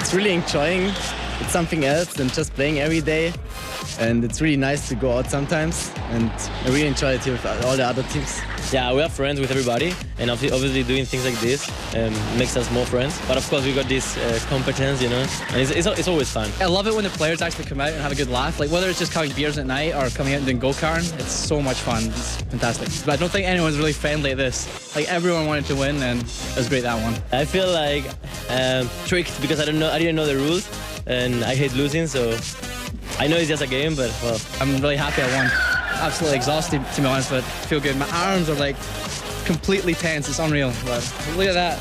It's really enjoying. It's something else than just playing every day. And it's really nice to go out sometimes. And I really enjoy it here with all the other teams. Yeah, we are friends with everybody. And obviously doing things like this makes us more friends. But of course, we got this competence, you know. And it's always fun. I love it when the players actually come out and have a good laugh. Like whether it's just having beers at night or coming out and doing go-karting, it's so much fun. It's fantastic. But I don't think anyone's really friendly at this. Like everyone wanted to win, and it was great that one. I feel like tricked because I didn't know the rules, and I hate losing. So I know it's just a game, but well, I'm really happy I won. Absolutely exhausted, to be honest, but I feel good. My arms are like completely tense. It's unreal. But look at that.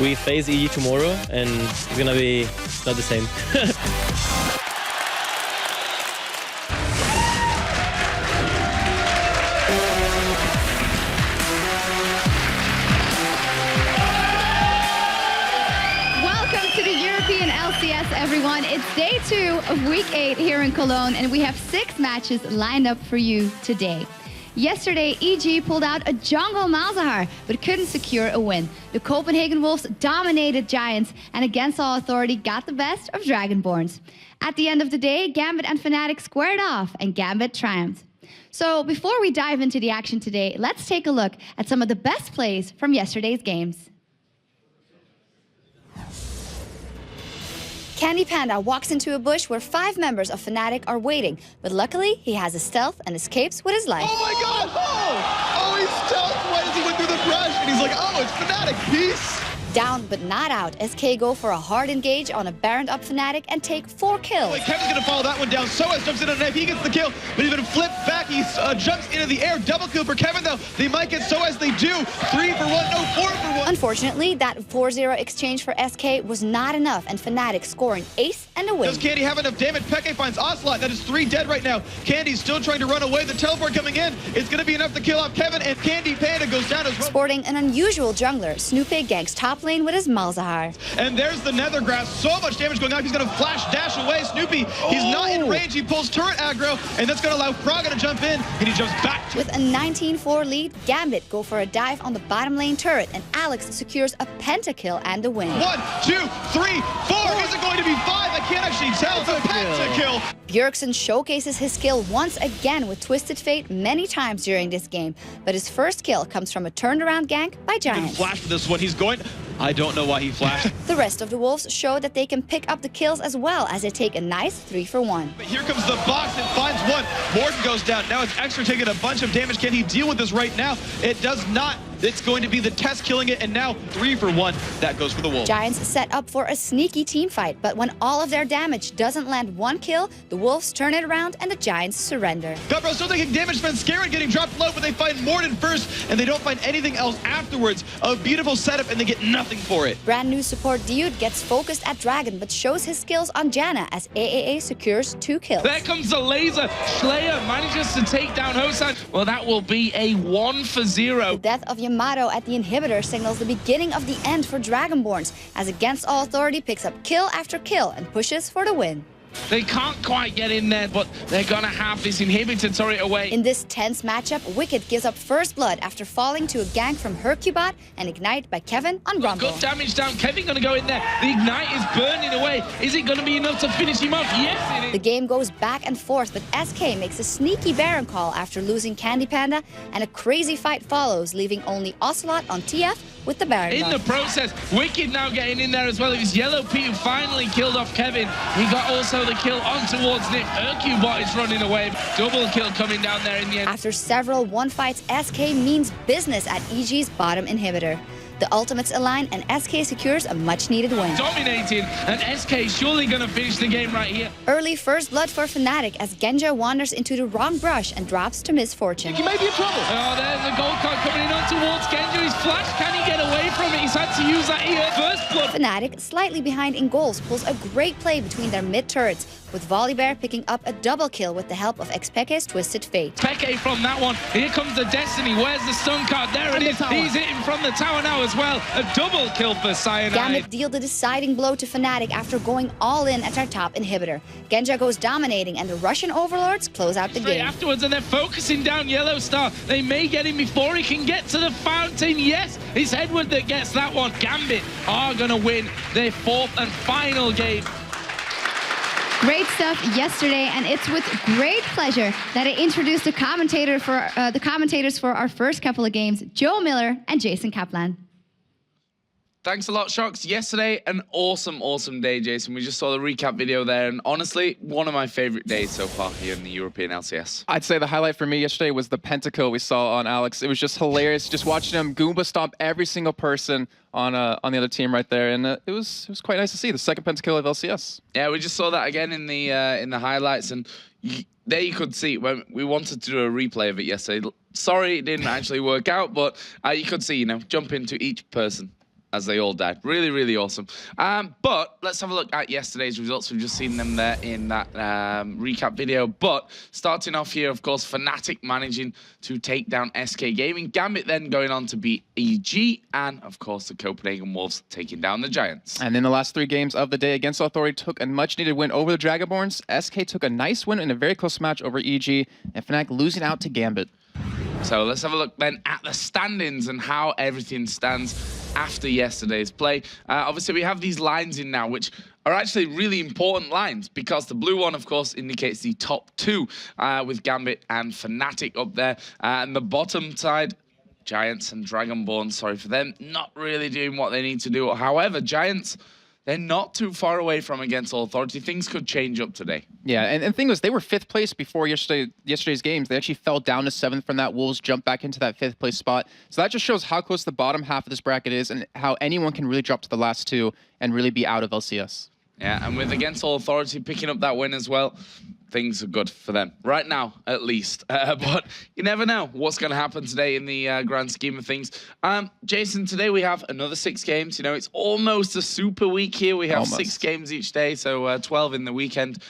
We face EG tomorrow, and it's gonna be not the same. Welcome to the European LCS, everyone. It's day 2 of week 8 here in Cologne, and we have 6 matches lined up for you today. Yesterday, EG pulled out a jungle Malzahar, but couldn't secure a win. The Copenhagen Wolves dominated Giants, and against all authority got the best of Dragonborns. At the end of the day, Gambit and Fnatic squared off, and Gambit triumphed. So before we dive into the action today, let's take a look at some of the best plays from yesterday's games. Candy Panda walks into a bush where 5 members of Fnatic are waiting, but luckily he has a stealth and escapes with his life. Oh my god! Oh, he stealth went as he went through the brush, and he's like, oh, it's Fnatic, peace! Down but not out, SK go for a hard engage on a Baron up Fnatic and take 4 kills. Wait, Kevin's gonna follow that one down. Soaz jumps in on a knife, he gets the kill, but he's been flipped back, he jumps into the air. Double kill for Kevin though, they might get Soaz, they do. 3 for 1, no, 4 for 1. Unfortunately, that 4-0 exchange for SK was not enough, and Fnatic scoring ace and a win. Does Candy have enough damage? Peke finds Ocelot, that is 3 dead right now. Candy's still trying to run away, the teleport coming in. It's gonna be enough to kill off Kevin, and Candy Panda goes down as well. Sporting an unusual jungler, Snoopy ganks top lane with his Malzahar. And there's the Nether Grass, so much damage going on. He's gonna flash dash away. Snoopy, he's not in range. He pulls turret aggro, and that's gonna allow Praga to jump in, and he jumps back. With a 19-4 lead, Gambit go for a dive on the bottom lane turret, and Alex secures a pentakill and a win. 1, 2, 3, 4. Is it going to be 5? I can't actually tell. It's a pentakill. Bjergsen showcases his skill once again with Twisted Fate many times during this game, but his first kill comes from a turned around gank by Giants. Flash for this one. He's going. I don't know why he flashed. The rest of the Wolves show that they can pick up the kills as well as they take a nice 3 for 1. But here comes the box. It finds one. Morton goes down. Now it's Extra taking a bunch of damage. Can he deal with this right now? It does not. It's going to be the Test killing it, and now 3 for 1. That goes for the Wolves. Giants set up for a sneaky team fight, but when all of their damage doesn't land 1 kill, the Wolves turn it around and the Giants surrender. Gabro still taking damage, Sven scared getting dropped low, but they find Morton first, and they don't find anything else afterwards. A beautiful setup, and they get nothing for it. Brand new support Dude gets focused at Dragon, but shows his skills on Janna as AAA secures 2 kills. There comes the laser. Slayer manages to take down Hosan. Well, that will be a 1 for 0. The death of Yamato at the inhibitor signals the beginning of the end for Dragonborns, as Against All Authority picks up kill after kill and pushes for the win. They can't quite get in there, but they're going to have this inhibitor turret away. In this tense matchup, Wicked gives up first blood after falling to a gank from Hercubot and Ignite by Kevin on Rumble. Good damage down. Kevin going to go in there. The Ignite is burning away. Is it going to be enough to finish him off? Yes, it is. The game goes back and forth, but SK makes a sneaky Baron call after losing Candy Panda, and a crazy fight follows, leaving only Ocelot on TF with the Baron. In the process, Wicked now getting in there as well. It was Yellow Pete who finally killed off Kevin. He got also the kill on towards Nick. Hercubot is running away. Double kill coming down there in the end. After several one-fights, SK means business at EG's bottom inhibitor. The ultimates align, and SK secures a much-needed win. Dominating, and SK surely going to finish the game right here. Early first blood for Fnatic as Genja wanders into the wrong brush and drops to misfortune. He may be in trouble. Oh, there's a gold card coming in on towards Genja. He's flashed. Can he get away from it? He's had to use that here. First blood. Fnatic, slightly behind in goals, pulls a great play between their mid-turrets, with Volibear picking up a double kill with the help of Xpeke's Twisted Fate. Peke from that one. Here comes the Destiny. Where's the stun card? There it is. He's hitting from the tower now as as well. A double kill for Cyanide. Gambit deal the deciding blow to Fnatic after going all in at their top inhibitor. Genja goes dominating, and the Russian overlords close out the Straight game. afterwards, and they're focusing down Yellow Star. They may get him before he can get to the fountain. Yes, it's Edward that gets that one. Gambit are going to win their 4th and final game. Great stuff yesterday, and it's with great pleasure that I introduced the commentators for our first couple of games, Joe Miller and Jason Kaplan. Thanks a lot, Shocks. Yesterday, an awesome day, Jason. We just saw the recap video there, and honestly, one of my favorite days so far here in the European LCS. I'd say the highlight for me yesterday was the pentakill we saw on Alex. It was just hilarious, just watching him Goomba stomp every single person on the other team right there, and it was quite nice to see the second pentakill of LCS. Yeah, we just saw that again in the highlights, and there you could see when we wanted to do a replay of it yesterday. Sorry, it didn't actually work out, but you could see, jump into each person as they all died. Really awesome. But let's have a look at yesterday's results. We've just seen them there in that recap video. But starting off here, of course, Fnatic managing to take down SK Gaming. Gambit then going on to beat EG. And, of course, the Copenhagen Wolves taking down the Giants. And in the last 3 games of the day, Against Authority took a much-needed win over the Dragonborns. SK took a nice win in a very close match over EG. And Fnatic losing out to Gambit. So let's have a look then at the standings and how everything stands after yesterday's play. Obviously, we have these lines in now, which are actually really important lines because the blue one, of course, indicates the top 2 with Gambit and Fnatic up there. And the bottom side, Giants and Dragonborn, sorry for them, not really doing what they need to do. However, Giants, they're not too far away from Against Authority. Things could change up today. Yeah, and the thing was, they were 5th place before yesterday's games. They actually fell down to 7th from that. Wolves jumped back into that 5th place spot. So that just shows how close the bottom half of this bracket is and how anyone can really drop to the last 2 and really be out of LCS. Yeah, and with Against Authority picking up that win as well, things are good for them. Right now, at least. But you never know what's going to happen today in the grand scheme of things. Jason, today we have another 6 games. It's almost a super week here. We have 6 games each day, so 12 in the weekend.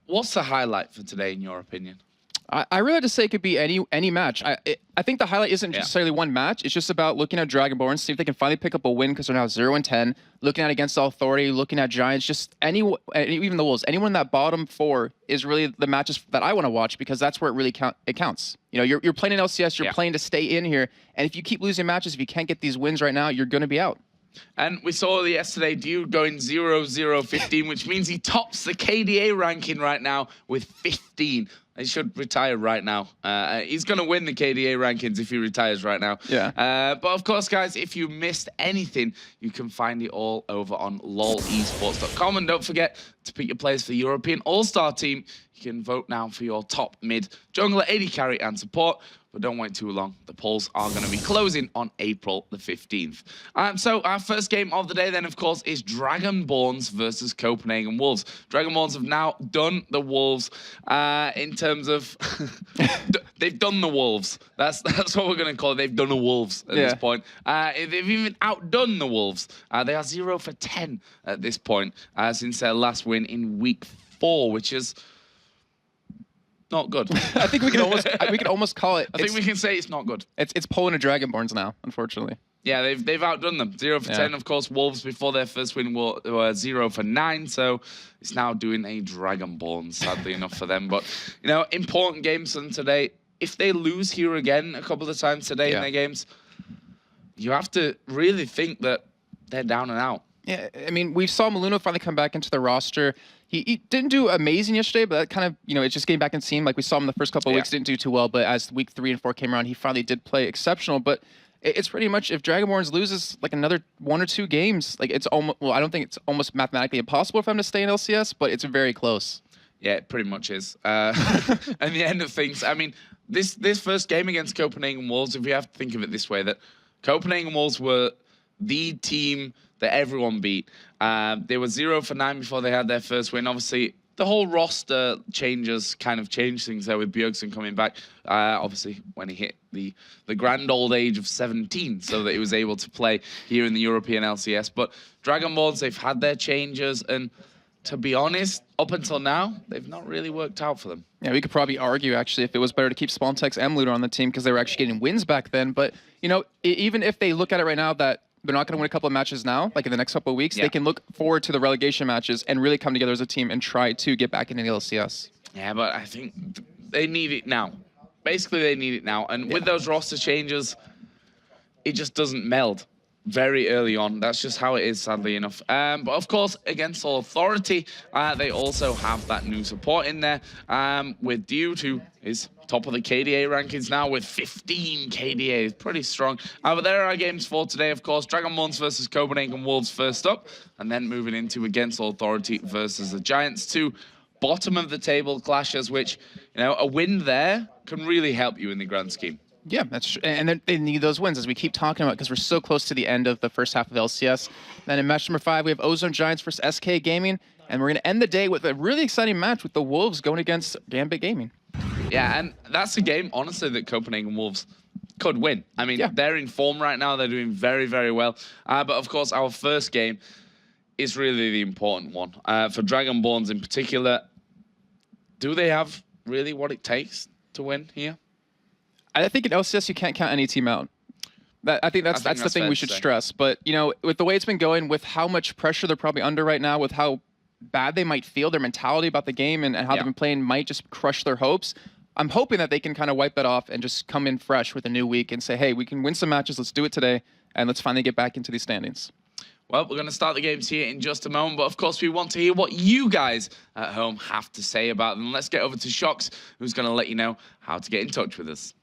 What's the highlight for today, in your opinion? I really have to say it could be any match. I think the highlight isn't necessarily one match. It's just about looking at Dragonborn, see if they can finally pick up a win because they're now 0-10. Looking at Against Authority, looking at Giants, just even the Wolves. Anyone in that bottom 4 is really the matches that I want to watch because that's where it really counts. You're playing in LCS, you're playing to stay in here, and if you keep losing matches, if you can't get these wins right now, you're going to be out. And we saw yesterday Dude going 0-0-15, which means he tops the KDA ranking right now with 15. He should retire right now. He's going to win the KDA rankings if he retires right now. Yeah. But of course, guys, if you missed anything, you can find it all over on lolesports.com. And don't forget to pick your players for the European All-Star team. You can vote now for your top mid, jungler, AD carry, and support. But don't wait too long. The polls are going to be closing on April the 15th. So our first game of the day then, of course, is Dragonborns versus Copenhagen Wolves. Dragonborns have now done the Wolves in terms of... they've done the Wolves. That's what we're going to call it. They've done the Wolves at this point. They've even outdone the Wolves. They are 0-10 at this point since their last win in week 4, which is... not good. I think we can almost call it. I think we can say it's not good. It's Poland to Dragonborns now, unfortunately. Yeah, they've outdone them. 0-10. Of course, Wolves before their first win were 0-9. So it's now doing a Dragonborn, sadly enough for them. But important games from today. If they lose here again a couple of times today in their games, you have to really think that they're down and out. Yeah, I mean, we saw Maluno finally come back into the roster. He didn't do amazing yesterday, but that kind of, it's just getting back in scene. Like we saw him the first couple of weeks, didn't do too well, but as week 3 and 4 came around, he finally did play exceptional. But it's pretty much, if Dragonborns loses like another 1 or 2 games, like it's almost, I don't think it's almost mathematically impossible for them to stay in LCS, but it's very close. Yeah, it pretty much is. And the end of things, I mean, this first game against Copenhagen Wolves, if you have to think of it this way, that Copenhagen Wolves were the team that everyone beat. They were 0-9 before they had their first win. Obviously, the whole roster changes kind of changed things there with Bjergsen coming back. Obviously, when he hit the grand old age of 17, so that he was able to play here in the European LCS. But Dragonborns, they've had their changes, and to be honest, up until now, they've not really worked out for them. Yeah, we could probably argue, actually, if it was better to keep Spontex and Ludo on the team because they were actually getting wins back then. But, you know, even if they look at it right now that they're not going to win a couple of matches now, like in the next couple of weeks, they can look forward to the relegation matches and really come together as a team and try to get back into the LCS. Yeah, but I think they need it now. Basically, they need it now. And with those roster changes, it just doesn't meld very early on. That's just how it is, sadly enough. But of course, against All Authority, they also have that new support in there with Dude, who is top of the KDA rankings now with 15 KDA. Pretty strong. But there are our games for today, of course. Dragonborns versus Copenhagen Wolves first up, and then moving into against All Authority versus the Giants. Two bottom of the table clashes, which, you know, a win there can really help you in the grand scheme. Yeah, that's true. And then they need those wins, as we keep talking about, because we're so close to the end of the first half of LCS. Then in match number 5, we have Ozone Giants versus SK Gaming, and we're going to end the day with a really exciting match with the Wolves going against Gambit Gaming. Yeah, and that's a game, honestly, that Copenhagen Wolves could win. I mean, they're in form right now. They're doing very, very well. But of course, our first game is really the important one. For Dragonborns in particular, do they have really what it takes to win here? I think in LCS you can't count any team out. I think that's the thing we should stress. But, you know, with the way it's been going, with how much pressure they're probably under right now, with how bad they might feel, their mentality about the game and how they've been playing might just crush their hopes. I'm hoping that they can kind of wipe that off and just come in fresh with a new week and say, hey, we can win some matches, let's do it today, and let's finally get back into these standings. Well, we're going to start the games here in just a moment, but of course we want to hear what you guys at home have to say about them. Let's get over to Shox, who's going to let you know how to get in touch with us.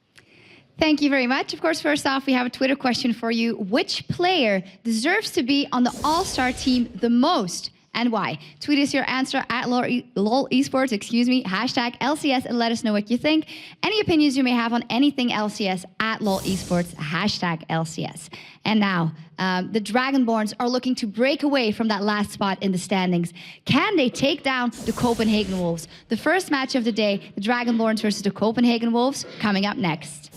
Thank you very much. Of course, first off, we have a Twitter question for you. Which player deserves to be on the All-Star team the most, and why? Tweet us your answer at LOL Esports, hashtag LCS, and let us know what you think. Any opinions you may have on anything LCS at LOL Esports, hashtag LCS. And now, the Dragonborns are looking to break away from that last spot in the standings. Can they take down the Copenhagen Wolves? The first match of the day, the Dragonborns versus the Copenhagen Wolves, coming up next.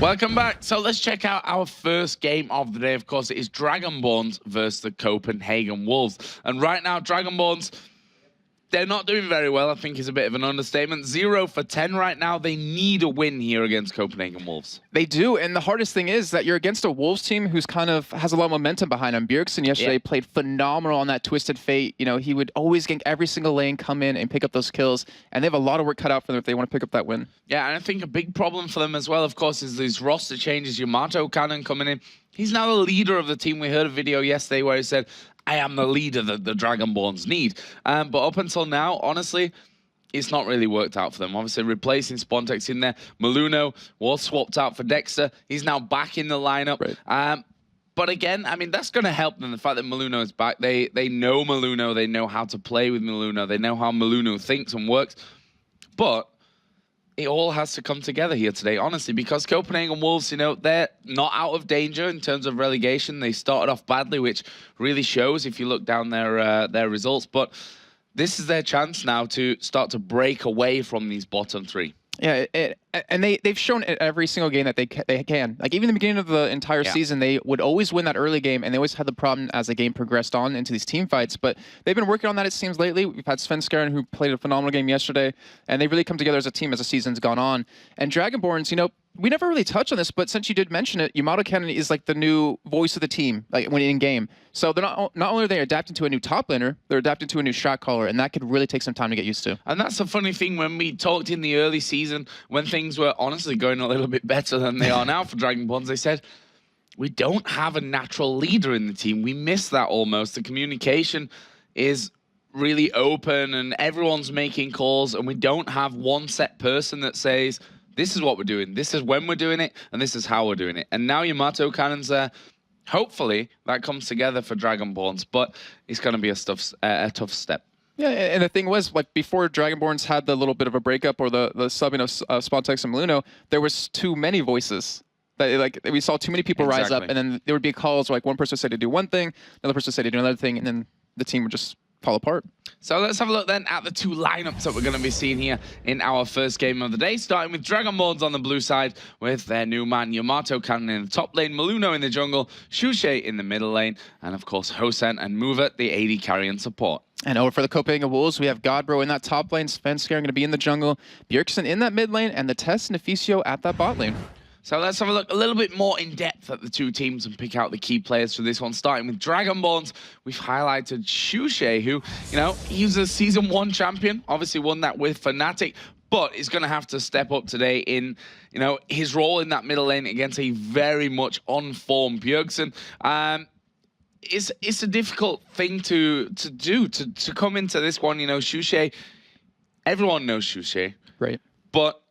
Welcome back. So let's check out our first game of the day. Of course, it is Dragonborns versus the Copenhagen Wolves. And right now, Dragonborns, they're not doing very well, I think is a bit of an understatement. 0 for 10 right now. They need a win here against Copenhagen Wolves. They do, and the hardest thing is that you're against a Wolves team who's kind of has a lot of momentum behind him. Bjergsen yesterday played phenomenal on that Twisted Fate. You know, he would always gank every single lane, come in and pick up those kills, and they have a lot of work cut out for them if they want to pick up that win. Yeah, and I think a big problem for them as well, of course, is these roster changes. Yamato Cannon coming in. He's now the leader of the team. We heard a video yesterday where he said, I am the leader that the Dragonborns need. But up until now, honestly, it's not really worked out for them. Obviously, replacing Spontex in there. Maluno was swapped out for Dexter. He's now back in the lineup. Right. But again, I mean, that's going to help them. The fact that Maluno is back. They know Maluno. They know how to play with Maluno. They know how Maluno thinks and works. But it all has to come together here today, honestly, because Copenhagen Wolves, you know, they're not out of danger in terms of relegation. They started off badly, which really shows if you look down their results. But this is their chance now to start to break away from these bottom three. Yeah, and they've shown it every single game that they can. Like, even in the beginning of the entire season, they would always win that early game, and they always had the problem as the game progressed on into these team fights. But they've been working on that, it seems, lately. We've had Svenskeren, who played a phenomenal game yesterday, and they've really come together as a team as the season's gone on. And Dragonborns, you know, we never really touched on this, but since you did mention it, Yamato Cannon is like the new voice of the team, like when in game. So they're not only are they adapting to a new top laner, they're adapting to a new shot caller, and that could really take some time to get used to. And that's the funny thing when we talked in the early season, when things were honestly going a little bit better than they are now for Dragonborns, they said, we don't have a natural leader in the team. We miss that almost. The communication is really open and everyone's making calls, and we don't have one set person that says, this is what we're doing, this is when we're doing it, and this is how we're doing it. And now Yamato Cannon's there. Hopefully that comes together for Dragonborns, but it's going to be a tough step. Yeah, and the thing was, like, before Dragonborns had the little bit of a breakup or the subbing of Spontex and Maluno, there was too many voices. Like, we saw too many people rise up, and then there would be calls where, like, one person would say to do one thing, another person would say to do another thing, and then the team would just fall apart. So let's have a look then at the two lineups that we're going to be seeing here in our first game of the day, starting with Dragonborns on the blue side with their new man Yamato Cannon in the top lane, Maluno in the jungle, Shushe in the middle lane, and of course Hosen and Movet, the AD carry and support. And over for the Copenhagen Wolves, we have Godbro in that top lane, Svenskeren going to be in the jungle, Bjergsen in that mid lane, and the Tess and Neficio at that bot lane. So let's have a look a little bit more in depth at the two teams and pick out the key players for this one. Starting with Dragonborns, we've highlighted Shushe, who, you know, he's a Season 1 champion, obviously won that with Fnatic, but is going to have to step up today in, you know, his role in that middle lane against a very much on-form Bjergsen. It's a difficult thing to do, to come into this one. You know, Shushe, everyone knows Shushe. Right. But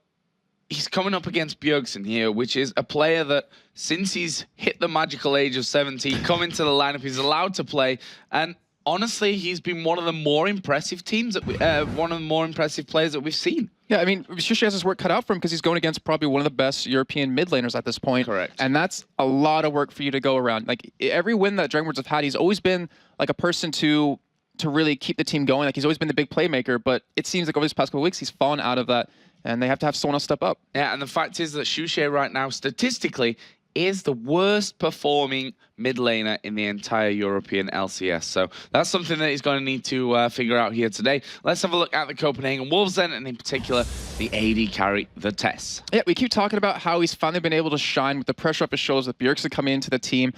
he's coming up against Bjergsen here, which is a player that, since he's hit the magical age of 17, come into the lineup, he's allowed to play, and honestly, he's been one of the more impressive teams that one of the more impressive players that we've seen. Yeah, I mean, Shushe has his work cut out for him because he's going against probably one of the best European mid laners at this point. Correct. And that's a lot of work for you to go around. Like, every win that Dragonborns have had, he's always been like a person to really keep the team going. Like, he's always been the big playmaker, but it seems like over these past couple of weeks, he's fallen out of that. And they have to have someone else step up. Yeah, and the fact is that Shushe right now, statistically, is the worst performing mid laner in the entire European LCS. So that's something that he's going to need to figure out here today. Let's have a look at the Copenhagen Wolves then, and in particular, the AD carry, the Tess. Yeah, we keep talking about how he's finally been able to shine with the pressure up his shoulders with Bjergsen coming into the team.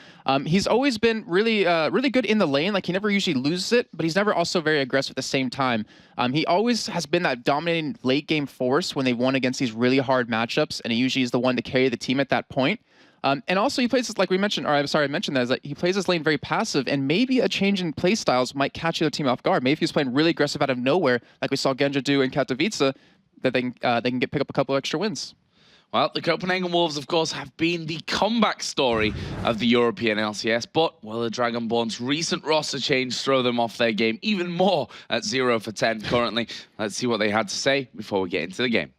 He's always been really good in the lane. Like, he never usually loses it, but he's never also very aggressive at the same time. He always has been that dominating late game force when they won against these really hard matchups, and he usually is the one to carry the team at that point. And also he plays this, like we mentioned, or I'm sorry, I mentioned that, is that he plays this lane very passive, and maybe a change in play styles might catch the other team off guard. Maybe if he's playing really aggressive out of nowhere, like we saw Genja do in Katowice, that they can pick up a couple extra wins. Well, the Copenhagen Wolves, of course, have been the comeback story of the European LCS, but will the Dragonborns' recent roster change throw them off their game even more at 0 for 10 currently? Let's see what they had to say before we get into the game.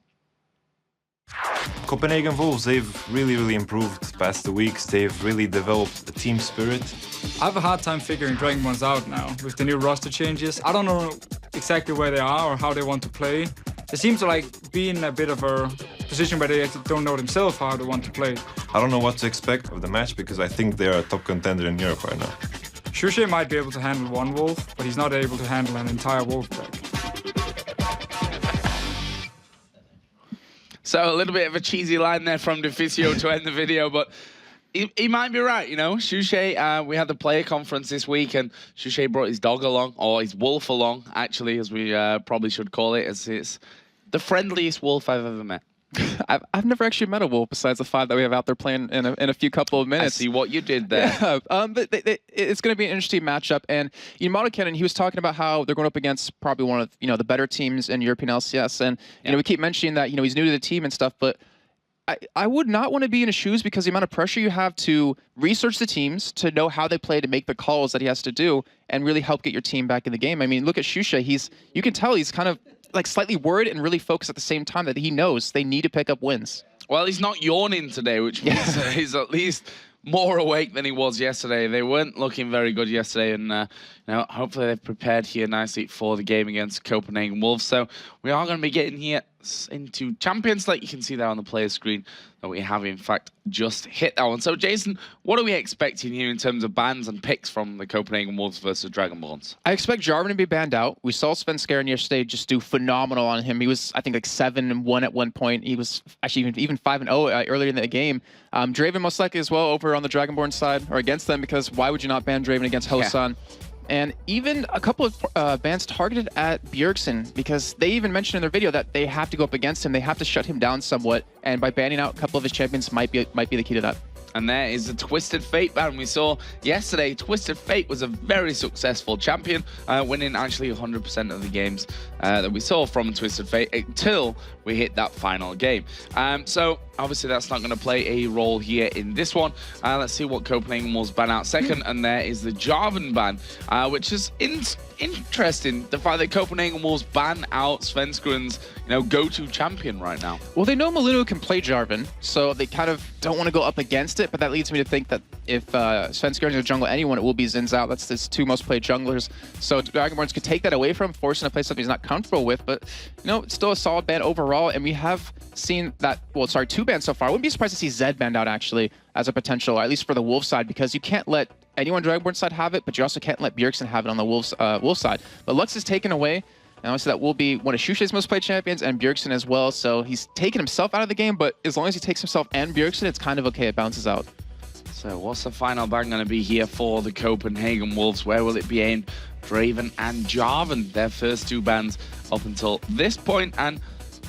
Copenhagen Wolves, they've really improved past the weeks. They've really developed a team spirit. I have a hard time figuring Dragonborns out now with the new roster changes. I don't know exactly where they are or how they want to play. They seem to like be in a bit of a position where they actually don't know themselves how they want to play. I don't know what to expect of the match because I think they are a top contender in Europe right now. Shushe might be able to handle one wolf, but he's not able to handle an entire wolf pack. So a little bit of a cheesy line there from Deficio to end the video, but he might be right, you know. Shushe, we had the player conference this week, and Shushe brought his dog along, or his wolf along, actually, as we probably should call it, as it's the friendliest wolf I've ever met. I've never actually met a wolf besides the 5 that we have out there playing in a few couple of minutes. I see what you did there. Yeah, but it's going to be an interesting matchup. And Mono Cannon, he was talking about how they're going up against probably one of the better teams in European LCS. And we keep mentioning that he's new to the team and stuff, but I would not want to be in his shoes because the amount of pressure you have to research the teams, to know how they play, to make the calls that he has to do, and really help get your team back in the game. I mean, look at Shushe. You can tell he's kind of like slightly worried and really focused at the same time, that he knows they need to pick up wins. Well, he's not yawning today, which means he's at least more awake than he was yesterday. They weren't looking very good yesterday, and hopefully they've prepared here nicely for the game against Copenhagen Wolves. So we are going to be getting here into Champions, like you can see there on the player screen, that we have in fact just hit that one. So Jason, what are we expecting here in terms of bans and picks from the Copenhagen Wolves versus Dragonborns? I expect Jarvan to be banned out. We saw Sven Skaren yesterday just do phenomenal on him. He was, I think, like 7-1 at one point. He was actually even 5-0 earlier in the game. Draven most likely as well over on the Dragonborn side, or against them, because why would you not ban Draven against Hosan? Yeah. And even a couple of bans targeted at Bjergsen, because they even mentioned in their video that they have to go up against him. They have to shut him down somewhat. And by banning out a couple of his champions might be the key to that. And there is the Twisted Fate ban we saw yesterday. Twisted Fate was a very successful champion, winning actually 100% of the games that we saw from Twisted Fate until we hit that final game. So obviously that's not going to play a role here in this one. Let's see what Copenhagen Wolves ban out second. And there is the Jarvan ban, which is interesting. The fact that Copenhagen Wolves ban out Sven Skaren's go-to champion right now. Well, they know Malunu can play Jarvan, so they kind of don't want to go up against it, but that leads me to think that if Sven Skaren's going to jungle anyone, it will be Xin Zhao. That's his 2 most played junglers. So Dragonborns could take that away from him, force him to play something he's not comfortable with, but it's still a solid ban overall, and we have seen that, 2 bans so far. I wouldn't be surprised to see Zed banned out, actually, as a potential, or at least for the Wolf side, because you can't let anyone Dragonborn side have it, but you also can't let Bjergsen have it on the Wolf side. But Lux is taken away. And obviously that will be one of Shushe's most played champions, and Bjergsen as well. So he's taken himself out of the game, but as long as he takes himself and Bjergsen, it's kind of okay. It bounces out. So what's the final ban going to be here for the Copenhagen Wolves? Where will it be aimed? Draven and Jarvan, their first 2 bans up until this point, and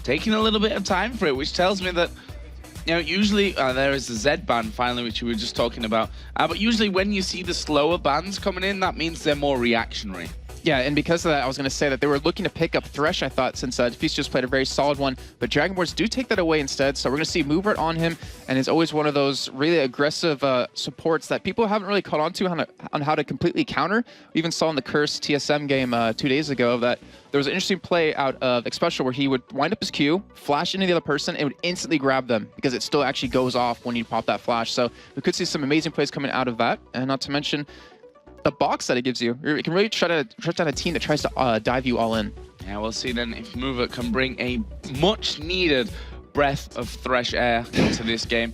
taking a little bit of time for it, which tells me that usually there is the Z ban finally, which we were just talking about. But usually when you see the slower bans coming in, that means they're more reactionary. Yeah, and because of that, I was going to say that they were looking to pick up Thresh, I thought, since Defeats just played a very solid one. But Dragonborns do take that away instead, so we're going to see Movert on him, and it's always one of those really aggressive supports that people haven't really caught on to on how to completely counter. We even saw in the Curse TSM game 2 days ago that there was an interesting play out of Xpecial where he would wind up his Q, flash into the other person, and would instantly grab them because it still actually goes off when you pop that flash. So we could see some amazing plays coming out of that, and not to mention the box that it gives you. It can really shut down a team that tries to dive you all in. Yeah, we'll see then if Movert can bring a much-needed breath of fresh air into this game.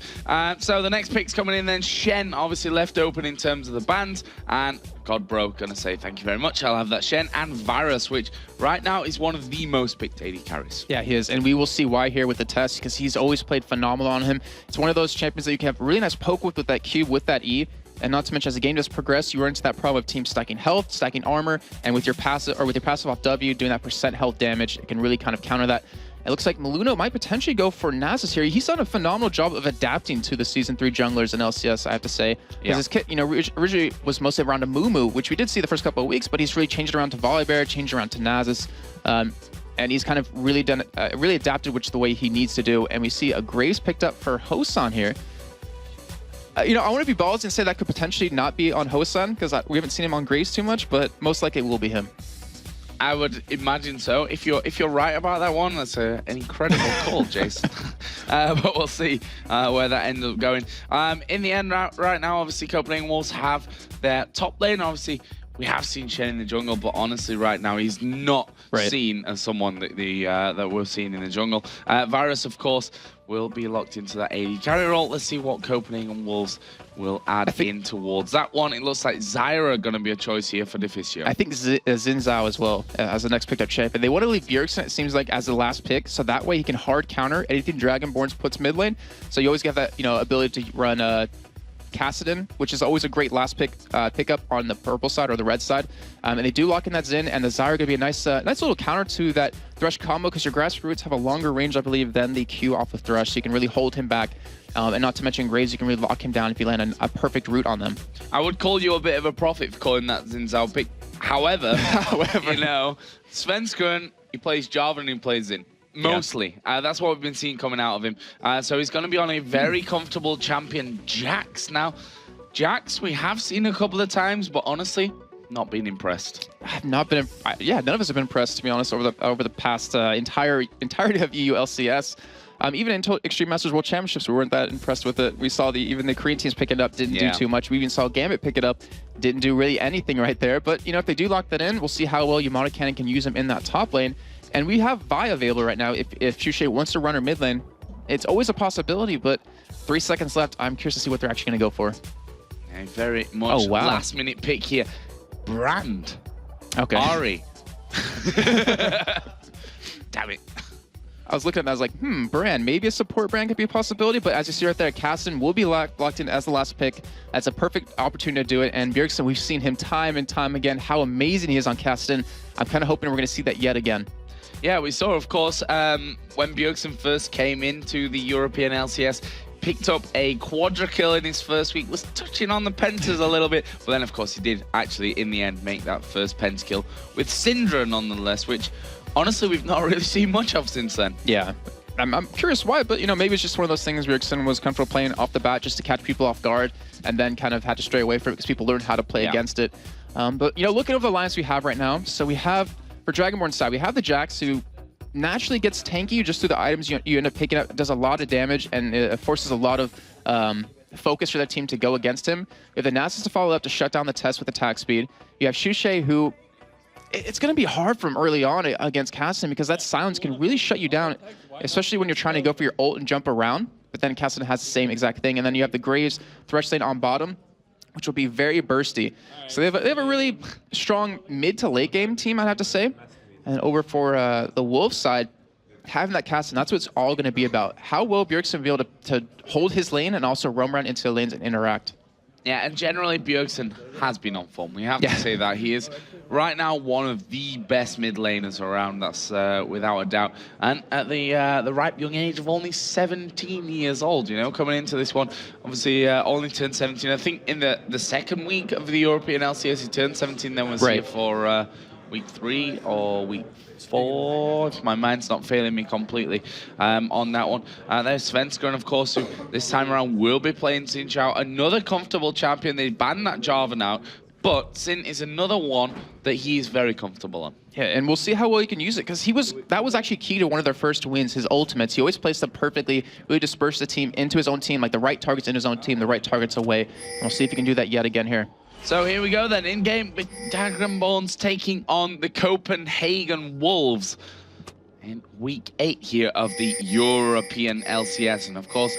So the next pick's coming in then. Shen obviously left open in terms of the bans, and Godbro gonna say thank you very much. I'll have that. Shen and Varus, which right now is one of the most picked AD carries. Yeah, he is, and we will see why here with the test, because he's always played phenomenal on him. It's one of those champions that you can have really nice poke with that Q, with that E. And not to mention, as the game does progress, you run into that problem of teams stacking health, stacking armor, and with your passive off W, doing that % health damage, it can really kind of counter that. It looks like Malunu might potentially go for Nasus here. He's done a phenomenal job of adapting to the Season 3 junglers in LCS, I have to say. Because his kit, originally was mostly around a Mumu, which we did see the first couple of weeks, but he's really changed it around to Volibear, changed it around to Nasus. And he's kind of really done, really adapted, which is the way he needs to do. And we see a Graves picked up for Hosan here. I want to be ballsy and say that could potentially not be on Hosan, because we haven't seen him on Graves too much, but most likely it will be him. I would imagine so. If you're right about that one, that's an incredible call, Jason. But we'll see where that ends up going. In the end, right now, obviously, Copenhagen Wolves have their top lane. Obviously, we have seen Shen in the jungle, but honestly, right now, he's not seen as someone that that we're seeing in the jungle. Varus, of course, will be locked into that AD carry role. Let's see what Copenhagen Wolves will add in towards that one. It looks like Zyra going to be a choice here for Deficio. I think Xin Zhao as well as the next picked up champion. They want to leave Bjergsen, it seems like, as the last pick, so that way he can hard counter anything Dragonborns puts mid lane. So you always get that, ability to run Kassadin, which is always a great last pickup on the purple side or the red side. And they do lock in that Xin, and the Zyra going to be a nice little counter to that Thresh combo, because your Grassroots have a longer range, I believe, than the Q off of Thresh, so you can really hold him back. And not to mention Graves, you can really lock him down if you land a perfect route on them. I would call you a bit of a prophet for calling that Xin Zhao pick. However, Svenskeren, he plays Java and he plays Xin. Mostly. Yeah. That's what we've been seeing coming out of him. So he's going to be on a very comfortable champion, Jax. Now, Jax, we have seen a couple of times, but honestly, not been impressed. I've not been, none of us have been impressed, to be honest, over the past entirety of EU LCS. Even in Extreme Masters World Championships, we weren't that impressed with it. We saw even the Korean teams pick it up, didn't do too much. We even saw Gambit pick it up, didn't do really anything right there. But, if they do lock that in, we'll see how well Yamato Cannon can use him in that top lane. And we have Vi available right now. If Shushay wants to run her mid lane, it's always a possibility, but 3 seconds left. I'm curious to see what they're actually going to go for. A very much last minute pick here. Brand. Okay. Ari. Damn it. I was looking at that, I was like, Brand. Maybe a support Brand could be a possibility, but as you see right there, Kassadin will be locked in as the last pick. That's a perfect opportunity to do it. And Bjergsen, we've seen him time and time again, how amazing he is on Kassadin. I'm kind of hoping we're going to see that yet again. Yeah, we saw, of course, when Bjergsen first came into the European LCS, picked up a quadra kill in his first week, was touching on the pentas a little bit, but then, of course, he did actually, in the end, make that first penta kill with Syndra, nonetheless, which, honestly, we've not really seen much of since then. Yeah. I'm curious why, but, maybe it's just one of those things Bjergsen was comfortable playing off the bat just to catch people off guard, and then kind of had to stray away from it because people learned how to play against it. But, looking over the lines we have right now, so we have, for Dragonborn side, we have the Jax, who naturally gets tanky just through the items you end up picking up, does a lot of damage, and it forces a lot of focus for that team to go against him. You have the Nasus to follow up to shut down the test with attack speed. You have Shushay, who it's going to be hard from early on against Kassadin, because that silence can really shut you down, especially when you're trying to go for your ult and jump around. But then Kassadin has the same exact thing. And then you have the Graves Thresh lane on bottom, which will be very bursty. So they have a really strong mid to late game team, I'd have to say. And over for the Wolves side, having that Kassadin, that's what it's all going to be about. How will Bjergsen be able to hold his lane and also roam around into the lanes and interact? Yeah, and generally Bjergsen has been on form. We have to say that. He is right now one of the best mid laners around, that's without a doubt. And at the ripe young age of only 17 years old, coming into this one, obviously only turned 17. I think in the second week of the European LCS, he turned 17, then was here for week 3 or week 4, if my mind's not failing me completely on that one. There's Svenskeren, of course, who this time around will be playing Xin Zhao, another comfortable champion. They banned that Jarvan out, but Xin is another one that he is very comfortable on. Yeah, and we'll see how well he can use it, because that was actually key to one of their first wins, his ultimates. He always placed them perfectly, really dispersed the team into his own team, like the right targets in his own team, the right targets away. And we'll see if he can do that yet again here. So here we go then, in-game with Dragonborns taking on the Copenhagen Wolves in week 8 here of the European LCS. And of course,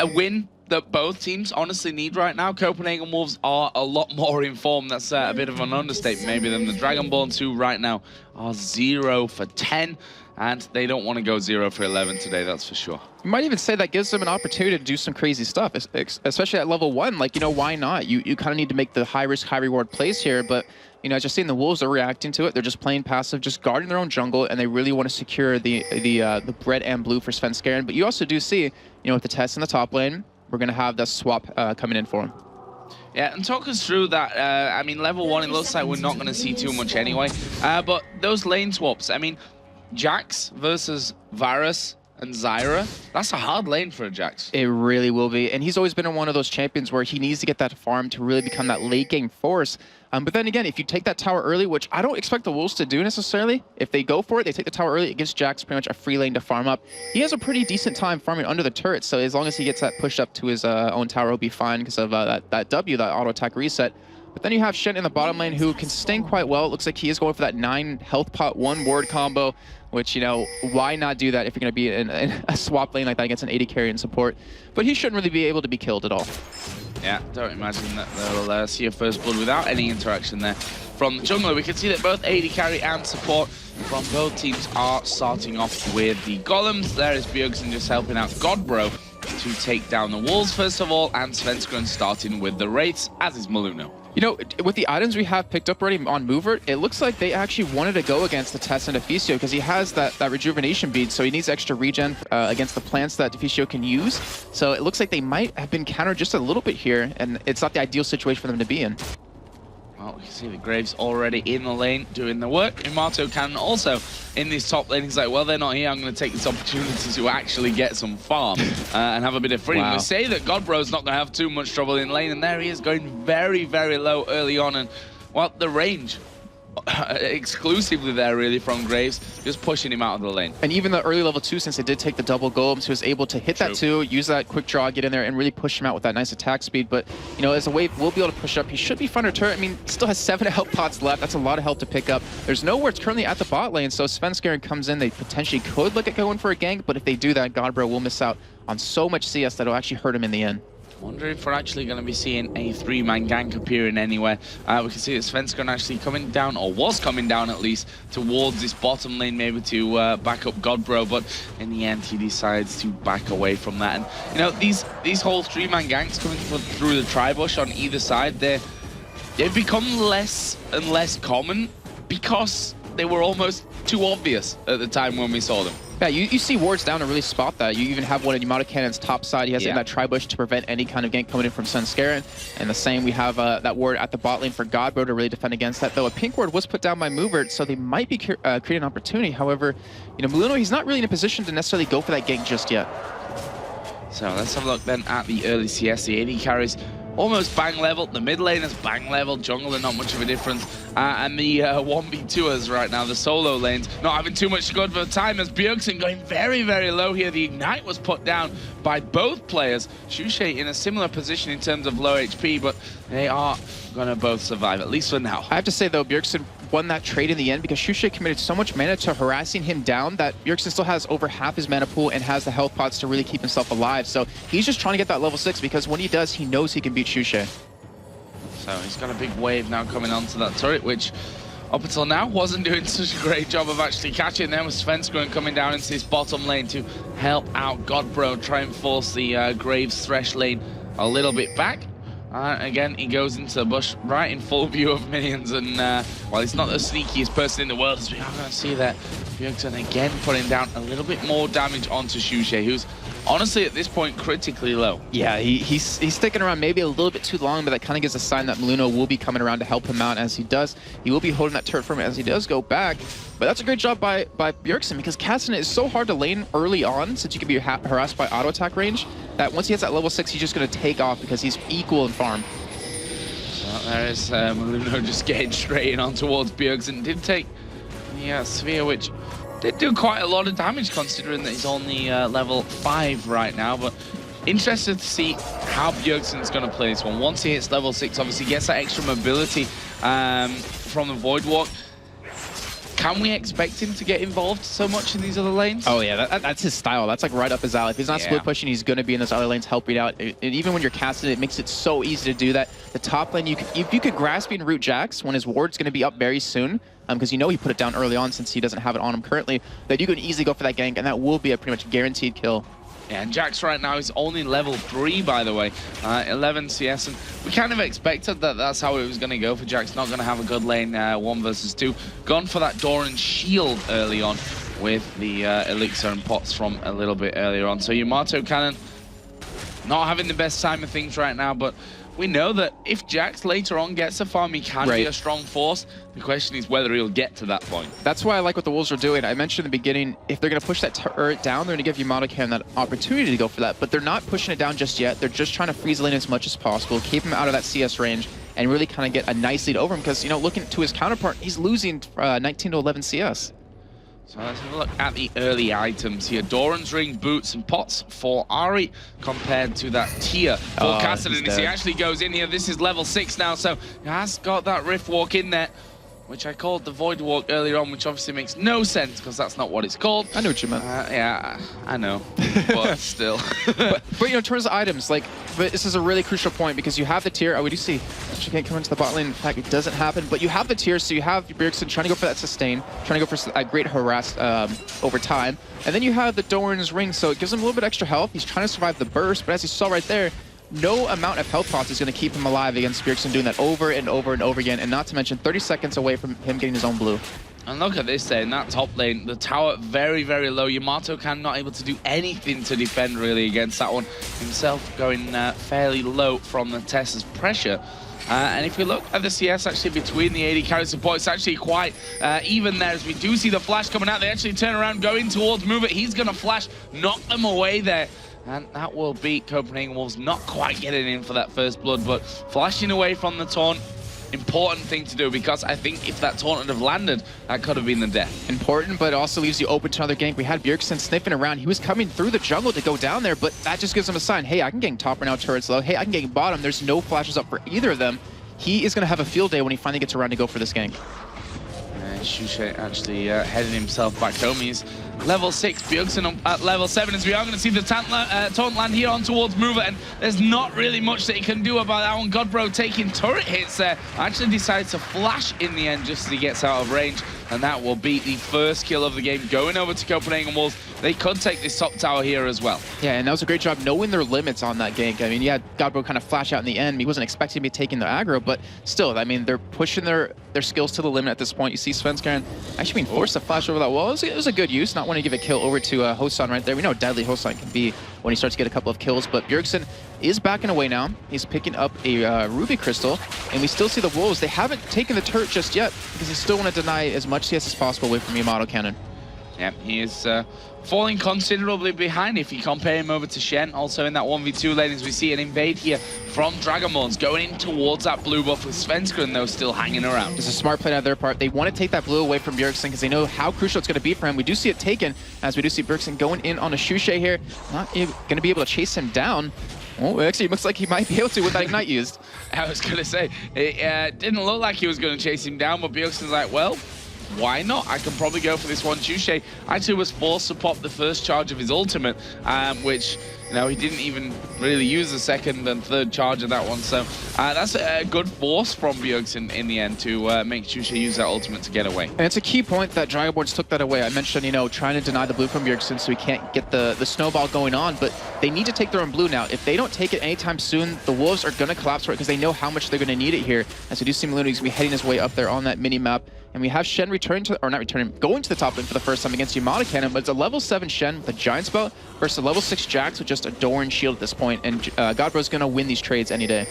a win that both teams honestly need right now. Copenhagen Wolves are a lot more in form. That's a bit of an understatement maybe than the Dragonborns, who right now are 0 for 10. And they don't want to go 0 for 11 today, that's for sure. You might even say that gives them an opportunity to do some crazy stuff, especially at level 1. Like, why not? You kind of need to make the high-risk, high-reward plays here, but, as you're seeing, the Wolves are reacting to it. They're just playing passive, just guarding their own jungle, and they really want to secure the red and blue for Svenskeren. But you also do see, with the test in the top lane, we're going to have the swap coming in for him. Yeah, and talk us through that. I mean, level 1, it looks like we're not going to see too much anyway. But those lane swaps, I mean, Jax versus Varus and Zyra, that's a hard lane for a Jax. It really will be. And he's always been one of those champions where he needs to get that farm to really become that late game force. But then again, if you take that tower early, which I don't expect the Wolves to do necessarily, if they go for it, they take the tower early, it gives Jax pretty much a free lane to farm up. He has a pretty decent time farming under the turret, so as long as he gets that pushed up to his own tower, he'll be fine because of that W, that auto attack reset. But then you have Shen in the bottom lane who can sting quite well. It looks like he is going for that 9 health pot 1 ward combo, which, you know, why not do that if you're going to be in a swap lane like that against an 80 carry and support? But he shouldn't really be able to be killed at all. Yeah, don't imagine that they'll see a first blood without any interaction there from the jungler. We can see that both 80 carry and support from both teams are starting off with the golems. There is Bjergsen just helping out Godbro to take down the walls first of all, and Svenskeren starting with the wraiths, as is Maluno. You know, with the items we have picked up already on Movert, it looks like they actually wanted to go against the Tess and Deficio because he has that rejuvenation bead, so he needs extra regen against the plants that Deficio can use. So it looks like they might have been countered just a little bit here, and it's not the ideal situation for them to be in. Well, we can see the Graves already in the lane doing the work. Yamato Cannon also in this top lane. He's like, well, they're not here. I'm going to take this opportunity to actually get some farm and have a bit of freedom. Wow. We say that Godbro's not going to have too much trouble in lane, and there he is going very, very low early on. And, well, the range exclusively there really from Graves, just pushing him out of the lane. And even the early level 2, since they did take the double golems, he was able to hit that 2, use that quick draw, get in there and really push him out with that nice attack speed. But, you know, as a wave will be able to push up, he should be fun to turret. I mean, he still has 7 health pots left. That's a lot of health to pick up. There's no wards currently at the bot lane, so Svenskeren comes in. They potentially could look at going for a gank, but if they do that, Godbro will miss out on so much CS that it'll actually hurt him in the end. Wonder if we're actually going to be seeing a 3-man gank appearing anywhere. We can see that Svenskeren actually coming down, or was coming down at least, towards this bottom lane maybe to back up Godbro, but in the end he decides to back away from that. And, you know, these whole 3-man ganks coming through the tri-bush on either side, they've become less and less common because they were almost too obvious at the time when we saw them. Yeah, you see wards down to really spot that. You even have one in Yamato Cannon's top side. He has it in that tri-bush to prevent any kind of gank coming in from Svenskeren. And the same, we have that ward at the bot lane for Godbro to really defend against that. Though a pink ward was put down by Movert, so they might be creating an opportunity. However, you know, Maluno, he's not really in a position to necessarily go for that gank just yet. So let's have a look then at the early CS. The AD carries almost bang level. The mid lane is bang level. Jungler, not much of a difference. And the 1v2ers right now, the solo lanes, not having too much to go for time as Bjergsen going very, very low here. The Ignite was put down by both players. Shushe in a similar position in terms of low HP, but they are going to both survive, at least for now. I have to say, though, Bjergsen won that trade in the end because Shushe committed so much mana to harassing him down that Bjergsen still has over half his mana pool and has the health pots to really keep himself alive. So he's just trying to get that level 6 because when he does, he knows he can beat Shushe. So he's got a big wave now coming onto that turret, which up until now wasn't doing such a great job of actually catching them. With Svenskeren coming down into this bottom lane to help out Godbro, try and force the Graves Thresh lane a little bit back. Again, he goes into the bush right in full view of minions, and while he's not the sneakiest person in the world, as we are going to see that Bjergsen again putting down a little bit more damage onto Shushe, who's honestly at this point critically low. Yeah, he's sticking around maybe a little bit too long, but that kind of gives a sign that Maluno will be coming around to help him out. As he does, he will be holding that turret for him as he does go back. But that's a great job by Bjergsen, because Cassidy is so hard to lane early on, since you can be harassed by auto attack range, that once he hits that level 6, he's just going to take off because he's equal in farm. So there is Maluno just getting straight in on towards Bjergsen. Did take the Sphere, which did do quite a lot of damage considering that he's only level 5 right now. But interested to see how Bjergsen's going to play this one. Once he hits level 6, obviously gets that extra mobility from the Void Walk. Can we expect him to get involved so much in these other lanes? Oh yeah, that's his style. That's like right up his alley. If he's not split pushing, he's going to be in those other lanes helping out. And even when you're casting, it makes it so easy to do that. The top lane, if you could grasp and root Jax when his ward's going to be up very soon, because you know he put it down early on since he doesn't have it on him currently, that you can easily go for that gank, and that will be a pretty much guaranteed kill. Yeah, and Jax right now is only level 3, by the way. 11 CS, and we kind of expected that that's how it was going to go for Jax. Not going to have a good lane 1 versus 2. Gone for that Doran shield early on with the elixir and pots from a little bit earlier on. So Yamato Cannon not having the best time of things right now, but we know that if Jax later on gets a farm, he can be a strong force. The question is whether he'll get to that point. That's why I like what the Wolves are doing. I mentioned in the beginning, if they're going to push that turret down, they're going to give Yamato Cannon that opportunity to go for that. But they're not pushing it down just yet. They're just trying to freeze the lane as much as possible, keep him out of that CS range, and really kind of get a nice lead over him. Because, you know, looking to his counterpart, he's losing 19 to 11 CS. So let's have a look at the early items here. Doran's ring, boots, and pots for Ari compared to that tier for Cassidy. He actually goes in here. This is level 6 now, so he has got that Rift Walk in there, which I called the Void Walk earlier on, which obviously makes no sense because that's not what it's called. I know what you meant. Yeah, I know, but still. but you know, in terms of items, like, but this is a really crucial point because you have the tier. Oh, we do see she can't come into the bot lane. In fact, it doesn't happen. But you have the tier, so you have Bjergsen trying to go for that sustain, trying to go for a great harass over time. And then you have the Doran's ring, so it gives him a little bit extra health. He's trying to survive the burst, but as you saw right there, no amount of health pots is going to keep him alive against Bjergsen doing that over and over and over again, and not to mention 30 seconds away from him getting his own blue. And look at this there, in that top lane, the tower very, very low. Yamato can not able to do anything to defend really against that one. Himself going fairly low from the Tessa's pressure. And if we look at the CS actually between the AD carry support, it's actually quite even there as we do see the flash coming out. They actually turn around, going towards Move It. He's going to flash, knock them away there. And that will beat Copenhagen Wolves not quite getting in for that first blood, but flashing away from the taunt, important thing to do, because I think if that taunt would have landed, that could have been the death. Important, but it also leaves you open to another gank. We had Bjergsen sniffing around. He was coming through the jungle to go down there, but that just gives him a sign. Hey, I can gank top right now, turrets low. Hey, I can gank bottom. There's no flashes up for either of them. He is going to have a field day when he finally gets around to go for this gank. And Shushe actually heading himself back home. He's level 6, Bjergsen at level 7, as we are going to see the taunt land here on towards Mover, and there's not really much that he can do about that one. Godbro taking turret hits there, actually decides to flash in the end just as he gets out of range, and that will be the first kill of the game going over to Copenhagen Wolves. They could take this top tower here as well. Yeah, and that was a great job knowing their limits on that gank. I mean, yeah, Godbro kind of flash out in the end. He wasn't expecting to be taking the aggro, but still, I mean, they're pushing their skills to the limit at this point. You see Svenskeren actually being forced to flash over that wall. It was a good use, not wanting to give a kill over to Hosan right there. We know how deadly Hosan can be when he starts to get a couple of kills, but Bjergsen is backing away now. He's picking up a Ruby Crystal, and we still see the Wolves. They haven't taken the turret just yet because they still want to deny as much CS as possible away from Yamato Cannon. Yeah, he is falling considerably behind if you compare him over to Shen. Also in that 1v2 lane, as we see an invade here from Dragonborns going in towards that blue buff with Svenskeren, though, still hanging around. It's a smart play on their part. They want to take that blue away from Bjergsen because they know how crucial it's going to be for him. We do see it taken, as we do see Bjergsen going in on a Shushe here. Not going to be able to chase him down. Oh, actually, it looks like he might be able to with that Ignite used. I was going to say, it didn't look like he was going to chase him down, but Bjergsen's like, well, why not? I can probably go for this one. Shushe actually was forced to pop the first charge of his ultimate, which, you know, he didn't even really use the second and third charge of that one. So that's a good force from Bjergsen in the end to make Shushe use that ultimate to get away. And it's a key point that Dragonborns took that away. I mentioned, you know, trying to deny the blue from Bjergsen so he can't get the snowball going on, but they need to take their own blue now. If they don't take it anytime soon, the Wolves are going to collapse for it because they know how much they're going to need it here. As we do see Maluna, he's going to be heading his way up there on that mini-map. And we have Shen returning to, or not returning, going to the top lane for the first time against Yamato Cannon, but it's a level 7 Shen with a Giant Spell versus a level 6 Jax with just a Doran shield at this point, and Godbro's going to win these trades any day.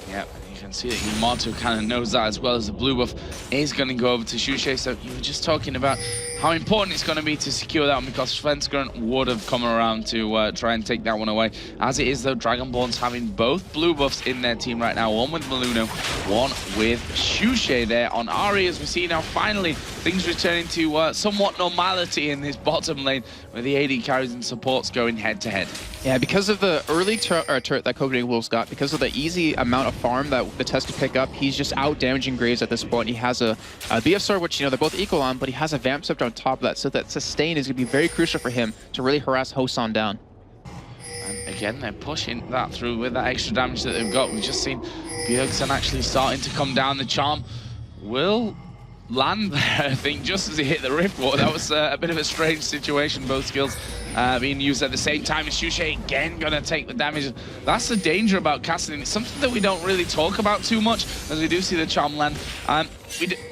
Yeah, you can see that Yamato kind of knows that, as well as the blue buff is going to go over to Shushe. So you were just talking about how important it's going to be to secure that one, because Svenskeren would have come around to try and take that one away. As it is, though, Dragonborns having both blue buffs in their team right now, one with Maluna, one with Shushe there on Ari, as we see now finally things returning to somewhat normality in this bottom lane, with the AD carries and supports going head to head. Yeah, because of the early turret that Copenhagen Wolves got, because of the easy amount of farm that the test to pick up, he's just out damaging Graves at this point. He has a BF sword, which, you know, they're both equal on, but he has a Vamp Scepter on top of that, so that sustain is going to be very crucial for him to really harass Hosan down. And again, they're pushing that through with that extra damage that they've got. We've just seen Bjergsen actually starting to come down. The charm will land there, I think, just as he hit the Rift Wall. That was a bit of a strange situation, both skills being used at the same time. And Shushe again gonna take the damage. That's the danger about casting. It's something that we don't really talk about too much, as we do see the charm land.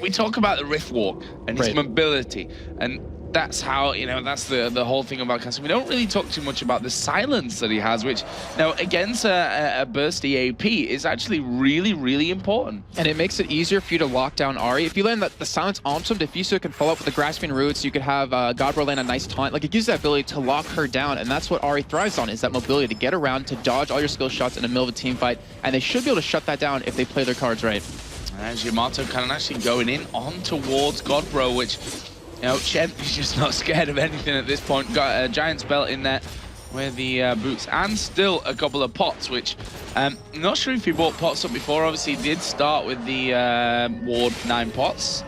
We talk about the Rift Walk and his mobility, and that's how, you know, that's the whole thing about casting. We don't really talk too much about the silence that he has, which, you know, against a bursty AP is actually really, really important. And it makes it easier for you to lock down Ari. If you land the silence onto him, Diffuser can follow up with the Grasping Roots. You could have Godbro land a nice taunt. Like, it gives that ability to lock her down, and that's what Ari thrives on, is that mobility to get around, to dodge all your skill shots in the middle of a team fight, and they should be able to shut that down if they play their cards right. As Yamato kind of actually going in on towards Godbro, which You know, Chen is just not scared of anything at this point. Got a Giant's Belt in there with the boots and still a couple of pots, which I'm not sure if he bought pots up before. Obviously, he did start with the Ward 9 pots.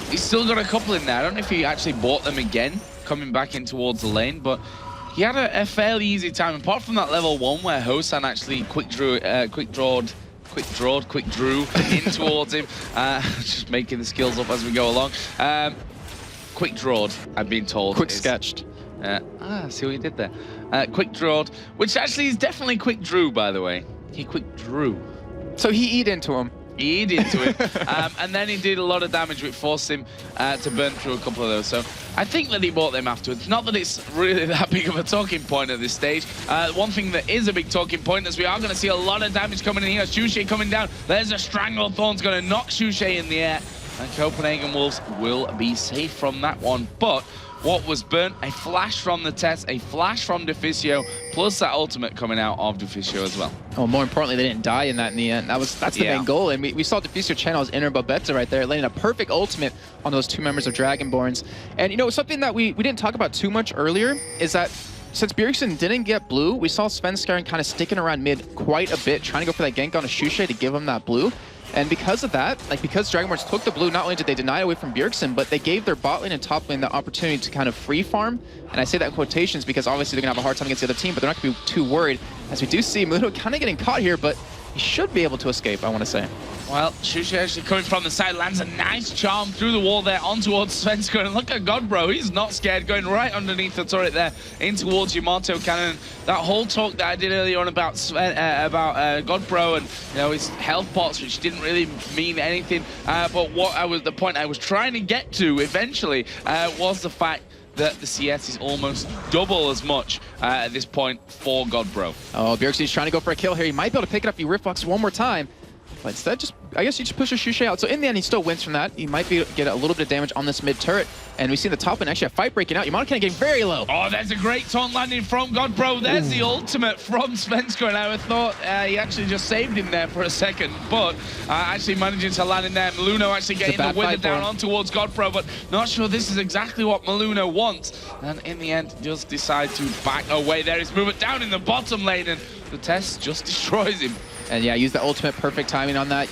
He's still got a couple in there. I don't know if he actually bought them again coming back in towards the lane, but he had a fairly easy time. Apart from that level 1 where Hosan actually quick drew in towards him. Just making the skills up as we go along. Quick drawed, I've been told. Quick sketched. See what he did there. Quick drawed, which actually is definitely quick drew, by the way. He quick drew. So he eat into him. He eat into it. And then he did a lot of damage, which forced him to burn through a couple of those. So I think that he bought them afterwards. Not that it's really that big of a talking point at this stage. One thing that is a big talking point is we are going to see a lot of damage coming in here. Shushay coming down. There's a Stranglethorn's going to knock Shushay in the air. And Copenhagen Wolves will be safe from that one. But what was burnt? A flash from the test, a flash from Deficio, plus that ultimate coming out of Deficio as well. Oh, more importantly, they didn't die in that in the end. That's the main goal. And we saw Deficio channel his inner Babetta right there, landing a perfect ultimate on those 2 members of Dragonborns. And, you know, something that we didn't talk about too much earlier is that since Bjergsen didn't get blue, we saw Svenskeren kind of sticking around mid quite a bit, trying to go for that gank on a Shushay to give him that blue. And because of that, like because Dragonborns took the blue, not only did they deny away from Bjergsen, but they gave their bot lane and top lane the opportunity to kind of free farm. And I say that in quotations because obviously they're gonna have a hard time against the other team, but they're not gonna be too worried. As we do see Mudo kind of getting caught here, but he should be able to escape, I want to say. Well, Shushay actually coming from the side, lands a nice charm through the wall there on towards Svenskeren. And look at Godbro, he's not scared, going right underneath the turret there in towards Yamato Cannon. That whole talk that I did earlier on about Godbro and, you know, his health pots, which didn't really mean anything. But the point I was trying to get to eventually was the fact that the CS is almost double as much at this point for Godbro. Oh, Bjergsen's trying to go for a kill here. He might be able to pick it up. He Riftbox one more time. But instead, I guess you just push a Shushay out. So in the end, he still wins from that. He might be able to get a little bit of damage on this mid turret. And we see the top lane actually a fight breaking out. Yamato Cannon getting very low. Oh, there's a great taunt landing from Godbro. There's the ultimate from Svenskeren. I thought he actually just saved him there for a second, but actually managing to land in there. Maluno actually getting the wither down on towards Godbro, but not sure this is exactly what Maluno wants. And in the end, just decide to back away. There is movement down in the bottom lane, and the test just destroys him. And yeah, use the ultimate, perfect timing on that.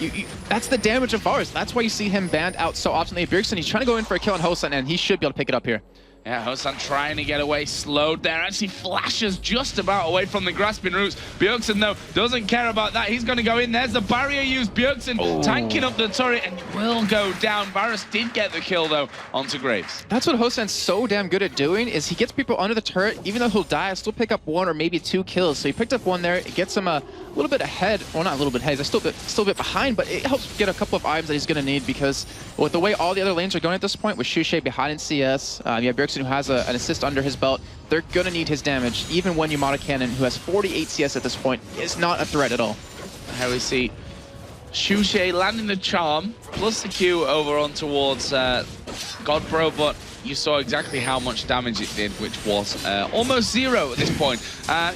That's the damage of Varus. That's why you see him banned out so often. Bjergsen, he's trying to go in for a kill on Hosan, and he should be able to pick it up here. Yeah, Hosan trying to get away, slowed there. Actually flashes just about away from the grasping roots. Bjergsen, though, doesn't care about that. He's going to go in. There's the barrier used. Bjergsen tanking up the turret and will go down. Varus did get the kill, though, onto Graves. That's what Hosan's so damn good at doing, is he gets people under the turret. Even though he'll die, he'll still pick up 1 or maybe 2 kills. So he picked up 1 there. It gets him a little bit ahead. Well, not a little bit ahead. He's still a bit behind, but it helps get a couple of items that he's going to need because with the way all the other lanes are going at this point, with Shushay behind in CS, you have Bjergsen who has an assist under his belt, they're going to need his damage, even when Yamato Cannon, who has 48 CS at this point, is not a threat at all. Here we see Shushay landing the charm, plus the Q over on towards Godbro, but you saw exactly how much damage it did, which was almost 0 at this point.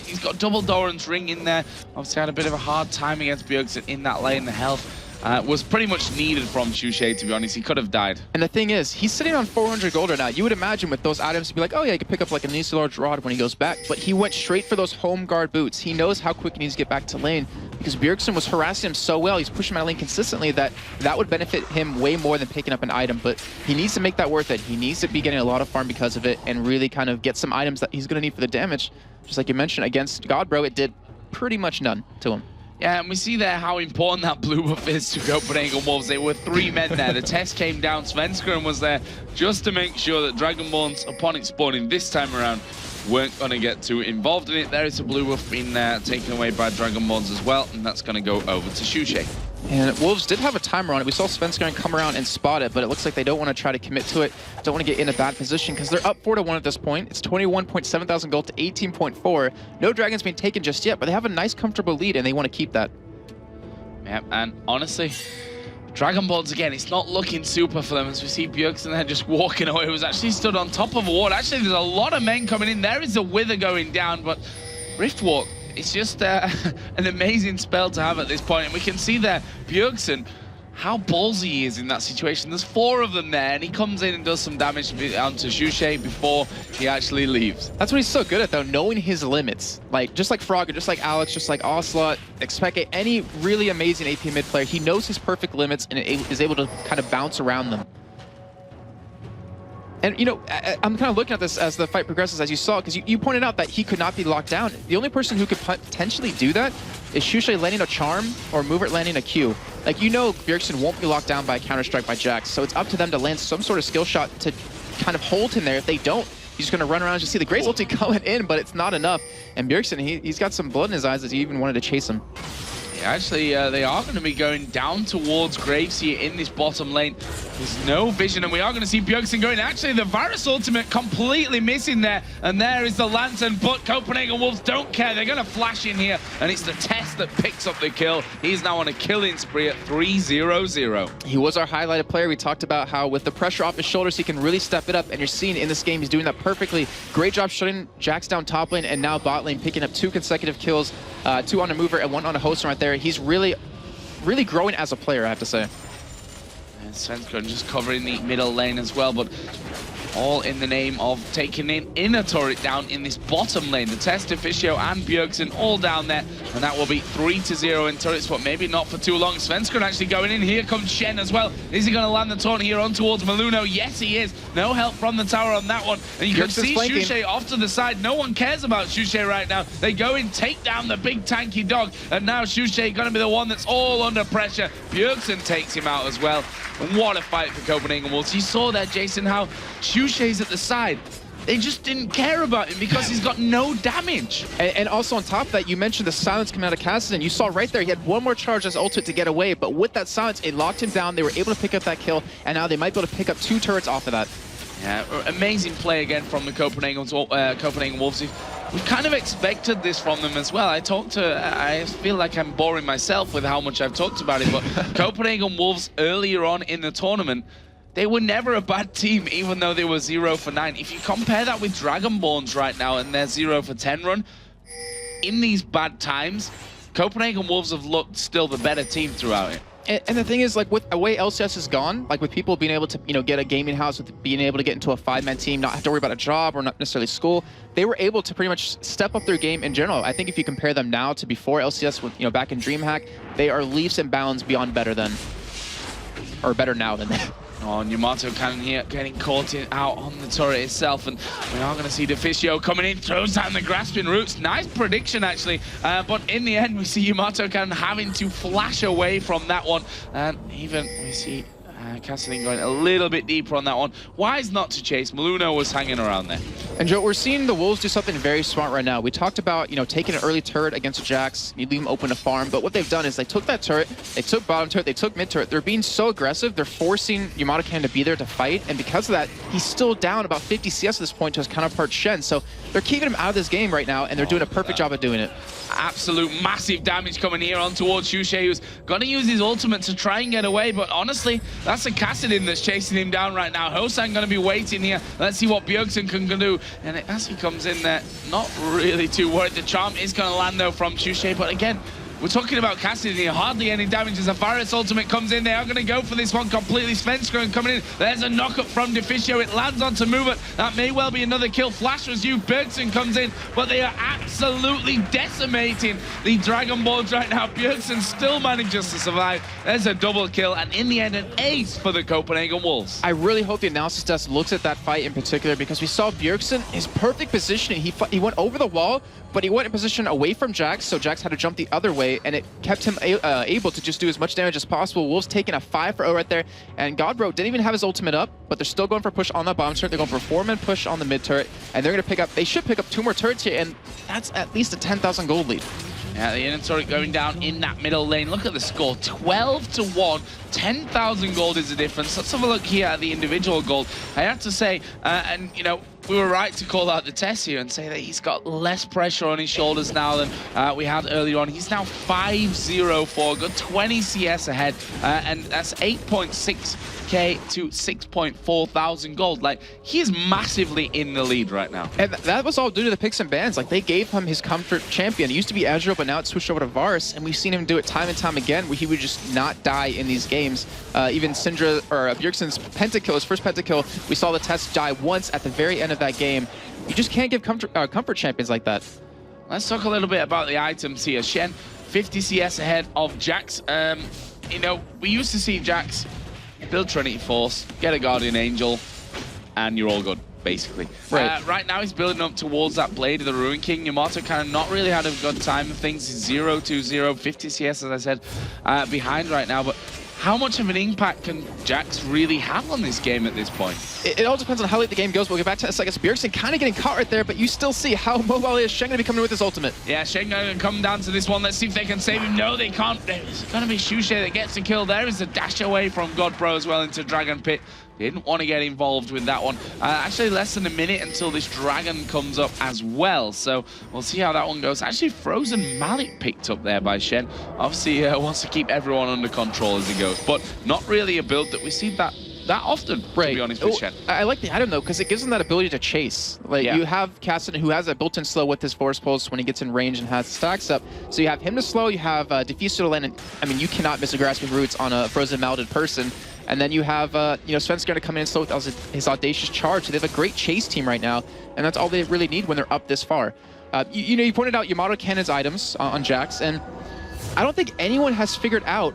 He's got double Doran's ring in there. Obviously had a bit of a hard time against Bjergsen in that lane. The health was pretty much needed from Shushay, to be honest. He could have died. And the thing is, he's sitting on 400 gold right now. You would imagine with those items to be like, oh yeah, he could pick up like a nice large rod when he goes back. But he went straight for those home guard boots. He knows how quick he needs to get back to lane because Bjergsen was harassing him so well. He's pushing him out of lane consistently that would benefit him way more than picking up an item. But he needs to make that worth it. He needs to be getting a lot of farm because of it and really kind of get some items that he's going to need for the damage. Just like you mentioned, against Godbro, it did pretty much none to him. Yeah, and we see there how important that blue buff is to Copenhagen Wolves. There were 3 men there. The test came down. Svenskeren was there just to make sure that Dragonborns, upon its spawning this time around, weren't going to get too involved in it. There is a blue buff being taken away by Dragonborns as well, and that's going to go over to Shushay. And Wolves did have a timer on it. We saw Svenskeren come around and spot it, but it looks like they don't want to try to commit to it. Don't want to get in a bad position because they're up 4-1 at this point. It's 21.7 thousand gold to 18.4. No dragons being taken just yet, but they have a nice, comfortable lead, and they want to keep that. Yeah, and honestly, Dragonborns again, it's not looking super for them as we see Bjergsen there just walking away. He was actually stood on top of a ward. Actually, there's a lot of men coming in. There is a wither going down, but Riftwalk, it's just an amazing spell to have at this point. And we can see there, Bjergsen how ballsy he is in that situation. There's 4 of them there, and he comes in and does some damage onto Xuxe before he actually leaves. That's what he's so good at, though, knowing his limits. Like, just like Frogger, just like Alex, just like Ocelot, Expecate, any really amazing AP mid player, he knows his perfect limits and is able to kind of bounce around them. And, you know, I'm kind of looking at this as the fight progresses, as you saw, because you pointed out that he could not be locked down. The only person who could potentially do that is Xuxe landing a Charm or Movert landing a Q. Like, you know Bjergsen won't be locked down by a Counter-Strike by Jax, so it's up to them to land some sort of skill shot to kind of hold him there. If they don't, he's just going to run around and just see the Grace ulti going in, but it's not enough. And Bjergsen, he's got some blood in his eyes as he even wanted to chase him. Actually, they are going to be going down towards Graves here in this bottom lane. There's no vision, and we are going to see Bjergsen going. Actually, the Varus ultimate completely missing there, and there is the Lantern, but Copenhagen Wolves don't care. They're going to flash in here, and it's the Test that picks up the kill. He's now on a killing spree at 3-0-0. He was our highlighted player. We talked about how with the pressure off his shoulders, he can really step it up, and you're seeing in this game he's doing that perfectly. Great job shutting Jax down top lane, and now bot lane picking up 2 consecutive kills, 2 on a mover and 1 on a host right there. He's really growing as a player, I have to say. And Svenskron just covering the middle lane as well, but all in the name of taking in inner turret down in this bottom lane. The Test, Officio, and Bjergsen all down there, and that will be 3-0 in turrets, but maybe not for too long. Svenskron actually going in. Here comes Shen as well. Is he going to land the taunt here on towards Maluno? Yes, he is. No help from the tower on that one. And you can see Xuxe off to the side. No one cares about Xuxe right now. They go in, take down the big tanky dog, and now Xuxe going to be the one that's all under pressure. Bjergsen takes him out as well. And what a fight for Copenhagen Wolves. You saw there, Jason, how Xuxe's at the side. They just didn't care about him because he's got no damage. And also on top of that, you mentioned the silence coming out of Cassidy. You saw right there, he had one more charge as ultimate to get away, but with that silence, it locked him down. They were able to pick up that kill, and now they might be able to pick up 2 turrets off of that. Yeah, amazing play again from the Copenhagen Wolves. We've kind of expected this from them as well. I feel like I'm boring myself with how much I've talked about it, but Copenhagen Wolves earlier on in the tournament, they were never a bad team, even though they were 0 for 9. If you compare that with Dragonborns right now and their 0 for 10 run, in these bad times, Copenhagen Wolves have looked still the better team throughout it. And the thing is, like, with the way LCS is gone, like with people being able to, you know, get a gaming house, with being able to get into a 5-man team, not have to worry about a job or not necessarily school, they were able to pretty much step up their game in general. I think if you compare them now to before LCS, with, you know, back in DreamHack, they are leaps and bounds beyond better than, or better now than that. Oh, Yamato Cannon here getting caught out on the turret itself, and we are going to see Deficio coming in, throws down the grasping roots. Nice prediction, actually, but in the end, we see Yamato Cannon having to flash away from that one, and even we see Cassidy going a little bit deeper on that one. Wise not to chase. Maluno was hanging around there. And Joe, we're seeing the Wolves do something very smart right now. We talked about, you know, taking an early turret against a Jax, you leave them open to farm, but what they've done is they took that turret, they took bottom turret, they took mid turret. They're being so aggressive, they're forcing Yamato Cannon to be there to fight, and because of that, he's still down about 50 CS at this point to his counterpart Shen, so they're keeping him out of this game right now, and they're doing a perfect job of doing it. Absolute massive damage coming here on towards Xuxe, who's going to use his ultimate to try and get away, but honestly, that's a Kassadin that's chasing him down right now. Hosan going to be waiting here. Let's see what Bjergsen can do, and as he comes in there, not really too worried. The charm is going to land though from Xuxe, but again, we're talking about Cassidy here, hardly any damage as a Varus ultimate comes in. They are going to go for this one completely. Svenskron coming in. There's a knockup from Deficio. It lands onto Movert. That may well be another kill. Flash was used. Bjergsen comes in, but they are absolutely decimating the Dragonborns right now. Bjergsen still manages to survive. There's a double kill, and in the end, an ace for the Copenhagen Wolves. I really hope the analysis desk looks at that fight in particular, because we saw Bjergsen, his perfect positioning. He went over the wall, but he went in position away from Jax, so Jax had to jump the other way, and it kept him able to just do as much damage as possible. Wolves taking a 5-0 right there, and Godbro didn't even have his ultimate up, but they're still going for a push on the bottom turret. They're going for a 4-man push on the mid turret, and they're going to pick up, they should pick up 2 more turrets here, and that's at least a 10,000 gold lead. Yeah, the inner turret going down in that middle lane. Look at the score, 12-1. 10,000 gold is the difference. Let's have a look here at the individual gold. I have to say, and you know, we were right to call out the test here and say that he's got less pressure on his shoulders now than we had earlier on. He's now 5-0-4, got 20 CS ahead, and that's 8.6k to 6.4 thousand gold. Like, he's massively in the lead right now. And that was all due to the picks and bans. Like, they gave him his comfort champion. It used to be Ezreal, but now it's switched over to Varus, and we've seen him do it time and time again, where he would just not die in these games. Even Syndra, or Bjergsen's pentakill, his first pentakill, we saw the test die once at the very end of that game. You just can't give comfort champions like that. Let's talk a little bit about the items here. Shen, 50 CS ahead of Jax. You know, we used to see Jax build Trinity Force, get a Guardian Angel, and you're all good, basically. Right. Right now, he's building up towards that Blade of the Ruin King. Yamato kind of not really had a good time of things. 0-2-0, 50 CS, as I said, behind right now. But how much of an impact can Jax really have on this game at this point? It all depends on how late the game goes. We'll get back to that in a second. Bjergsen kind of getting caught right there, but you still see how mobile he is. Shen going to be coming in with his ultimate. Yeah, Shen going to come down to this one. Let's see if they can save him. No, they can't. It's going to be Shushe that gets the kill. There is a dash away from Godbro as well into Dragon Pit. Didn't want to get involved with that one. Actually, less than a minute until this dragon comes up as well. So we'll see how that one goes. Actually, Frozen Mallet picked up there by Shen. Obviously, wants to keep everyone under control as he goes. But not really a build that we see that often, to be honest with Shen. I like the item, though, because it gives him that ability to chase. Like, you have Cassidy, who has a built-in slow with his Force Pulse when he gets in range and has stacks up. So you have him to slow, you have Diffusor to land, and I mean, you cannot miss a Grasping Roots on a Frozen Malted person. And then you have, you know, Sven's going to come in and slow with his Audacious Charge. So they have a great chase team right now, and that's all they really need when they're up this far. You know, you pointed out Yamato Cannon's items on Jax, and I don't think anyone has figured out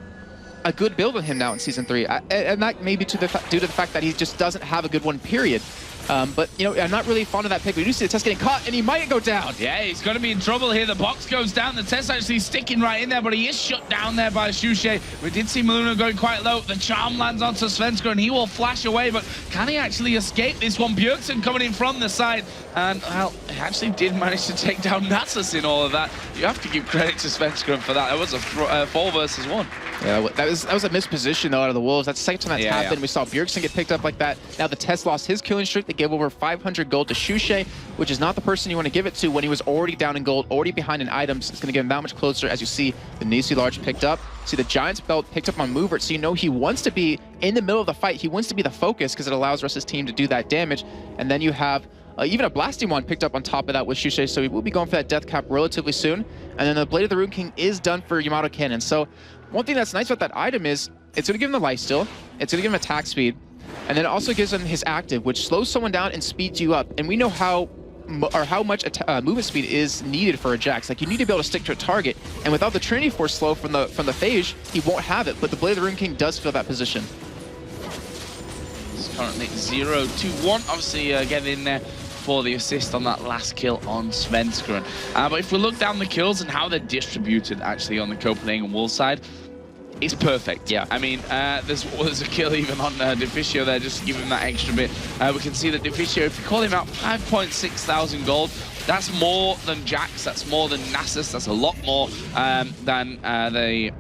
a good build on him now in Season 3. And that may be due to the fact that he just doesn't have a good one, period. But, you know, I'm not really fond of that pick. We do see the test getting caught, and he might go down. Yeah, he's going to be in trouble here. The box goes down. The test actually sticking right in there, but he is shut down there by Shushe. We did see Maluna going quite low. The charm lands onto Svenskr, and he will flash away, but can he actually escape this one? Bjergsen coming in from the side, and, well, he actually did manage to take down Nasus in all of that. You have to give credit to Svenskr for that. It was a 4 versus 1. Yeah, that was a missed position, though, out of the Wolves. That's the second time that's happened. We saw Bjergsen get picked up like that. Now the test lost his killing streak. They gave over 500 gold to Shushe, which is not the person you want to give it to when he was already down in gold, already behind in items. It's going to get him that much closer. As you see, the Nisi Large picked up. See the Giant's Belt picked up on Movert, so you know he wants to be in the middle of the fight. He wants to be the focus because it allows the rest of his team to do that damage. And then you have even a Blasting Wand picked up on top of that with Shushe, so he will be going for that death cap relatively soon. And then the Blade of the Ruin King is done for Yamato Cannon. So one thing that's nice about that item is it's going to give him the lifesteal, it's going to give him attack speed, and then it also gives him his active, which slows someone down and speeds you up. And we know how much movement speed is needed for a Jax. Like, you need to be able to stick to a target, and without the Trinity Force slow from the Phage, he won't have it. But the Blade of the Ruin King does fill that position. It's currently 0-2-1. Obviously, getting in there for the assist on that last kill on Svenskr. But if we look down the kills and how they're distributed actually on the Copenhagen Wolves side, it's perfect. Yeah. I mean, there's a kill even on Difficcio there, just to give him that extra bit. We can see that Difficcio, if you call him out, 5.6 thousand gold. That's more than Jax, that's more than Nasus, that's a lot more than the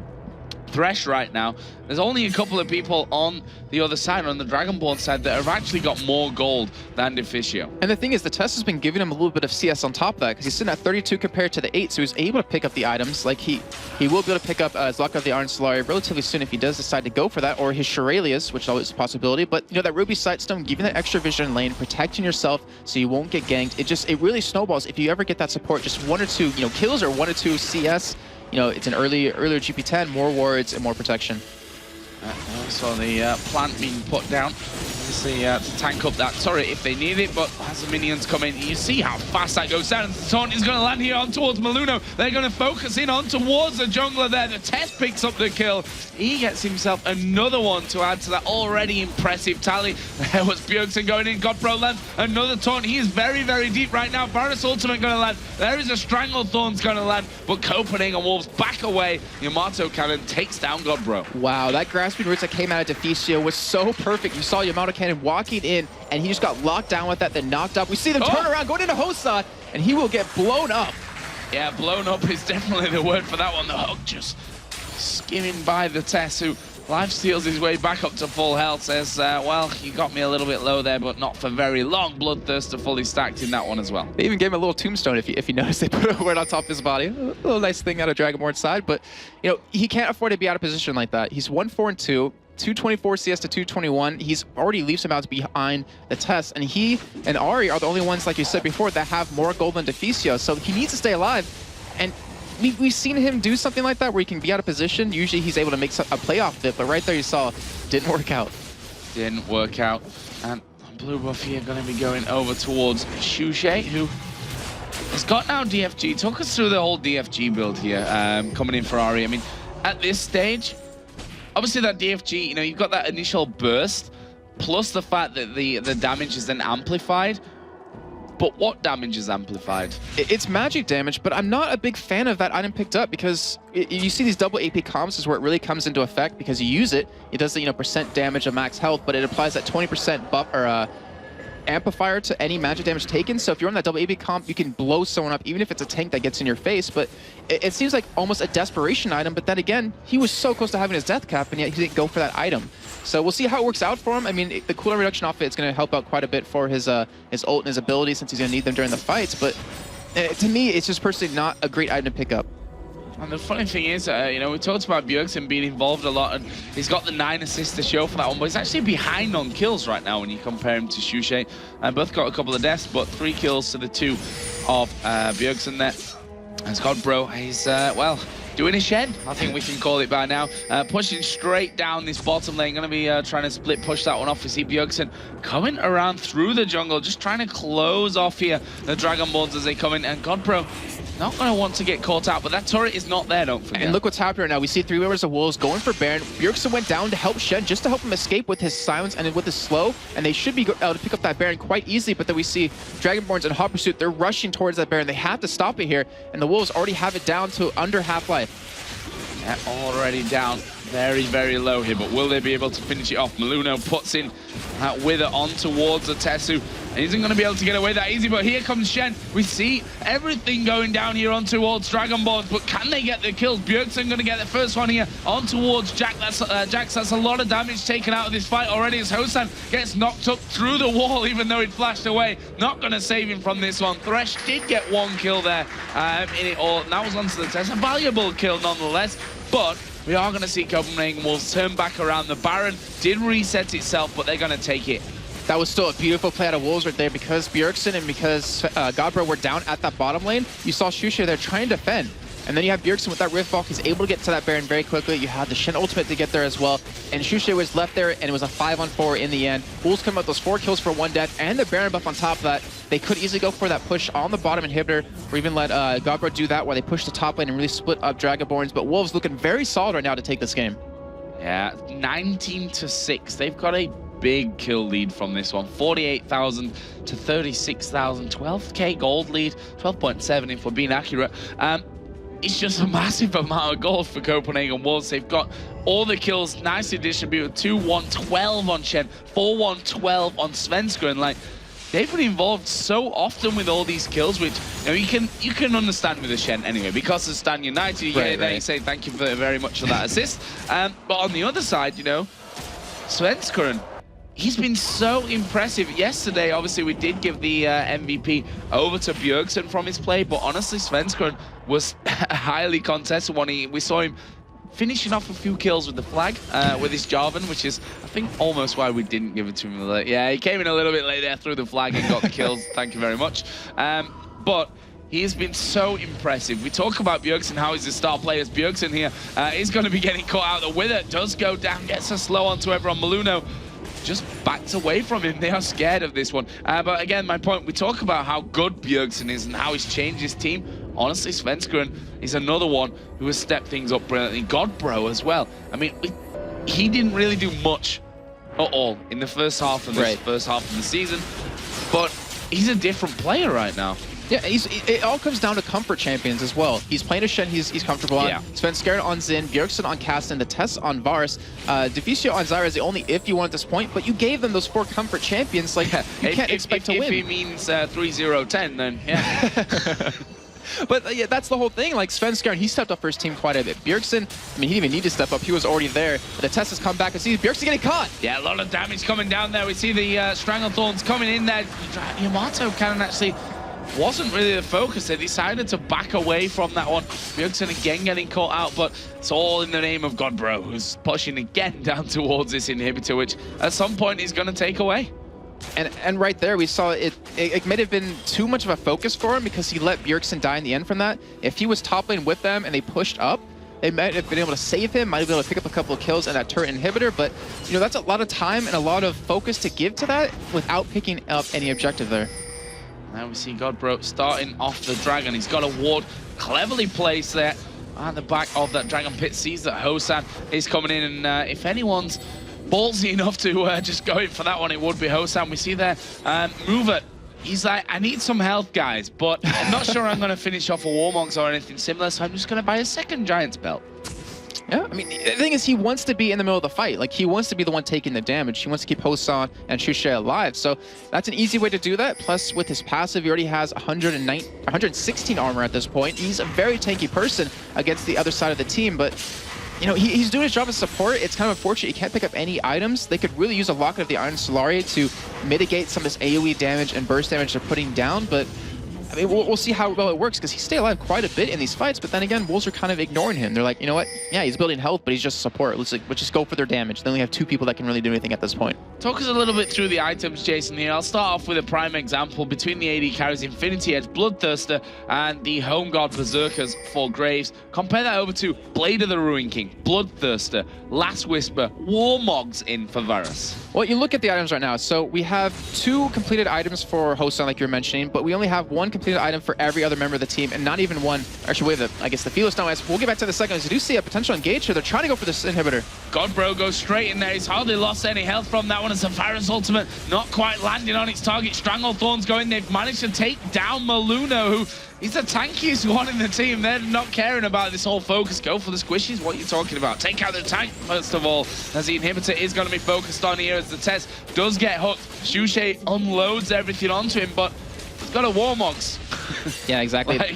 Thresh right now. There's only a couple of people on the other side, on the Dragonborn side, that have actually got more gold than Difficcio. And the thing is, the test has been giving him a little bit of CS on top of that, because he's sitting at 32 compared to the 8, so he's able to pick up the items. Like, he will be able to pick up his Luck of the Iron Solari relatively soon if he does decide to go for that, or his Shuralias, which is always a possibility. But, you know, that Ruby Sightstone, giving that extra vision in lane, protecting yourself so you won't get ganked, it really snowballs. If you ever get that support, just 1 or 2, you know, kills or 1 or 2 CS, you know, it's an earlier GP10, more wards and more protection. So the plant being put down, obviously to tank up that turret if they need it, but as the minions come in, you see how fast that goes down. And the taunt is going to land here on towards Maluno. They're going to focus in on towards the jungler there. The test picks up the kill. He gets himself another one to add to that already impressive tally. There was Bjergsen going in, Godbro lands another taunt. He is very, very deep right now. Varus ultimate going to land. There is a Stranglethorn's going to land, but Copenhagen Wolves back away. Yamato Cannon takes down Godbro. Wow, that Grasping Roots that came out of Difficcio was so perfect. You saw Yamato Cannon walking in, and he just got locked down with that, then knocked up. We see them turn around, going into Hosad, and he will get blown up. Yeah, blown up is definitely the word for that one. The hook just skimming by the Tess, who Life steals his way back up to full health, says, well, you got me a little bit low there, but not for very long. Bloodthirster fully stacked in that one as well. They even gave him a little tombstone, if you notice. They put it right on top of his body. A little nice thing out of Dragonborn's side, but you know, he can't afford to be out of position like that. He's 1-4-2, 224 CS to 221. He's already leaps amounts behind the test, and he and Ari are the only ones, like you said before, that have more gold than Deficio, so he needs to stay alive. And we've seen him do something like that where he can be out of position. Usually he's able to make a play off of it, but right there you saw, didn't work out. Didn't work out. And blue buff here going to be going over towards Shushe, who has got now DFG. Talk us through the whole DFG build here, coming in for Ari. I mean, at this stage, obviously that DFG, you know, you've got that initial burst, plus the fact that the damage is then amplified. But what damage is amplified? It's magic damage, but I'm not a big fan of that item picked up because you see these double AP comps is where it really comes into effect because you use it. It does the, you know, percent damage of max health, but it applies that 20% buff or amplifier to any magic damage taken. So if you're on that double AP comp, you can blow someone up, even if it's a tank that gets in your face. But it seems like almost a desperation item. But then again, he was so close to having his death cap, and yet he didn't go for that item. So we'll see how it works out for him. I mean, the cooldown reduction off it is going to help out quite a bit for his ult and his abilities since he's going to need them during the fights. But to me, it's just personally not a great item to pick up. And the funny thing is, you know, we talked about Bjergsen being involved a lot, and he's got the 9 assists to show for that one, but he's actually behind on kills right now when you compare him to Shushe. Both got a couple of deaths, but 3 kills to the 2 of Bjergsen there. And Scott Bro, he's, well, doing a shed, I think we can call it by now. Pushing straight down this bottom lane, going to be trying to split push that one off. We see Bjergsen coming around through the jungle, just trying to close off here the Dragonborns as they come in, and Godbro not going to want to get caught out, but that turret is not there, don't forget. And look what's happening right now. We see 3 members of Wolves going for Baron. Bjergsen went down to help Shen, just to help him escape with his silence and with his slow, and they should be able to pick up that Baron quite easily, but then we see Dragonborns in hot pursuit. They're rushing towards that Baron. They have to stop it here, and the Wolves already have it down to under half-life. Yeah, already down very, very low here, but will they be able to finish it off? Maluno puts in that Wither on towards the Tetsu. And isn't going to be able to get away that easy, but here comes Shen. We see everything going down here on towards Dragonborn, but can they get the kills? Bjergsen going to get the first one here on towards Jack. That's Jax. That's a lot of damage taken out of this fight already as Hosan gets knocked up through the wall, even though he'd flashed away. Not going to save him from this one. Thresh did get 1 kill there in it all. And that was onto the test. A valuable kill nonetheless, but we are going to see Copenhagen Wolves turn back around. The Baron did reset itself, but they're going to take it. That was still a beautiful play out of Wolves right there because Bjergsen and because Godbro were down at that bottom lane. You saw Shushe there trying to defend. And then you have Bjergsen with that Rift Valk. He's able to get to that Baron very quickly. You had the Shen ultimate to get there as well. And Shushe was left there, and it was a 5-on-4 in the end. Wolves come out those 4 kills for 1 death, and the Baron buff on top of that. They could easily go for that push on the bottom inhibitor, or even let Godbro do that while they push the top lane and really split up Dragonborns. But Wolves looking very solid right now to take this game. Yeah, 19-6. They've got a big kill lead from this one. 48,000 to 36,000. 12k gold lead. 12.7 if we're being accurate. It's just a massive amount of gold for Copenhagen Wolves. They've got all the kills nicely distributed. 2-1-12 on Shen, 4-1-12 on Svenskeren. Like, they've been involved so often with all these kills, which you can understand with the Shen anyway, because of Stan United. You get it there, you say thank you very much for that assist. But on the other side, you know, Svenskeren, he's been so impressive. Yesterday, obviously, we did give the MVP over to Bjergsen from his play, but honestly, Svenskeren was a highly contested one. We saw him finishing off a few kills with the flag, with his Jarvan, which is, I think, almost why we didn't give it to him. Yeah, he came in a little bit late there, threw the flag and got the kills. Thank you very much. But he has been so impressive. We talk about Bjergsen, how he's a star player. Bjergsen here is going to be getting caught out. The Wither does go down, gets a slow onto everyone. Maluno just backs away from him. They are scared of this one. But again, my point, we talk about how good Bjergsen is and how he's changed his team. Honestly, Svenskeren is another one who has stepped things up brilliantly. Godbro as well. I mean, he didn't really do much at all in the first half of this first half of the season, but he's a different player right now. Yeah, it all comes down to comfort champions as well. He's playing a Shen he's comfortable on. Yeah. Svenskeren on Xin, Bjergsen on Kasten, the Tess on Varus. Deficio on Zyra is the only if you want at this point, but you gave them those 4 comfort champions. Like, you can't expect to win. If he means 3-0-10, then yeah. But yeah, that's the whole thing. Like Svenskar, he stepped up for his team quite a bit. Bjergsen, I mean, he didn't even need to step up. He was already there. But the test has come back and see Bjergsen getting caught. Yeah, a lot of damage coming down there. We see the Stranglethorns coming in there. Yamato can actually wasn't really the focus. They decided to back away from that one. Bjergsen again getting caught out, but it's all in the name of Godbro, who's pushing again down towards this inhibitor, which at some point he's going to take away. And right there, we saw it may have been too much of a focus for him because he let Bjergsen die in the end from that. If he was top lane with them and they pushed up, they might have been able to save him, might have been able to pick up a couple of kills and that turret inhibitor, but you know, that's a lot of time and a lot of focus to give to that without picking up any objective there. Now we see Godbro starting off the Dragon. He's got a ward cleverly placed there at the back of that Dragon Pit. Sees that Hosan is coming in, and if anyone's ballsy enough to just go in for that one, it would be Hosan. We see there, Mover. He's like, I need some health, guys, but I'm not sure I'm going to finish off a Warmogs or anything similar, so I'm just going to buy a second Giant's Belt. Yeah, I mean, the thing is, he wants to be in the middle of the fight. Like, he wants to be the one taking the damage. He wants to keep Hosan and Shushe alive. So that's an easy way to do that. Plus, with his passive, he already has 116 armor at this point. He's a very tanky person against the other side of the team, but you know, he's doing his job as support. It's kind of unfortunate he can't pick up any items. They could really use a Locket of the Iron Solari to mitigate some of this AoE damage and burst damage they're putting down, but I mean, we'll see how well it works because he stayed alive quite a bit in these fights, but then again, Wolves are kind of ignoring him. They're like, you know what? Yeah, he's building health, but he's just support. Let's just go for their damage. They only have 2 people that can really do anything at this point. Talk us a little bit through the items, Jason, here. I'll start off with a prime example between the AD carries Infinity Edge, Bloodthirster, and the Home Guard Berserkers for Graves. Compare that over to Blade of the Ruin King, Bloodthirster, Last Whisper, Warmogs in for Varus. Well, you look at the items right now. So we have 2 completed items for Hosan, like you were mentioning, but we only have 1 completed item for every other member of the team, and not even 1. Actually, we have I guess the Felos now. We'll get back to the second. As you do see a potential engage here. They're trying to go for this inhibitor. Godbro goes straight in there. He's hardly lost any health from that one. As the Varus ultimate not quite landing on its target. Stranglethorns going. They've managed to take down Maluno, who he's the tankiest one in the team. They're not caring about this whole focus. Go for the squishies. What are you talking about? Take out the tank first of all, as the inhibitor is going to be focused on here as the test does get hooked. Shushe unloads everything onto him, but he's got a Warmogs. Yeah, exactly. Like,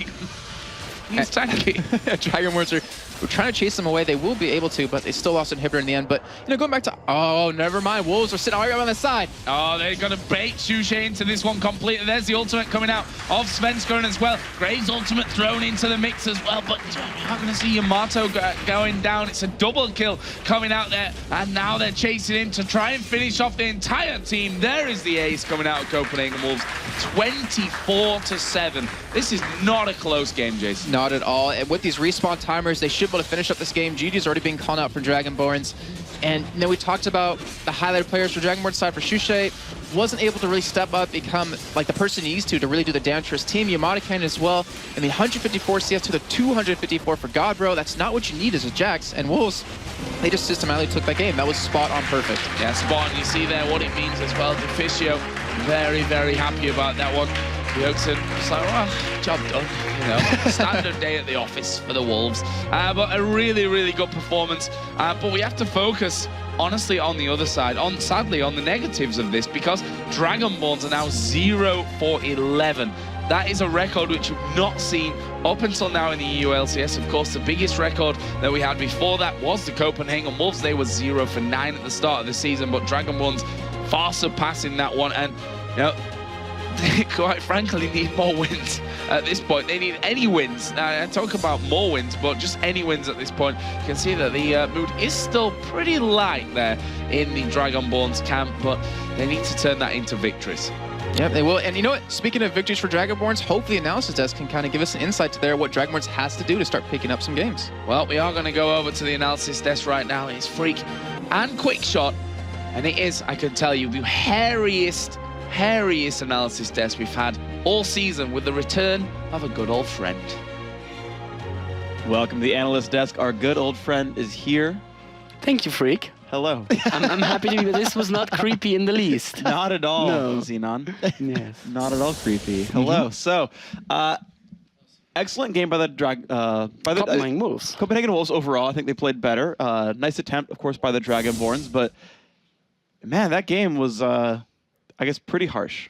he's tanky. Dragonborns are trying to chase them away. They will be able to, but they still lost inhibitor in the end. But, you know, going back to... Oh, never mind. Wolves are sitting right on the side. Oh, they're going to bait Shushe into this one completely. There's the ultimate coming out of Svenskar as well. Graves' ultimate thrown into the mix as well, but you're not going to see Yamato going down. It's a double kill coming out there, and now they're chasing him to try and finish off the entire team. There is the ace coming out of Copenhagen Wolves. 24-7. This is not a close game, Jason. Not at all. And with these respawn timers, they should be able to finish up this game. GG's already being called out for Dragonborns. And you know, we talked about the highlighted players for Dragonborn side. For Shushe, wasn't able to really step up, become like the person he needs to really do the damage for his team. Yamato can as well. And the 154 CS to the 254 for Godbro. That's not what you need as a Jax. And Wolves, they just systematically took that game. That was spot on perfect. Yeah, spot on. You see there what it means as well. Deficio, very, very happy about that one. Bjergsen, it's like, well, job done, you know. Standard day at the office for the Wolves. But a really, really good performance. But we have to focus, honestly, on the other side, sadly, on the negatives of this, because Dragonborns are now 0 for 11. That is a record which we've not seen up until now in the EU LCS. Of course, the biggest record that we had before that was the Copenhagen Wolves. They were 0 for 9 at the start of the season, but Dragonborns far surpassing that one. And, you know, they quite frankly need more wins at this point. They need any wins. I talk about more wins, but just any wins at this point. You can see that the mood is still pretty light there in the Dragonborns camp, but they need to turn that into victories. Yeah, they will. And you know what? Speaking of victories for Dragonborns, hopefully Analysis Desk can kind of give us an insight to there what Dragonborns has to do to start picking up some games. Well, we are going to go over to the Analysis Desk right now. It's Freak and Quick Shot, and it is, I can tell you, the hairiest analysis desk we've had all season, with the return of a good old friend. Welcome to the analyst desk. Our good old friend is here. Thank you, Freak. Hello. I'm happy to be here. This was not creepy in the least. Not at all, no. Xenon. Yes. Not at all creepy. Hello. So, excellent game by the Copenhagen Wolves. Copenhagen Wolves overall. I think they played better. Nice attempt, of course, by the Dragonborns, but man, that game was I guess pretty harsh.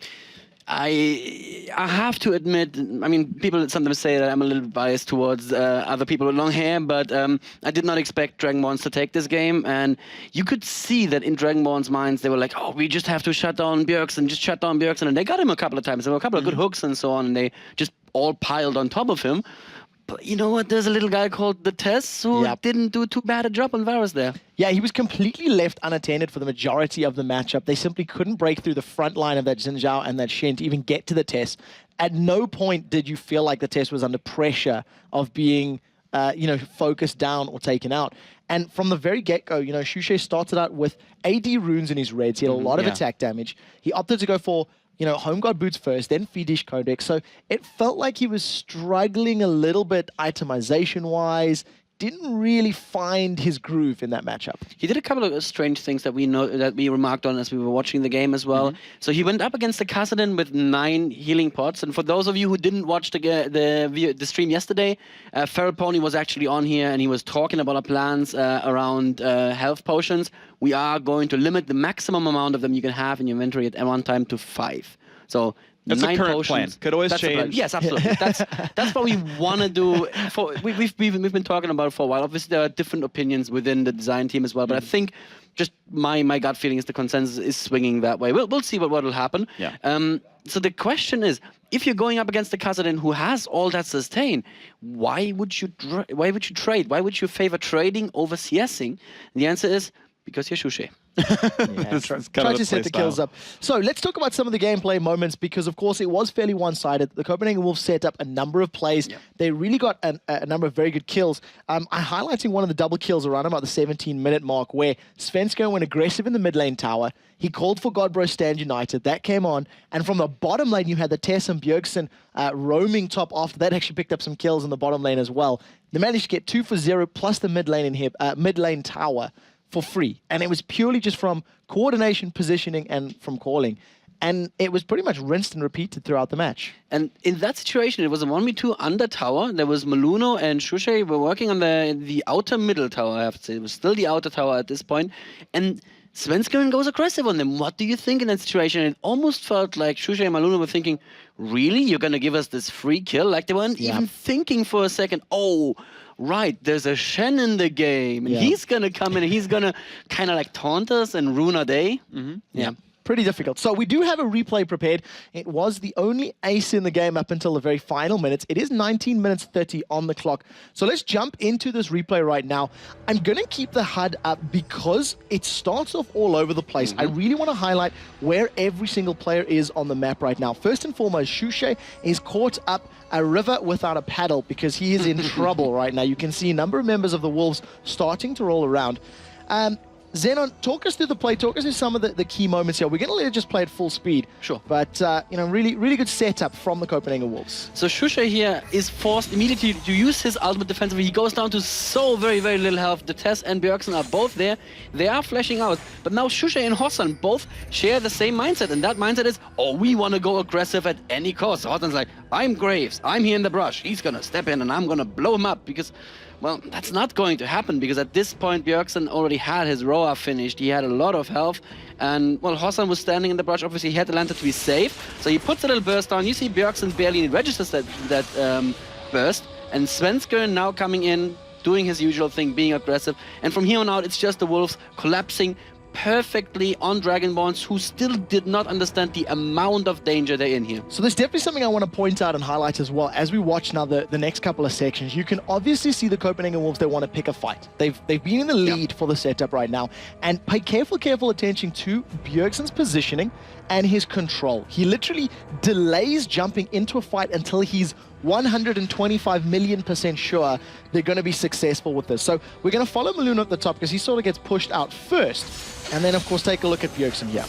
I have to admit, I mean, people sometimes say that I'm a little biased towards other people with long hair, but I did not expect Dragonborns to take this game, and you could see that in Dragonborns' minds, they were like, oh, we just have to shut down Bjergsen, just shut down Bjergsen, and they got him a couple of times. There were a couple of good hooks and so on, and they just all piled on top of him. But you know what? There's a little guy called the Tess who didn't do too bad a job on Varus there. Yeah, he was completely left unattended for the majority of the matchup. They simply couldn't break through the front line of that Xin Zhao and that Shen to even get to the Tess. At no point did you feel like the Tess was under pressure of being, focused down or taken out. And from the very get-go, Xuxe started out with AD runes in his reds. He had a lot of attack damage. He opted to go for Home Guard boots first, then Fiendish Codex. So it felt like he was struggling a little bit itemization-wise. Didn't really find his groove in that matchup. He did a couple of strange things that we remarked on as we were watching the game as well. So he went up against the Kassadin with 9 healing pots. And for those of you who didn't watch the stream yesterday, Feral Pony was actually on here and he was talking about our plans around health potions. We are going to limit the maximum amount of them you can have in your inventory at one time to 5. So that's 9 the current potions. plan. Could always change. Yes, absolutely. That's what we want to do. We've been talking about it for a while. Obviously, there are different opinions within the design team as well. But I think just my gut feeling is the consensus is swinging that way. We'll see what will happen. Yeah. So the question is, if you're going up against the Kassadin who has all that sustain, why would you trade? Why would you favor trading over CSing? And the answer is because you're Xuxe. Try to set the kills up. So let's talk about some of the gameplay moments because, of course, it was fairly one-sided. The Copenhagen Wolves set up a number of plays. They really got a number of very good kills. I'm highlighting one of the double kills around about the 17-minute mark where Svenska went aggressive in the mid lane tower. He called for Godbro Stand United. That came on. And from the bottom lane, you had the Tess and Bjergsen roaming top after that. Actually picked up some kills in the bottom lane as well. They managed to get 2 for 0 plus the mid lane tower for free. And it was purely just from coordination, positioning, and from calling. And it was pretty much rinsed and repeated throughout the match. And in that situation, it was a 1v2 under tower. There was Maluno and Xuxe were working on the outer middle tower, I have to say. It was still the outer tower at this point. And Svenska goes aggressive on them. What do you think in that situation? It almost felt like Xuxe and Maluno were thinking, really? You're going to give us this free kill? Like they weren't even thinking for a second, oh, right, there's a Shen in the game. And he's going to come in and he's going to kind of like taunt us and ruin our day. Yeah. Pretty difficult. So we do have a replay prepared. It was the only ace in the game up until the very final minutes. It is 19 minutes 30 on the clock. So let's jump into this replay right now. I'm going to keep the HUD up because it starts off all over the place. I really want to highlight where every single player is on the map right now. First and foremost, Xuxe is caught up a river without a paddle because he is in trouble right now. You can see a number of members of the Wolves starting to roll around. Xenon, talk us through the play. Talk us through some of the key moments here. We're going to let it just play at full speed. Sure. But, really good setup from the Copenhagen Wolves. So Xuxe here is forced immediately to use his ultimate defensively. He goes down to so very, very little health. The Tess and Bjergsen are both there. They are flashing out. But now Xuxe and Hossan both share the same mindset. And that mindset is, oh, we want to go aggressive at any cost. So Hossan's like, I'm Graves. I'm here in the brush. He's going to step in and I'm going to blow him up because... well, that's not going to happen because at this point, Bjergsen already had his Roa finished. He had a lot of health. And, well, Hossan was standing in the brush. Obviously, he had the lantern to be safe. So he puts a little burst on. You see Bjergsen barely registers that burst. And Svenska now coming in, doing his usual thing, being aggressive. And from here on out, it's just the Wolves collapsing perfectly on Dragonborns who still did not understand the amount of danger they're in here. So there's definitely something I want to point out and highlight as well. As we watch now the next couple of sections, you can obviously see the Copenhagen Wolves, they want to pick a fight. They've been in the lead for the setup right now. And pay careful attention to Bjergsen's positioning and his control. He literally delays jumping into a fight until he's 125 million% sure they're going to be successful with this. So we're going to follow Maluno at the top because he sort of gets pushed out first. And then, of course, take a look at Bjergsen here.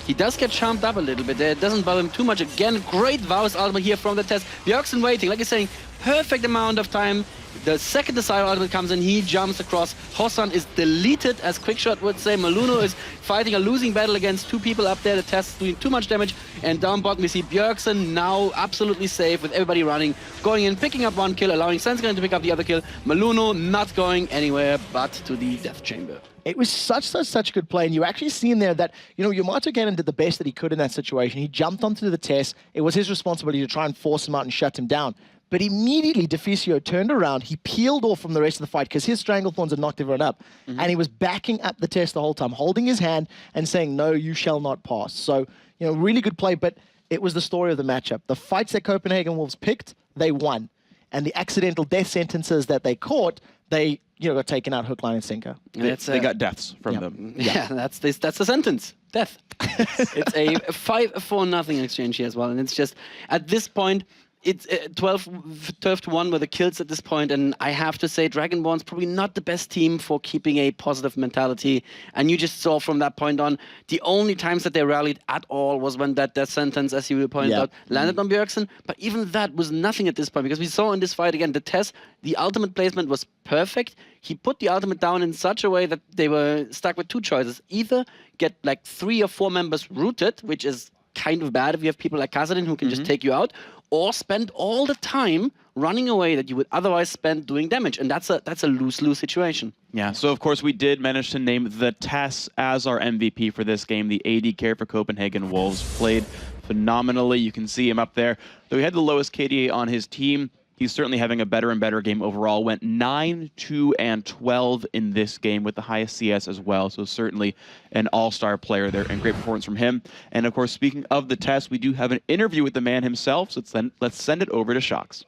He does get charmed up a little bit there. It doesn't bother him too much. Again, great Varus ultimate here from the Tess. Bjergsen waiting, like he's saying, perfect amount of time. The second the Cyro ultimate comes in, he jumps across. Hossan is deleted, as Quickshot would say. Maluno is fighting a losing battle against two people up there. The test doing too much damage. And down bottom we see Bjergsen now absolutely safe with everybody running, going in, picking up one kill, allowing Sensgren to pick up the other kill. Maluno not going anywhere but to the death chamber. It was such a good play, and you actually see in there that, Yamato Gannon did the best that he could in that situation. He jumped onto the test. It was his responsibility to try and force him out and shut him down. But immediately, Deficio turned around. He peeled off from the rest of the fight because his Stranglethorns had knocked everyone up. And he was backing up the test the whole time, holding his hand and saying, no, you shall not pass. So, really good play, but it was the story of the matchup. The fights that Copenhagen Wolves picked, they won. And the accidental death sentences that they caught, they got taken out hook, line, and sinker. They got deaths from them. Yeah, that's the sentence. Death. It's a 5-4-0 exchange here as well. And it's just, at this point, it's 12-1 with the kills at this point, and I have to say Dragonborn's probably not the best team for keeping a positive mentality. And you just saw from that point on, the only times that they rallied at all was when that death sentence, as you pointed out, landed on Bjergsen. But even that was nothing at this point, because we saw in this fight again, the test, the ultimate placement was perfect. He put the ultimate down in such a way that they were stuck with two choices. Either get like 3 or 4 members rooted, which is kind of bad if you have people like Kassadin who can just take you out, or spend all the time running away that you would otherwise spend doing damage. And that's a lose-lose situation. Yeah, so of course we did manage to name the Tess as our MVP for this game. The AD carry for Copenhagen Wolves played phenomenally. You can see him up there. Though he had the lowest KDA on his team, he's certainly having a better and better game overall. Went 9, 2, and 12 in this game with the highest CS as well. So certainly an all-star player there and great performance from him. And of course, speaking of the test, we do have an interview with the man himself. So let's send it over to Shocks.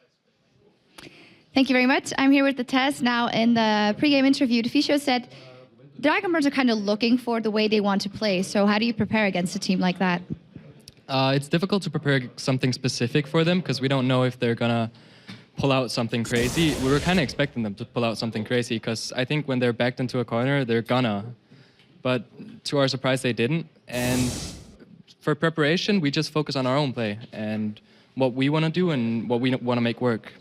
Thank you very much. I'm here with the test. Now, in the pregame interview, Deficio said Dragonborns are kind of looking for the way they want to play. So how do you prepare against a team like that? It's difficult to prepare something specific for them because we don't know if they're going to pull out something crazy. We were kind of expecting them to pull out something crazy because I think when they're backed into a corner, they're gonna. But to our surprise, they didn't. And for preparation, we just focus on our own play and what we want to do and what we want to make work.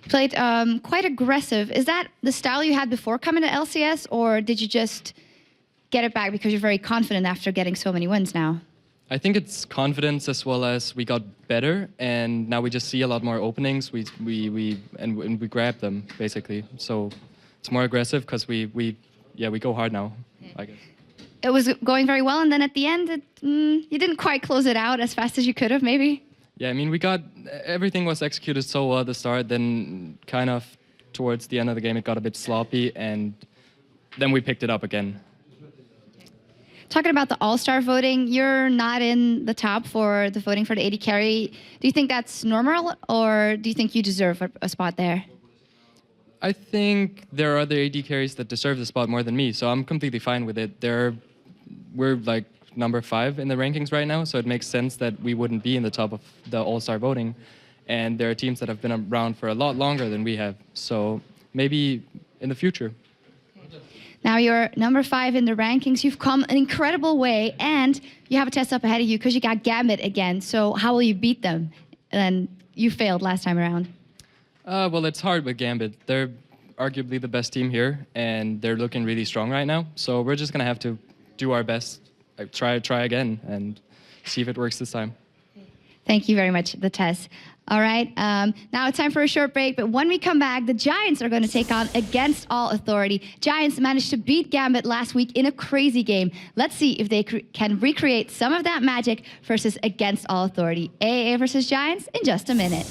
Played quite aggressive. Is that the style you had before coming to LCS, or did you just get it back because you're very confident after getting so many wins now? I think it's confidence as well as we got better, and now we just see a lot more openings. We grab them basically. So it's more aggressive because we go hard now, I guess. It was going very well, and then at the end, you didn't quite close it out as fast as you could have, maybe. Yeah, I mean, everything was executed so well at the start. Then kind of towards the end of the game, it got a bit sloppy, and then we picked it up again. Talking about the all-star voting, you're not in the top for the voting for the AD carry. Do you think that's normal, or do you think you deserve a spot there? I think there are other AD carries that deserve the spot more than me, so I'm completely fine with it. We're like number 5 in the rankings right now, so it makes sense that we wouldn't be in the top of the all-star voting. And there are teams that have been around for a lot longer than we have, so maybe in the future. Now you're number 5 in the rankings. You've come an incredible way, and you have a test up ahead of you because you got Gambit again. So how will you beat them? And you failed last time around. Well, it's hard with Gambit. They're arguably the best team here, and they're looking really strong right now. So we're just going to have to do our best, try again, and see if it works this time. Thank you very much, the test. All right, now it's time for a short break, but when we come back, the Giants are going to take on Against All Authority. Giants managed to beat Gambit last week in a crazy game. Let's see if they can recreate some of that magic versus Against All Authority. AAA versus Giants in just a minute.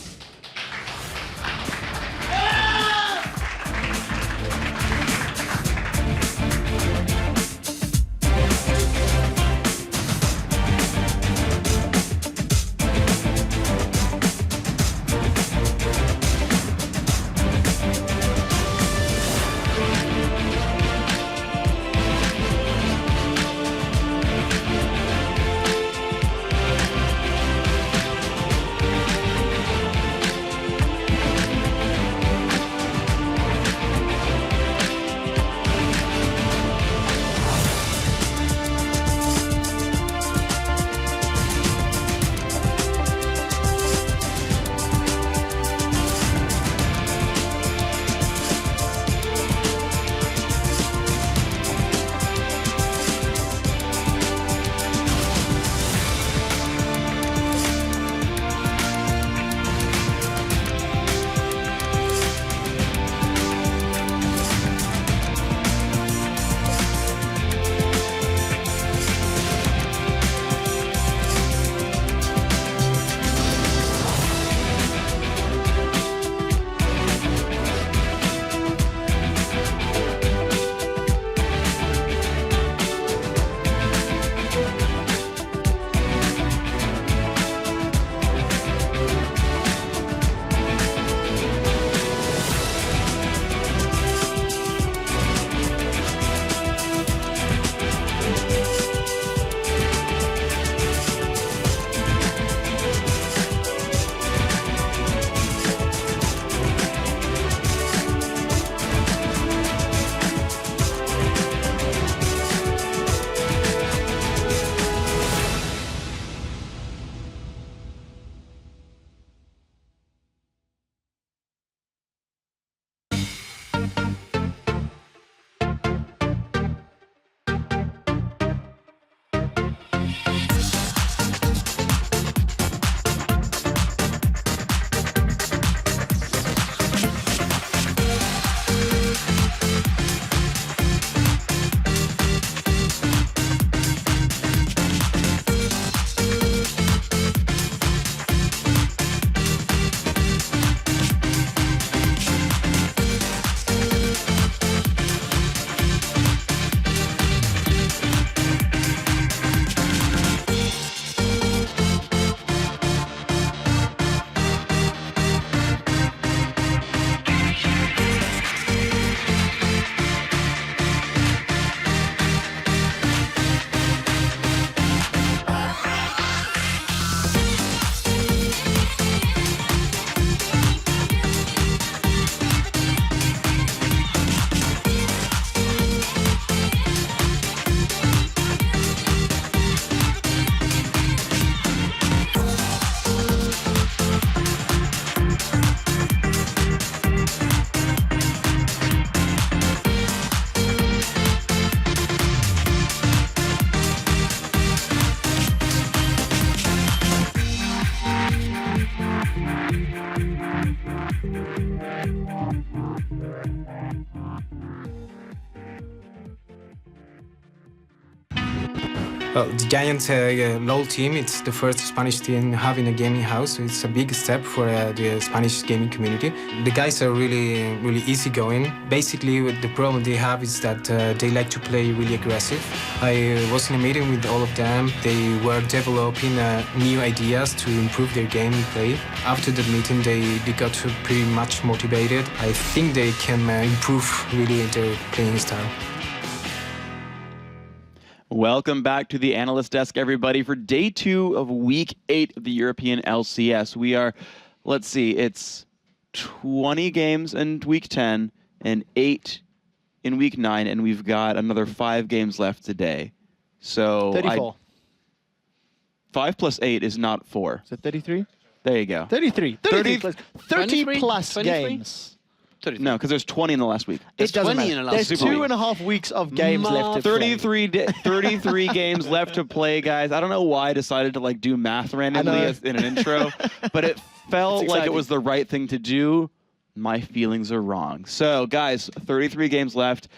Well, the Giants LoL team, it's the first Spanish team having a gaming house, so it's a big step for the Spanish gaming community. The guys are really easygoing. Basically, the problem they have is that they like to play really aggressive. I was in a meeting with all of them. They were developing new ideas to improve their gameplay. After the meeting, they got pretty much motivated. I think they can improve really their playing style. Welcome back to the Analyst Desk, everybody, for day 2 of week 8 of the European LCS. We are, let's see, it's 20 games in week 10 and 8 in week 9, and we've got another 5 games left today. So 34. 5 plus 8 is not 4. Is it 33? There you go. 33. 30 plus 23? games. No, because there's 20 in the last week. It doesn't 20 matter. in the last There's week. 2.5 weeks of games left to play. 33 games left to play, guys. I don't know why I decided to do math randomly in an intro, but it felt like it was the right thing to do. My feelings are wrong. So, guys, 33 games left.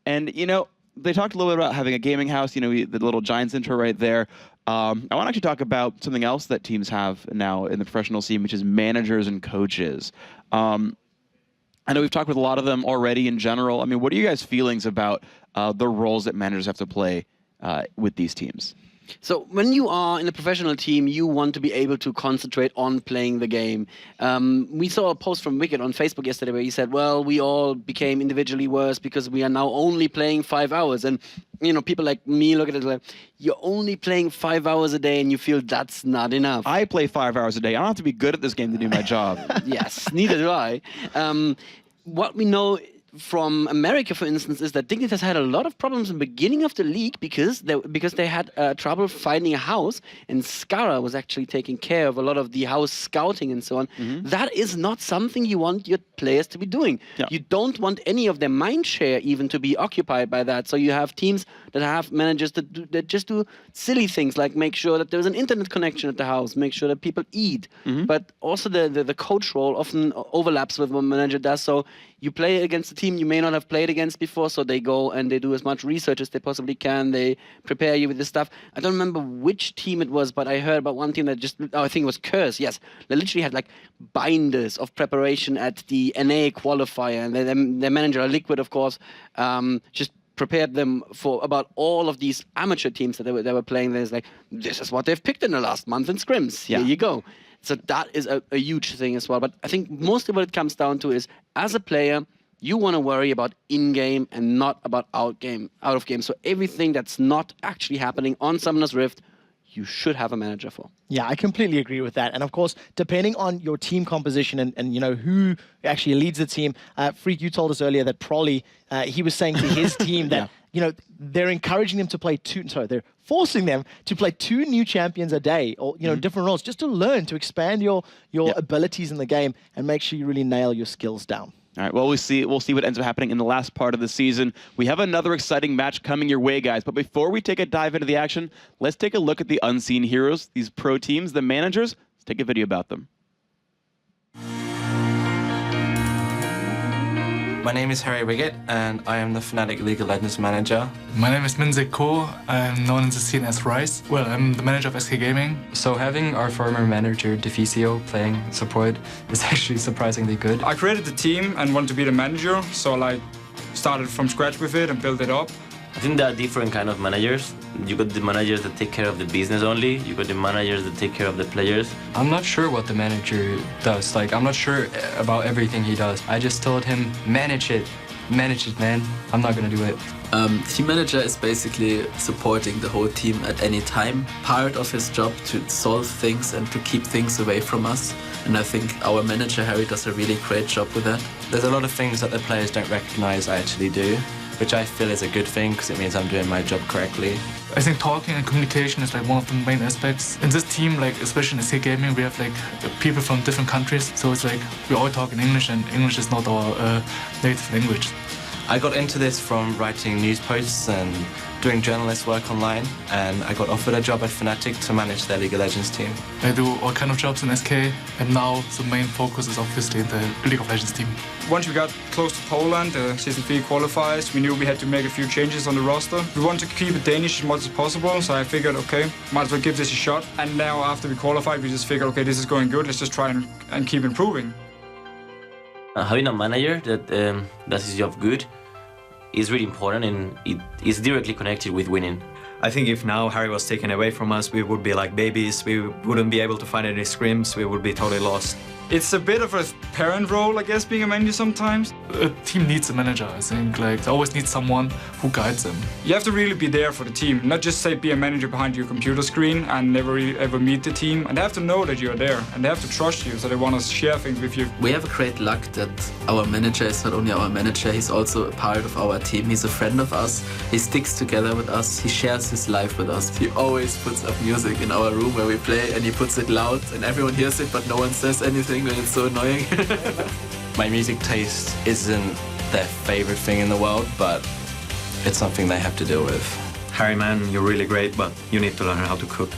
And, they talked a little bit about having a gaming house, the little Giants intro right there. I want to actually talk about something else that teams have now in the professional scene, which is managers and coaches. I know we've talked with a lot of them already in general. I mean, what are you guys' feelings about the roles that managers have to play with these teams? So when you are in a professional team, you want to be able to concentrate on playing the game. We saw a post from Wicked on Facebook yesterday where he said, well, we all became individually worse because we are now only playing 5 hours. And, people like me look at it like, you're only playing 5 hours a day and you feel that's not enough. I play 5 hours a day. I don't have to be good at this game to do my job. Yes, neither do I. What we know from America, for instance, is that Dignitas had a lot of problems in the beginning of the league because they had trouble finding a house, and Skara was actually taking care of a lot of the house scouting and so on. That is not something you want your players to be doing. Yeah. You don't want any of their mind share even to be occupied by that. So you have teams that have managers that just do silly things like make sure that there's an internet connection at the house, make sure that people eat. But also the coach role often overlaps with what a manager does. So you play against a team you may not have played against before, so they go and they do as much research as they possibly can. They prepare you with this stuff. I don't remember which team it was, but I heard about one team that I think it was Curse, yes. They literally had binders of preparation at the NA qualifier, and their manager, Liquid, of course, just prepared them for about all of these amateur teams that they were playing. There's this is what they've picked in the last month in scrims. Here you go. So that is a huge thing as well. But I think mostly what it comes down to is, as a player, you want to worry about in-game and not about out of game. So everything that's not actually happening on Summoner's Rift, you should have a manager for. Yeah, I completely agree with that. And of course, depending on your team composition and who actually leads the team, Freak, you told us earlier that Prolly, he was saying to his team that they're encouraging them to play they're forcing them to play 2 new champions a day, or different roles, just to learn, to expand your abilities in the game and make sure you really nail your skills down. All right, well, we'll see what ends up happening in the last part of the season. We have another exciting match coming your way, guys. But before we take a dive into the action, let's take a look at the unseen heroes, these pro teams, the managers. Let's take a video about them. My name is Harry Wiggett, and I am the Fnatic League of Legends manager. My name is Minzik Ko. I am known in the scene as Rice. Well, I'm the manager of SK Gaming. So having our former manager, Deficio, playing support is actually surprisingly good. I created the team and wanted to be the manager, so started from scratch with it and built it up. I think there are different kind of managers. You got the managers that take care of the business only. You got the managers that take care of the players. I'm not sure what the manager does. I'm not sure about everything he does. I just told him, manage it, man. I'm not gonna do it. Team manager is basically supporting the whole team at any time. Part of his job to solve things and to keep things away from us. And I think our manager, Harry, does a really great job with that. There's a lot of things that the players don't recognize I actually do, which I feel is a good thing because it means I'm doing my job correctly. I think talking and communication is one of the main aspects. In this team, especially in SK Gaming, we have people from different countries, so it's we all talk in English, and English is not our native language. I got into this from writing news posts and doing journalist work online, and I got offered a job at Fnatic to manage their League of Legends team. I do all kind of jobs in SK, and now the main focus is obviously in the League of Legends team. Once we got close to Poland, Season 3 qualifiers, we knew we had to make a few changes on the roster. We wanted to keep it Danish as much as possible, so I figured, okay, might as well give this a shot. And now after we qualified, we just figured, okay, this is going good, let's just try and keep improving. Having a manager that does his job good is really important, and it is directly connected with winning. I think if now Harry was taken away from us, we would be like babies. We wouldn't be able to find any scrims. We would be totally lost. It's a bit of a parent role, I guess, being a manager sometimes. A team needs a manager, I think. Like, they always need someone who guides them. You have to really be there for the team, not just say be a manager behind your computer screen and never really ever meet the team. And they have to know that you're there, and they have to trust you, so they want to share things with you. We have a great luck that our manager is not only our manager, he's also a part of our team. He's a friend of us. He sticks together with us. He shares his life with us. He always puts up music in our room where we play, and he puts it loud, and everyone hears it, but no one says anything, and it's so annoying. My music taste isn't their favorite thing in the world, but it's something they have to deal with. Harry, man, you're really great, but you need to learn how to cook.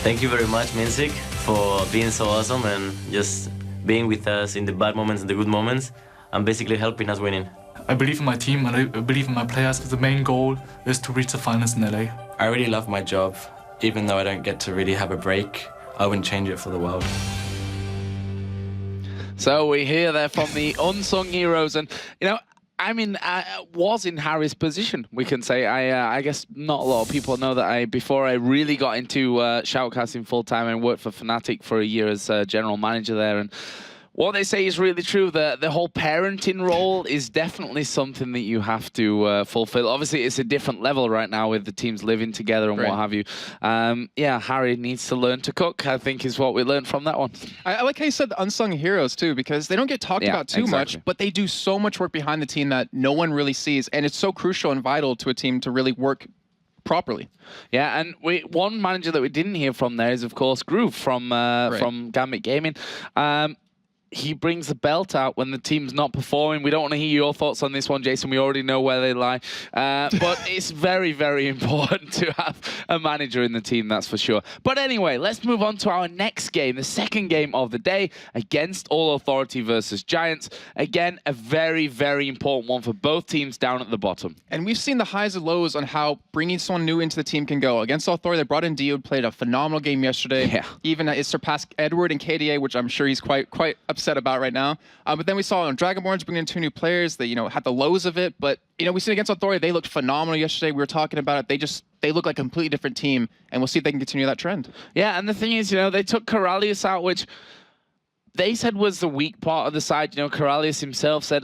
Thank you very much, Minzik, for being so awesome and just being with us in the bad moments and the good moments, and basically helping us winning. I believe in my team and I believe in my players. The main goal is to reach the finals in LA. I really love my job. Even though I don't get to really have a break, I wouldn't change it for the world. So we hear there from the unsung heroes, and you know, I mean, I was in Harry's position, we can say. I guess not a lot of people know that before I really got into shoutcasting full time, I worked for Fnatic for a year as general manager there, and what they say is really true. The whole parenting role is definitely something that you have to fulfill. Obviously, it's a different level right now with the teams living together and what have you. Yeah, Harry needs to learn to cook, I think, is what we learned from that one. I like how you said the unsung heroes, too, because they don't get talked about too much, but they do so much work behind the team that no one really sees, and it's so crucial and vital to a team to really work properly. Yeah, and one manager that we didn't hear from there is, of course, Groove from Gambit Gaming. He brings the belt out when the team's not performing. We don't want to hear your thoughts on this one, Jason. We already know where they lie. But it's very, very important to have a manager in the team, that's for sure. But anyway, let's move on to our next game, the second game of the day, against All Authority versus Giants. Again, a very, very important one for both teams down at the bottom. And we've seen the highs and lows on how bringing someone new into the team can go. Against All Authority, they brought in Dio, played a phenomenal game yesterday. Yeah. Even it surpassed Edward and KDA, which I'm sure he's quite upset about right now. But then we saw on Dragonborns bringing in 2 new players. They, had the lows of it, but we seen against Authority, they looked phenomenal yesterday. We were talking about it. They look like a completely different team, and we'll see if they can continue that trend. Yeah, and the thing is, they took Corralius out, which they said was the weak part of the side. Corralius himself said,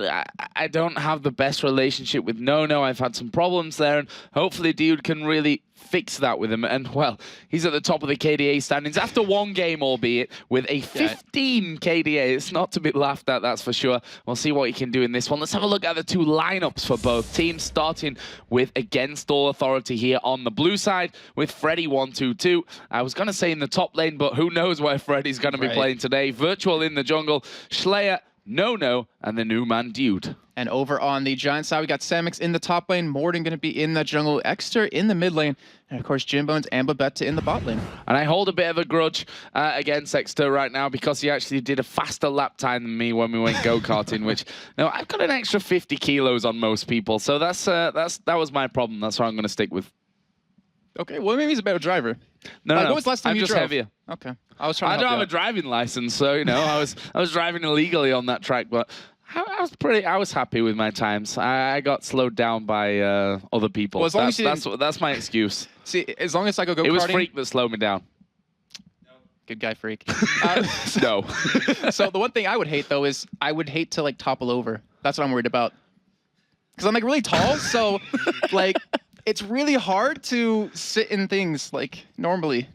I don't have the best relationship with Nono. I've had some problems there, and hopefully Dude can really fix that with him. And, well, he's at the top of the KDA standings after one game, albeit, with a 15 KDA. It's not to be laughed at, that's for sure. We'll see what he can do in this one. Let's have a look at the 2 lineups for both teams, starting with Against All Authority here on the blue side with Freddy122. I was going to say in the top lane, but who knows where Freddy's going to be playing today. Virtual in the jungle, Slayer, Nono, and the new man Dude. And over on the Giant side, we got Samix in the top lane, Morden going to be in the jungle, Exter in the mid lane, and of course Jimbones and Babetta in the bot lane. And I hold a bit of a grudge against Exter right now because he actually did a faster lap time than me when we went go-karting, which, I've got an extra 50 kilos on most people, so that was my problem. That's what I'm going to stick with. Okay, well maybe he's a better driver. No, when was the last time I'm you just drove? heavier. Okay, I don't have a driving license, so I was driving illegally on that track, but I was happy with my times. I got slowed down by other people. Well, as long as that's my excuse. See, as long as I go go-karting. It was Freak that slowed me down. Good guy, Freak. No. So the one thing I would hate though is I would hate to topple over. That's what I'm worried about. Because I'm really tall, so it's really hard to sit in things normally.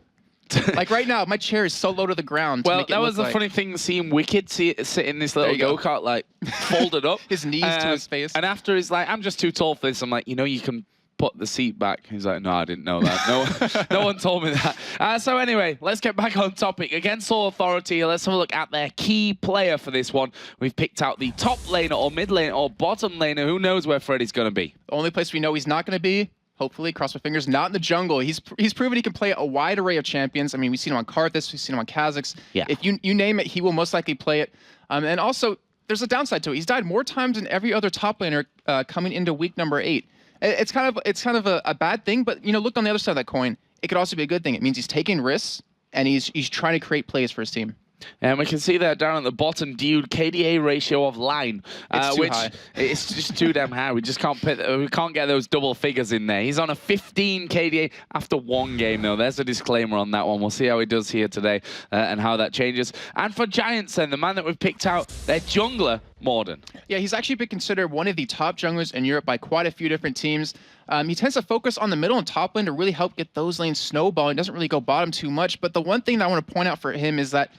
Right now, my chair is so low to the ground. Well, that was the funny thing, seeing Wicked sit in this little go-kart, folded up. His knees to his face. And after he's like, I'm just too tall for this. I'm like, you can put the seat back. He's like, no, I didn't know that. No one told me that. So anyway, let's get back on topic. Against All Authority, let's have a look at their key player for this one. We've picked out the top laner or mid laner or bottom laner. Who knows where Freddy's going to be? The only place we know he's not going to be, hopefully, cross my fingers, not in the jungle. He's proven he can play a wide array of champions. I mean, we've seen him on Karthus, we've seen him on Kha'Zix. Yeah. If you name it, he will most likely play it. And also, there's a downside to it. He's died more times than every other top laner coming into week number 8. It's kind of a bad thing, but look on the other side of that coin. It could also be a good thing. It means he's taking risks and he's trying to create plays for his team. And we can see that down at the bottom, Dude, KDA ratio of line, too high. It's just too damn high. We just can't get those double figures in there. He's on a 15 KDA after 1 game, though. There's a disclaimer on that one. We'll see how he does here today and how that changes. And for Giants, then, the man that we've picked out, their jungler, Morden. Yeah, he's actually been considered one of the top junglers in Europe by quite a few different teams. He tends to focus on the middle and top lane to really help get those lanes snowballing. Doesn't really go bottom too much. But the one thing that I want to point out for him is that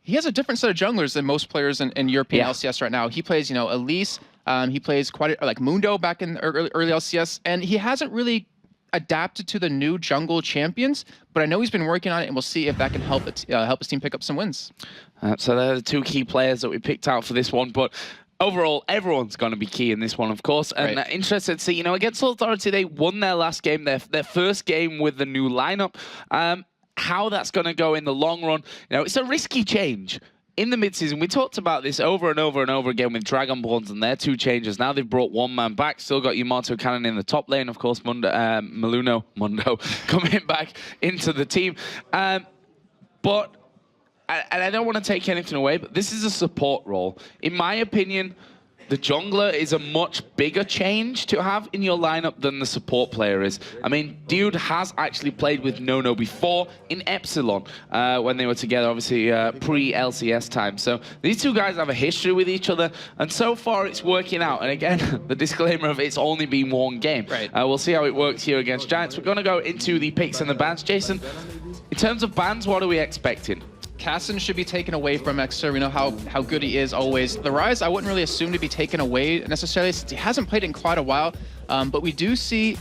he has a different set of junglers than most players in European LCS right now. He plays, Elise. He plays like Mundo back in early LCS, and he hasn't really adapted to the new jungle champions. But I know he's been working on it, and we'll see if that can help his team pick up some wins. So they're the 2 key players that we picked out for this one, but overall, everyone's going to be key in this one, of course. And interested to see, against Authority, they won their last game, their first game with the new lineup. How that's going to go in the long run, it's a risky change. In the mid-season, we talked about this over and over and over again with Dragonborns and their 2 changes. Now they've brought 1 man back. Still got Yamato Cannon in the top lane. Of course, Mundo coming back into the team. But I don't want to take anything away, but this is a support role. In my opinion, the jungler is a much bigger change to have in your lineup than the support player is. I mean, Dude has actually played with Nono before in Epsilon when they were together, obviously pre-LCS time. So these 2 guys have a history with each other, and so far it's working out. And again, the disclaimer of it's only been 1 game. We'll see how it works here against Giants. We're going to go into the picks and the bans. Jason, in terms of bans, what are we expecting? Casson should be taken away from Exeter. We know how good he is always. The Rise, I wouldn't really assume to be taken away necessarily since he hasn't played it in quite a while. But we do see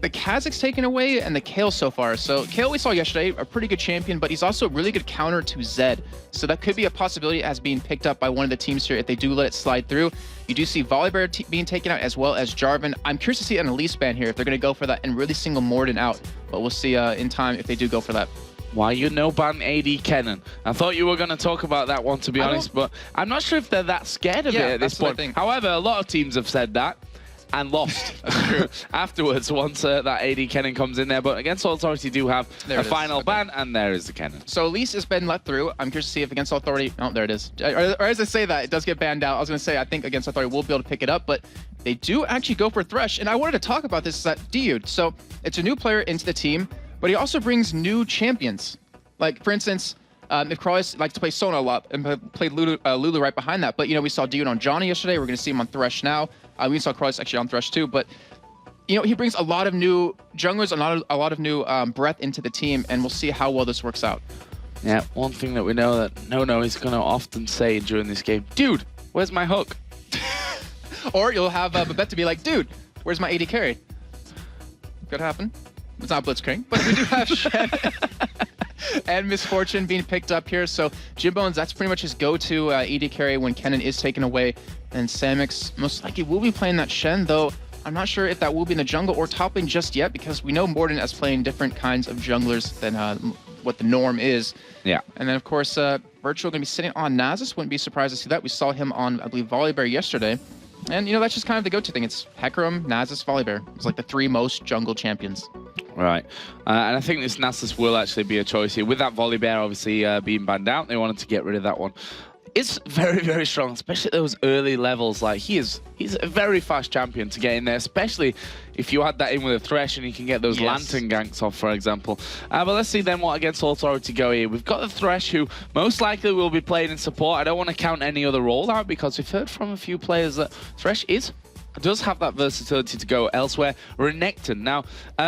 the Kha'Zix taken away and the Kayle so far. So Kayle we saw yesterday, a pretty good champion, but he's also a really good counter to Zed. So that could be a possibility as being picked up by one of the teams here if they do let it slide through. You do see Volibear being taken out as well as Jarvan. I'm curious to see an Elise ban here if they're going to go for that and really single Morden out. But we'll see in time if they do go for that. Why you no ban AD Kennen? I thought you were going to talk about that one, to be honest, but I'm not sure if they're that scared of it at this point. However, a lot of teams have said that and lost afterwards once that AD Kennen comes in there. But against Authority do have a final ban, and there is the Kennen. So Elise has been let through. I'm curious to see if against Authority... Oh, there it is. Or as I say that, it does get banned out. I was going to say, I think against Authority we'll be able to pick it up, but they do actually go for Thresh. And I wanted to talk about this, is that Dude. So it's a new player into the team, but he also brings new champions. Like, for instance, if Croix likes to play Sona a lot and played Lulu right behind that. But, we saw Dude on Johnny yesterday. We're going to see him on Thresh now. We saw Croix actually on Thresh too. But, he brings a lot of new junglers, a lot of new breadth into the team. And we'll see how well this works out. Yeah, one thing that we know that Nono is going to often say during this game, Dude, where's my hook? Or you'll have Babette to be like, Dude, where's my AD carry? Could happen. It's not Blitzcrank, but we do have Shen and Misfortune being picked up here. So Jimbones, that's pretty much his go-to AD carry when Kennen is taken away. And Samix most likely will be playing that Shen, though I'm not sure if that will be in the jungle or top lane just yet, because we know Morden is playing different kinds of junglers than what the norm is. Yeah. And then, of course, Virtual going to be sitting on Nasus. Wouldn't be surprised to see that. We saw him on, I believe, Volibear yesterday. And, that's just kind of the go-to thing. It's Hecarim, Nasus, Volibear. It's like the 3 most jungle champions. Right. And I think this Nasus will actually be a choice here. With that Volibear obviously being banned out, they wanted to get rid of that one. It's very, very strong, especially at those early levels. Like, he's a very fast champion to get in there, especially if you add that in with a Thresh and you can get those Lantern ganks off, for example. But let's see then what against Authority go here. We've got the Thresh, who most likely will be playing in support. I don't want to count any other role out because we've heard from a few players that Thresh does have that versatility to go elsewhere. Renekton. Now,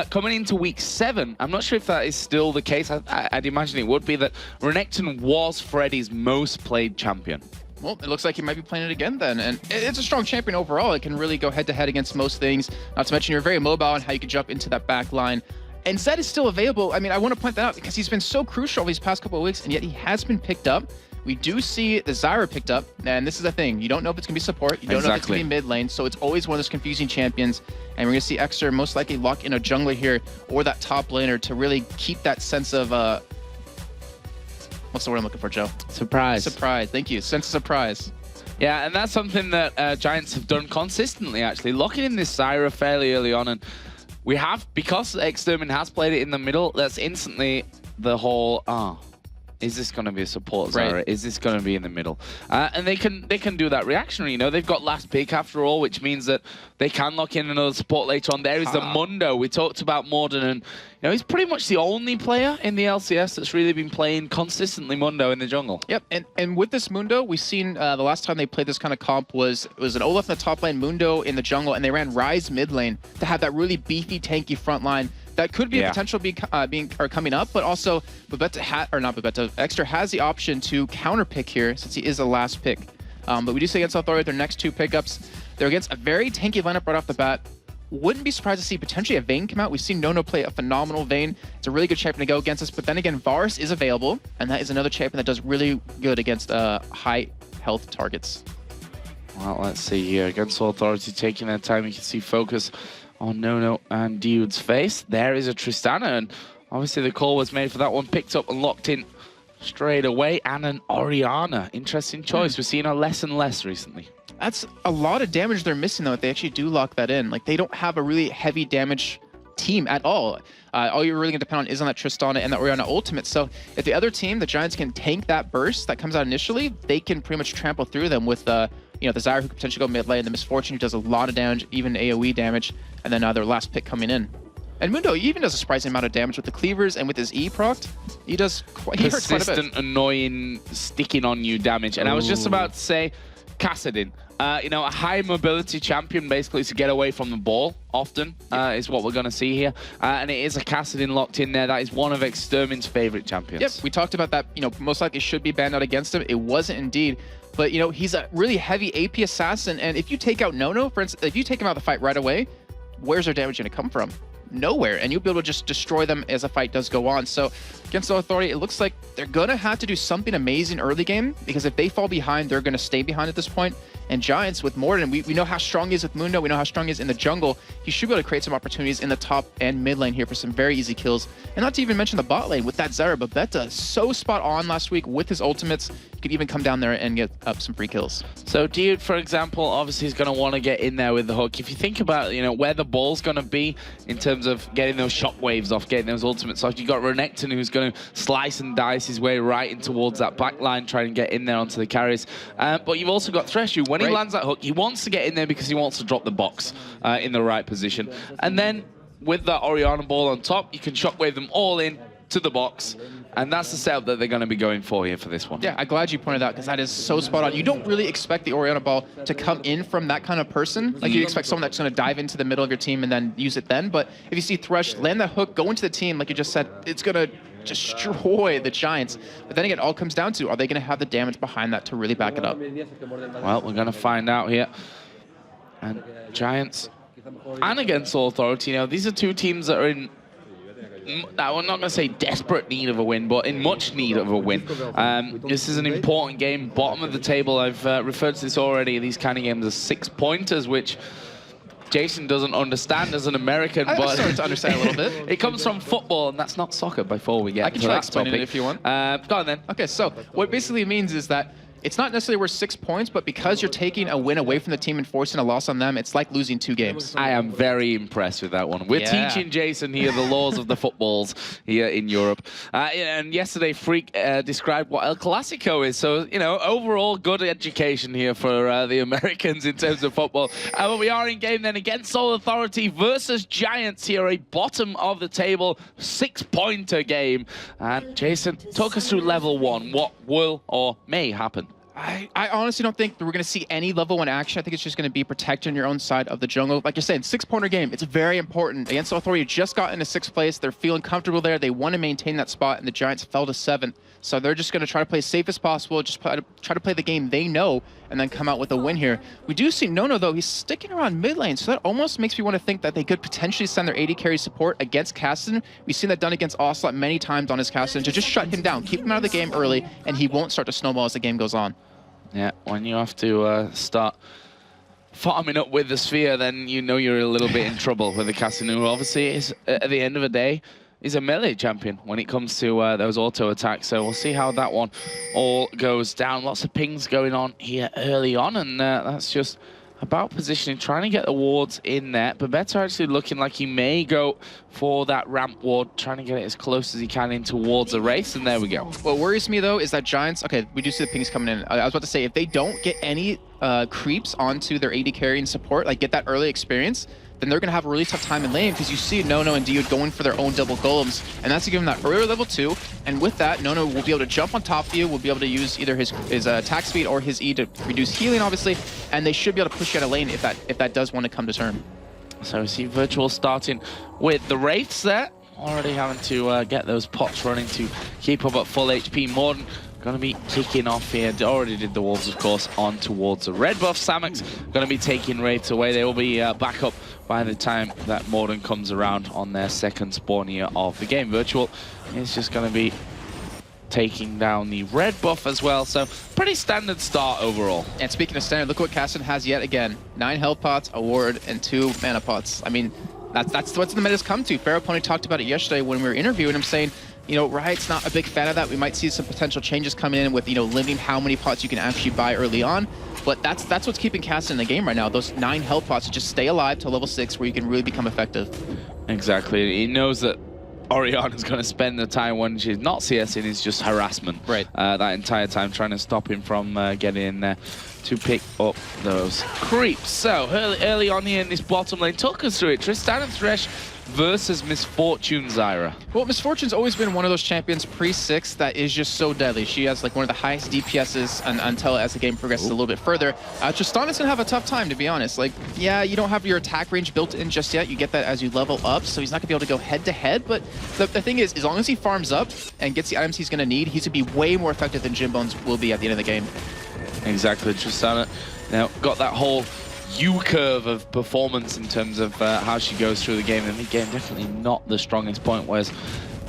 coming into week 7, I'm not sure if that is still the case. I'd imagine it would be that Renekton was Freddy's most played champion. Well, it looks like he might be playing it again then. And it's a strong champion overall. It can really go head-to-head against most things. Not to mention you're very mobile and how you can jump into that back line. And Zed is still available. I mean, I want to point that out because he's been so crucial these past couple of weeks, and yet he has been picked up. We do see the Zyra picked up, and this is the thing. You don't know if it's going to be support. You don't know if it's going to be mid lane, so it's always one of those confusing champions. And we're going to see Extra most likely lock in a jungler here or that top laner to really keep that sense of... what's the word I'm looking for, Joe? Surprise. Surprise. Thank you. Sense of surprise. Yeah, and that's something that Giants have done consistently, actually. Locking in this Zyra fairly early on, and we have, because Extermin has played it in the middle, that's instantly the whole, is this going to be a support Zyra? Right. Is this going to be in the middle? And they can do that reactionary. You know, they've got last pick after all, which means that they can lock in another support later on. There is the Mundo. We talked about Morden, and you know he's pretty much the only player in the LCS that's really been playing consistently Mundo in the jungle. Yep, and with this Mundo, we've seen the last time they played this kind of comp was an Olaf in the top lane, Mundo in the jungle, and they ran Ryze mid lane to have that really beefy, tanky front line. That could be a potential coming up, but also Extra has the option to counter pick here since he is the last pick. But we do see against Authority their next two pickups. They're against a very tanky lineup right off the bat. Wouldn't be surprised to see potentially a Vayne come out. We've seen Nono play a phenomenal Vayne. It's a really good champion to go against us. But then again, Varus is available, and that is another champion that does really good against high health targets. Well, let's see here. Against Authority taking their time, you can see focus on Nono and Dude's face. There is a Tristana, and obviously the call was made for that one. Picked up and locked in straight away. And an Orianna. Interesting choice. We're seeing her less and less recently. That's a lot of damage they're missing, though, if they actually do lock that in. Like, they don't have a really heavy damage team at all. All you're really going to depend on is on that Tristana and that Orianna ultimate. So if the other team, the Giants, can tank that burst that comes out initially, they can pretty much trample through them with the Zyra who could potentially go mid lane, the Misfortune who does a lot of damage, even AoE damage, and then their last pick coming in. And Mundo even does a surprising amount of damage with the cleavers and with his E proct. He hurts quite a bit. Persistent, annoying, sticking on you damage. And I was just about to say, Kassadin. You know, a high mobility champion basically to get away from the ball often is what we're going to see here. And it is a Kassadin locked in there. That is one of Extermin's favorite champions. Yep, we talked about that. You know, most likely should be banned out against him. It wasn't indeed. But, you know, he's a really heavy AP assassin. And if you take out Nono, for instance, if you take him out of the fight right away, where's their damage going to come from? Nowhere. And you'll be able to just destroy them as the fight does go on. So against the Authority, it looks like they're going to have to do something amazing early game, because if they fall behind, they're going to stay behind at this point. And Giants with Morden, we know how strong he is with Mundo. We know how strong he is in the jungle. He should be able to create some opportunities in the top and mid lane here for some very easy kills. And not to even mention the bot lane with that Zyra. Babetta so spot on last week with his ultimates. He could even come down there and get up some free kills. So Dude, for example, obviously is going to want to get in there with the hook. If you think about, you know, where the ball's going to be in terms of getting those shockwaves off, getting those ultimates off, you've got Renekton who's going to slice and dice his way right in towards that back line, trying to get in there onto the carries. But you've also got Thresh, who, when he lands that hook, he wants to get in there because he wants to drop the box in the right position. And then with that Orianna ball on top, you can shockwave them all in to the box. And that's the setup that they're going to be going for here for this one. Yeah, I'm glad you pointed out, because that is so spot on. You don't really expect the Orianna ball to come in from that kind of person. Like, you expect someone that's going to dive into the middle of your team and then use it then. But if you see Thresh land that hook, go into the team, like you just said, it's going to destroy the Giants. But then again, it all comes down to, are they going to have the damage behind that to really back it up? Well, we're going to find out here. And Giants and against Authority, you know, these are two teams that are in, I'm not going to say desperate need of a win, but in much need of a win. This is an important game, bottom of the table. I've referred to this already. These kind of games are 6-pointers, which Jason doesn't understand as an American, but I'm starting to understand a little bit. It comes from football, and that's not soccer. Before we get, I can try explaining it if you want. Go on then. Okay, so what it basically means is that it's not necessarily worth 6 points, but because you're taking a win away from the team and forcing a loss on them, it's like losing 2 games. I am very impressed with that one. We're teaching Jason here the laws of the footballs here in Europe. And yesterday, Freak described what El Clasico is. So, you know, overall good education here for the Americans in terms of football. But we are in game then against Seoul Authority versus Giants here, a bottom of the table 6-pointer game. And Jason, talk us through level 1. What will or may happen? I honestly don't think we're going to see any level 1 action. I think it's just going to be protecting your own side of the jungle. Like you're saying, 6-pointer game, it's very important. Against Authority, just got into 6th place. They're feeling comfortable there. They want to maintain that spot, and the Giants fell to 7th. So they're just going to try to play as safe as possible, just try to play the game they know, and then come out with a win here. We do see Nono, though, he's sticking around mid lane, so that almost makes me want to think that they could potentially send their AD carry support against Cassidy. We've seen that done against Ocelot many times on his Cassidy, to just shut him down, keep him out of the game early, and he won't start to snowball as the game goes on. Yeah, when you have to start farming up with the Sphere, then you know you're a little bit in trouble with the Cassidy, who obviously is, at the end of the day, is a melee champion when it comes to those auto attacks. So we'll see how that one all goes down. Lots of pings going on here early on, and that's just about positioning, trying to get the wards in there. But Better actually looking like he may go for that ramp ward, trying to get it as close as he can in towards the race, and there we go. What worries me, though, is that Giants, okay, we do see the pings coming in. I was about to say, if they don't get any creeps onto their AD carry and support, like get that early experience, then they're going to have a really tough time in lane, because you see Nono and Dude going for their own double golems, and that's to give him that earlier level 2, and with that, Nono will be able to jump on top of you, will be able to use either his attack speed or his E to reduce healing, obviously, and they should be able to push you out of lane if that does want to come to term. So we see Virtual starting with the Wraiths there, already having to get those pots running to keep up at full HP. Morden going to be kicking off here. Already did the Wolves, of course, on towards the red buff. Samek's going to be taking Wraiths away. They will be back up by the time that Morden comes around on their second spawn here of the game. Virtual is just going to be taking down the red buff as well. So pretty standard start overall. And speaking of standard, look what Cassidy has yet again. 9 health pots, a ward, and 2 mana pots. I mean, that's what the meta's come to. Pharaoh Pony talked about it yesterday when we were interviewing him, saying, you know, Riot's not a big fan of that. We might see some potential changes coming in with, you know, limiting how many pots you can actually buy early on. But that's what's keeping Cassidy in the game right now. Those 9 health pots to just stay alive to level 6 where you can really become effective. Exactly. He knows that Oriana's going to spend the time when she's not CSing is just harassment. Right. That entire time, trying to stop him from getting in there to pick up those creeps. So early on here in this bottom lane, talk us through it. Tristan and Thresh versus Misfortune Zyra. Well, Misfortune's always been one of those champions pre-6 that is just so deadly. She has like one of the highest DPSs until as the game progresses a little bit further. Tristan's gonna have a tough time, to be honest. Like, yeah, you don't have your attack range built in just yet. You get that as you level up, so he's not gonna be able to go head to head. But the thing is, as long as he farms up and gets the items he's gonna need, he's gonna be way more effective than Jim Bones will be at the end of the game. Exactly, Tristana now got that whole U-curve of performance in terms of how she goes through the game. And the game definitely not the strongest point, whereas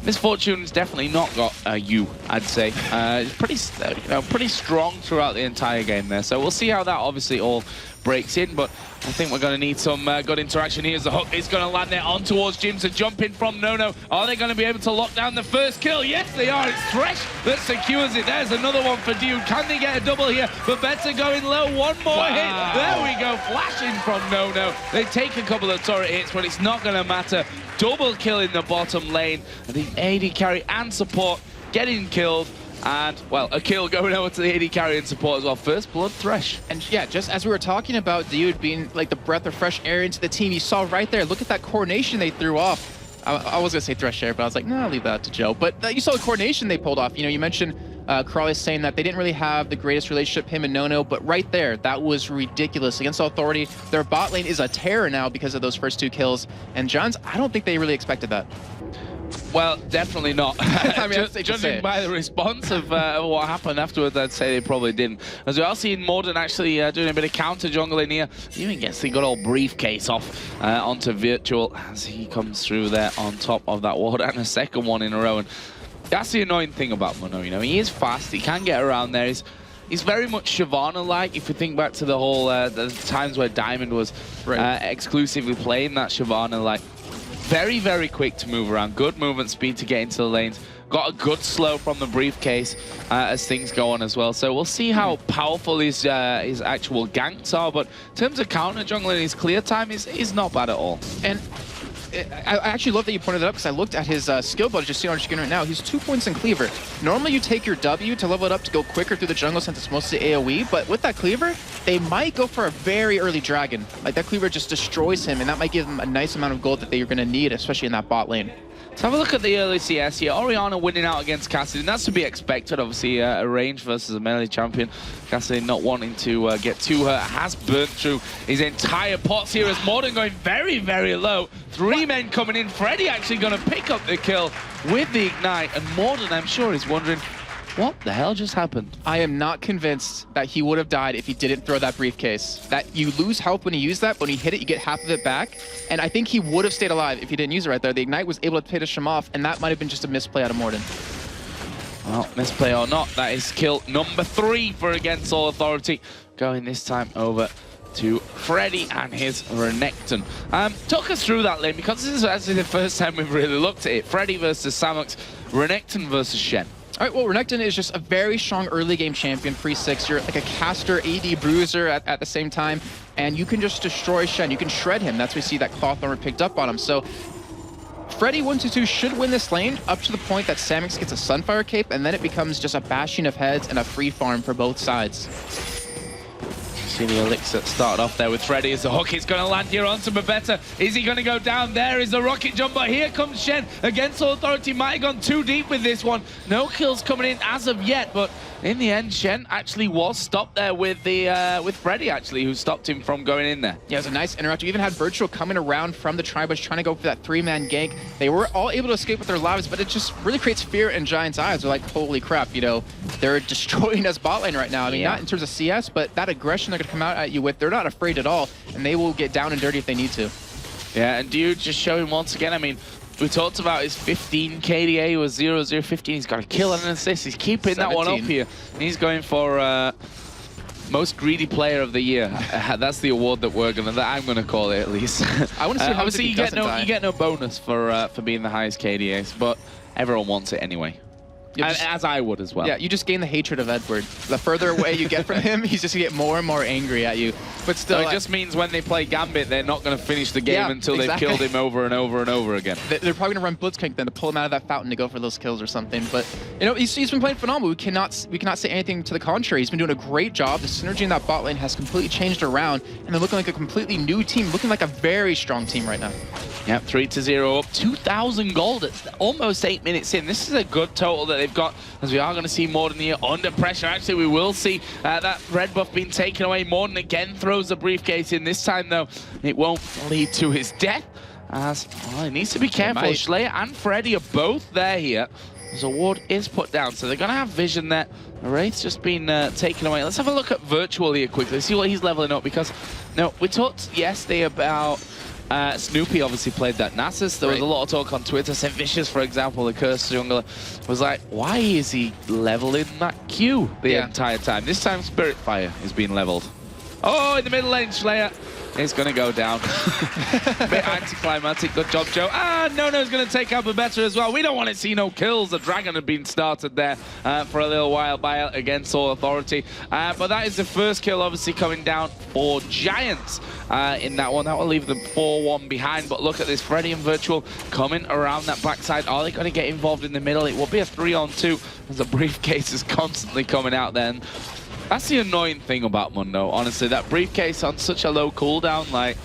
Misfortune's definitely not got a U, I'd say. It's pretty strong throughout the entire game there. So we'll see how that obviously all breaks in, but I think we're going to need some good interaction here as the hook is going to land there on towards Jim's. A jump in from Nono. Are they going to be able to lock down the first kill? Yes, they are. It's Thresh that secures it. There's another one for Dude. Can they get a double here? But Better going low. One more hit. There we go. Flashing from Nono. They take a couple of turret hits, but it's not going to matter. Double kill in the bottom lane. The AD carry and support getting killed. And, well, a kill going over to the AD carry and support as well. First blood Thresh. And yeah, just as we were talking about Dude being like the breath of fresh air into the team, you saw right there, look at that coordination they threw off. I was going to say Thresh air, but I was like, no, I'll leave that to Joe. But you saw the coordination they pulled off. You know, you mentioned Crawley saying that they didn't really have the greatest relationship, him and Nono, but right there, that was ridiculous. Against Authority, their bot lane is a terror now because of those first 2 kills. And Johns, I don't think they really expected that. Well, definitely not. I mean, judging by the response of what happened afterwards, I'd say they probably didn't. As we are seeing Morden actually doing a bit of counter jungling here. Even gets the good old briefcase off onto Virtual as he comes through there on top of that ward, and a second one in a row. And that's the annoying thing about Mono. You know, he is fast. He can get around there. He's very much Shyvana-like. If you think back to the whole the times where Diamond was exclusively playing that Shyvana-like. Very, very quick to move around. Good movement speed to get into the lanes. Got a good slow from the briefcase as things go on as well. So we'll see how powerful his actual ganks are. But in terms of counter jungling, his clear time is not bad at all. And I actually love that you pointed that up, because I looked at his skill bar just on your screen right now. He's 2 points in Cleaver. Normally you take your W to level it up to go quicker through the jungle since it's mostly AoE, but with that Cleaver, they might go for a very early Dragon. Like, that Cleaver just destroys him, and that might give them a nice amount of gold that they're going to need, especially in that bot lane. Let's have a look at the early CS here. Orianna winning out against Cassidy, and that's to be expected. Obviously, a range versus a melee champion. Cassidy not wanting to get to her, has burnt through his entire pots here as Morden going very, very low. 3 men coming in. Freddy actually going to pick up the kill with the Ignite, and Morden, I'm sure, is wondering, what the hell just happened? I am not convinced that he would have died if he didn't throw that briefcase. That you lose health when you use that, but when you hit it, you get half of it back. And I think he would have stayed alive if he didn't use it right there. The Ignite was able to finish him off, and that might have been just a misplay out of Morden. Well, misplay or not, that is kill number 3 for Against All Authority. Going this time over to Freddy and his Renekton. Talk us through that lane, because this is actually the first time we've really looked at it. Freddy versus Samux, Renekton versus Shen. All right, well, Renekton is just a very strong early game champion, pre-6. You're like a caster, AD bruiser at the same time, and you can just destroy Shen. You can shred him. That's why we see that Cloth Armor picked up on him. So Freddy 122 should win this lane up to the point that Samux gets a Sunfire Cape, and then it becomes just a bashing of heads and a free farm for both sides. See the Elixir started off there with Freddy as the hook is going to land here onto Babetta. Is he going to go down? There is the rocket jump, but here comes Shen. Against All Authority might have gone too deep with this one. No kills coming in as of yet, but in the end, Shen actually was stopped there with Freddy, actually, who stopped him from going in there. Yeah, it was a nice interaction. We even had Virtual coming around from the Tribush trying to go for that 3-man gank. They were all able to escape with their lives, but it just really creates fear in Giant's eyes. They're like, holy crap, you know, they're destroying us bot lane right now. I mean, not in terms of CS, but that aggression they're going to come out at you with, they're not afraid at all, and they will get down and dirty if they need to. Yeah, and Dude just showing once again, I mean, we talked about his 15 KDA was 0-0-15. He's got a kill and an assist. He's keeping 17. That one up here. He's going for most greedy player of the year. That's the award that I'm gonna call it at least. I want to see how obviously you get no bonus for being the highest KDAs, but everyone wants it anyway. As I would as well. Yeah, you just gain the hatred of Edward. The further away you get from him, he's just gonna get more and more angry at you. But still, so it just means when they play Gambit, they're not gonna finish the game until they've killed him over and over and over again. They're probably gonna run Blitzcrank then to pull him out of that fountain to go for those kills or something. But you know, he's been playing phenomenal. We cannot say anything to the contrary. He's been doing a great job. The synergy in that bot lane has completely changed around, and they're looking like a completely new team, looking like a very strong team right now. Yeah, 3-0 up, 2,000 gold. It's almost 8 minutes in. This is a good total that they've got, as we are going to see Morden here under pressure. Actually, we will see that red buff being taken away. Morden again throws the briefcase in. This time, though, it won't lead to his death, as well, he needs to be careful. Schleyer and Freddy are both there here, as a ward is put down. So they're going to have vision there. The Wraith's just been taken away. Let's have a look at Virtual here quickly, see what he's leveling up, because we talked yesterday about Snoopy obviously played that Nasus. There was a lot of talk on Twitter. St. Vicious, for example, the cursed jungler, was like, why is he leveling that Q the entire time? This time Spirit Fire is being leveled. Oh, in the middle lane, Schleyer is going to go down. Bit anticlimactic. Good job, Joe. Nono's going to take out Babetta as well. We don't want to see no kills. The Dragon had been started there for a little while by Against All Authority. But that is the first kill, obviously, coming down for Giants in that one. That will leave them 4-1 behind. But look at this. Freddy and Virtual coming around that backside. Are they going to get involved in the middle? It will be a 3-on-2 as the briefcase is constantly coming out then. That's the annoying thing about Mundo, honestly. That briefcase on such a low cooldown, like,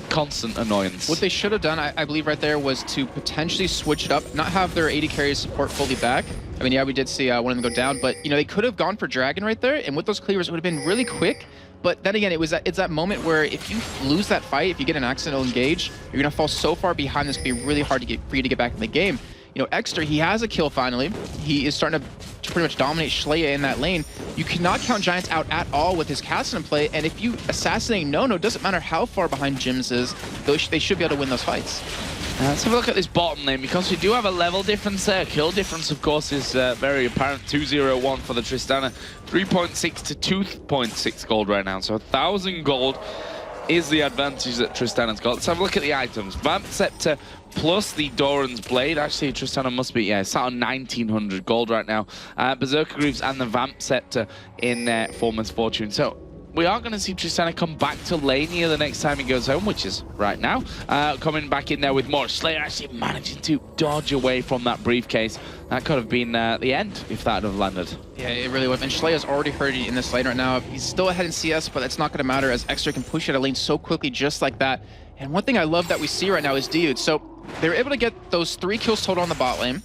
constant annoyance. What they should have done, I believe right there, was to potentially switch it up, not have their AD carry support fully back. I mean, yeah, we did see one of them go down, but, you know, they could have gone for Dragon right there, and with those cleavers, it would have been really quick. But then again, it's that moment where if you lose that fight, if you get an accidental engage, you're going to fall so far behind, this can be really hard for you to get back in the game. You know, Exter, he has a kill finally. He is starting to pretty much dominate Schleyer in that lane. You cannot count Giants out at all with his castle in play, and if you assassinate Nono, doesn't matter how far behind Jims is, they should be able to win those fights. Let's have a look at this bottom lane, because we do have a level difference there. Kill difference, of course, is very apparent. 2-0-1 for the Tristana. 3.6 to 2.6 gold right now, so 1,000 gold is the advantage that Tristana's got. Let's have a look at the items. Vamp Scepter plus the Doran's Blade. Actually, Tristana must be, it's out on 1,900 gold right now. Berserker Greaves and the Vamp Scepter in Foreman's Fortune. So we are going to see Tristana come back to lane here the next time he goes home, which is right now. Coming back in there with more. Schleyer actually managing to dodge away from that briefcase. That could have been the end if that had have landed. Yeah, it really would. And Schleier's already hurting in this lane right now. He's still ahead in CS, but that's not going to matter as Extra can push out a lane so quickly just like that. And one thing I love that we see right now is Dude. So they were able to get those 3 kills total on the bot lane.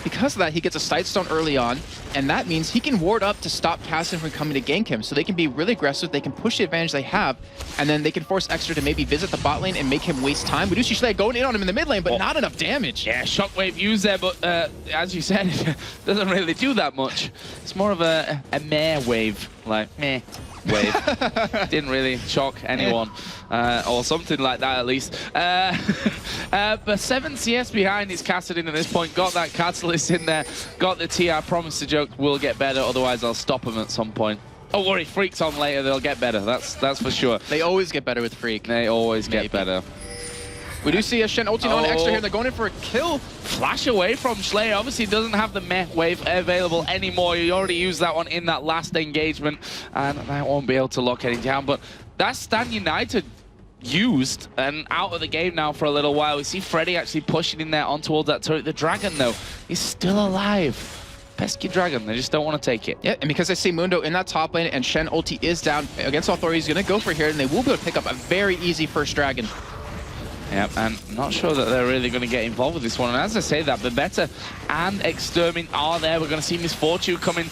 Because of that, he gets a Sightstone early on, and that means he can ward up to stop Cassidy from coming to gank him. So they can be really aggressive, they can push the advantage they have, and then they can force Extra to maybe visit the bot lane and make him waste time. We do see Schley going in on him in the mid lane, but not enough damage. Yeah, Shockwave used there, but as you said, it doesn't really do that much. It's more of a meh wave, like meh wave. Didn't really shock anyone, or something like that at least. But 7 CS behind is Cassidy at this point. Got that Catalyst in there, got the T. I promise the joke will get better, otherwise I'll stop him at some point. Don't worry, Freak's on later, they'll get better, that's for sure. They always get better with Freak. They always get better. We do see a Shen ulting on Extra here. They're going in for a kill. Flash away from Schley. Obviously doesn't have the meh wave available anymore. You already used that one in that last engagement, and that won't be able to lock any down. But that's Stan United used and out of the game now for a little while. We see Freddy actually pushing in there on towards that turret. The Dragon, though, is still alive. Pesky Dragon, they just don't want to take it. Yeah, and because they see Mundo in that top lane and Shen ulti is down against Authority, he's going to go for here, and they will be able to pick up a very easy first Dragon. Yep, and not sure that they're really going to get involved with this one. And as I say that, Bebeta and Extermin are there. We're going to see Misfortune coming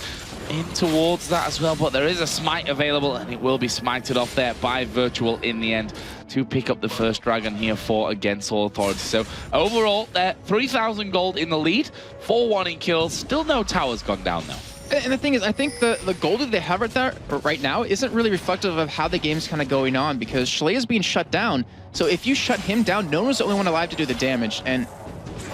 in towards that as well, but there is a smite available, and it will be smited off there by Virtual in the end to pick up the first Dragon here for against All Authority. So overall, they're 3,000 gold in the lead, 4-1 in kills. Still no towers gone down though. And the thing is, I think the gold that they have right now isn't really reflective of how the game's kind of going on, because Schley is being shut down. So if you shut him down, no one's the only one alive to do the damage. And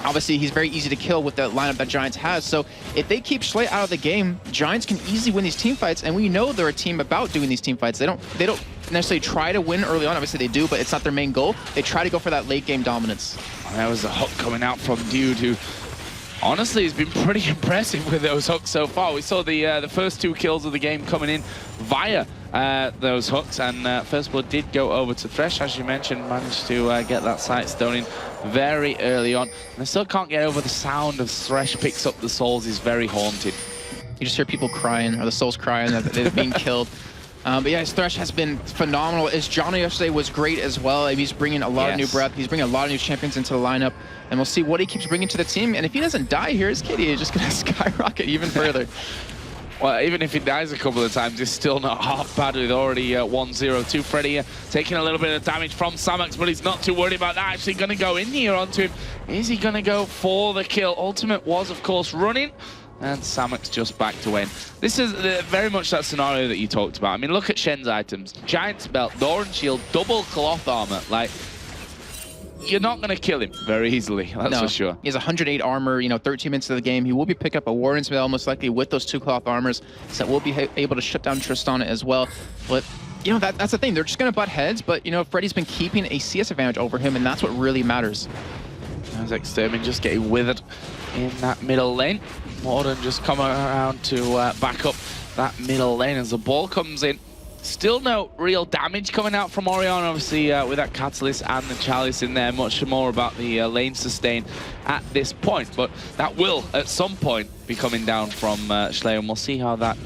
obviously, he's very easy to kill with the lineup that Giants has. So if they keep Schley out of the game, Giants can easily win these team fights. And we know they're a team about doing these team fights. They don't necessarily try to win early on. Obviously, they do, but it's not their main goal. They try to go for that late game dominance. That was a hook coming out from Dude, who honestly has been pretty impressive with those hooks so far. We saw the first 2 kills of the game coming in via those hooks, and First Blood did go over to Thresh, as you mentioned, managed to get that Sightstone in very early on. And they still can't get over the sound of Thresh picks up the souls is very haunted. You just hear people crying, or the souls crying that they're being killed. But yeah, his Thresh has been phenomenal. His Johnny yesterday was great as well. He's bringing a lot of new breath. He's bringing a lot of new champions into the lineup. And we'll see what he keeps bringing to the team. And if he doesn't die here, his kitty is just going to skyrocket even further. Well, even if he dies a couple of times, it's still not half bad with already 1-0. Freddy taking a little bit of damage from Samax, but he's not too worried about that. Actually going to go in here onto him. Is he going to go for the kill? Ultimate was, of course, running. And Samax just backed away. This is very much that scenario that you talked about. I mean, look at Shen's items. Giant's belt, Doran shield, double cloth armor. Like, you're not going to kill him very easily, that's for sure. He has 108 armor, 13 minutes of the game. He will be picking up a Warden's Veil, most likely with those 2 cloth armors. So we'll be able to shut down Tristana as well. But, that's the thing. They're just going to butt heads. But, Freddy's been keeping a CS advantage over him, and that's what really matters. There's Extermin just getting withered in that middle lane. Morden just coming around to back up that middle lane as the ball comes in. Still no real damage coming out from Orion, obviously, with that Catalyst and the Chalice in there. Much more about the lane sustain at this point, but that will, at some point, be coming down from Schley, and we'll see how that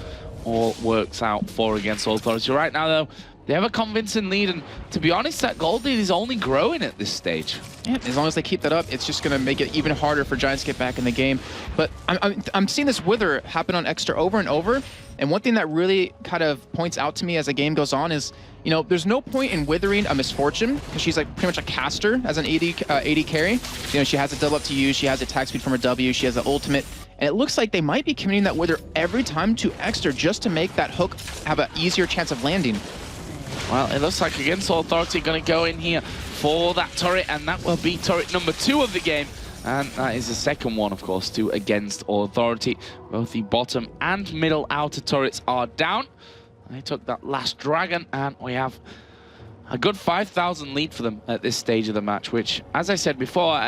all works out for against All Authority. Right now, though, they have a convincing lead, and to be honest, that gold lead is only growing at this stage. Yeah, as long as they keep that up, it's just going to make it even harder for Giants to get back in the game. But I'm seeing this wither happen on Extra over and over, and one thing that really kind of points out to me as the game goes on is, there's no point in withering a Misfortune, because she's like pretty much a caster as an AD carry. She has a double up to use, she has attack speed from her W, she has the ultimate, and it looks like they might be committing that wither every time to Extra just to make that hook have an easier chance of landing. Well, it looks like against All Authority going to go in here for that turret, and that will be turret number 2 of the game. And that is the second one, of course, to against All Authority. Both the bottom and middle outer turrets are down. They took that last Dragon, and we have a good 5,000 lead for them at this stage of the match, which, as I said before,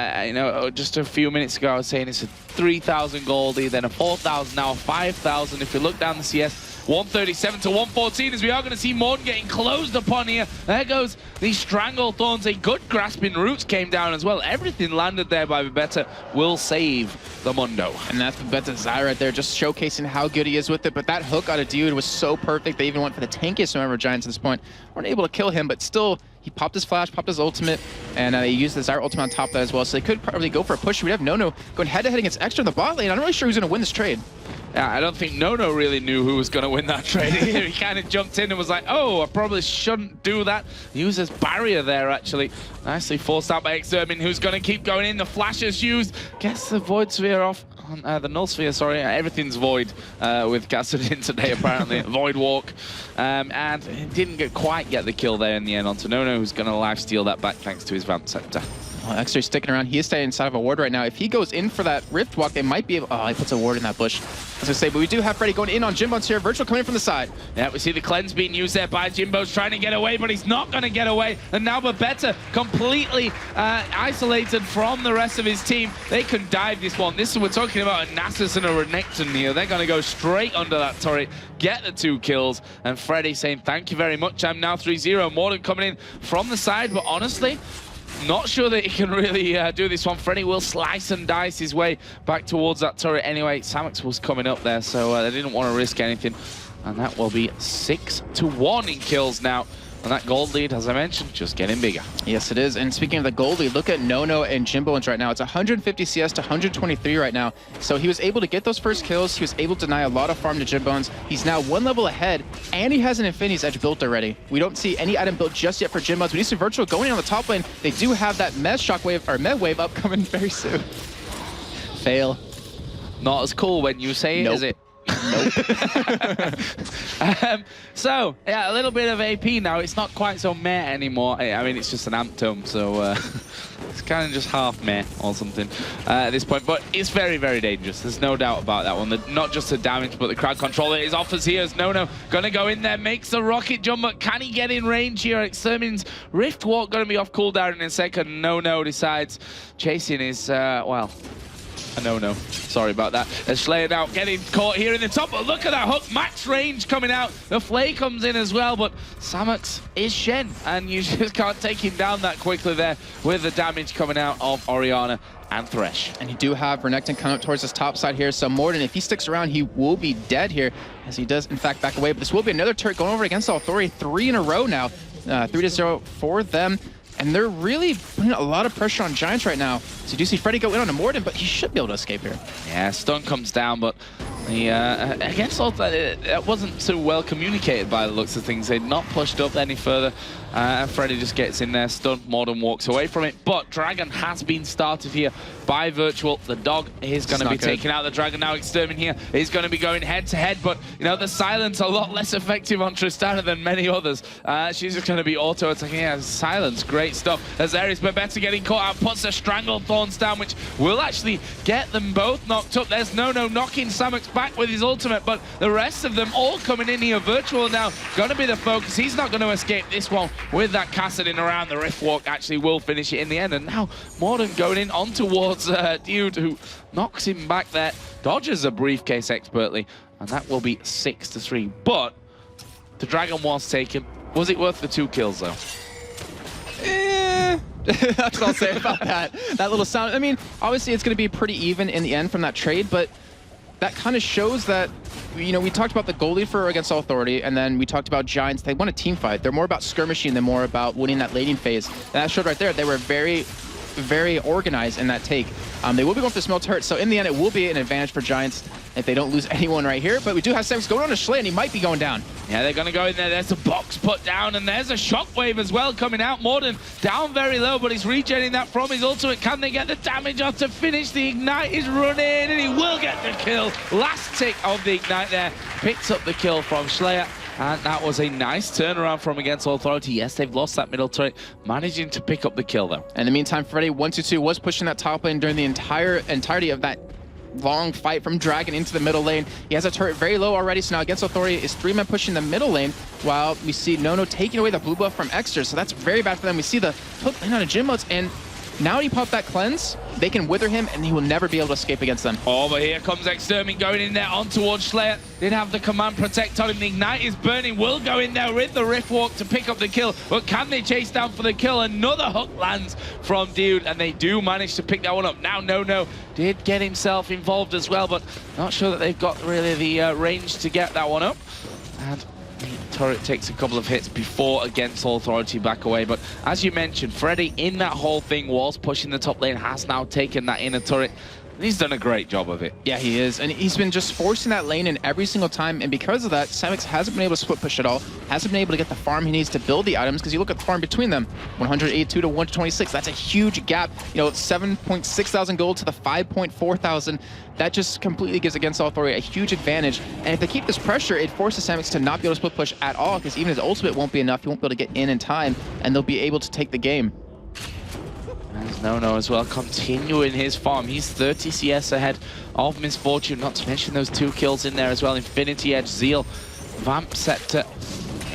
just a few minutes ago, I was saying it's a 3,000 goldie, then a 4,000, now a 5,000. If you look down the CS, 137 to 114, as we are going to see Morton getting closed upon here. There goes the Strangle Thorns. A good grasping roots came down as well. Everything landed there by Bebeta will save the Mundo. And that's Bebeta Zai right there, just showcasing how good he is with it. But that hook out of Dude was so perfect. They even went for the tankiest member of Giants at this point. Weren't able to kill him, but still, He popped his flash, popped his ultimate, and he used the Zyra ultimate on top of that as well. So they could probably go for a push. We'd have Nono going head-to-head against Extra in the bot lane. I'm not really sure who's going to win this trade. Yeah, I don't think Nono really knew who was going to win that trade. He kind of jumped in and was like, oh, I probably shouldn't do that. Uses barrier there, actually. Nicely forced out by Extermin, who's going to keep going in. The flash is used. Gets the Void Sphere off. The Null Sphere, sorry. Everything's Void with Kassadin today, apparently. Void Walk. And didn't quite get the kill there in the end onto Nono, who's going to lifesteal that back thanks to his Vamp Scepter. Well, Extra's sticking around. He is staying inside of a ward right now. If he goes in for that Rift Walk, they might be able... Oh, he puts a ward in that bush. I was going to say, but we do have Freddy going in on Jimbo's here. Virtual coming in from the side. Yeah, we see the cleanse being used there by Jimbo's trying to get away, but he's not going to get away. And now Babetta completely isolated from the rest of his team. They can dive this one. We're talking about a Nasus and a Renekton here. They're going to go straight under that turret, get the 2 kills. And Freddy saying, thank you very much. I'm now 3-0. Morden coming in from the side, but honestly, not sure that he can really do this one. Freddy will slice and dice his way back towards that turret anyway. Samux was coming up there, so they didn't want to risk anything. And that will be 6-1 in kills now. And that gold lead, as I mentioned, just getting bigger. Yes, it is. And speaking of the gold lead, look at Nono and Jimbo's right now. It's 150 CS to 123 right now. So he was able to get those first kills. He was able to deny a lot of farm to Jimbo's. He's now 1 level ahead, and he has an Infinity's Edge built already. We don't see any item built just yet for Jimbo's. We need some Virtual going in on the top lane. They do have that Med Shockwave, or Med Wave upcoming very soon. Fail. Not as cool when you say it, nope. Is it? So, yeah, a little bit of AP now. It's not quite so meh anymore. I mean, it's just an amp tome, so it's kind of just half meh or something at this point. But it's very, very dangerous. There's no doubt about that one. Not just the damage, but the crowd control that is offers here as Nono going to go in there, makes the rocket jump, but can he get in range here? Extermin's Rift Walk going to be off cooldown in a second. Nono decides chasing his, well... No. Sorry about that. Slayer now getting caught here in the top, but look at that hook. Max range coming out. The Flay comes in as well, but Samux is Shen, and you just can't take him down that quickly there with the damage coming out of Orianna and Thresh. And you do have Renekton coming up towards this top side here, so Morden, if he sticks around, he will be dead here, as he does, in fact, back away. But this will be another turret going over against Authority, 3 in a row now. 3-0 for them. And they're really putting a lot of pressure on Giants right now. So you do see Freddy go in on a Morden, but he should be able to escape here. Yeah, stun comes down, but against all that wasn't so well communicated by the looks of things. They'd not pushed up any further. And Freddy just gets in there, stunned, Morden walks away from it. But Dragon has been started here by Virtual. The dog is going to be taking out the Dragon now. Extermin here is going to be going head-to-head, but, you know, the silence a lot less effective on Tristana than many others. She's just going to be auto-attacking. Yeah, silence, great stuff. As there is Babetta getting caught out, puts the Strangled Thorns down, which will actually get them both knocked up. There's Nono knocking Samux back with his ultimate, but the rest of them all coming in here. Virtual now going to be the focus. He's not going to escape this one with that Kassadin around. The Rift Walk actually will finish it in the end. And now Morden going in on towards Dude, who knocks him back there, dodges a briefcase expertly, and that will be 6-3. But the Dragon was taken. Was it worth the 2 kills, though? That's what I'll say about that. That little sound. I mean, obviously it's going to be pretty even in the end from that trade, but that kind of shows that, you know, we talked about the goal lead for against Authority, and then we talked about Giants. They want a team fight. They're more about skirmishing than more about winning that laning phase. And that showed right there. They were very, very organized in that take. They will be going for the small turret, so in the end it will be an advantage for Giants if they don't lose anyone right here. But we do have Samux going on to Schley, and he might be going down. Yeah, they're going to go in there. There's a box put down, and there's a shockwave as well coming out. Morden down very low, but he's regenerating that from his ultimate. Can they get the damage off to finish? The Ignite is running, and he will get the kill. Last tick of the Ignite there. Picks up the kill from Slayer. And that was a nice turnaround from against Authority. Yes, they've lost that middle turret, managing to pick up the kill, though. In the meantime, Freddy 1-2-2 was pushing that top lane during the entirety of that long fight from Dragon into the middle lane. He has a turret very low already, so now against Authority is 3 men pushing the middle lane, while we see Nono taking away the blue buff from Exter, so that's very bad for them. We see the hook lane on a gym modes, and now he popped that cleanse, they can wither him, and he will never be able to escape against them. Oh, but here comes Extermin going in there on towards Slayer. Did have the command protect on him. The Ignite is burning. Will go in there with the Rift Walk to pick up the kill. But can they chase down for the kill? Another hook lands from Dude, and they do manage to pick that one up. Now Nono did get himself involved as well, but not sure that they've got really the range to get that one up. And the turret takes a couple of hits before Against All Authority back away. But as you mentioned, Freddy in that whole thing was pushing the top lane, has now taken that inner turret. And he's done a great job of it. Yeah, he is. And he's been just forcing that lane in every single time. And because of that, Samix hasn't been able to split push at all. Hasn't been able to get the farm he needs to build the items. Because you look at the farm between them, 182 to 126. That's a huge gap. You know, 7.6 thousand gold to the 5.4 thousand. That just completely gives Against All Authority a huge advantage. And if they keep this pressure, it forces Samix to not be able to split push at all. Because even his ultimate won't be enough. He won't be able to get in time. And they'll be able to take the game. There's No as well, continuing his farm. He's 30 CS ahead of Misfortune, not to mention those 2 kills in there as well. Infinity Edge, Zeal, Vamp Scepter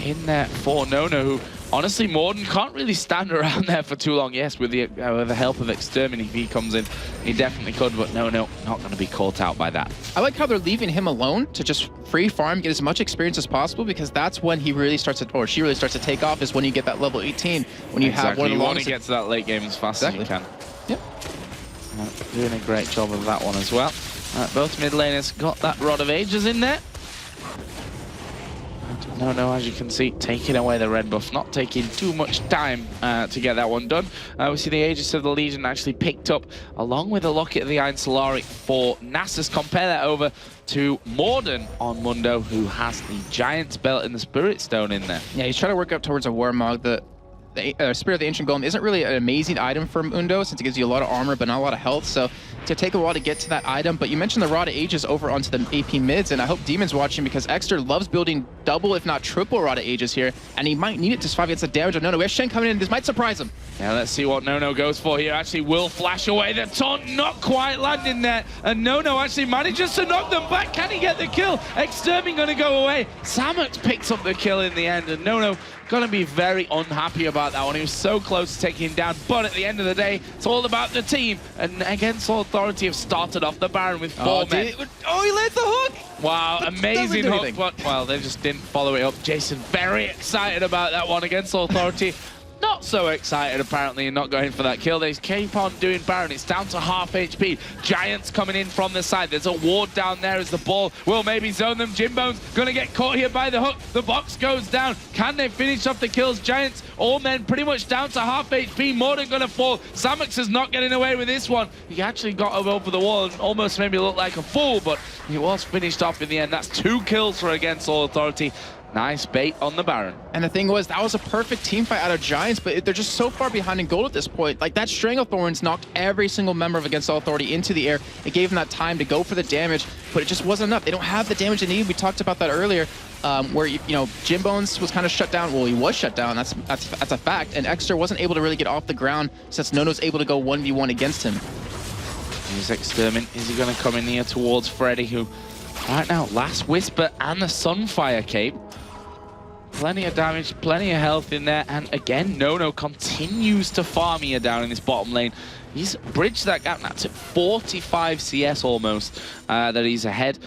in there for No, who honestly, Morden can't really stand around there for too long. Yes, with the help of Extermin, if he comes in, he definitely could, but No, not going to be caught out by that. I like how they're leaving him alone to just free farm, get as much experience as possible, because that's when he really starts to, or she really starts to take off, is when you get that level 18, when you have one of the longest... You want to get to that late game as fast as you can. Yep. Doing a great job of that one as well. Both mid laners got that Rod of Ages in there. No, as you can see, taking away the red buff, not taking too much time to get that one done. We see the Aegis of the Legion actually picked up, along with the Locket of the Iron Solari for Nasus. Compare that over to Morden on Mundo, who has the Giant's Belt and the Spirit Stone in there. Yeah, he's trying to work up towards a Warmog. The Spirit of the Ancient Golem isn't really an amazing item for Mundo, since it gives you a lot of armor but not a lot of health, so to take a while to get to that item. But you mentioned the Rod of Ages over onto the AP mids, and I hope Demon's watching, because Exter loves building double, if not triple Rod of Ages here, and he might need it to survive against the damage of No. We have Shen coming in. This might surprise him. Yeah, let's see what No goes for here. Actually will flash away. The taunt not quite landing there, and No actually manages to knock them back. Can he get the kill? Extermin gonna go away. Samux picks up the kill in the end, and No gonna be very unhappy about that one. He was so close to taking him down, but at the end of the day, it's all about the team. And Against All Authority have started off the Baron with 4 men. Oh, he lands the hook! Wow, amazing hook, but, well, they just didn't follow it up. Jason very excited about that one. Against All Authority. Not so excited, apparently, and not going for that kill. They keep on doing Baron. It's down to half HP. Giants coming in from the side. There's a ward down there as the ball will maybe zone them. Jimbone's going to get caught here by the hook. The box goes down. Can they finish off the kills? Giants, all men pretty much down to half HP. Morden going to fall. Samux is not getting away with this one. He actually got over the wall and almost made me look like a fool, but he was finished off in the end. That's 2 kills for Against All Authority. Nice bait on the Baron. And the thing was, that was a perfect team fight out of Giants, but they're just so far behind in gold at this point. Like, that Stranglethorns knocked every single member of Against All Authority into the air. It gave them that time to go for the damage, but it just wasn't enough. They don't have the damage they need. We talked about that earlier, where, you know, Jim Bones was kind of shut down. Well, he was shut down. That's a fact. And Exter wasn't able to really get off the ground since Nono's able to go 1v1 against him. Here's Extermin. Is he going to come in here towards Freddy, who right now, Last Whisper and the Sunfire Cape. Plenty of damage, plenty of health in there, and again, No continues to farm here down in this bottom lane. He's bridged that gap now to 45 CS almost that he's ahead.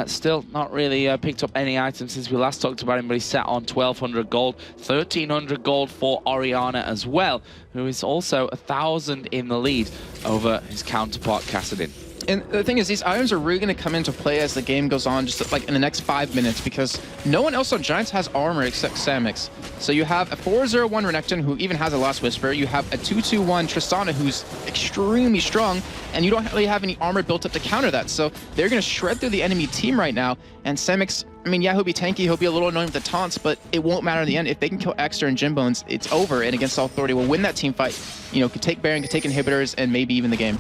Still not really picked up any items since we last talked about him, but he's sat on 1,200 gold, 1,300 gold for Orianna as well, who is also 1,000 in the lead over his counterpart Kassadin. And the thing is, these items are really going to come into play as the game goes on, just like in the next 5 minutes, because no one else on Giants has armor except Samix. So you have a 4-0-1 Renekton, who even has a Last Whisper. You have a 2-2-1 Tristana, who's extremely strong, and you don't really have any armor built up to counter that. So they're going to shred through the enemy team right now, and Samix, I mean, yeah, he'll be tanky, he'll be a little annoying with the taunts, but it won't matter in the end. If they can kill Exter and Jim Bones, it's over, and Against All Authority will win that team fight. You know, could take Baron, could take inhibitors, and maybe even the game.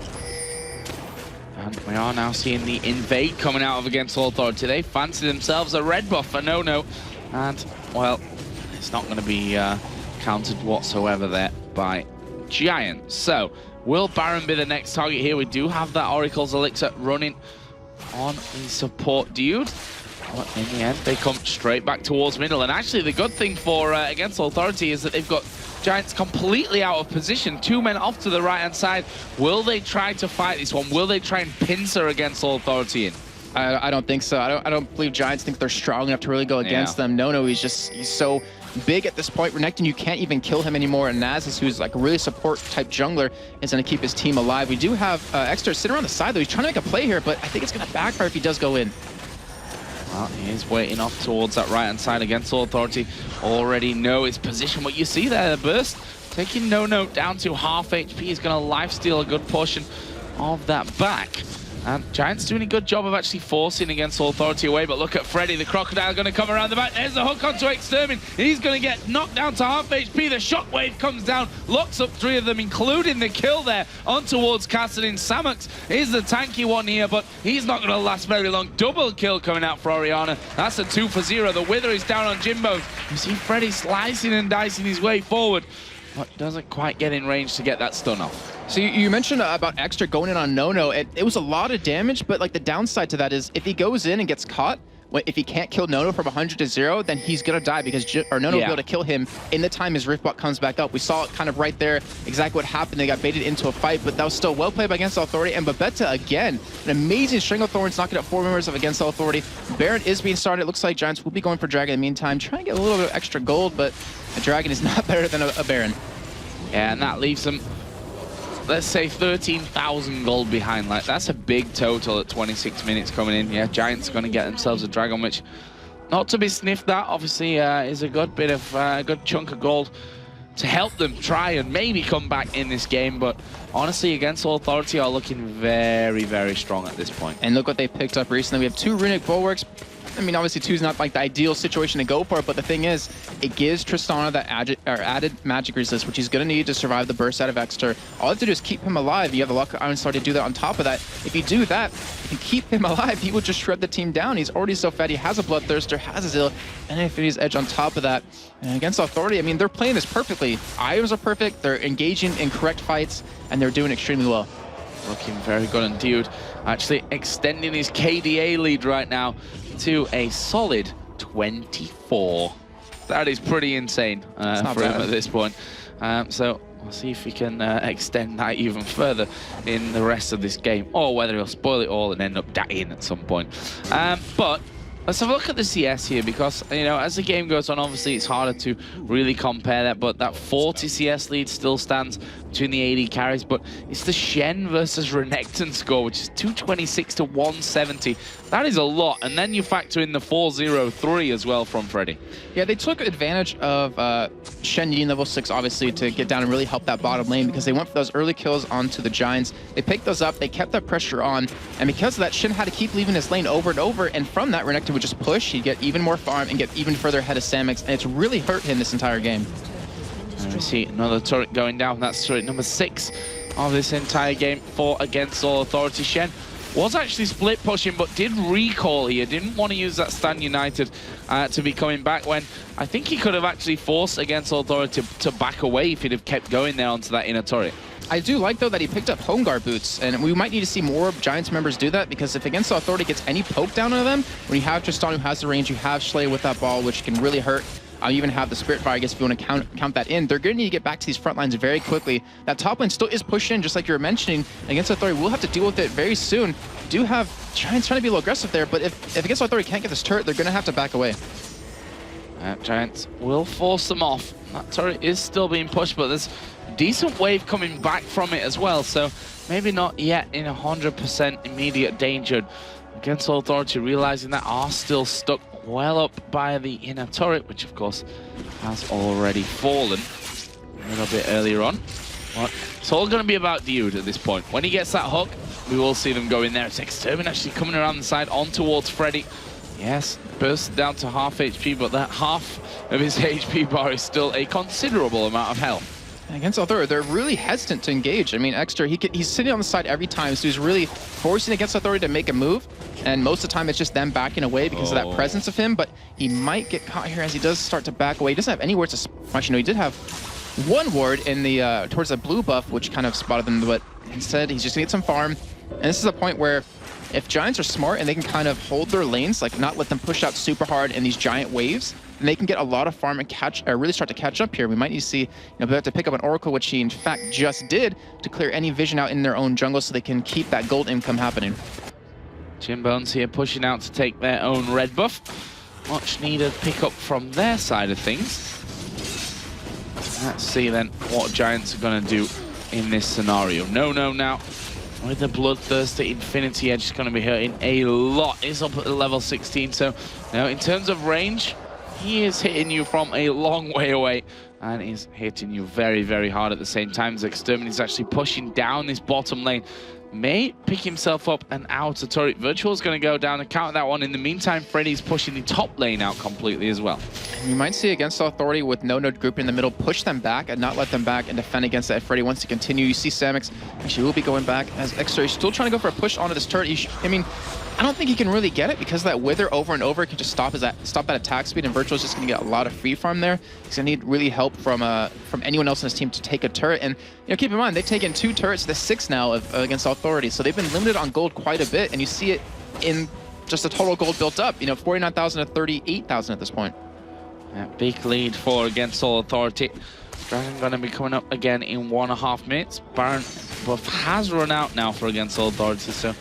And we are now seeing the invade coming out of Against All Authority. They fancy themselves a red buff for No. And, well, it's not going to be countered whatsoever there by Giant. So, will Baron be the next target here? We do have that Oracle's Elixir running on the support dude. But in the end, they come straight back towards middle. And actually, the good thing for Against All Authority is that they've got Giants completely out of position. 2 men off to the right-hand side. Will they try to fight this one? Will they try and pincer Against All Authority in? I don't think so. I don't believe Giants think they're strong enough to really go against them. No, he's so big at this point. Renekton, you can't even kill him anymore. And Nasus, who's like a really support-type jungler, is going to keep his team alive. We do have Exter sitting around the side, though. He's trying to make a play here, but I think it's going to backfire if he does go in. He's waiting off towards that right-hand side against Authority. Already know his position. What you see there, the burst, taking No down to half HP. He's going to lifesteal a good portion of that back. And Giants doing a good job of actually forcing against Authority away, but look at Freddy, the Crocodile going to come around the back. There's the hook onto Extermin. He's going to get knocked down to half HP. The Shockwave comes down, locks up 3 of them, including the kill there on towards Kassadin. Samux is the tanky one here, but he's not going to last very long. Double kill coming out for Oriana. That's a 2 for 0. The Wither is down on Jimbo. You see Freddy slicing and dicing his way forward, but doesn't quite get in range to get that stun off. So you mentioned about Extra going in on No. It was a lot of damage, but like the downside to that is if he goes in and gets caught, if he can't kill No from 100 to 0, then he's gonna die because No will be able to kill him in the time his Riftbot comes back up. We saw it kind of right there, exactly what happened. They got baited into a fight, but that was still well played by Against Authority. And Babetta again, an amazing string of Thorns, knocking out 4 members of Against Authority. Baron is being started. It looks like Giants will be going for Dragon in the meantime, trying to get a little bit of extra gold, but a Dragon is not better than a Baron. Yeah, and that leaves them, let's say, 13,000 gold behind. Like, that's a big total at 26 minutes coming in. Yeah, Giants are going to get themselves a Dragon, which, not to be sniffed at, obviously, is a good bit of, a good chunk of gold to help them try and maybe come back in this game. But honestly, Against Authority are looking very, very strong at this point. And look what they picked up recently. We have 2 Runic Bulwarks. I mean, obviously 2's not like the ideal situation to go for, but the thing is, it gives Tristana that added magic resist, which he's going to need to survive the burst out of Exeter. All you have to do is keep him alive. You have the Luck Iron Star to do that on top of that. If you do that, if you keep him alive, he will just shred the team down. He's already so fat. He has a Bloodthirster, has a Zeal, and Infinity's Edge on top of that. And Against Authority, I mean, they're playing this perfectly. Items are perfect. They're engaging in correct fights, and they're doing extremely well. Looking very good, and Dude actually extending his KDA lead right now to a solid 24. That is pretty insane for him at this point. So we'll see if he can extend that even further in the rest of this game, or whether he'll spoil it all and end up dying at some point. But let's have a look at the CS here, because, you know, as the game goes on, obviously it's harder to really compare that, but that 40 CS lead still stands between the AD carries. But it's the Shen versus Renekton score, which is 226 to 170. That is a lot, and then you factor in the 4-0-3 as well from Freddy. Yeah, they took advantage of Shen Yin level 6, obviously, to get down and really help that bottom lane, because they went for those early kills onto the Giants. They picked those up, they kept that pressure on, and because of that, Shen had to keep leaving his lane over and over, and from that, Renekton would just push, he'd get even more farm and get even further ahead of Samix, and it's really hurt him this entire game. And we see another turret going down. That's turret number 6 of this entire game for Against All Authority. Shen was actually split pushing, but did recall here. Didn't want to use that Stand United to be coming back, when I think he could have actually forced Against All Authority to back away if he'd have kept going there onto that inner turret. I do like, though, that he picked up Home Guard boots, and we might need to see more Giants members do that, because if Against Authority gets any poke down on them, when you have Tristan who has the range, you have Schley with that ball, which can really hurt. You even have the Spirit Fire, I guess, if you want to count that in. They're going to need to get back to these front lines very quickly. That top lane still is pushing, just like you were mentioning. Against Authority, we'll have to deal with it very soon. Do have Giants trying to be a little aggressive there, but if Against Authority can't get this turret, they're going to have to back away. Giants will force them off. That turret is still being pushed, but there's a decent wave coming back from it as well, so maybe not yet in 100% immediate danger. Against Authority, realizing that are still stuck well up by the inner turret, which of course has already fallen a little bit earlier on. But it's all going to be about Dude at this point. When he gets that hook, we will see them go in there. It's Extermin actually coming around the side on towards Freddy. Yes, burst down to half HP, but that half of his HP bar is still a considerable amount of health. Against Authority, they're really hesitant to engage. I mean, Extra, he's sitting on the side every time, so he's really forcing Against Authority to make a move. And most of the time, it's just them backing away because of that presence of him. But he might get caught here as he does start to back away. He doesn't have any wards to smash. You know, he did have one ward in the towards the blue buff, which kind of spotted them. But instead, he's just gonna get some farm. And this is a point where, if Giants are smart and they can kind of hold their lanes, like not let them push out super hard in these giant waves, and they can get a lot of farm and really start to catch up here. We might need to see, they have to pick up an Oracle, which he in fact just did, to clear any vision out in their own jungle so they can keep that gold income happening. Chinbones here pushing out to take their own red buff. Much needed pick up from their side of things. Let's see then what Giants are going to do in this scenario. No now with the Bloodthirster Infinity Edge is going to be hurting a lot. It's up at level 16, so now in terms of range, he is hitting you from a long way away and is hitting you very, very hard at the same time. As Extermin is actually pushing down this bottom lane. May pick himself up an outer turret. Virtual's going to go down and counter that one. In the meantime, Freddy's pushing the top lane out completely as well. You might see against Authority with no group in the middle, push them back and not let them back and defend against that. Freddy wants to continue. You see Samix actually will be going back as Extra is still trying to go for a push onto this turret. I mean, I don't think he can really get it because that Wither over and over can just stop that attack speed, and Virtual's just going to get a lot of free farm there. He's going to need really help from anyone else in his team to take a turret. And keep in mind, they've taken 2 turrets, the 6 now against Authority, so they've been limited on gold quite a bit, and you see it in just the total gold built up. 49,000 to 38,000 at this point. Yeah, big lead for against All Authority. Dragon going to be coming up again in 1.5 minutes. Baron buff has run out now for against All Authority, so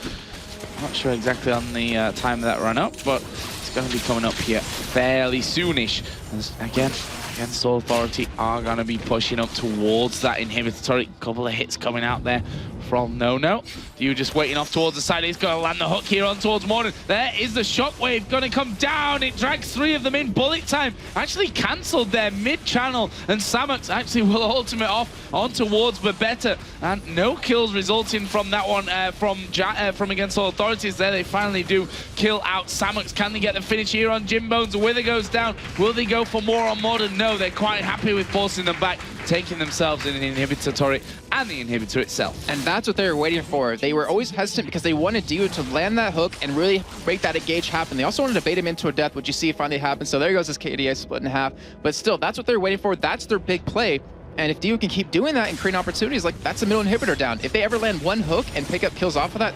not sure exactly on the time of that run up, but it's going to be coming up here fairly soonish. As again, against All Authority are going to be pushing up towards that inhibitor turret. A couple of hits coming out there from No. You just waiting off towards the side. He's going to land the hook here on towards Morden. There is the shockwave going to come down. It drags 3 of them in. Bullet time actually cancelled their mid-channel, and Samux actually will ultimate off on towards Babetta, and no kills resulting from that one from against All Authorities. There they finally do kill out Samux. Can they get the finish here on Jimbones? Wither goes down. Will they go for more on Morden? No, they're quite happy with forcing them back, taking themselves in an inhibitor turret and the inhibitor itself. And that's what they were waiting for. They were always hesitant because they wanted Dio to land that hook and really make that engage happen. They also wanted to bait him into a death, which you see finally happen. So there goes his KDA split in half. But still, that's what they're waiting for. That's their big play. And if Dio can keep doing that and create opportunities, like that's a middle inhibitor down. If they ever land one hook and pick up kills off of that,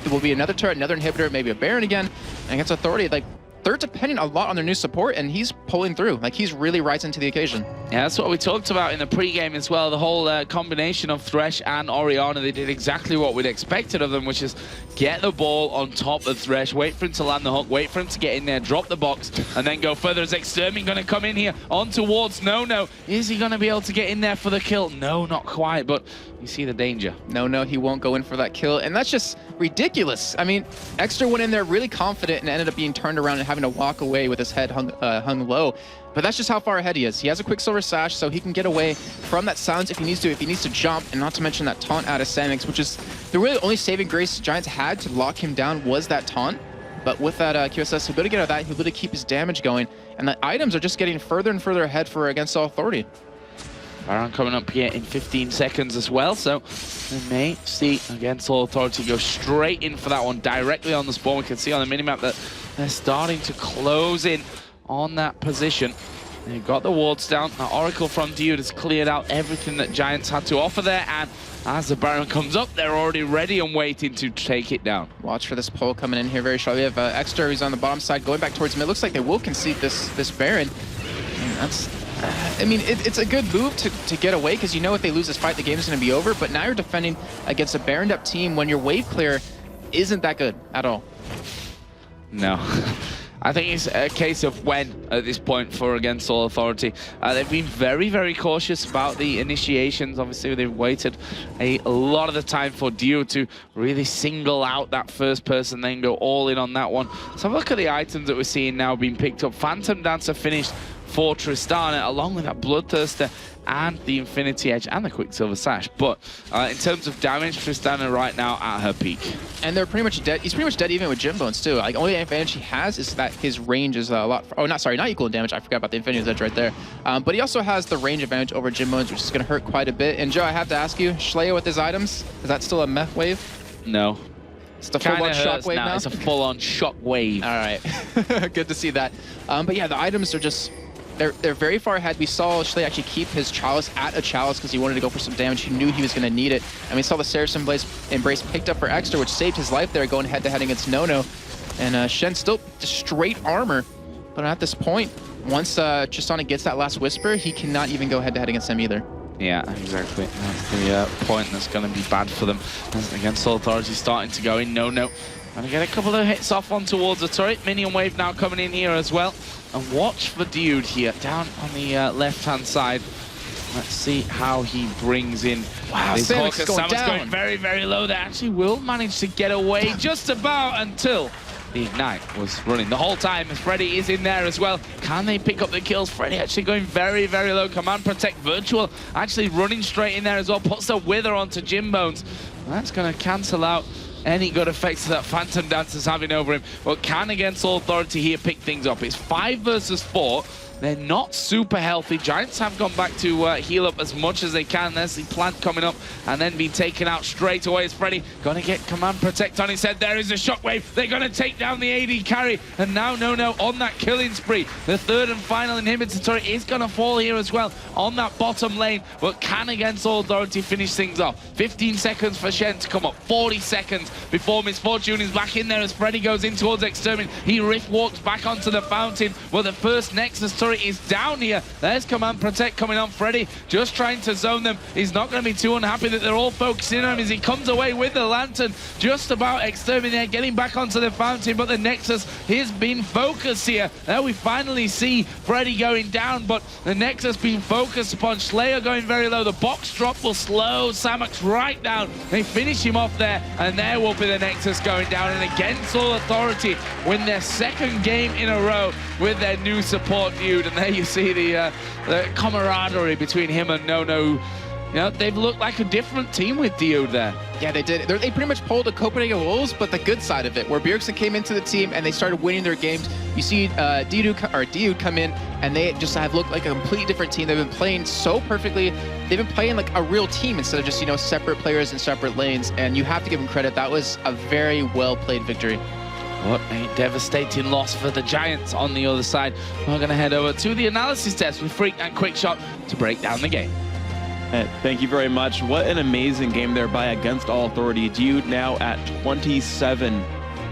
there will be another turret, another inhibitor, maybe a Baron again. And against Authority, like, they're depending a lot on their new support, and he's pulling through. Like, he's really rising to the occasion. Yeah, that's what we talked about in the pregame as well. The whole combination of Thresh and Orianna, they did exactly what we'd expected of them, which is get the ball on top of Thresh, wait for him to land the hook, wait for him to get in there, drop the box, and then go further. As Extermin going to come in here on towards No. Is he going to be able to get in there for the kill? No, not quite, but you see the danger. No, he won't go in for that kill, and that's just ridiculous. I mean, Extra went in there really confident and ended up being turned around and having to walk away with his head hung low. But that's just how far ahead he is. He has a Quicksilver Sash, so he can get away from that silence if he needs to. If he needs to jump, and not to mention that taunt out of Samix, which is the really only saving grace Giants had to lock him down was that taunt. But with that QSS, he'll be able to get out of that. He'll be able to keep his damage going. And the items are just getting further and further ahead for against All Authority. Baron coming up here in 15 seconds as well, so we may see against All Authority go straight in for that one directly on the spawn. We can see on the minimap that they're starting to close in on that position. They've got the wards down. Now Oracle from Dude has cleared out everything that Giants had to offer there, and as the Baron comes up, they're already ready and waiting to take it down. Watch for this pole coming in here very shortly. We have Extra who's on the bottom side going back towards him. It looks like they will concede this Baron. And that's... I mean, it's a good move to get away because you know if they lose this fight, the game is going to be over. But now you're defending against a Baroned up team when your wave clear isn't that good at all. No. I think it's a case of when at this point for against All Authority. They've been very, very cautious about the initiations. Obviously, they've waited a lot of the time for Dio to really single out that first person, then go all in on that one. So have a look at the items that we're seeing now being picked up. Phantom Dancer finished for Tristana, along with that Bloodthirster and the Infinity Edge and the Quicksilver Sash. But in terms of damage, Tristana right now at her peak. And they're pretty much dead. He's pretty much dead even with Jimbones too. Like, only advantage he has is that his range is a lot... Oh, not equal in damage. I forgot about the Infinity Edge right there. But he also has the range advantage over Jimbones, which is going to hurt quite a bit. And Joe, I have to ask you, Schleia with his items, is that still a mech wave? No. It's the full-on shockwave now? It's a full-on shockwave. All right. Good to see that. But yeah, the items are just... They're very far ahead. We saw Schley actually keep his Chalice at a Chalice because he wanted to go for some damage. He knew he was going to need it. And we saw the Saracen Blaze Embrace picked up for Extra, which saved his life there going head-to-head against No. And Shen still just straight armor. But at this point, once Tristana gets that last Whisper, he cannot even go head-to-head against him either. Yeah, exactly. That's the point that's going to be bad for them. Against All Authority starting to go in. No. Gonna get a couple of hits off on towards the turret. Minion wave now coming in here as well. And watch for Dude here, down on the left-hand side. Let's see how he brings in this Hawker. Samus going very, very low. They actually will manage to get away just about until the Ignite was running the whole time. Freddy is in there as well. Can they pick up the kills? Freddy actually going very, very low. Command Protect Virtual actually running straight in there as well. Puts the Wither onto Jimbones. That's going to cancel out any good effects that Phantom Dancer's having over him. But can against All Authority here pick things up. It's 5 versus 4. They're not super healthy. Giants have gone back to heal up as much as they can. There's the plant coming up and then being taken out straight away. Is Freddy going to get Command Protect on his head? There is a Shockwave. They're going to take down the AD carry. And now, no, on that killing spree. The third and final inhibitor turret is going to fall here as well on that bottom lane. But can against All Authority finish things off. 15 seconds for Shen to come up. 40 seconds before Misfortune is back in there as Freddy goes in towards Extermin. He rift walks back onto the fountain. Well, the first Nexus turret is down here. There's Command Protect coming on. Freddy just trying to zone them. He's not going to be too unhappy that they're all focusing on him as he comes away with the lantern. Just about Exterminator getting back onto the fountain, but the Nexus has been focused here. There we finally see Freddy going down, but the Nexus being focused upon. Slayer going very low. The box drop will slow Samax right down. They finish him off there, and there will be the Nexus going down. And against All Authority win their second game in a row with their new support dude. And there you see the camaraderie between him and Nono. You know, they've looked like a different team with Dude there. Yeah, they did. They pretty much pulled the Copenhagen Wolves, but the good side of it, where Bjergsen came into the team and they started winning their games. You see Dude come in, and they just have looked like a completely different team. They've been playing so perfectly. They've been playing like a real team instead of just, you know, separate players in separate lanes. And you have to give them credit. That was a very well-played victory. What a devastating loss for the Giants on the other side. We're going to head over to the analysis test with Freak and Quickshot to break down the game. Thank you very much. What an amazing game there by Against All Authority. Dude now at 27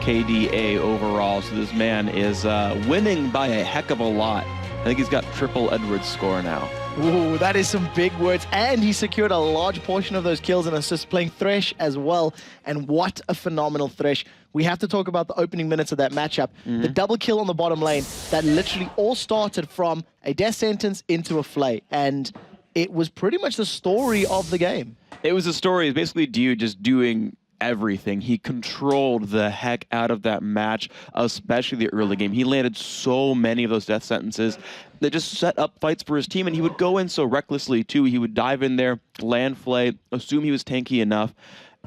KDA overall. So this man is winning by a heck of a lot. I think he's got triple Edwards score now. Ooh, that is some big words. And he secured a large portion of those kills and assists playing Thresh as well. And what a phenomenal Thresh. We have to talk about the opening minutes of that matchup. The double kill on the bottom lane that literally all started from a death sentence into a flay. And it was pretty much the story of the game. It was a story. It's basically Dude just doing everything. He controlled the heck out of that match, especially the early game. He landed so many of those death sentences that just set up fights for his team, and he would go in so recklessly too. He would dive in there, land flay, assume he was tanky enough,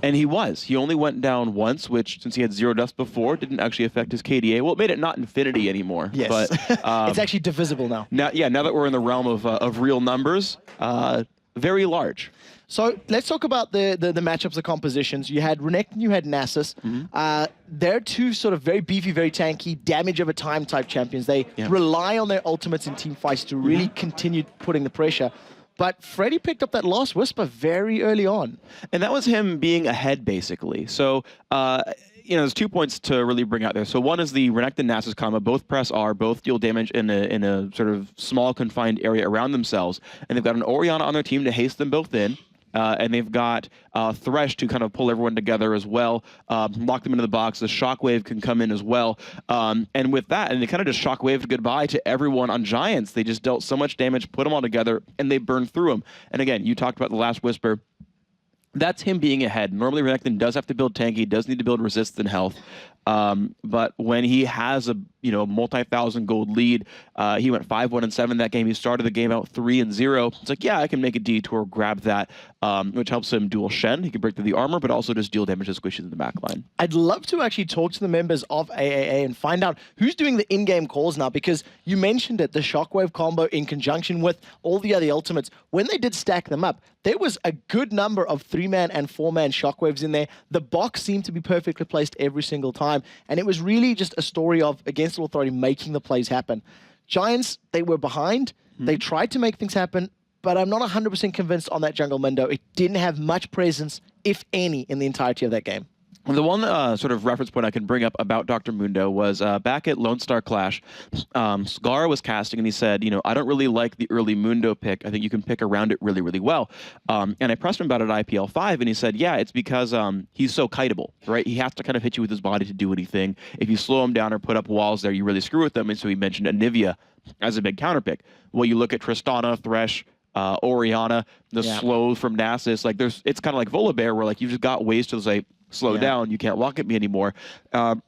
and he was. He only went down once, which, since he had 0 deaths before, didn't actually affect his KDA. Well, it made it not infinity anymore. Yes. But, it's actually divisible now. Now that we're in the realm of real numbers, very large. So let's talk about the matchups, the compositions. You had Renekton, you had Nasus. They're two sort of very beefy, very tanky, damage over time type champions. They rely on their ultimates in team fights to really continue putting the pressure. But Freddy picked up that last Whisper very early on. And that was him being ahead, basically. So, you know, there's 2 points to really bring out there. So one is the Renekton Nasus combo. Both press R, both deal damage in a sort of small confined area around themselves. And they've got an Orianna on their team to haste them both in. And they've got Thresh to kind of pull everyone together as well, lock them into the box. The Shockwave can come in as well. And with that, and they kind of just Shockwaved goodbye to everyone on Giants. They just dealt so much damage, put them all together, and they burned through them. And again, you talked about the last Whisper. That's him being ahead. Normally, Renekton does have to build tanky, does need to build resist and health. But when he has a multi-thousand gold lead, he went 5-1-7 that game. He started the game out 3-0. It's like, yeah, I can make a detour, grab that, which helps him duel Shen. He can break through the armor, but also just deal damage to squishes in the back line. I'd love to actually talk to the members of AAA and find out who's doing the in-game calls now, because you mentioned it, the Shockwave combo in conjunction with all the other ultimates. When they did stack them up, there was a good number of 3-man and 4-man Shockwaves in there. The box seemed to be perfectly placed every single time. And it was really just a story of Against All Authority making the plays happen. Giants, they were behind. They tried to make things happen, but I'm not 100% convinced on that jungle window. It didn't have much presence, if any, in the entirety of that game. The one sort of reference point I can bring up about Dr. Mundo was back at Lone Star Clash, Scar was casting and he said, I don't really like the early Mundo pick. I think you can pick around it really, really well. And I pressed him about it at IPL 5 and he said, yeah, it's because he's so kiteable, right? He has to kind of hit you with his body to do anything. If you slow him down or put up walls there, you really screw with them. And so he mentioned Anivia as a big counter pick. Well, you look at Tristana, Thresh, Oriana, the slow from Nasus. Like it's kind of like Volibear, where like you've just got ways to say slow down. You can't walk at me anymore, and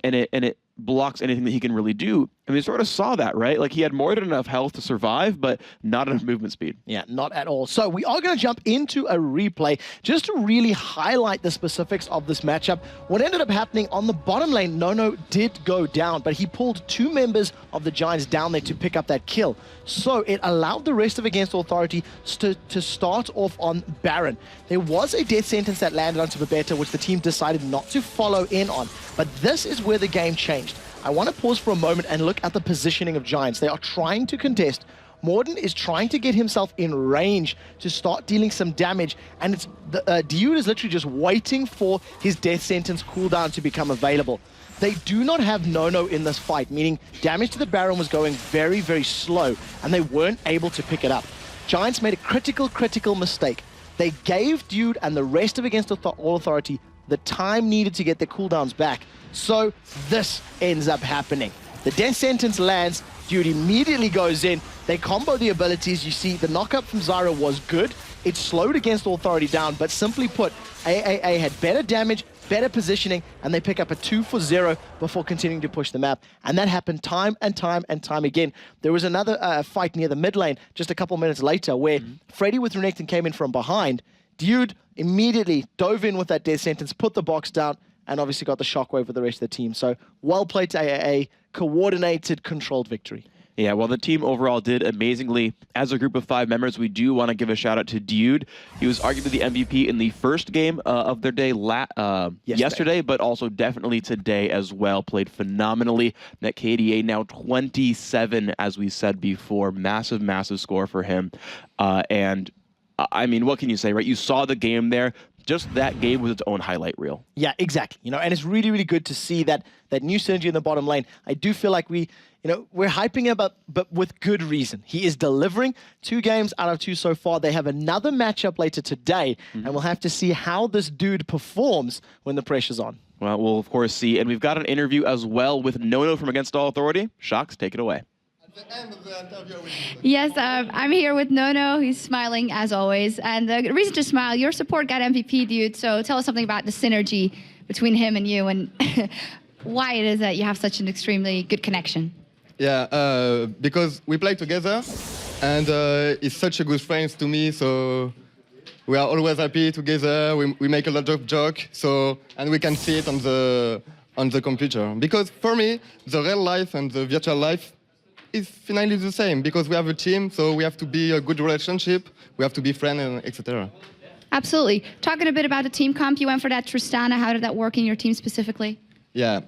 it blocks anything that he can really do. And we sort of saw that, right? Like he had more than enough health to survive, but not enough movement speed. Yeah, not at all. So we are going to jump into a replay just to really highlight the specifics of this matchup. What ended up happening on the bottom lane, Nono did go down, but he pulled 2 members of the Giants down there to pick up that kill. So it allowed the rest of Against Authority to start off on Baron. There was a death sentence that landed onto Babetta, which the team decided not to follow in on. But this is where the game changed. I want to pause for a moment and look at the positioning of Giants. They are trying to contest. Morden is trying to get himself in range to start dealing some damage, and it's Dude is literally just waiting for his death sentence cooldown to become available. They do not have Nono in this fight, meaning damage to the Baron was going very, very slow, and they weren't able to pick it up. Giants made a critical mistake. They gave Dude and the rest of Against All Authority the time needed to get their cooldowns back. So this ends up happening. The death sentence lands, Dude immediately goes in, they combo the abilities. You see the knockup from Zyra was good. It slowed Against Authority down, but simply put, AAA had better damage, better positioning, and they pick up a 2 for 0 before continuing to push the map. And that happened time and time again. There was another fight near the mid lane just a couple minutes later where Freddy with Renekton came in from behind. Dude immediately dove in with that death sentence, put the box down, and obviously got the shockwave with the rest of the team. So well played to AAA, coordinated, controlled victory. Yeah, well, the team overall did amazingly. As a group of 5 members, we do want to give a shout out to Dude. He was arguably the MVP in the first game of their day yesterday, but also definitely today as well. Played phenomenally. Net KDA now 27, as we said before. Massive score for him. And I mean, what can you say, right? You saw the game there. Just that game was its own highlight reel. Yeah, exactly. And it's really, really good to see that new synergy in the bottom lane. I do feel like we're hyping him up, but with good reason. He is delivering 2 games out of 2 so far. They have another matchup later today, and we'll have to see how this dude performs when the pressure's on. Well, we'll of course see. And we've got an interview as well with Nono from Against All Authority. Shocks, take it away. Yes, I'm here with Nono. He's smiling as always. And the reason to smile, your support got MVP, Dude. So tell us something about the synergy between him and you and why it is that you have such an extremely good connection. Yeah, because we play together and he's such a good friend to me. So we are always happy together. We make a lot of jokes. And we can see it on the computer. Because for me, the real life and the virtual life is finally the same, because we have a team, so we have to be a good relationship, we have to be friends, etc. Absolutely. Talking a bit about the team comp, you went for that Tristana. How did that work in your team specifically? Yeah,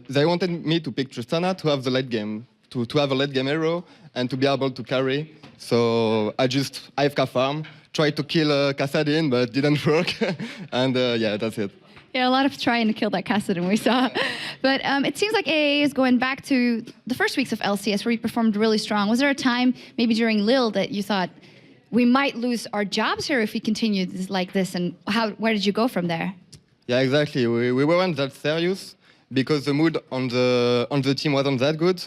they wanted me to pick Tristana to have the late game, to have a late game hero and to be able to carry. So I just AFK farm, tried to kill Kassadin, but didn't work. And yeah, that's it. Yeah, a lot of trying to kill that Kassadin we saw. But it seems like AAA is going back to the first weeks of LCS where he performed really strong. Was there a time, maybe during Lille, that you thought, we might lose our jobs here if we continue like this? And where did you go from there? Yeah, exactly. We weren't that serious because the mood on the team wasn't that good.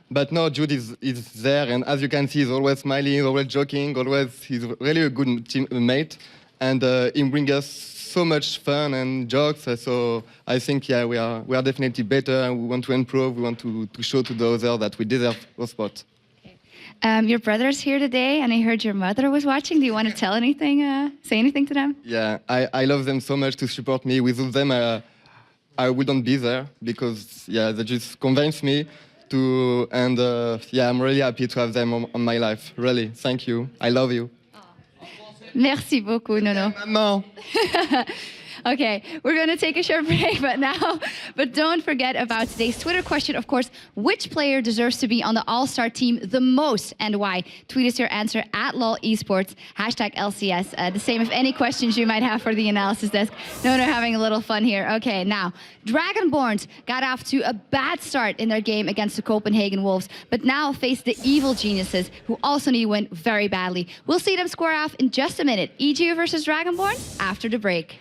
But now Jude is there, and as you can see, he's always smiling, always joking, he's really a good teammate. And he brings us so much fun and jokes, so I think we are definitely better, and we want to improve. We want to show to the others that we deserve a spot. Your brother's here today, and I heard your mother was watching. Do you want to tell anything, say anything to them? Yeah, I love them so much to support me. Without them, I wouldn't be there because they just convinced me to, and I'm really happy to have them on my life. Really, thank you. I love you. Merci beaucoup, Nono. Maman. Okay, we're going to take a short break, but don't forget about today's Twitter question, of course. Which player deserves to be on the All-Star team the most and why? Tweet us your answer at LOL Esports, #LCS. The same if any questions you might have for the analysis desk. Nono having a little fun here. Okay, now, Dragonborns got off to a bad start in their game against the Copenhagen Wolves, but now face the Evil Geniuses, who also need to win very badly. We'll see them square off in just a minute. EG versus Dragonborns after the break.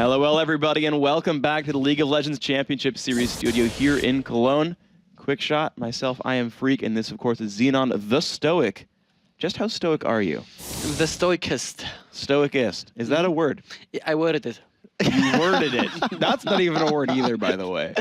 Hello, everybody, and welcome back to the League of Legends Championship Series studio here in Cologne. Quick shot, myself, I am Freak, and this, of course, is Xenon the Stoic. Just how stoic are you? The stoicist. Stoicist. Is that a word? Yeah, I worded it. You worded it. That's not even a word either, by the way.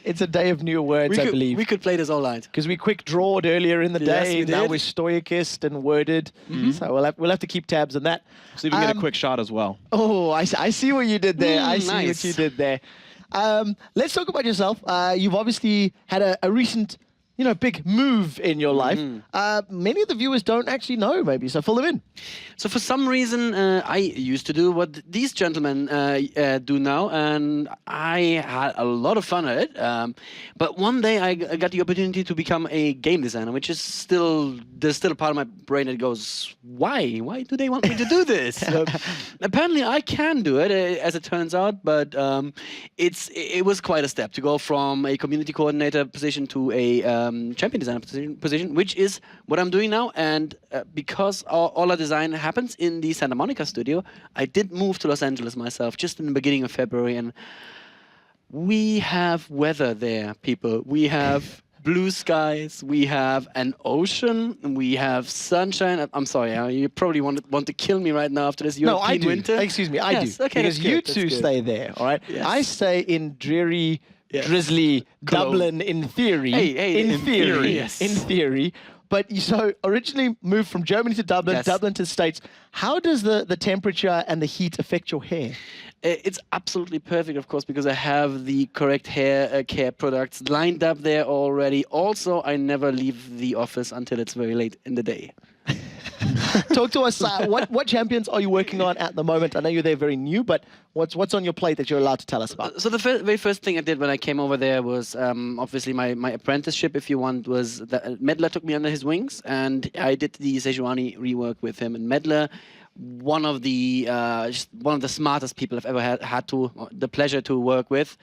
It's a day of new words, I believe. We could play this all night. Because we quick drawed earlier in the day, now we're stoicist and worded. So we'll have to keep tabs on that. See if we can get a quick shot as well. Oh, I see what you did there. I see nice. what you did there. Let's talk about yourself. You've obviously had a recent, big move in your life. Many of the viewers don't actually know, maybe, so fill them in. So for some reason, I used to do what these gentlemen do now, and I had a lot of fun at it. But one day I got the opportunity to become a game designer, which is there's still a part of my brain that goes, why? Why do they want me to do this? Apparently I can do it, as it turns out, but it was quite a step to go from a community coordinator position to a champion designer position, which is what I'm doing now. And because all our design happens in the Santa Monica studio, I did move to Los Angeles myself just in the beginning of February, and we have weather there, people. We have blue skies, we have an ocean, and we have sunshine. I'm sorry, you probably want to kill me right now after this European No, I do. winter. Excuse me, I do. Okay, because you two stay there, all right? Yes. I stay in dreary, drizzly Dublin in theory. In theory, yes. In theory. But you so originally moved from Germany to Dublin, Yes. Dublin to the States. How does the temperature and the heat affect your hair? It's absolutely perfect, of course, because I have the correct hair care products lined up there already. Also, I never leave the office until it's very late in the day. Talk to us. What champions are you working on at the moment? I know you're there very new, but what's on your plate that you're allowed to tell us about? So the very first thing I did when I came over there was obviously my apprenticeship, if you want, was that Medler took me under his wings, and I did the Sejuani rework with him. And Medler, one of the smartest people I've ever had the pleasure to work with.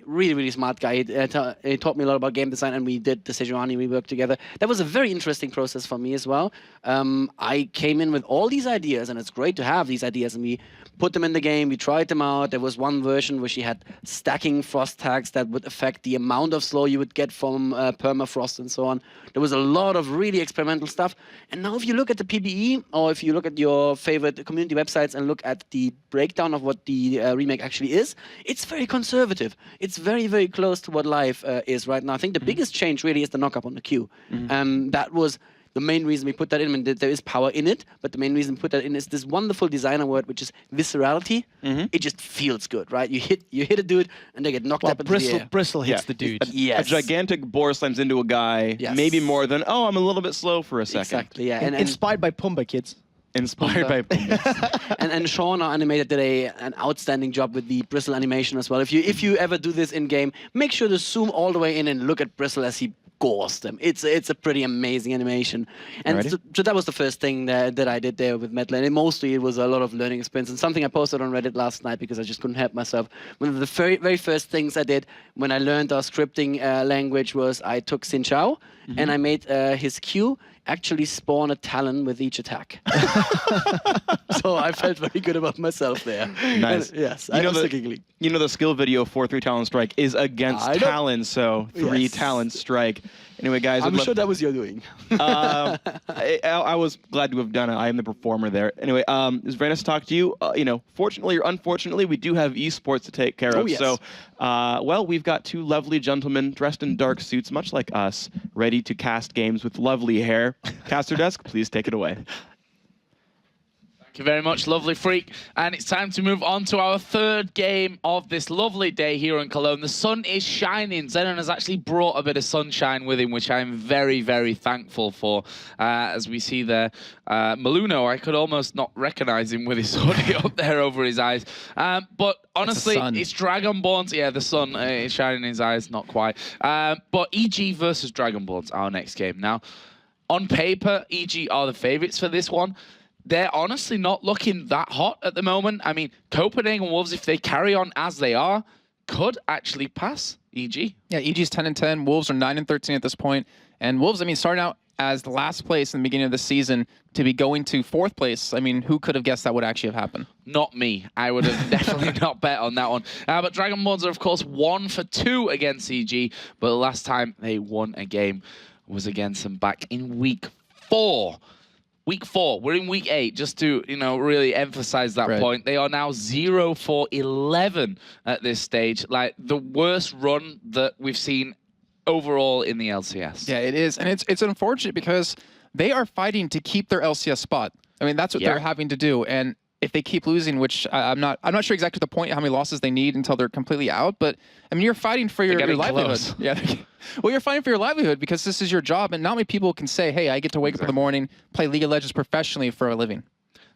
Really smart guy. He taught me a lot about game design, and we did the Sejuani rework together. That was a very interesting process for me as well. I came in with all these ideas, and it's great to have these ideas, and we put them in the game, we tried them out. There was one version where she had stacking frost tags that would affect the amount of slow you would get from permafrost and so on. There was a lot of really experimental stuff. And now if you look at the PBE, or if you look at your favorite community websites and look at the breakdown of what the remake actually is, it's very conservative. It's very close to what live is right now. I think the biggest change really is the knock-up on the queue. That was the main reason we put that in. I mean, there is power in it, but the main reason we put that in is this wonderful designer word, which is viscerality. It just feels good, right? You hit a dude, and they get knocked up into the air. Bristle hits the dude. A gigantic boar slams into a guy, maybe more than, oh, I'm a little bit slow for a second. Exactly, yeah. And inspired by Pumbaa, kids. Inspired by Pumbaa. and Sean, our animator, did an outstanding job with the bristle animation as well. If you ever do this in game, make sure to zoom all the way in and look at Bristle as he gores them. It's a pretty amazing animation. And so that was the first thing that I did there with Medler. And mostly it was a lot of learning experience, and something I posted on Reddit last night because I just couldn't help myself. One of the very first things I did when I learned our scripting language was I took Xin Chao and I made his Q actually spawn a talon with each attack. So I felt very good about myself there. Nice. And, yes, you know the skill video for 3 Talon Strike is against Talon, so 3 Talon Strike. Anyway, guys, I'm sure that was your doing. I was glad to have done it. I am the performer there. Anyway, it's very nice to talk to you. Fortunately or unfortunately, we do have esports to take care of. Yes. So, well, we've got 2 lovely gentlemen dressed in dark suits, much like us, ready to cast games with lovely hair. Caster Desk, please take it away. Thank you very much, lovely Freak. And it's time to move on to our 3rd game of this lovely day here in Cologne. The sun is shining. Zenon has actually brought a bit of sunshine with him, which I'm very thankful for. As we see there, Maluno, I could almost not recognize him with his hoodie up there over his eyes. But honestly, it's Dragonborns. Yeah, the sun is shining in his eyes, not quite. But EG versus Dragonborns, our next game. Now, on paper, EG are the favorites for this one. They're honestly not looking that hot at the moment. I mean, Copenhagen Wolves, if they carry on as they are, could actually pass EG. Yeah, EG's 10-10. Wolves are 9-13 at this point. And Wolves, I mean, starting out as last place in the beginning of the season to be going to 4th place. I mean, who could have guessed that would actually have happened? Not me. I would have definitely not bet on that one. But Dragonborns are, of course, 1 for 2 against EG, but the last time they won a game was against them back in week 4. Week 4. We're in week 8, just to, really emphasize that point. They are now 0 for 11 at this stage. Like, the worst run that we've seen overall in the LCS. Yeah, it is. And it's unfortunate because they are fighting to keep their LCS spot. I mean, that's what they're having to do. And if they keep losing, which I'm not sure exactly the point how many losses they need until they're completely out, but I mean, you're fighting for your livelihood. Yeah. Well, you're fighting for your livelihood because this is your job, and not many people can say, hey, I get to wake up in the morning, play League of Legends professionally for a living.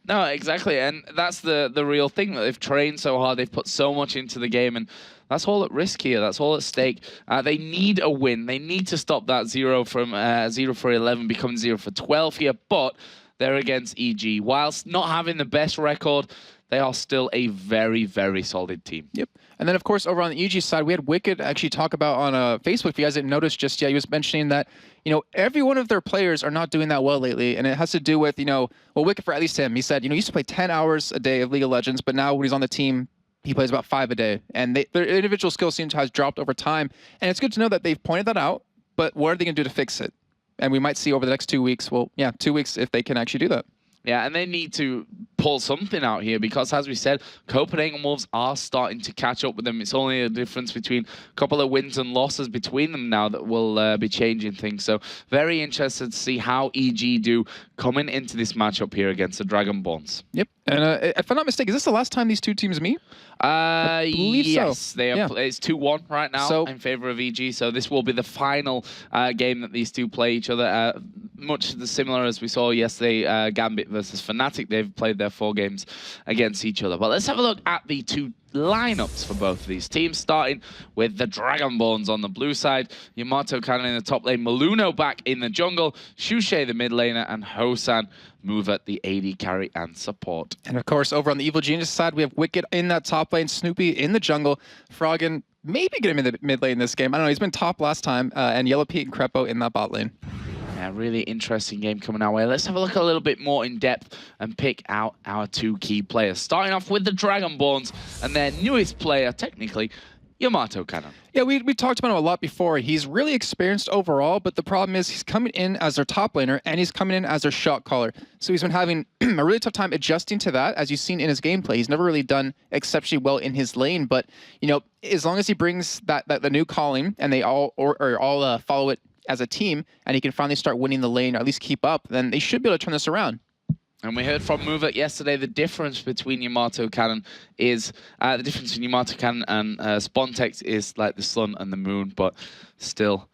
No, exactly, and that's the real thing, that they've trained so hard, they've put so much into the game, and that's all at risk here. That's all at stake. They need a win. They need to stop that 0 from 0 for 11 becoming 0 for 12 here, but they're against EG. Whilst not having the best record, they are still a very, very solid team. Yep. And then, of course, over on the EG side, we had Wicked actually talk about on Facebook, if you guys didn't notice just yet, he was mentioning that, every one of their players are not doing that well lately. And it has to do with, well, Wicked, for at least him, he said, he used to play 10 hours a day of League of Legends, but now when he's on the team, he plays about 5 a day. And their individual skill seems to have dropped over time. And it's good to know that they've pointed that out, but what are they going to do to fix it? And we might see over the next 2 weeks, 2 weeks, if they can actually do that. Yeah, and they need to pull something out here because, as we said, Copenhagen Wolves are starting to catch up with them. It's only a difference between a couple of wins and losses between them now that will be changing things. So very interested to see how EG do coming into this matchup here against the Dragonborns. Yep. And if I'm not mistaken, is this the last time these two teams meet? I believe yes, so. They are. It's 2-1 right now in favor of EG. So this will be the final game that these two play each other. Much similar as we saw yesterday, Gambit versus Fnatic. They've played their 4 games against each other. But let's have a look at the two lineups for both of these teams, starting with the Dragonborns on the blue side. Yamato Cannon in the top lane, Maluno back in the jungle, Shushe the mid laner, and Hosan move at the AD carry and support. And of course, over on the Evil Genius side, we have Wicked in that top lane, Snoopy in the jungle, Froggen maybe get him in the mid lane this game. I don't know, he's been top last time, and Yellow Pete and Crepo in that bot lane. Yeah, really interesting game coming our way. Let's have a look a little bit more in depth and pick out our 2 key players. Starting off with the Dragonborns and their newest player, technically, Yamato Cannon. Yeah, we talked about him a lot before. He's really experienced overall, but the problem is he's coming in as their top laner and he's coming in as their shot caller. So he's been having a really tough time adjusting to that, as you've seen in his gameplay. He's never really done exceptionally well in his lane, but as long as he brings the new calling and they all follow it as a team, and he can finally start winning the lane, or at least keep up, then they should be able to turn this around. And we heard from Mover yesterday, the difference between Yamato Cannon is, and Spontex is like the sun and the moon, but still,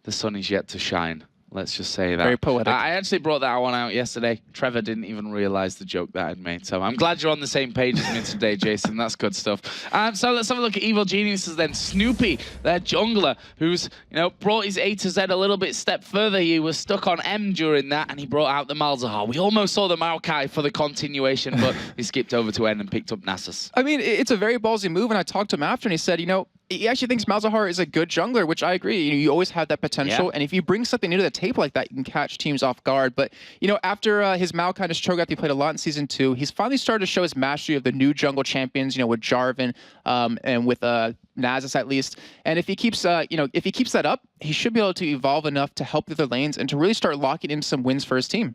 the sun is yet to shine. Let's just say that. Very poetic. I actually brought that one out yesterday. Trevor didn't even realize the joke that I'd made. So I'm glad you're on the same page as me today, Jason. That's good stuff. So let's have a look at Evil Geniuses then. Snoopy, their jungler, who's brought his A to Z a little bit step further. He was stuck on M during that, and he brought out the Malzahar. We almost saw the Maokai for the continuation, but he skipped over to N and picked up Nasus. I mean, it's a very ballsy move, and I talked to him after, and he said, he actually thinks Malzahar is a good jungler, which I agree. You always have that potential, and if you bring something new to the table like that, you can catch teams off guard. But after his Maokai and his Cho'Gath, he played a lot in Season 2. He's finally started to show his mastery of the new jungle champions. With Jarvan and with Nasus at least. And if he keeps that up, he should be able to evolve enough to help the other lanes and to really start locking in some wins for his team.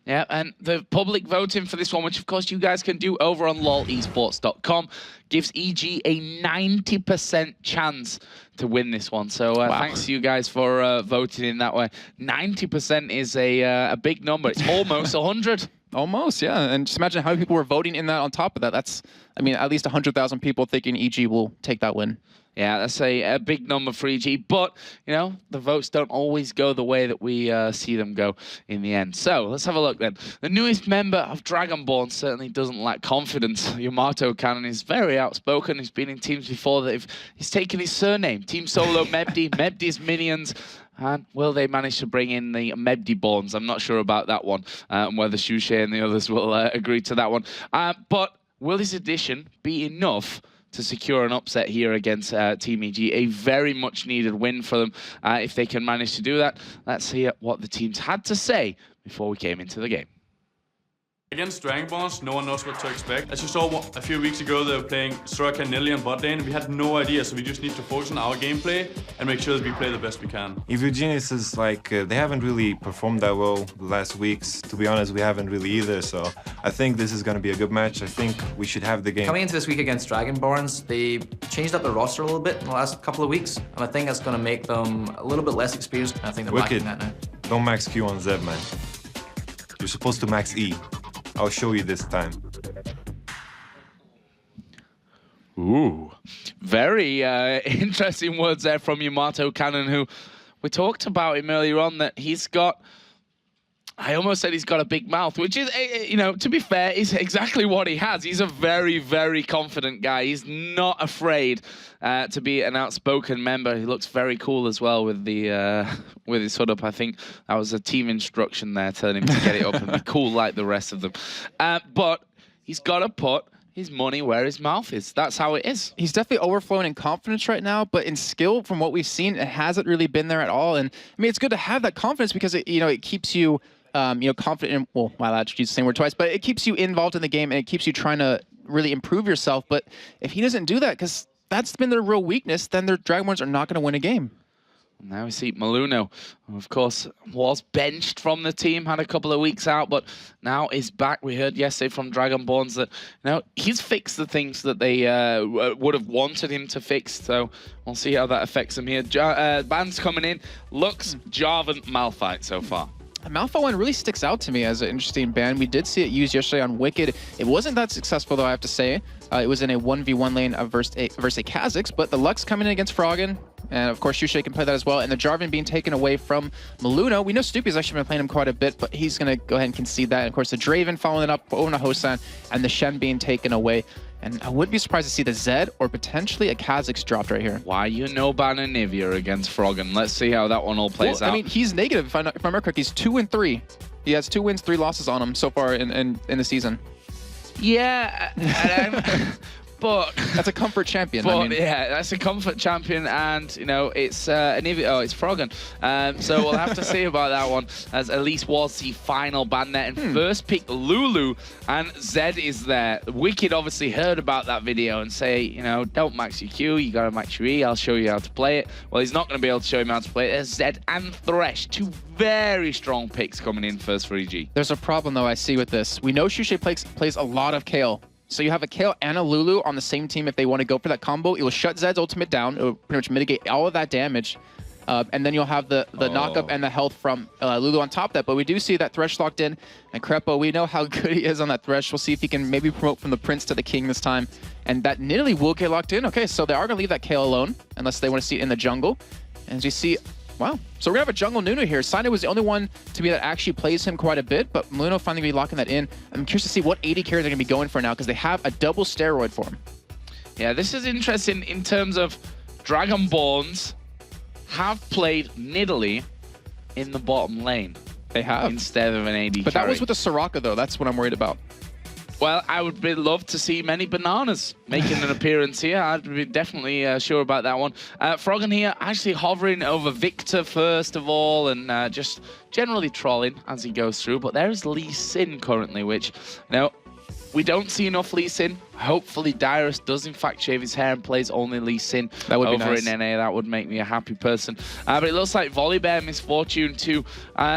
Yeah, and the public voting for this one, which of course you guys can do over on lolesports.com, gives EG a 90% chance to win this one. So thanks to you guys for voting in that way. 90% is a big number. It's almost 100. Almost, yeah. And just imagine how many people were voting in that on top of that. That's, at least 100,000 people thinking EG will take that win. Yeah, that's a big number for EG, but, the votes don't always go the way that we see them go in the end. So, let's have a look then. The newest member of Dragonborn certainly doesn't lack confidence. Yamato Cannon is very outspoken. He's been in teams before that he's taken his surname. Team Solo Mebdi, Mebdi's minions. And will they manage to bring in the Mebdi-borns? I'm not sure about that one, whether Shushe and the others will agree to that one. But will this addition be enough to secure an upset here against Team EG. A very much needed win for them if they can manage to do that. Let's hear what the teams had to say before we came into the game. Against Dragonborns, no one knows what to expect. As you saw a few weeks ago, they were playing Soraka and Nelly on bot lane. We had no idea, so we just need to focus on our gameplay and make sure that we play the best we can. EV Genius is like, they haven't really performed that well the last weeks. To be honest, we haven't really either, so I think this is going to be a good match. I think we should have the game. Coming into this week against Dragonborns, they changed up the roster a little bit in the last couple of weeks, and I think that's going to make them a little bit less experienced. I think they're lacking that now. Don't max Q on Zed, man. You're supposed to max E. I'll show you this time. Ooh, very interesting words there from Yamato Cannon, who we talked about him earlier on, that he's got, I almost said he's got a big mouth, which is, you know, to be fair, is exactly what he has. He's a very, very confident guy. He's not afraid to be an outspoken member. He looks very cool as well with the with his hood up. I think that was a team instruction there telling him to get it up and be cool like the rest of them. But he's got to put his money where his mouth is. That's how it is. He's definitely overflowing in confidence right now, but in skill, from what we've seen, it hasn't really been there at all. And I mean, it's good to have that confidence because it, you know, it keeps you confident in, well, wow, I just used the same word twice, but it keeps you involved in the game and it keeps you trying to really improve yourself. But if he doesn't do that, because that's been their real weakness, then their Dragonborns are not going to win a game. Now we see Maluno, who of course was benched from the team, had a couple of weeks out, but now is back. We heard yesterday from Dragonborns that, you know, he's fixed the things that they would have wanted him to fix. So we'll see how that affects him here. Bans coming in. Lux, Jarvan, Malphite so far. Malphite one really sticks out to me as an interesting ban. We did see it used yesterday on Wicked. It wasn't that successful, though, I have to say. It was in a 1v1 lane versus a Kha'Zix, but the Lux coming in against Froggen, and of course Shusha can play that as well, and the Jarvan being taken away from Maluno. We know Snoopy's actually been playing him quite a bit, but he's going to go ahead and concede that. And of course the Draven following it up over to Hosan, and the Shen being taken away. And I wouldn't be surprised to see the Zed or potentially a Kha'Zix dropped right here. Why you no ban Anivia against Froggen? Let's see how that one all plays out. I mean, he's negative, if I remember correctly. He's 2-3. He has 2 wins, 3 losses on him so far in the season. Yeah, but that's a comfort champion. But I mean, yeah, that's a comfort champion, and you know it's it's Froggen. So we'll have to see about that one, as Elise was the final ban there, and first pick Lulu, and Zed is there. Wicked obviously heard about that video and say, you know, don't max your Q, you gotta max your E. I'll show you how to play it. Well, he's not gonna be able to show him how to play it. There's Zed and Thresh, 2 very strong picks coming in first for EG. There's a problem though I see with this. We know Shusha plays a lot of Kayle. So you have a Kayle and a Lulu on the same team. If they want to go for that combo, it will shut Zed's ultimate down. It will pretty much mitigate all of that damage. And then you'll have the knockup and the health from Lulu on top of that. But we do see that Thresh locked in. And Crepo, we know how good he is on that Thresh. We'll see if he can maybe promote from the Prince to the King this time. And that Nidalee will get locked in. Okay, so they are going to leave that Kayle alone, unless they want to see it in the jungle. And as you see, wow. So we're going to have a jungle Nunu here. Sina was the only one to me that actually plays him quite a bit, but Maluno finally going to be locking that in. I'm curious to see what 80 carries they're going to be going for now, because they have a double steroid for him. Yeah, this is interesting in terms of Dragonborns have played Nidalee in the bottom lane. They have. Instead of an AD But carry. that was with the Soraka, though. That's what I'm worried about. Well, I would love to see many bananas making an appearance here. I'd be definitely sure about that one. Froggen here actually hovering over Victor first of all, and just generally trolling as he goes through. But there is Lee Sin currently, which, you know, we don't see enough Lee Sin. Hopefully Dyrus does in fact shave his hair and plays only Lee Sin over nice. in NA. That would make me a happy person. But it looks like Volibear, Misfortune too.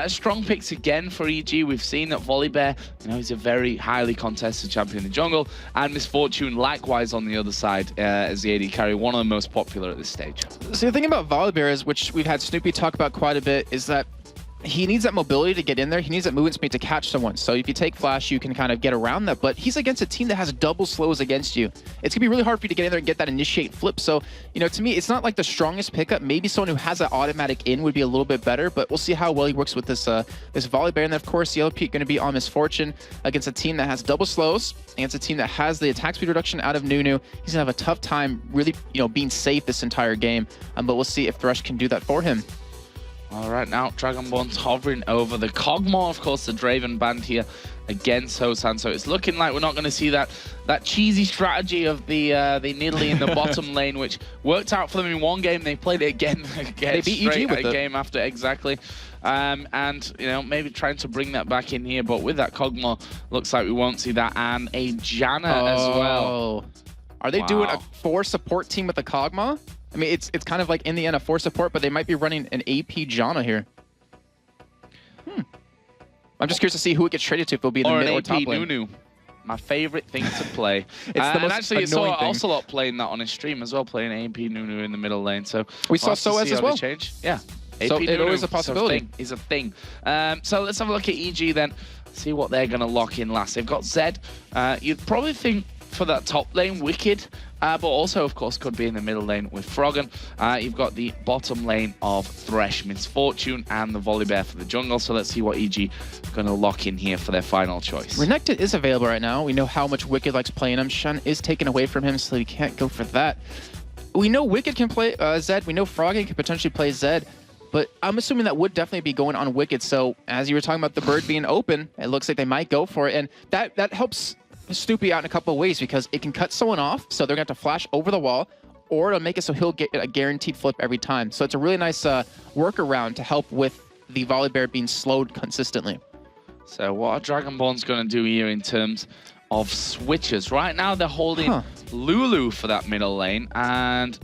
Strong picks again for EG. We've seen that Volibear, you know, he's a very highly contested champion in the jungle, and Misfortune likewise on the other side as the AD carry, one of the most popular at this stage. So the thing about Volibear is, which we've had Snoopy talk about quite a bit, is that he needs that mobility to get in there. He needs that movement speed to catch someone. So if you take Flash, you can kind of get around that. But he's against a team that has double slows against you. It's going to be really hard for you to get in there and get that initiate flip. So, you know, to me, it's not like the strongest pickup. Maybe someone who has that automatic in would be a little bit better. But we'll see how well he works with this this Volibear. And then, of course, Yellow Peak going to be on Misfortune against a team that has double slows, against a team that has the attack speed reduction out of Nunu. He's going to have a tough time really, you know, being safe this entire game. But we'll see if Thresh can do that for him. All right, now Dragonborn's hovering over the Kog'Maw, of course, the Draven band here against Hosan. So it's looking like we're not going to see that cheesy strategy of the Nidalee in the bottom lane, which worked out for them in one game. They played it again they beat EG with a game after, exactly. And, you know, maybe trying to bring that back in here, but with that Kog'Maw, looks like we won't see that. And a Janna as well. Are they doing a 4 support team with a Kog'Maw? I mean, it's kind of like in the end a 4 support, but they might be running an AP Janna here. I'm just curious to see who it gets traded to, if it'll be in the mid or top lane. Nunu. My favorite thing to play. It's the most and actually, you saw thing. Ocelot playing that on his stream as well, playing AP Nunu in the middle lane. So we saw Soaz as well. Change. Yeah. So it always a possibility. Is a thing. So let's have a look at EG then. See what they're going to lock in last. They've got Zed. You'd probably think for that top lane, Wicked. But also, of course, could be in the middle lane with Froggen. You've got the bottom lane of Thresh, Misfortune, and the Volibear for the jungle. So let's see what EG going to lock in here for their final choice. Renekton is available right now. We know how much Wicked likes playing him. Shen is taken away from him, so he can't go for that. We know Wicked can play Zed. We know Froggen can potentially play Zed. But I'm assuming that would definitely be going on Wicked. So as you were talking about the bird being open, it looks like they might go for it. And that helps Stoopy out in a couple of ways, because it can cut someone off, so they're going to have to flash over the wall, or it'll make it so he'll get a guaranteed flip every time. So it's a really nice workaround to help with the Volibear being slowed consistently. So what are Dragonborn's going to do here in terms of switches? Right now they're holding Lulu for that middle lane, and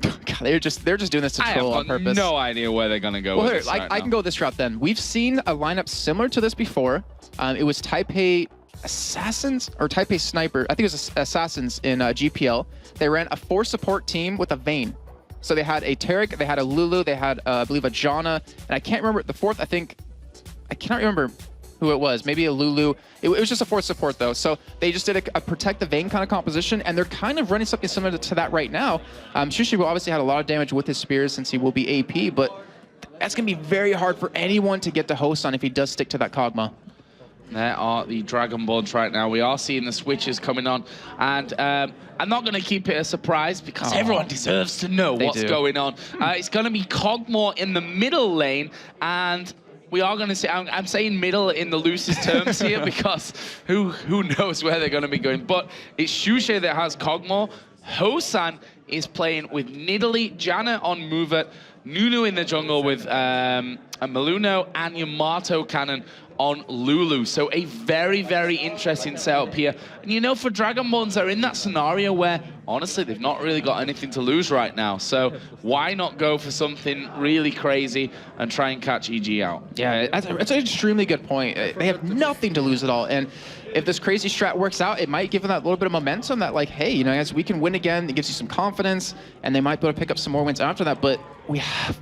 God, they're just doing this to troll on purpose. I have no idea where they're going to go with this right I can go this route then. We've seen a lineup similar to this before. It was Taipei Assassins or Taipei Sniper. I think it was Assassins in GPL. They ran a 4 support team with a Vayne. So they had a Taric, they had a Lulu, they had, I believe, a Janna, and I can't remember the 4th. I cannot remember who it was. Maybe a Lulu. It was just a 4 support though. So they just did a protect the Vayne kind of composition, and they're kind of running something similar to that right now. Shushi will obviously had a lot of damage with his spears since he will be AP, but that's going to be very hard for anyone to get to host on if he does stick to that Kog'Maw. There are the Dragonborns right now. We are seeing the switches coming on, and I'm not going to keep it a surprise because everyone deserves to know what's going on. It's going to be Kog'Maw in the middle lane, and we are going to see, I'm saying middle in the loosest terms here because who knows where they're going to be going. But it's Shushe that has Kog'Maw. Hosan is playing with Nidalee, Janna on Movet, Nunu in the jungle with a Maluno, and Yamato Cannon on Lulu. So a very, very interesting setup here. And you know, for Dragonborns, they're in that scenario where, honestly, they've not really got anything to lose right now. So why not go for something really crazy and try and catch EG out? Yeah, it's an extremely good point. They have nothing to lose at all. And if this crazy strat works out, it might give them that little bit of momentum that, like, hey, you know, guys, we can win again. It gives you some confidence, and they might be able to pick up some more wins after that. But we have...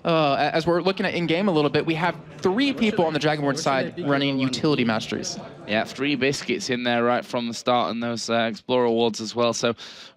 as we're looking at in-game a little bit, we have 3 people on the Dragonborn side running utility masteries. Yeah, 3 biscuits in there right from the start, and those Explorer Awards as well. So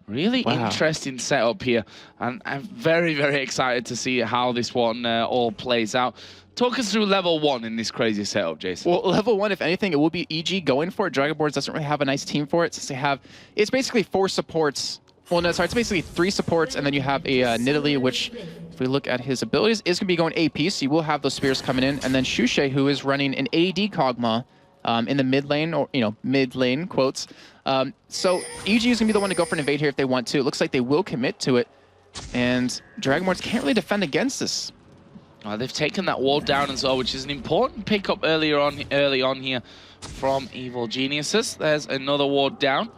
really interesting setup here. And I'm very, very excited to see how this one all plays out. Talk us through level 1 in this crazy setup, Jason. Well, level 1, if anything, it will be EG going for it. Dragonborn doesn't really have a nice team for it, since they have... It's basically 4 supports. Well, no, sorry, it's basically 3 supports, and then you have a Nidalee, which... we look at his abilities, is going to be going AP, so you will have those spears coming in. And then Shushe, who is running an AD Kog'Maw in the mid lane, or, you know, mid lane, quotes. So EG is going to be the one to go for an invade here if they want to. It looks like they will commit to it. And Dragonborns can't really defend against this. They've taken that wall down as well, which is an important pickup early on here from Evil Geniuses. There's another ward down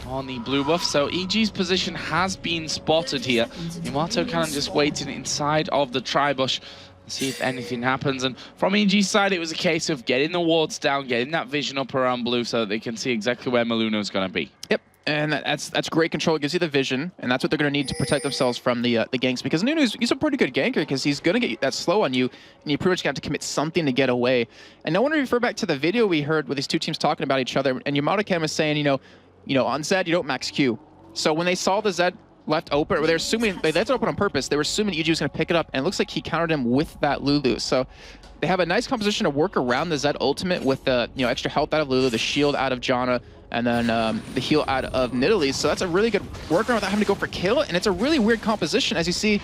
on the blue buff. So EG's position has been spotted here. Yamato Cannon just waiting inside of the tri-bush to see if anything happens. And from EG's side, it was a case of getting the wards down, getting that vision up around blue so that they can see exactly where Maluno's going to be. Yep. And that's great control. It gives you the vision, and that's what they're going to need to protect themselves from the ganks. Because he's a pretty good ganker, because he's going to get that slow on you, and you pretty much got to commit something to get away. And I want to refer back to the video we heard with these 2 teams talking about each other. And Yamato Cam was saying, you know, on Zed, you don't max Q. So when they saw the Zed left open, they're assuming they left it open on purpose. They were assuming EG was going to pick it up, and it looks like he countered him with that Lulu. So they have a nice composition to work around the Zed ultimate with the extra health out of Lulu, the shield out of Janna, and then the heal out of Nidalee. So that's a really good workaround without having to go for kill, and it's a really weird composition. As you see,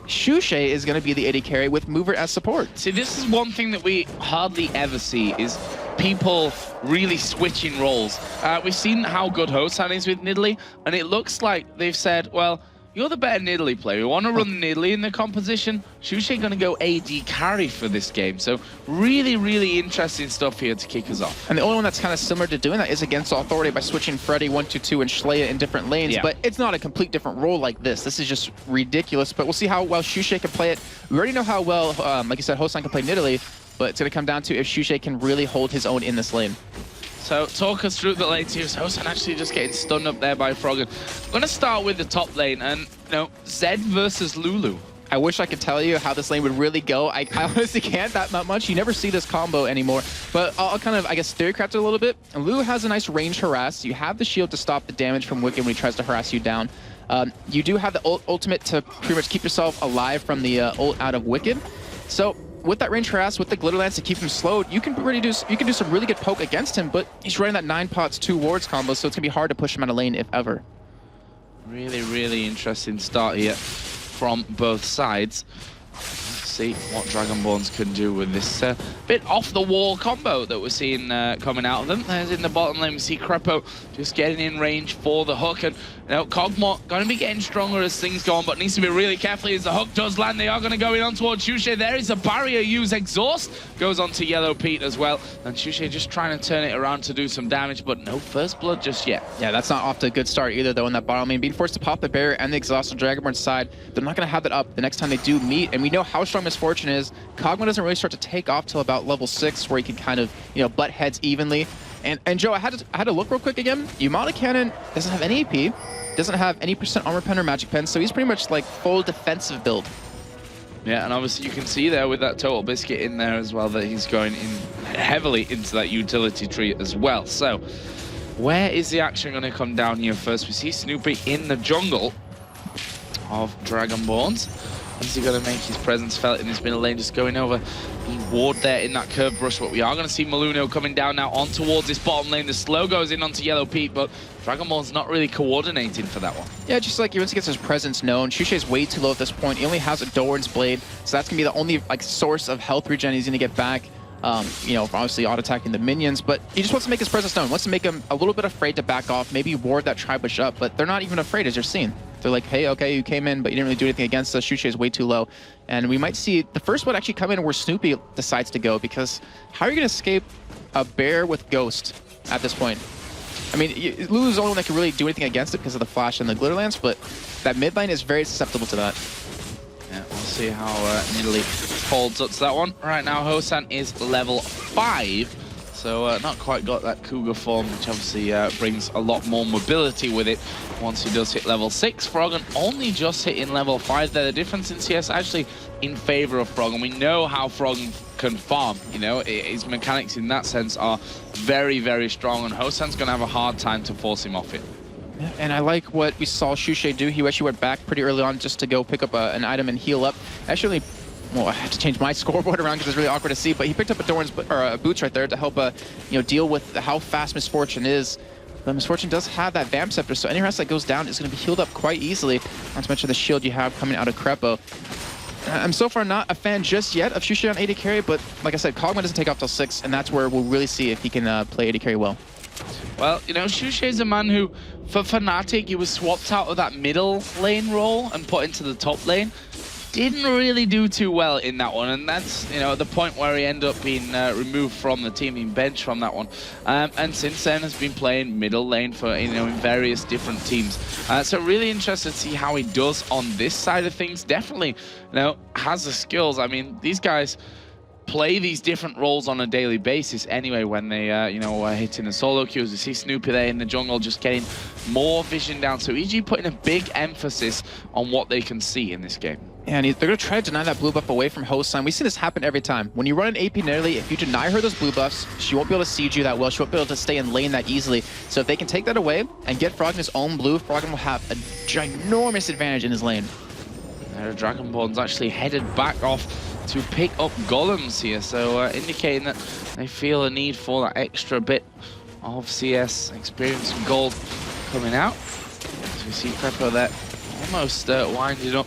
Shushe is going to be the AD carry with Mover as support. See, this is one thing that we hardly ever see is people really switching roles. We've seen how good Hosan is with Nidalee, and it looks like they've said, well, you're the better Nidalee player. We want to run Nidalee in the composition. Shushe going to go AD carry for this game. So really, really interesting stuff here to kick us off. And the only one that's kind of similar to doing that is against Authority by switching Freddy 1-2 and Schleia in different lanes. Yeah. But it's not a complete different role like this. This is just ridiculous. But we'll see how well Shushe can play it. We already know how well, like you said, Hosan can play Nidalee. But it's going to come down to if Shushe can really hold his own in this lane. So talk us through the lane tiers. Hosan actually just getting stunned up there by Froggen. I'm going to start with the top lane and, Zed versus Lulu. I wish I could tell you how this lane would really go. I honestly can't that much. You never see this combo anymore. But I'll kind of, I guess, theorycraft it a little bit. And Lulu has a nice range harass. You have the shield to stop the damage from Wicked when he tries to harass you down. You do have the ultimate to pretty much keep yourself alive from the ult out of Wicked. So with that range harass, with the Glitter Lance to keep him slowed, you can do some really good poke against him, but he's running that 9 pots, 2 wards combo, so it's going to be hard to push him out of lane, if ever. Really, really interesting start here from both sides. Let's see what Dragonborns can do with this bit off-the-wall combo that we're seeing coming out of them. There's in the bottom lane, we see Krepo just getting in range for the hook. And Kog'Maw going to be getting stronger as things go on, but needs to be really careful as the hook does land. They are going to go in on towards Shushe. There is a barrier use. Exhaust goes on to Yellow Pete as well. And Shushe just trying to turn it around to do some damage, but no first blood just yet. Yeah, that's not off to a good start either, though, in that bottom lane. Being forced to pop the barrier and the exhaust on Dragonborn's side, they're not going to have that up the next time they do meet. And we know how strong Misfortune is. Kog'Maw doesn't really start to take off till about level 6, where he can kind of, butt heads evenly. And Joe, I had to look real quick again. Yumata Cannon doesn't have any AP, doesn't have any % armor pen or magic pen, so he's pretty much like full defensive build. Yeah, and obviously you can see there with that Total Biscuit in there as well that he's going in heavily into that utility tree as well. So where is the action going to come down here first? We see Snoopy in the jungle of Dragonborns. Is he going to make his presence felt in this middle lane, just going over the ward there in that curve brush? But we are going to see Maluno coming down now on towards this bottom lane. The slow goes in onto Yellow Pete, but Dragonborn's not really coordinating for that one. Yeah, just like he wants to get his presence known. Shushe's way too low at this point. He only has a Doran's Blade, so that's going to be the only source of health regen he's going to get back. Obviously auto-attacking the minions, but he just wants to make his presence known. Wants to make him a little bit afraid to back off, maybe ward that Tri-Bush up, but they're not even afraid, as you're seeing. They're like, hey, okay, you came in, but you didn't really do anything against us. Shushe is way too low. And we might see the first one actually come in where Snoopy decides to go, because how are you going to escape a bear with Ghost at this point? I mean, Lulu's the only one that can really do anything against it because of the Flash and the Glitter Lance, but that mid lane is very susceptible to that. Yeah, we'll see how Nidalee holds up to that one. Right now, Hosan is level 5. So not quite got that Cougar form, which obviously brings a lot more mobility with it once he does hit level 6. Froggen only just hitting level 5 there. The difference in CS actually in favor of Froggen. We know how Froggen can farm, his mechanics in that sense are very, very strong, and Hosan's going to have a hard time to force him off it. And I like what we saw Shushe do. He actually went back pretty early on just to go pick up an item and heal up. Actually, well, I had to change my scoreboard around because it's really awkward to see, but he picked up a Doran's boots right there to help deal with how fast Misfortune is. But Misfortune does have that Vamp Scepter, so any harass that goes down is going to be healed up quite easily. Not to mention the shield you have coming out of Krepo. I'm so far not a fan just yet of Shushe on AD carry, but like I said, Kog'Maw doesn't take off till 6, and that's where we'll really see if he can play AD carry well. Well, Shushe is a man who, for Fnatic, he was swapped out of that middle lane role and put into the top lane. Didn't really do too well in that one, and that's the point where he ended up being removed from the team, being benched from that one. And since then has been playing middle lane for in various different teams. So really interested to see how he does on this side of things. Definitely, has the skills. I mean, these guys play these different roles on a daily basis anyway when they are hitting the solo queues. We see Snoopy there in the jungle just getting more vision down. So EG putting a big emphasis on what they can see in this game. And they're going to try to deny that blue buff away from Hosan. We see this happen every time. When you run an AP Nidalee, if you deny her those blue buffs, she won't be able to siege you that well. She won't be able to stay in lane that easily. So if they can take that away and get Froggen his own blue, Froggen will have a ginormous advantage in his lane. Dragonborn's actually headed back off to pick up golems here, so indicating that they feel a need for that extra bit of CS experience and gold coming out. As we see Krepo there almost winding up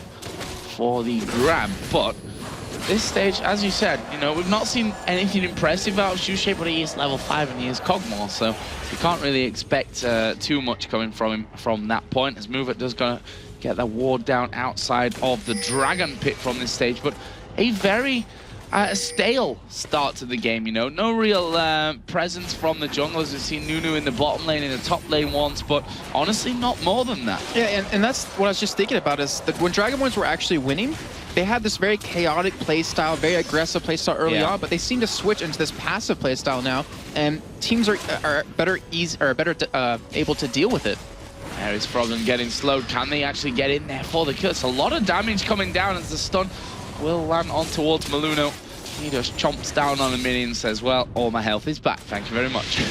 for the grab. But this stage, as you said, you know, we've not seen anything impressive out of Xuche, but he is level 5 and he is Kog'Maw, so you can't really expect too much coming from him from that point, as Move It does gonna get that ward down outside of the Dragon Pit from this stage. But a very stale start to the game, you know. No real presence from the junglers. We've seen Nunu in the bottom lane, in the top lane once, but honestly, not more than that. Yeah, and that's what I was just thinking about, is that when Dragonborns were actually winning, they had this very chaotic playstyle, very aggressive playstyle early on, but they seem to switch into this passive playstyle now, and teams are better able to deal with it. There is Froggen getting slowed. Can they actually get in there for the kill? It's a lot of damage coming down as the stun will land on towards Maluno. He just chomps down on the minion, says, well, all my health is back. Thank you very much.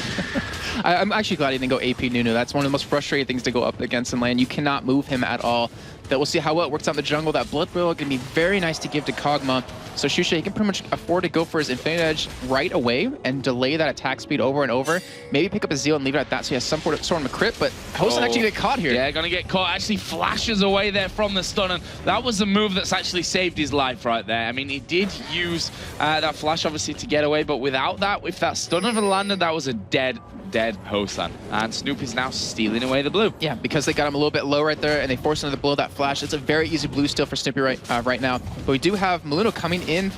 I'm actually glad he didn't go AP Nunu. That's one of the most frustrating things to go up against in lane. You cannot move him at all. That we'll see how well it works out in the jungle. That Blood Boil going to be very nice to give to Kog'Maw. So Xuche, he can pretty much afford to go for his Infinite Edge right away and delay that attack speed over and over. Maybe pick up a Zeal and leave it at that so he has some sort of a crit, but Hosen actually get caught here. Yeah, gonna get caught. Actually flashes away there from the stun, and that was the move that's actually saved his life right there. I mean, he did use that flash obviously to get away, but without that, if that stun had landed, that was a dead Hosan. And Snoop is now stealing away the blue. Yeah, because they got him a little bit low right there, and they forced him to blow that flash. It's a very easy blue steal for Snoopy right now. But we do have Maluno coming in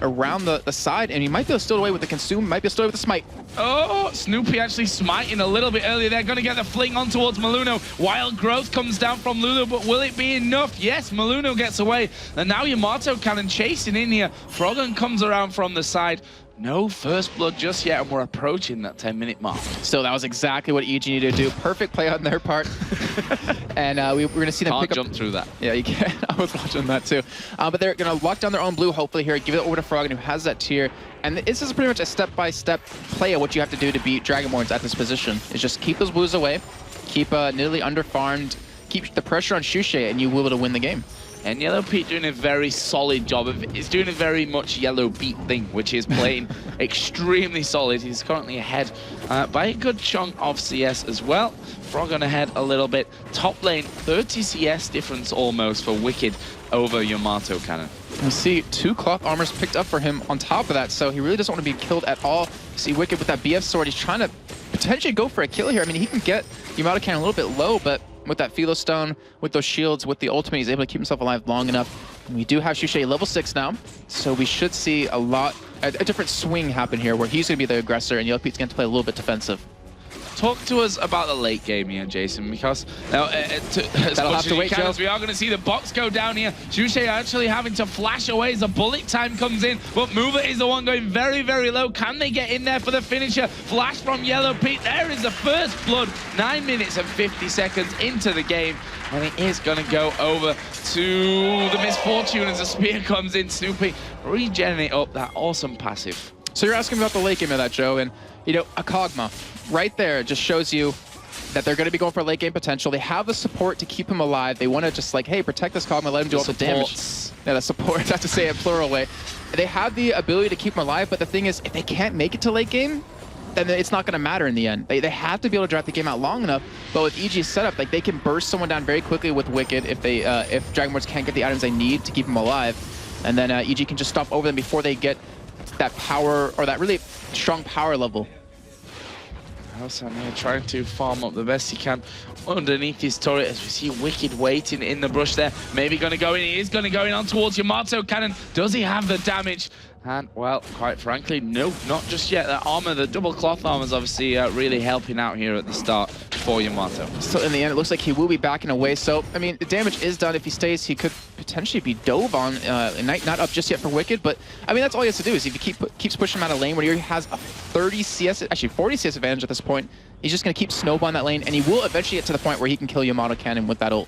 around the side, and he might be able to steal away with the consume, might be able to steal away with the smite. Oh, Snoopy actually smiting a little bit earlier. They're going to get the fling on towards Maluno. Wild Growth comes down from Lulu, but will it be enough? Yes, Maluno gets away. And now Yamato Cannon chasing in here. Froggen comes around from the side. No first blood just yet, and we're approaching that 10-minute mark. So that was exactly what EG needed to do. Perfect play on their part. And we're going to see them pick up... jump through that. Yeah, you can. I was watching that too. But they're going to lock down their own blue, hopefully here, give it over to Froggen, who has that tier. And this is pretty much a step-by-step play of what you have to do to beat Dragonborns at this position. Is just keep those blues away, keep Nidalee underfarmed, keep the pressure on Xuche, and you will be able to win the game. And Yellow Pete doing a very solid job of it. He's doing a very much Yellow Pete thing, which is playing extremely solid. He's currently ahead by a good chunk of CS as well. Froggen ahead a little bit. Top lane, 30 CS difference almost for Wicked over Yamato Cannon. You see 2 cloth armors picked up for him on top of that, so he really doesn't want to be killed at all. You see Wicked with that BF sword, he's trying to potentially go for a kill here. I mean, he can get Yamato Cannon a little bit low, but with that Philo Stone, with those shields, with the ultimate, he's able to keep himself alive long enough. And we do have Xuche level 6 now, so we should see a different swing happen here, where he's going to be the aggressor and Yellow Pete's going to play a little bit defensive. Talk to us about the late game here, Jason, because now, that'll have to wait, Joe. We are going to see the box go down here. Xuche actually having to flash away as the bullet time comes in, but Mover is the one going very, very low. Can they get in there for the finisher? Flash from Yellow Pete. There is the first blood. 9 minutes and 50 seconds into the game, and it is going to go over to the Misfortune as the spear comes in. Snoopy regenerate up that awesome passive. So you're asking about the late game of that, Joe, and you know, a Kog'Maw right there just shows you that they're going to be going for late game potential. They have the support to keep him alive. They want to just like, hey, protect this Kog'Maw, let him do all the damage. Yeah, the support, not to say it plural way. They have the ability to keep him alive, but the thing is, if they can't make it to late game, then it's not going to matter in the end. They have to be able to drag the game out long enough, but with EG's setup, like they can burst someone down very quickly with Wicked if Dragonborns can't get the items they need to keep them alive, and then EG can just stop over them before they get that power, or that really strong power level. Hosan here trying to farm up the best he can underneath his turret, as we see Wicked waiting in the brush there. Maybe going to go in. He is going to go in on towards Yamato Cannon. Does he have the damage? And, well, quite frankly, no, not just yet. That armor, the double cloth armor is obviously really helping out here at the start for Yamato. So in the end, it looks like he will be backing away. So, I mean, the damage is done. If he stays, he could potentially be dove on. Not up just yet for Wicked, but, I mean, that's all he has to do is if he keeps pushing him out of lane, where he has a 30 CS, actually 40 CS advantage at this point, he's just going to keep snowballing that lane, and he will eventually get to the point where he can kill Yamato Cannon with that ult.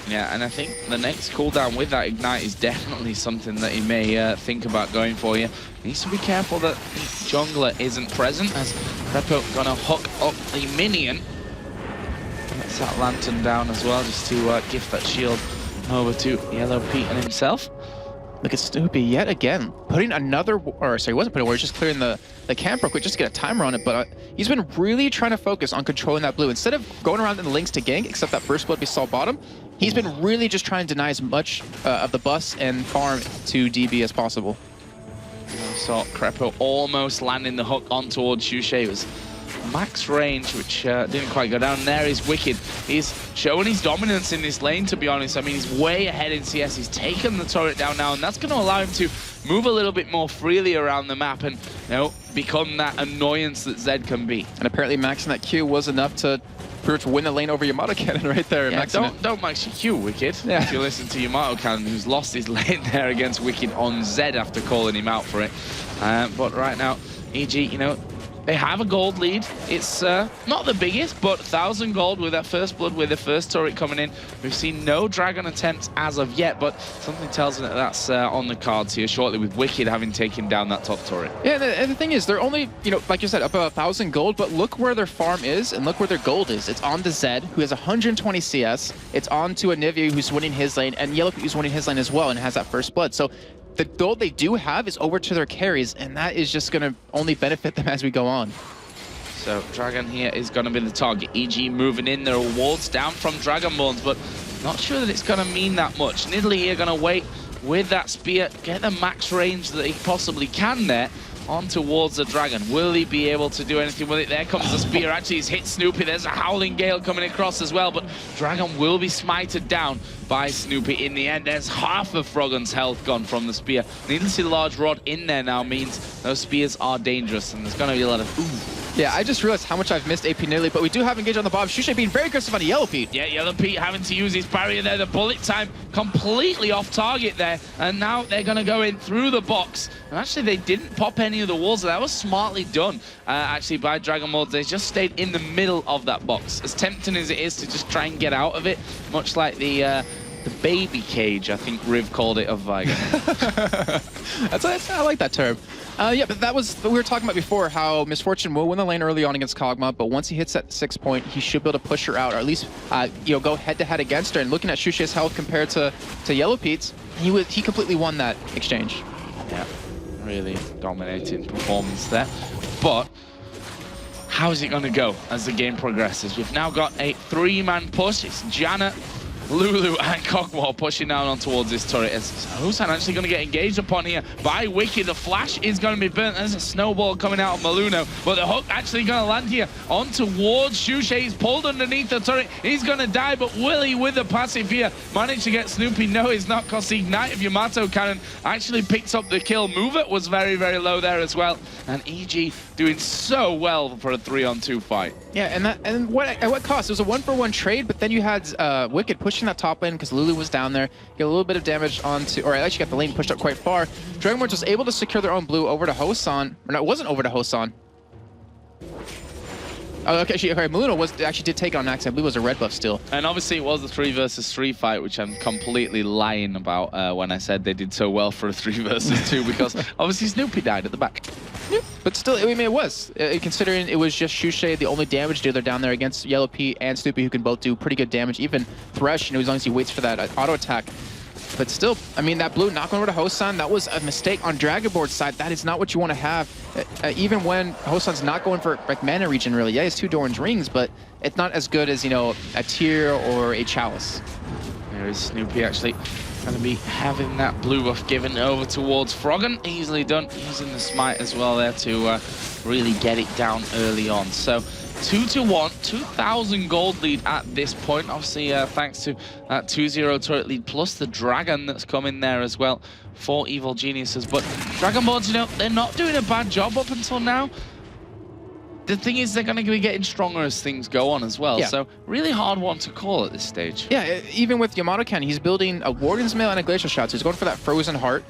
Yeah, and I think the next cooldown with that Ignite is definitely something that he may think about going for here. He needs to be careful that the jungler isn't present, as Repo gonna hook up the minion. Gets that lantern down as well, just to gift that shield over to Yellow Pete and himself. Look at Snoopy yet again, putting another, or sorry, he wasn't putting a ward, just clearing the camp real quick just to get a timer on it, but he's been really trying to focus on controlling that blue. Instead of going around in the links to gank, except that first blood we saw bottom, he's been really just trying to deny as much of the bus and farm to DB as possible. So Crepo almost landing the hook on towards Xuxe. It was max range, which didn't quite go down. There is Wicked. He's showing his dominance in this lane, to be honest. I mean, he's way ahead in CS. He's taken the turret down now, and that's going to allow him to move a little bit more freely around the map and, you know, become that annoyance that Zed can be. And apparently maxing that Q was enough to pretty much win the lane over Yamato Cannon right there. Yeah, don't max your Q, Wicked. Yeah. If you listen to Yamato Cannon, who's lost his lane there against Wicked on Zed after calling him out for it. But right now, EG, you know, they have a gold lead. It's not the biggest, but 1,000 gold with that first blood, with the first turret coming in. We've seen no dragon attempts as of yet, but something tells me that that's on the cards here shortly, with Wicked having taken down that top turret. Yeah, and the thing is, they're only, you know, like you said, up about 1,000 gold, but look where their farm is and look where their gold is. It's on to Zed, who has 120 CS. It's on to Anivia, who's winning his lane, and Yellow who's winning his lane as well and has that first blood. So the gold they do have is over to their carries, and that is just going to only benefit them as we go on. So Dragon here is going to be the target. EG moving in. There are wards down from Dragonborns, but not sure that it's going to mean that much. Nidalee here going to wait with that spear, get the max range that he possibly can there on towards the Dragon. Will he be able to do anything with it? There comes the spear. Actually, he's hit Snoopy. There's a Howling Gale coming across as well, but Dragon will be smited down by Snoopy in the end. There's half of Froggen's health gone from the spear. Needlessly large rod in there now means those spears are dangerous, and there's going to be a lot of ooh. Yeah, I just realized how much I've missed AP Nidalee, but we do have engage on the bomb. Xuxe being very aggressive on the Yellow Pete. Yeah, Yellow Pete having to use his barrier there. The bullet time completely off target there. And now they're going to go in through the box. And actually, they didn't pop any of the walls. That was smartly done, actually, by Dragonborns. They just stayed in the middle of that box. As tempting as it is to just try and get out of it, much like the baby cage, I think Riv called it, of Viger. I like that term. Yeah, but that was, we were talking about before, how Misfortune will win the lane early on against Kog'Maw, but once he hits that 6 point, he should be able to push her out, or at least you know, go head-to-head against her. And looking at Xuxe's health compared to Yellow Pete's, he completely won that exchange. Yeah, really dominating performance there. But how is it going to go as the game progresses? We've now got a 3-man push. It's Janna, Lulu and Kog'Maw pushing down on towards this turret. As Hossan actually going to get engaged upon here by Wicked. The flash is going to be burnt. There's a snowball coming out of Maluno, but the hook actually going to land here on towards Xuxe. He's pulled underneath the turret. He's going to die, but will he, with the passive here, manage to get Snoopy? No, he's not, because the Ignite of Yamato Cannon actually picks up the kill. Movement was very, very low there as well. And EG doing so well for a 3-on-2 fight. Yeah, and at what cost? It was a 1-for-1 trade, but then you had Wicked pushing that top lane because Lulu was down there. Get a little bit of damage onto, or actually got the lane pushed up quite far. Dragonborns was able to secure their own blue over to Hossan. Or no, it wasn't over to Hossan. Oh, okay, Maluno actually did take it on accident. I believe it was a red buff still. And obviously it was a 3 versus 3 fight, which I'm completely lying about when I said they did so well for a 3 versus 2, because obviously Snoopy died at the back. Yeah, but still, I mean, it was. Considering it was just Xuxe, the only damage dealer down there against Yellow Pete and Snoopy, who can both do pretty good damage. Even Thresh, you know, as long as he waits for that auto attack. But still, I mean, that blue knock over to Hossan, that was a mistake on Dragonborn's side. That is not what you want to have. Even when Hossan's not going for like mana regen, really. Yeah, he has 2 Doran's rings, but it's not as good as, you know, a Tyr or a Chalice. There is Snoopy actually going to be having that blue buff given over towards Froggen. Easily done, using the smite as well there to really get it down early on. So 2-1, 2,000 gold lead at this point. Obviously, thanks to that 2-0 turret lead, plus the Dragon that's come in there as well for Evil Geniuses. But Dragonborns, you know, they're not doing a bad job up until now. The thing is, they're going to be getting stronger as things go on as well. Yeah. So really hard one to call at this stage. Yeah, even with Yamato Cannon, he's building a Warden's Mail and a Glacial Shot. So he's going for that Frozen Heart.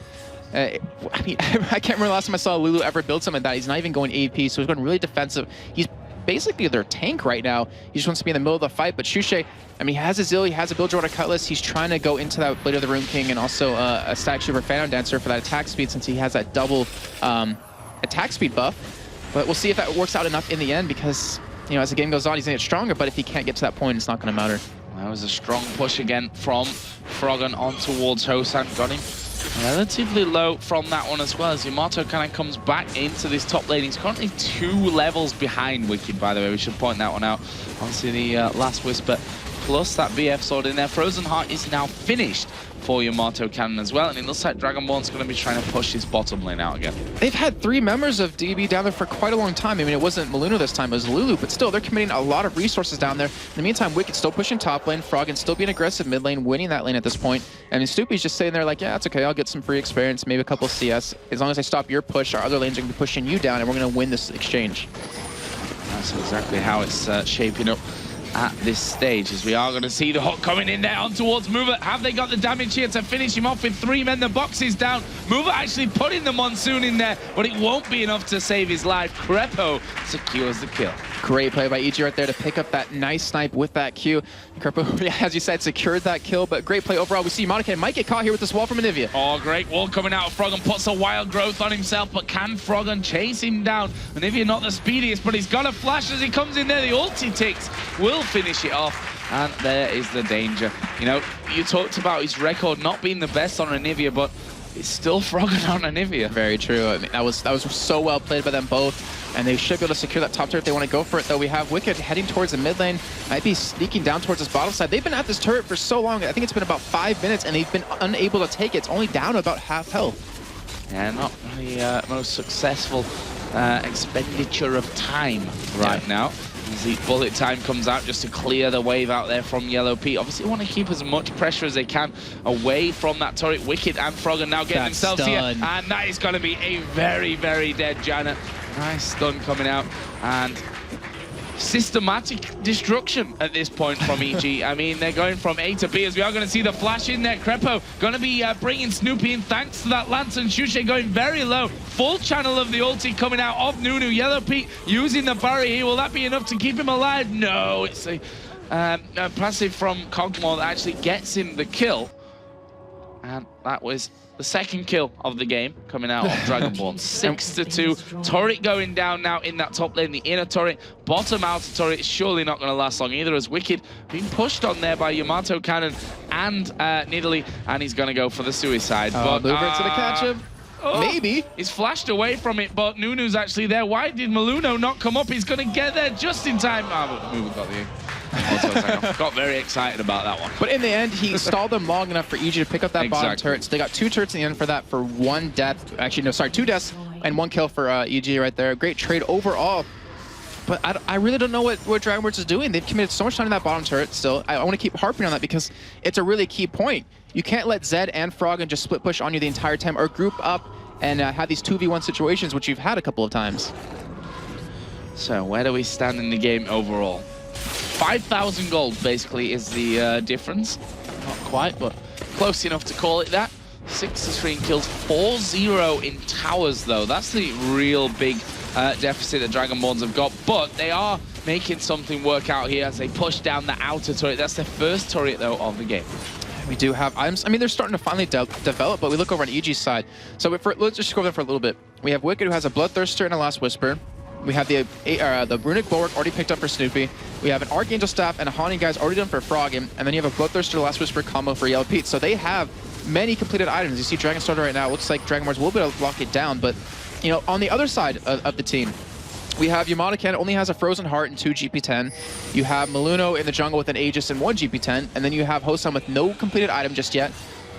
I mean, I can't remember the last time I saw Lulu ever build something like that. He's not even going AP, so he's going really defensive. He's basically their tank right now. He just wants to be in the middle of the fight. But Xuxe, I mean, he has a Zill, he has a Build Water Cutlass. He's trying to go into that Blade of the Rune King and also a Static Shiver Phantom Dancer for that attack speed, since he has that double attack speed buff. But we'll see if that works out enough in the end, because, you know, as the game goes on, he's going to get stronger. But if he can't get to that point, it's not going to matter. That was a strong push again from Froggen on towards Hossan. Got him Relatively low from that one as well, as Yamato kind of comes back into this top lane. He's currently 2 levels behind Wicked, by the way. We should point that one out. Obviously, the Last Whisper plus that BF sword in there. Frozen Heart is now finished for Yamato Cannon as well, and it looks like Dragonborn's going to be trying to push his bottom lane out again. They've had 3 members of DB down there for quite a long time. I mean, it wasn't Maluno this time, it was Lulu, but still, they're committing a lot of resources down there. In the meantime, Wicked's still pushing top lane, Froggen still being aggressive mid lane, winning that lane at this point, and Snoopy's just sitting there like, yeah, it's okay, I'll get some free experience, maybe a couple CS. As long as I stop your push, our other lanes are going to be pushing you down, and we're going to win this exchange. That's exactly how it's shaping up at this stage, as we are going to see the hook coming in there on towards Mover. Have they got the damage here to finish him off with 3 men? The box is down. Mover actually putting the Monsoon in there, but it won't be enough to save his life. Crepo secures the kill. Great play by EG right there to pick up that nice snipe with that Q. Crepo, as you said, secured that kill, but great play overall. We see Monacan might get caught here with this wall from Anivia. Oh, great wall coming out of Froggen. Puts a wild growth on himself, but can Froggen chase him down? Anivia not the speediest, but he's got a flash as he comes in there. The ulti ticks will finish it off. And there is the danger. You know, you talked about his record not being the best on Anivia, but it's still Froggen on Anivia. Very true. I mean, that was so well played by them both. And they should be able to secure that top turret if they want to go for it, though. We have Wicked heading towards the mid lane. Might be sneaking down towards this bottom side. They've been at this turret for so long. I think it's been about 5 minutes, and they've been unable to take it. It's only down about half health. Yeah, not the most successful expenditure of time right now. As the bullet time comes out just to clear the wave out there from Yellow Pete. Obviously want to keep as much pressure as they can away from that turret. Wicked and Froggen now getting themselves here. And that is going to be a very, very dead Janet. Nice stun coming out. And systematic destruction at this point from EG. I mean, they're going from A to B, as we are going to see the flash in there. Crepo going to be bringing Snoopy in thanks to that Lantern. Shushe going very low. Full channel of the ulti coming out of Nunu. Yellow Pete using the barrier here. Will that be enough to keep him alive? No, it's a passive from Kog'Maw that actually gets him the kill. And that was the second kill of the game coming out of Dragonborn. 6-2. Turret going down now in that top lane. The inner turret, bottom outer turret is surely not going to last long either, as Wicked being pushed on there by Yamato Cannon and Nidalee, and he's going to go for the suicide. But Mover to the catch him. Oh, maybe. He's flashed away from it, but Nunu's actually there. Why did Maluno not come up? He's going to get there just in time. But Mover got the got very excited about that one. But in the end, he stalled them long enough for EG to pick up that bottom turret. So they got 2 turrets in the end for that, for 1 death. Actually, no, sorry, 2 deaths and 1 kill for EG right there. Great trade overall. But I really don't know what Dragonborn is doing. They've committed so much time to that bottom turret still. I want to keep harping on that because it's a really key point. You can't let Zed and Froggen just split push on you the entire time, or group up and have these 2v1 situations, which you've had a couple of times. So where do we stand in the game overall? 5,000 gold basically is the difference. Not quite, but close enough to call it that. 6-3 in kills, 4-0 in towers though. That's the real big deficit that Dragonborns have got, but they are making something work out here as they push down the outer turret. That's their first turret though of the game. We do have items. I mean, they're starting to finally develop, but we look over on EG's side. So let's just go over there for a little bit. We have Wicked, who has a Bloodthirster and a Last Whisper. We have the Runic Bulwark already picked up for Snoopy. We have an Archangel Staff and a Haunting Guise already done for Froggen. And then you have a Bloodthirster, Last Whisper combo for Yellow Pete. So they have many completed items. You see Dragon Starter right now. It looks like Dragonborns will be able to lock it down. But, you know, on the other side of the team, we have Yamato Cannon only has a Frozen Heart and 2 GP10. You have Maluno in the jungle with an Aegis and 1 GP10. And then you have Hosan with no completed item just yet.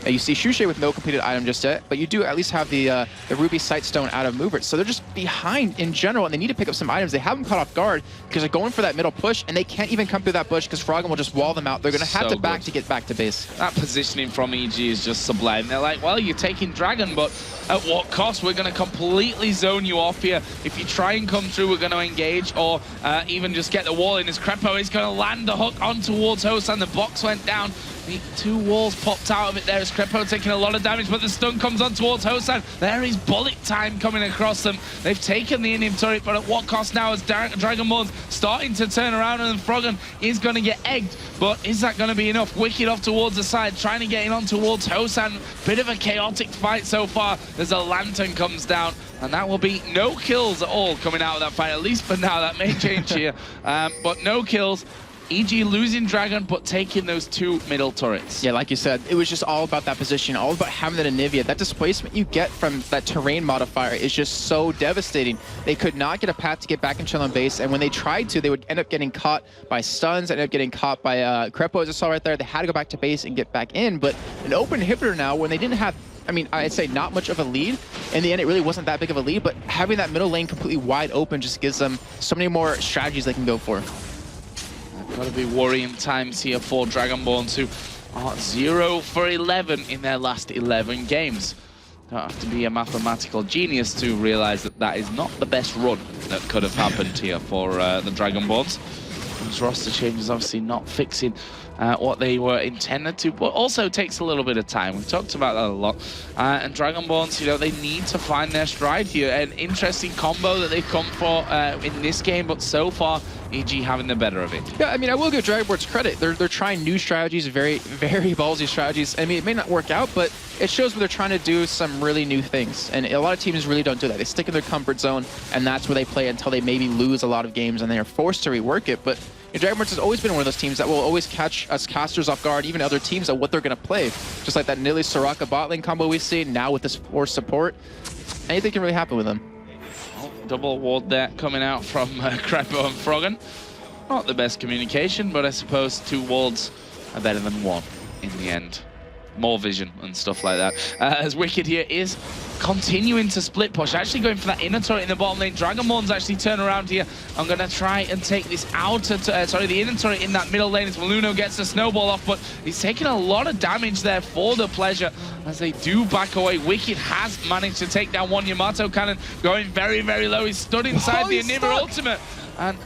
You see Shushe with no completed item just yet, but you do at least have the Ruby Sightstone out of Movert. So they're just behind in general, and they need to pick up some items. They haven't caught off guard because they're going for that middle push, and they can't even come through that bush because Froggen will just wall them out. They're going to have to back to get back to base. That positioning from EG is just sublime. They're like, well, you're taking Dragon, but at what cost? We're going to completely zone you off here. If you try and come through, we're going to engage, or even just get the wall in. As Crepo is going to land the hook on towards Hosan. The box went down. The 2 walls popped out of it there as Crepo taking a lot of damage, but the stun comes on towards Hosan. There is bullet time coming across them. They've taken the Indian turret, but at what cost now as Dragonborn's starting to turn around, and Froggen is going to get egged, but is that going to be enough? Wicked off towards the side, trying to get in on towards Hosan. Bit of a chaotic fight so far as a Lantern comes down, and that will be no kills at all coming out of that fight, at least for now. That may change here, but no kills EG losing Dragon, but taking those 2 middle turrets. Yeah, like you said, it was just all about that position, all about having that Anivia. That displacement you get from that terrain modifier is just so devastating. They could not get a path to get back and chill on base, and when they tried to, they would end up getting caught by stuns, end up getting caught by Crepo, as I saw right there. They had to go back to base and get back in, but an open inhibitor now, when they didn't have, I mean, I'd say not much of a lead. In the end, it really wasn't that big of a lead, but having that middle lane completely wide open just gives them so many more strategies they can go for. Got to be worrying times here for Dragonborns, who are 0 for 11 in their last 11 games. Don't have to be a mathematical genius to realize that that is not the best run that could have happened here for the Dragonborns. Those roster changes obviously not fixing what they were intended to, but also takes a little bit of time. We've talked about that a lot. And Dragonborns, you know, they need to find their stride here. An interesting combo that they've come for in this game, but so far, EG having the better of it. Yeah, I mean, I will give Dragonborns credit. They're trying new strategies, very, very ballsy strategies. I mean, it may not work out, but it shows where they're trying to do some really new things. And a lot of teams really don't do that. They stick in their comfort zone, and that's where they play until they maybe lose a lot of games, and they are forced to rework it. But Dragonborns has always been one of those teams that will always catch us casters off guard, even other teams, at what they're going to play. Just like that Nilly Soraka bot lane combo we've seen, now with this force support. Anything can really happen with them. Oh, double ward there coming out from Crepo and Froggen. Not the best communication, but I suppose 2 wards are better than 1 in the end. More vision and stuff like that. As Wicked here is continuing to split push, actually going for that inner turret in the bottom lane. Dragonborns actually turn around here. I'm going to try and take this outer, the inner turret in that middle lane as Maluno gets the snowball off, but he's taking a lot of damage there for the pleasure as they do back away. Wicked has managed to take down one Yamato cannon, going very, very low. He's stood inside the Anivia ultimate. And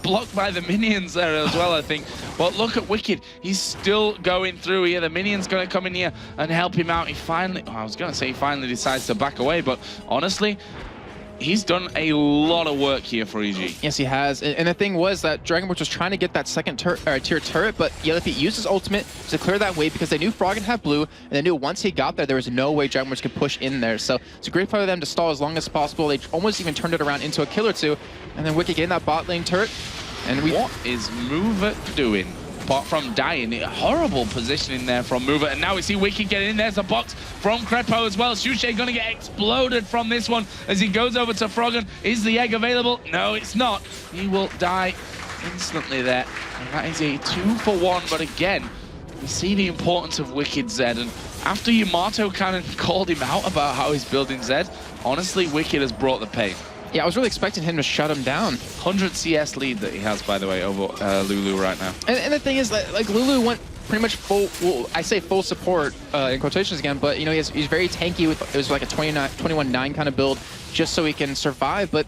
blocked by the minions there as well, I think. But look at Wicked. He's still going through here. The minion's going to come in here and help him out. He finally, I was going to say he finally decides to back away, but honestly, he's done a lot of work here for EG. Yes, he has. And the thing was that Dragonborns was trying to get that second tier turret, but Yellowfeet used his ultimate to clear that way because they knew Froggen had blue, and they knew once he got there was no way Dragonborns could push in there. So it's a great play for them to stall as long as possible. They almost even turned it around into a kill or two, and then Wicked getting that bot lane turret. And what is Mover doing? Apart from dying, a horrible positioning there from Mover, and now we see Wicked getting in. There's a box from Crepo as well. Shushay gonna get exploded from this one as he goes over to Froggen. Is the egg available? No, it's not. He will die instantly there, and that is a 2 for 1. But again, we see the importance of Wicked Zed, and after Yamato Cannon called him out about how he's building Zed, honestly, Wicked has brought the pain. Yeah, I was really expecting him to shut him down. 100 CS lead that he has, by the way, over Lulu right now. And the thing is, like Lulu went pretty much full, well, I say full support in quotations again, but you know, he's very tanky with, it was like a 21-9 kind of build just so he can survive. But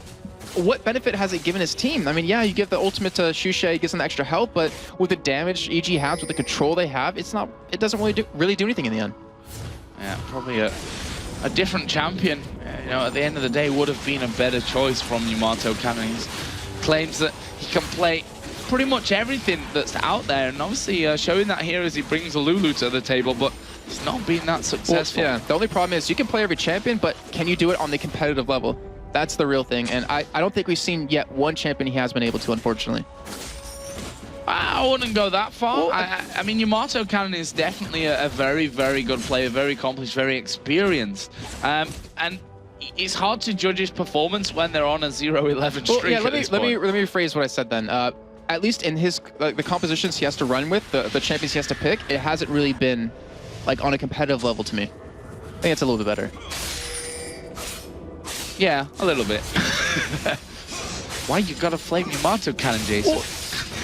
what benefit has it given his team? I mean, yeah, you give the ultimate to Shushay, he gets some extra help, but with the damage EG has, with the control they have, it doesn't really do anything in the end. Yeah, probably a different champion, you know, at the end of the day would have been a better choice from Yamato Cannon. He claims that he can play pretty much everything that's out there, and obviously showing that here as he brings Lulu to the table, but it's not been that successful. Well, yeah, the only problem is you can play every champion, but can you do it on the competitive level? That's the real thing, and I don't think we've seen yet one champion he has been able to, unfortunately. I wouldn't go that far. I mean, Yamato Cannon is definitely a very, very good player, very accomplished, very experienced. And it's hard to judge his performance when they're on a 0-11 streak. Well, yeah, let me rephrase what I said then. At least in his the compositions he has to run with, the champions he has to pick, it hasn't really been like on a competitive level to me. I think it's a little bit better. Yeah, a little bit. Why you gotta flame Yamato Cannon, Jason? Well,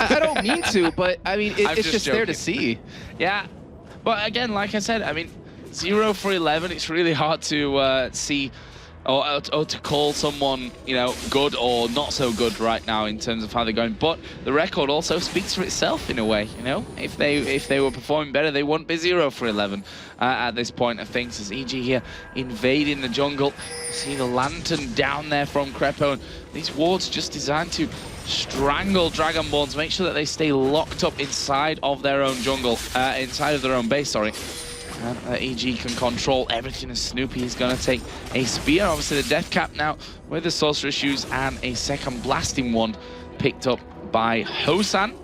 I don't mean to, but I mean, it's just there to see. Yeah, but again, like I said, I mean, 0 for 11, it's really hard to see or to call someone, you know, good or not so good right now in terms of how they're going. But the record also speaks for itself in a way, you know. If they were performing better, they wouldn't be 0 for 11 at this point of things. As EG here invading the jungle, see the lantern down there from Crepo, and these wards just designed to strangle Dragonborns, make sure that they stay locked up inside of their own jungle, inside of their own base, sorry. And EG can control everything as Snoopy is going to take a spear. Obviously the death cap now with the sorcerer shoes and a second blasting wand picked up by Hosan.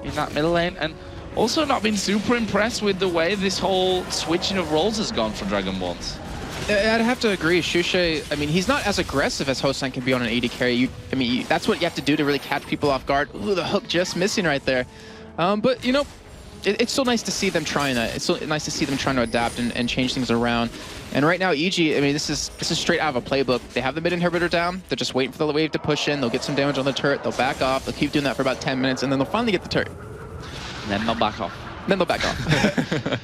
in that middle lane, and also not been super impressed with the way this whole switching of roles has gone for Dragonborns. I'd have to agree. Shushe, I mean, he's not as aggressive as Hosan can be on an AD carry. That's what you have to do to really catch people off guard. Ooh, the hook just missing right there. But, you know, it's so nice to see them trying that. It's so nice to see them trying to adapt and change things around. And right now, EG, I mean, this is straight out of a playbook. They have the mid inhibitor down. They're just waiting for the wave to push in. They'll get some damage on the turret. They'll back off. They'll keep doing that for about 10 minutes, and then they'll finally get the turret. And then they'll back off. Then they'll back off.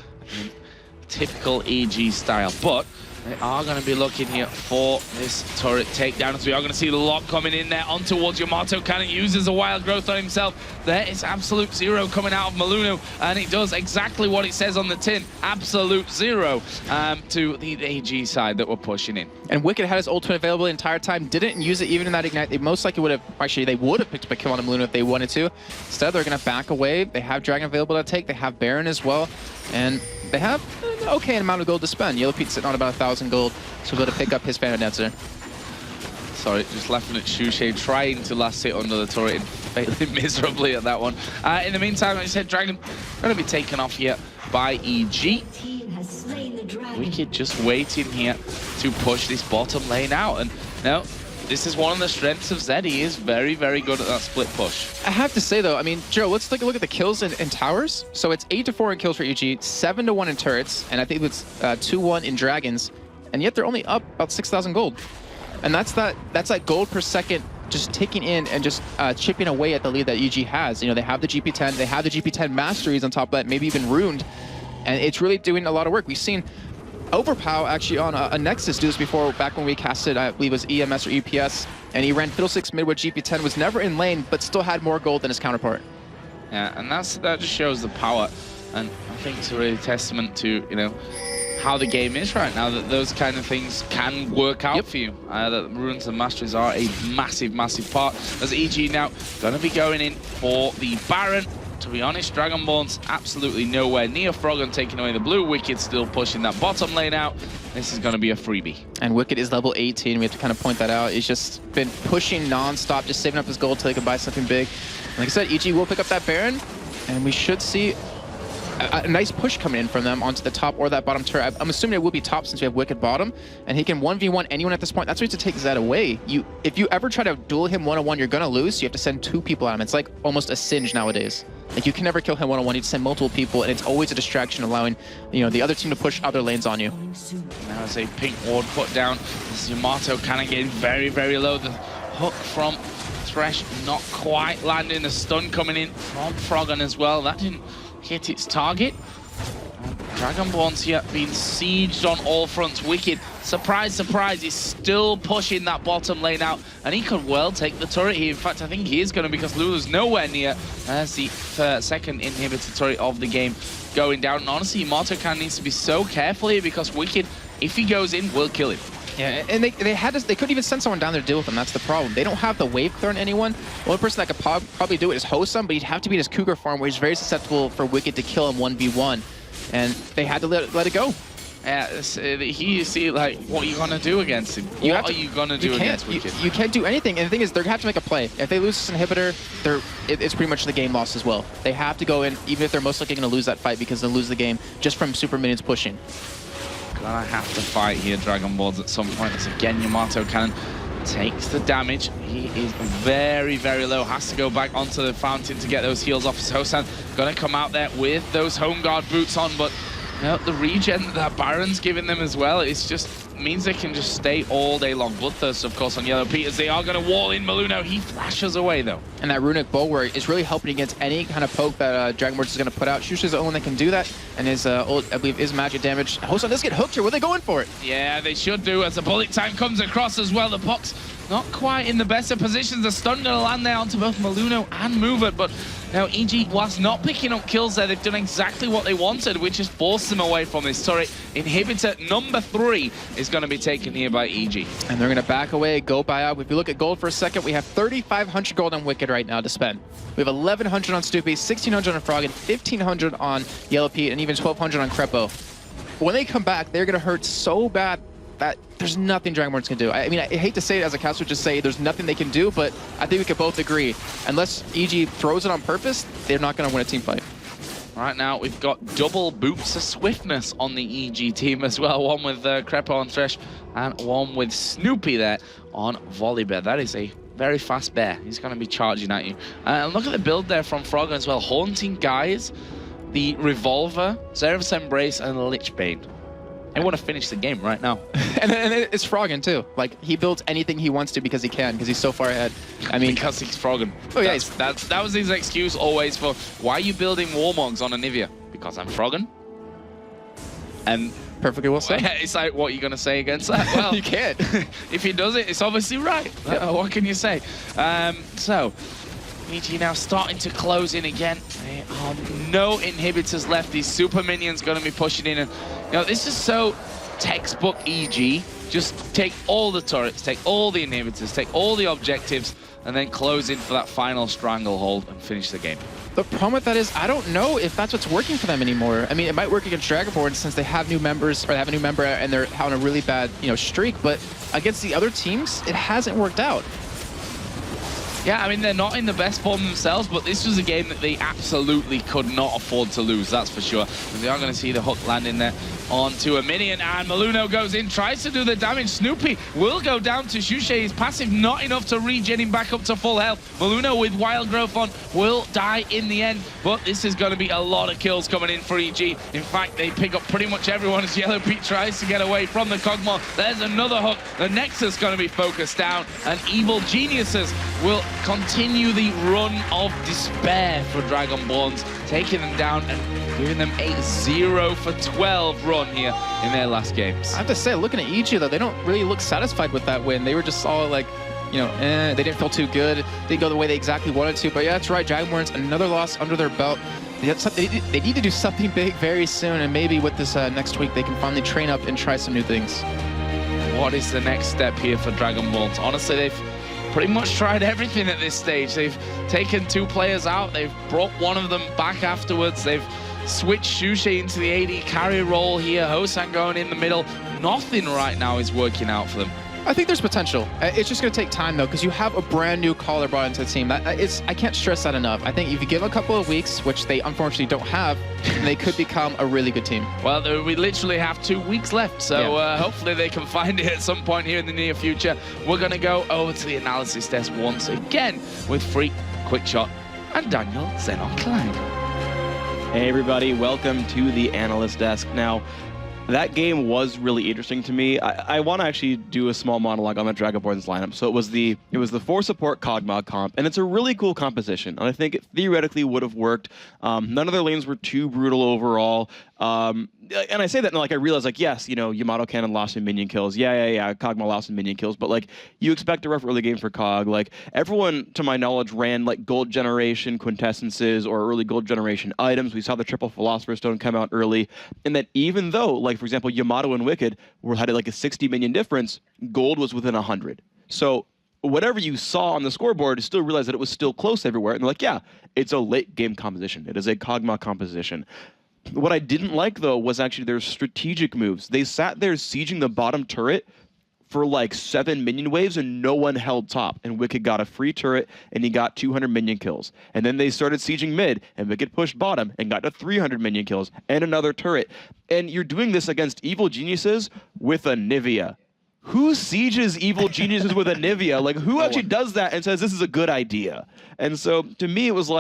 Typical EG style, but they are going to be looking here for this turret takedown, as we are going to see the lock coming in there on towards Yamato Cannon. Uses a wild growth on himself. There is absolute zero coming out of Maluno, and it does exactly what it says on the tin. Absolute zero to the AG side that we're pushing in. And Wicked had his ultimate available the entire time, didn't use it even in that ignite. They most likely would have, actually they would have picked up a kill on Maluno if they wanted to. Instead, they're going to back away. They have Dragon available to take. They have Baron as well. And they have an okay amount of gold to spend. Yellow Pete's sitting on about 1,000 gold, so we'll be able to pick up his Phantom Dancer. Sorry, just laughing at Shushe trying to last hit under the turret and failing miserably at that one. In the meantime, like I said, Dragon going to be taken off here by EG. Wicked just waiting here to push this bottom lane out. And now, this is one of the strengths of Zed. He is very, very good at that split push. I have to say, though, I mean, Joe, let's take a look at the kills in towers. So it's 8-4 in kills for EG, 7-1 in turrets, and I think it's 2-1 in dragons. And yet they're only up about 6,000 gold. And that's like gold per second just ticking in and just chipping away at the lead that EG has. You know, they have the GP10, they have the GP10 masteries on top of that, maybe even ruined. And it's really doing a lot of work. We've seen Overpow actually on a Nexus do this before, back when we casted, I believe it was EMS or EPS, and he ran Fiddlesticks mid with GP10, was never in lane, but still had more gold than his counterpart. Yeah, and that just shows the power, and I think it's a really testament to, you know, how the game is right now, that those kind of things can work out for you. That Runes and Masteries are a massive, massive part. As EG now going to be going in for the Baron. To be honest, Dragonborn's absolutely nowhere near Froggen taking away the blue. Wicked still pushing that bottom lane out. This is going to be a freebie. And Wicked is level 18. We have to kind of point that out. He's just been pushing non-stop, just saving up his gold till he can buy something big. Like I said, EG will pick up that Baron, and we should see a nice push coming in from them onto the top or that bottom turret. I'm assuming it will be top since we have Wicked bottom, and he can 1v1 anyone at this point. That's why you have to take Zed away. If you ever try to duel him one-on-one, you're going to lose, so you have to send 2 people at him. It's like almost a singe nowadays. Like, you can never kill him one-on-one. You have to send multiple people, and it's always a distraction, allowing, you know, the other team to push other lanes on you. Now as a pink ward put down, this is Yamato kind of getting very, very low. The hook from Thresh not quite landing. The stun coming in from Froggen as well. That didn't hit its target. Dragonborn's here being sieged on all fronts. Wicked, surprise, surprise, is still pushing that bottom lane out, and he could well take the turret here. In fact, I think he is going to, because Lulu's nowhere near as the second inhibitor turret of the game going down. And honestly, Yamato needs to be so careful here, because Wicked, if he goes in, will kill him. Yeah, and they couldn't even send someone down there to deal with them. That's the problem. They don't have the wave clear on anyone. The only person that could probably do it is Hosan, but he'd have to be in his Cougar farm, where he's very susceptible for Wicked to kill him 1v1. And they had to let it go. Yeah, you see, like, what are you going to do against him? What are you going to do against Wicked? You can't do anything. And the thing is, they're going to have to make a play. If they lose this inhibitor, it's pretty much the game lost as well. They have to go in, even if they're most likely going to lose that fight, because they'll lose the game just from super minions pushing. Gonna have to fight here, Dragonborns, at some point. As again, Yamato Cannon takes the damage. He is very, very low. Has to go back onto the fountain to get those heals off his Hosan. Gonna come out there with those home guard boots on, but you know, the regen that Baron's giving them as well, it's just means they can just stay all day long. Bloodthirst, of course, on Yellow Pete, as they are going to wall in Maluno. He flashes away, though. And that Runic Bulwark is really helping against any kind of poke that Dragonborns is going to put out. Shusha's the only one that can do that, and his, I believe, is magic damage. Hosan does get hooked here. Were they going for it? Yeah, they should do, as the bullet time comes across as well. The Pox not quite in the best of positions. The stun going to land there onto both Maluno and Mover, but now EG, whilst not picking up kills there, they've done exactly what they wanted, which is force them away from this turret. Inhibitor number 3 is going to be taken here by EG. And they're going to back away, go buy up. If you look at gold for a second, we have 3,500 gold on Wicked right now to spend. We have 1,100 on Stoopy, 1,600 on Froggen, 1,500 on Yellow Pete, and even 1,200 on Crepo. When they come back, they're going to hurt so bad there's nothing Dragonborns can do. I mean, I hate to say it as a caster, just say there's nothing they can do, but I think we could both agree. Unless EG throws it on purpose, they're not going to win a team fight. Right now, we've got double boots of swiftness on the EG team as well. One with Crepo on Thresh and one with Snoopy there on Volibear. That is a very fast bear. He's going to be charging at you. And look at the build there from Frog as well. Haunting Guys, the Revolver, Zerath's Embrace, and Lichbane. I want to finish the game right now. and it's Froggen too. Like, he builds anything he wants to because he can, because he's so far ahead. I mean, because he's Froggen. Oh yeah, that was his excuse always for why are you building Warmogs on Anivia? Because I'm Froggen. And perfectly well said. It's like, what are you going to say against that? Well, you can't. If he does it, it's obviously right. Yeah. What can you say? So, EG now starting to close in again. There are no inhibitors left. These super minions going to be pushing in. And, you know, this is so textbook EG. Just take all the turrets, take all the inhibitors, take all the objectives, and then close in for that final stranglehold and finish the game. The problem with that is I don't know if that's what's working for them anymore. I mean, it might work against Dragonborn since they have new members, or they have a new member and they're having a really bad, streak, but against the other teams, it hasn't worked out. Yeah, I mean, they're not in the best form themselves, but this was a game that they absolutely could not afford to lose, that's for sure. We are going to see the hook land in there onto a minion, and Maluno goes in, tries to do the damage. Snoopy will go down to Shushe. His passive not enough to regen him back up to full health. Maluno with Wild Growth on will die in the end, but this is going to be a lot of kills coming in for EG. In fact, they pick up pretty much everyone as Yellow Pete tries to get away from the Kog'Maw. There's another hook. The Nexus going to be focused down, and Evil Geniuses will continue the run of despair for Dragonborns, taking them down and giving them a 0 for 12 run here in their last games. I have to say, looking at EG though, they don't really look satisfied with that win. They were just all like, they didn't feel too good. Didn't go the way they exactly wanted to. But yeah, that's right, Dragonborns, another loss under their belt. They need to do something big very soon, and maybe with this next week they can finally train up and try some new things. What is the next step here for Dragonborns? Honestly, they've pretty much tried everything at this stage. They've taken 2 players out. They've brought one of them back afterwards. They've switched Shushe into the AD carry role here. Hosan going in the middle. Nothing right now is working out for them. I think there's potential. It's just going to take time, though, because you have a brand new caller brought into the team. I can't stress that enough. I think if you give a couple of weeks, which they unfortunately don't have, they could become a really good team. Well, we literally have 2 weeks left, so hopefully they can find it at some point here in the near future. We're going to go over to the analysis desk once again with Freak, Quickshot, and Daniel Xenon Klein. Hey, everybody. Welcome to the analyst desk. Now, that game was really interesting to me. I want to actually do a small monologue on the Dragonborns lineup. So it was the 4 support Kog'Maw comp, and it's a really cool composition. And I think it theoretically would have worked. None of their lanes were too brutal overall. And I say that, and I realize, yes, Yamato Cannon lost in minion kills. Yeah, Kog'Maw lost in minion kills. But, you expect a rough early game for Kog. Everyone, to my knowledge, ran, gold generation quintessences or early gold generation items. We saw the triple Philosopher's Stone come out early. And that even though, for example, Yamato and Wicked had a 60 minion difference, gold was within 100. So whatever you saw on the scoreboard, you still realize that it was still close everywhere. And they're yeah, it's a late game composition. It is a Kog'Maw composition. What I didn't like, though, was actually their strategic moves. They sat there sieging the bottom turret for 7 minion waves, and no one held top. And Wicked got a free turret, and he got 200 minion kills. And then they started sieging mid, and Wicked pushed bottom and got to 300 minion kills and another turret. And you're doing this against Evil Geniuses with a Nivea. Who sieges Evil Geniuses with a Nivea? Who actually does that and says this is a good idea? And so, to me, it was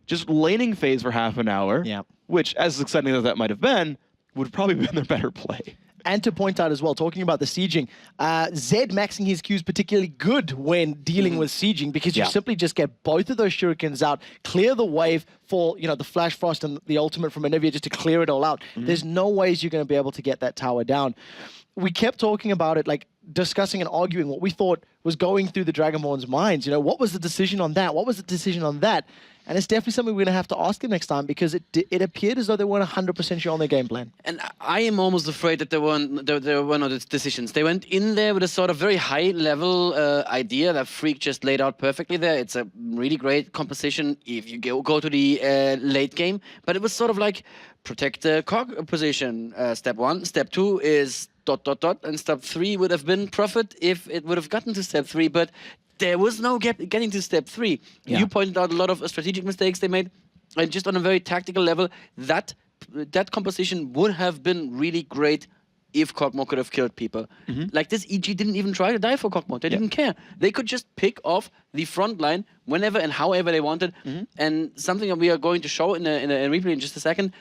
just laning phase for half an hour. Yeah. Which, as exciting as that might have been, would probably been their better play. And to point out as well, talking about the sieging, Zed maxing his Qs particularly good when dealing with sieging, because you simply just get both of those shurikens out, clear the wave for the Flash Frost and the ultimate from Anivia just to clear it all out. There's no ways you're going to be able to get that tower down. We kept talking about it, discussing and arguing what we thought was going through the Dragonborns' minds. What was the decision on that? What was the decision on that? And it's definitely something we're going to have to ask them next time, because it appeared as though they weren't 100% sure on their game plan. And I am almost afraid that there were no decisions. They went in there with a sort of very high-level idea that Freak just laid out perfectly there. It's a really great composition if you go to the late game. But it was sort of protect the Cog position, step 1. Step 2 is And step 3 would have been profit if it would have gotten to step 3, but there was no getting to step 3. You pointed out a lot of strategic mistakes they made, and just on a very tactical level, that composition would have been really great if Kog'Maw could have killed people. Like this, EG didn't even try to die for Kog'Maw. They didn't care. They could just pick off the front line whenever and however they wanted. And something that we are going to show in a replay in just a second.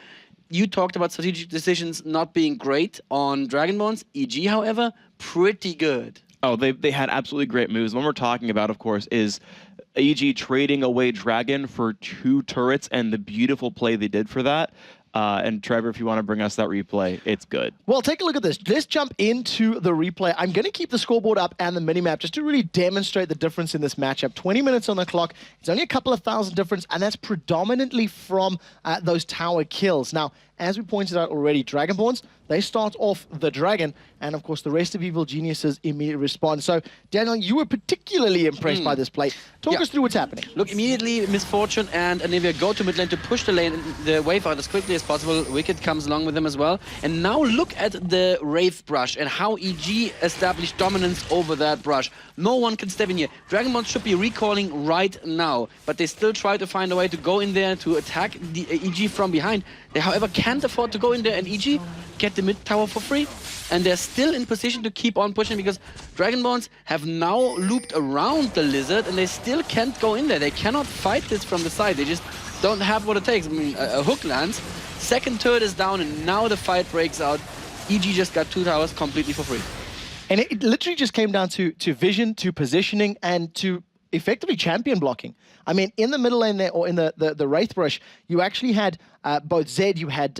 You talked about strategic decisions not being great on Dragonborns. EG, however, pretty good. Oh, they had absolutely great moves. What we're talking about, of course, is EG trading away Dragon for 2 turrets and the beautiful play they did for that. And Trevor, if you want to bring us that replay, it's good. Well, take a look at this. Let's jump into the replay. I'm going to keep the scoreboard up and the minimap just to really demonstrate the difference in this matchup. 20 minutes on the clock. It's only a couple of thousand difference, and that's predominantly from those tower kills. Now, as we pointed out already, Dragonborns, they start off the dragon, and of course the rest of Evil Geniuses immediately respond. So, Daniel, you were particularly impressed by this play. Talk us through what's happening. Look, immediately Misfortune and Anivia go to mid lane to push the wave out as quickly as possible. Wicked comes along with them as well. And now look at the Wraith brush and how EG established dominance over that brush. No one can step in here. Dragonborns should be recalling right now, but they still try to find a way to go in there to attack the EG from behind. They, however, can't afford to go in there and EG get the mid tower for free. And they're still in position to keep on pushing because Dragonborns have now looped around the Lizard and they still can't go in there. They cannot fight this from the side. They just don't have what it takes. I mean, a hook lands, second turret is down, and now the fight breaks out. EG just got 2 towers completely for free. And it literally just came down to vision, to positioning, and to effectively champion blocking. I mean, in the middle lane there, or in the Wraith brush, you actually had both Zed, you had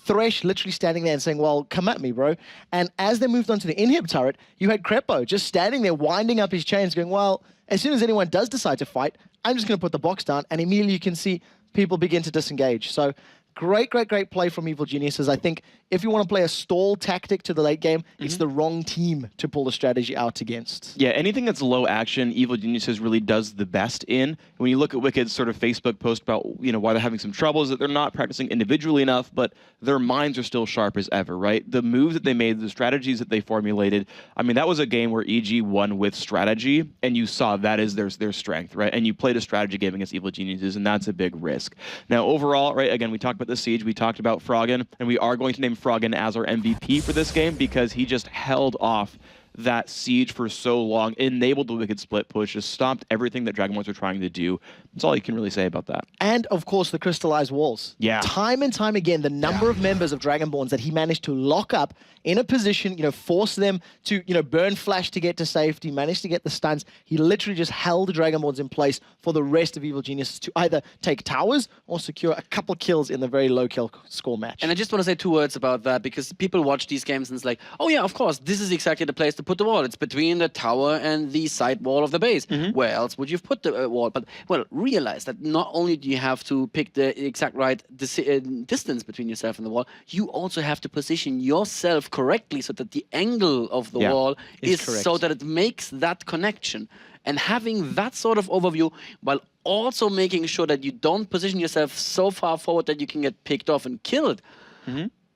Thresh literally standing there and saying, well, come at me, bro. And as they moved on to the inhib turret, you had Krepo just standing there, winding up his chains, going, well, as soon as anyone does decide to fight, I'm just going to put the box down, and immediately you can see people begin to disengage. So great play from Evil Geniuses. I think if you want to play a stall tactic to the late game, it's the wrong team to pull the strategy out against. Yeah, anything that's low action, Evil Geniuses really does the best in. When you look at Wicked's sort of Facebook post about, you know, why they're having some trouble is that they're not practicing individually enough, but their minds are still sharp as ever, right? The moves that they made, the strategies that they formulated, I mean, that was a game where EG won with strategy, and you saw that is their strength, right? And you played a strategy game against Evil Geniuses, and that's a big risk. Now, overall, right, again, we talked about the Siege, we talked about Froggen, and we are going to name Froggen as our MVP for this game because he just held off that Siege for so long, enabled the Wicked split push, just stopped everything that Dragonborns are trying to do. That's all you can really say about that. And, of course, the crystallized walls. Yeah. Time and time again, the number of members of Dragonborns that he managed to lock up in a position, you know, force them to, you know, burn flash to get to safety, managed to get the stuns. He literally just held the Dragonborns in place for the rest of Evil Geniuses to either take towers or secure a couple kills in the very low kill score match. And I just want to say 2 words about that because people watch these games and it's like, oh yeah, of course, this is exactly the place to put the wall. It's between the tower and the side wall of the base. Where else would you have put the wall? But, well, realize that not only do you have to pick the exact right distance between yourself and the wall, you also have to position yourself correctly so that the angle of the wall is so that it makes that connection. And having that sort of overview while also making sure that you don't position yourself so far forward that you can get picked off and killed.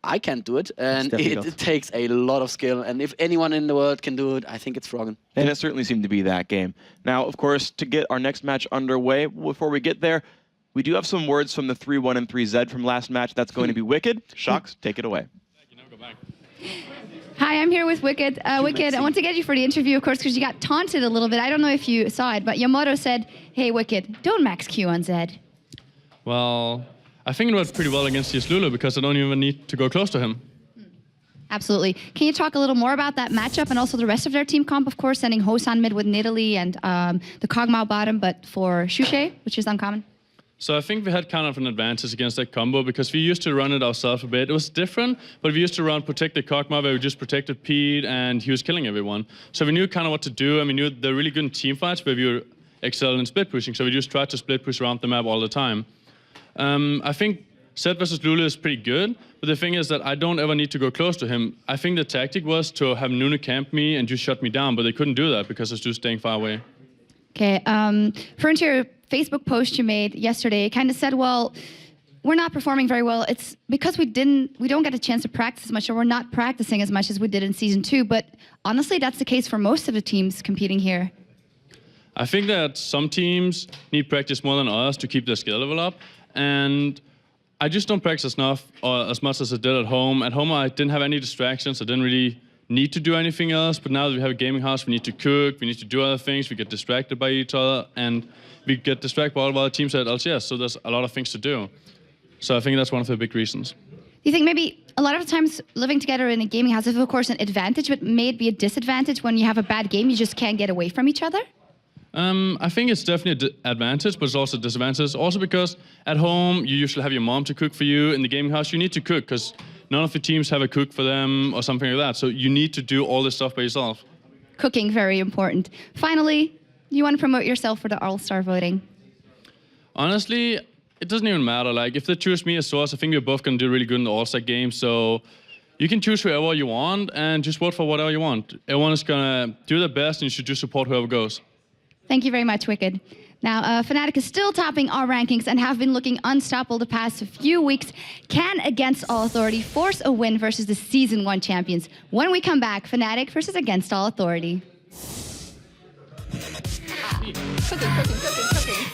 I can't do it, and it takes a lot of skill. And if anyone in the world can do it, I think it's Froggen. And it certainly seemed to be that game. Now, of course, to get our next match underway, before we get there, we do have some words from the 3-1 and 3Z from last match. That's going to be Wicked. Shocks, take it away. Hi, I'm here with Wicked. Wicked, I want to get you for the interview, of course, because you got taunted a little bit. I don't know if you saw it, but Yamato said, hey, Wicked, don't max Q on Zed. Well, I think it was pretty well against Lulu because I don't even need to go close to him. Absolutely. Can you talk a little more about that matchup and also the rest of their team comp, of course, sending Hosan mid with Nidalee and the Kog'Maw bottom, but for Shushe, which is uncommon? So I think we had kind of an advantage against that combo because we used to run it ourselves a bit. It was different, but we used to run Protected Kog'Maw where we just protected Pete and he was killing everyone. So we knew kind of what to do. I mean, we knew they're really good in team fights where we were excelled in split pushing. So we just tried to split push around the map all the time. I think Zed versus Lulu is pretty good, but the thing is that I don't ever need to go close to him. I think the tactic was to have Nunu camp me and just shut me down, but they couldn't do that because I was just staying far away. Okay, Frontier Facebook post you made yesterday, it kind of said, well, we're not performing very well, it's because we don't get a chance to practice as much, or we're not practicing as much as we did in Season 2. But honestly, that's the case for most of the teams competing here. I think that some teams need practice more than others to keep their skill level up. And I just don't practice enough or as much as I did at home. At home, I didn't have any distractions. I didn't really need to do anything else. But now that we have a gaming house, we need to cook, we need to do other things, we get distracted by each other, and we get distracted by all of our teams at LCS. So there's a lot of things to do. So I think that's one of the big reasons. Do you think maybe a lot of the times living together in a gaming house is, of course, an advantage, but may it be a disadvantage when you have a bad game, you just can't get away from each other? I think it's definitely an advantage, but it's also a disadvantage. Also because at home, you usually have your mom to cook for you. In the gaming house, you need to cook because none of the teams have a cook for them or something like that. So you need to do all this stuff by yourself. Cooking, very important. Finally, you want to promote yourself for the All-Star voting? Honestly, it doesn't even matter. Like, if they choose me as source, I think we're both going to do really good in the All-Star game. So you can choose whoever you want and just vote for whatever you want. Everyone is going to do their best, and you should just support whoever goes. Thank you very much, Wicked. Now, Fnatic is still topping our rankings and have been looking unstoppable the past few weeks. Can Against All Authority force a win versus the Season 1 champions? When we come back, Fnatic versus Against All Authority. Cooking.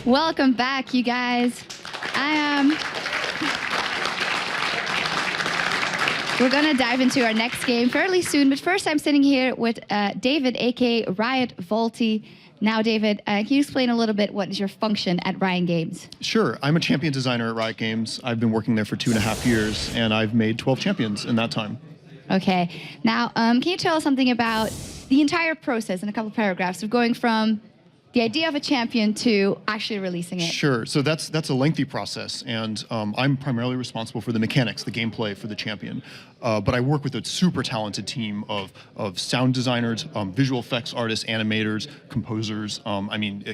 Welcome back, you guys. We're going to dive into our next game fairly soon, but first I'm sitting here with David, aka Riot Volti. Now, David, can you explain a little bit what is your function at Riot Games? Sure. I'm a champion designer at Riot Games. I've been working there for 2.5 years, and I've made 12 champions in that time. Okay. Now, can you tell us something about the entire process in a couple paragraphs of going from the idea of a champion to actually releasing it? Sure. So that's a lengthy process, and I'm primarily responsible for the mechanics, the gameplay for the champion. But I work with a super talented team of sound designers, visual effects artists, animators, composers.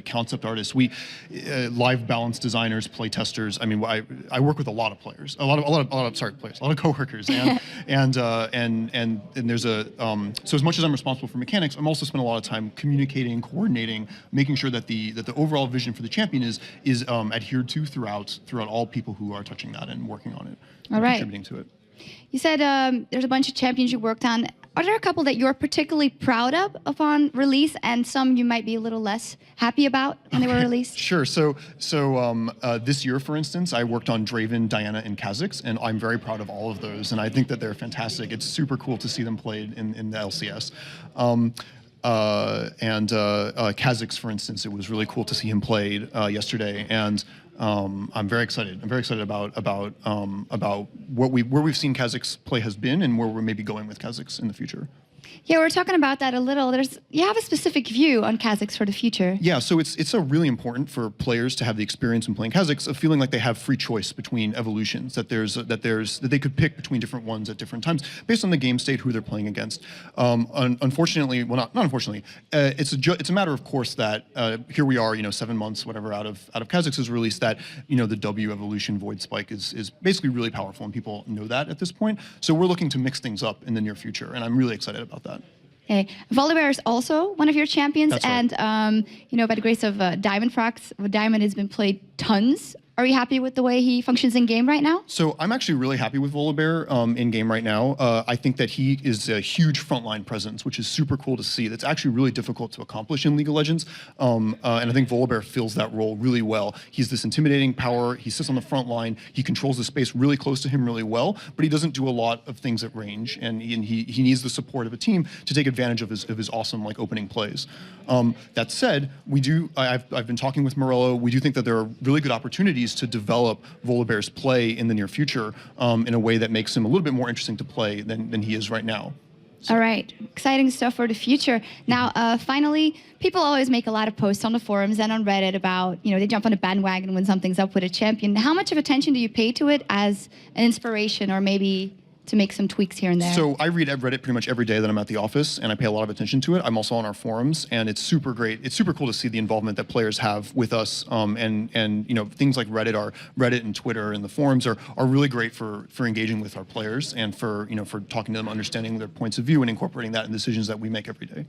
Concept artists. We live balance designers, play testers. I mean, I work with a lot of players, a lot of coworkers, and there's a so as much as I'm responsible for mechanics, I'm also spend a lot of time communicating, coordinating, making sure that the overall vision for the champion is adhered to throughout all people who are touching that and working on it, all right, contributing to it. You said there's a bunch of champions you worked on. Are there a couple that you're particularly proud of upon release, and some you might be a little less happy about when they were released? Sure. So this year, for instance, I worked on Draven, Diana, and Kha'Zix, and I'm very proud of all of those, and I think that they're fantastic. It's super cool to see them played in the LCS. Kha'Zix, for instance, it was really cool to see him played yesterday, and I'm very excited. I'm very excited about where we've seen Kha'Zix play has been, and where we're maybe going with Kha'Zix in the future. Yeah, we're talking about that a little. You have a specific view on Kha'Zix for the future. Yeah, so it's really important for players to have the experience in playing Kha'Zix of feeling like they have free choice between evolutions, that they could pick between different ones at different times based on the game state, who they're playing against. Unfortunately, well, not unfortunately, it's a matter of course that here we are, 7 months, whatever, out of Kha'Zix's release, that the W evolution Void Spike is basically really powerful, and people know that at this point. So we're looking to mix things up in the near future, and I'm really excited about that. Okay. Volibear is also one of your champions, That's right. And by the grace of Diamond Frox, Diamond has been played tons. Are you happy with the way he functions in game right now? So I'm actually really happy with Volibear in game right now. I think that he is a huge frontline presence, which is super cool to see. That's actually really difficult to accomplish in League of Legends, and I think Volibear fills that role really well. He's this intimidating power. He sits on the front line. He controls the space really close to him really well, but he doesn't do a lot of things at range, and he needs the support of a team to take advantage of his awesome opening plays. That said, I've been talking with Morello. We do think that there are really good opportunities to develop Volibear's play in the near future in a way that makes him a little bit more interesting to play than he is right now. All right, exciting stuff for the future. Now, finally, people always make a lot of posts on the forums and on Reddit about, they jump on a bandwagon when something's up with a champion. How much of attention do you pay to it as an inspiration, or maybe to make some tweaks here and there? So I read Reddit pretty much every day that I'm at the office, and I pay a lot of attention to it. I'm also on our forums, and it's super great. It's super cool to see the involvement that players have with us, and things like Reddit and Twitter and the forums are really great for engaging with our players and for talking to them, understanding their points of view, and incorporating that in decisions that we make every day.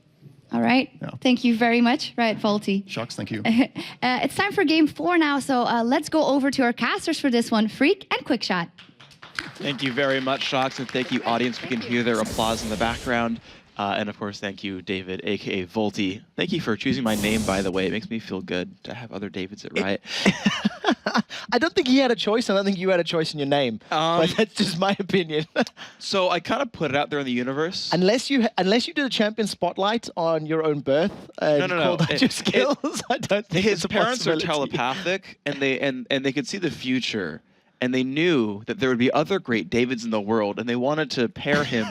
All right. Yeah. Thank you very much, Riot Volti. Shucks, thank you. It's time for game 4 now, so let's go over to our casters for this one, Freak and Quickshot. Thank you very much, Shox, and thank you, audience. We can hear their applause in the background. And of course, thank you, David, aka Volti. Thank you for choosing my name, by the way. It makes me feel good to have other Davids at Riot. I don't think he had a choice. I don't think you had a choice in your name. But that's just my opinion. So I kind of put it out there in the universe. Unless you did a champion spotlight on your own birth and called out your skills, I don't think his parents are telepathic, and they could see the future. And they knew that there would be other great Davids in the world, and they wanted to pair him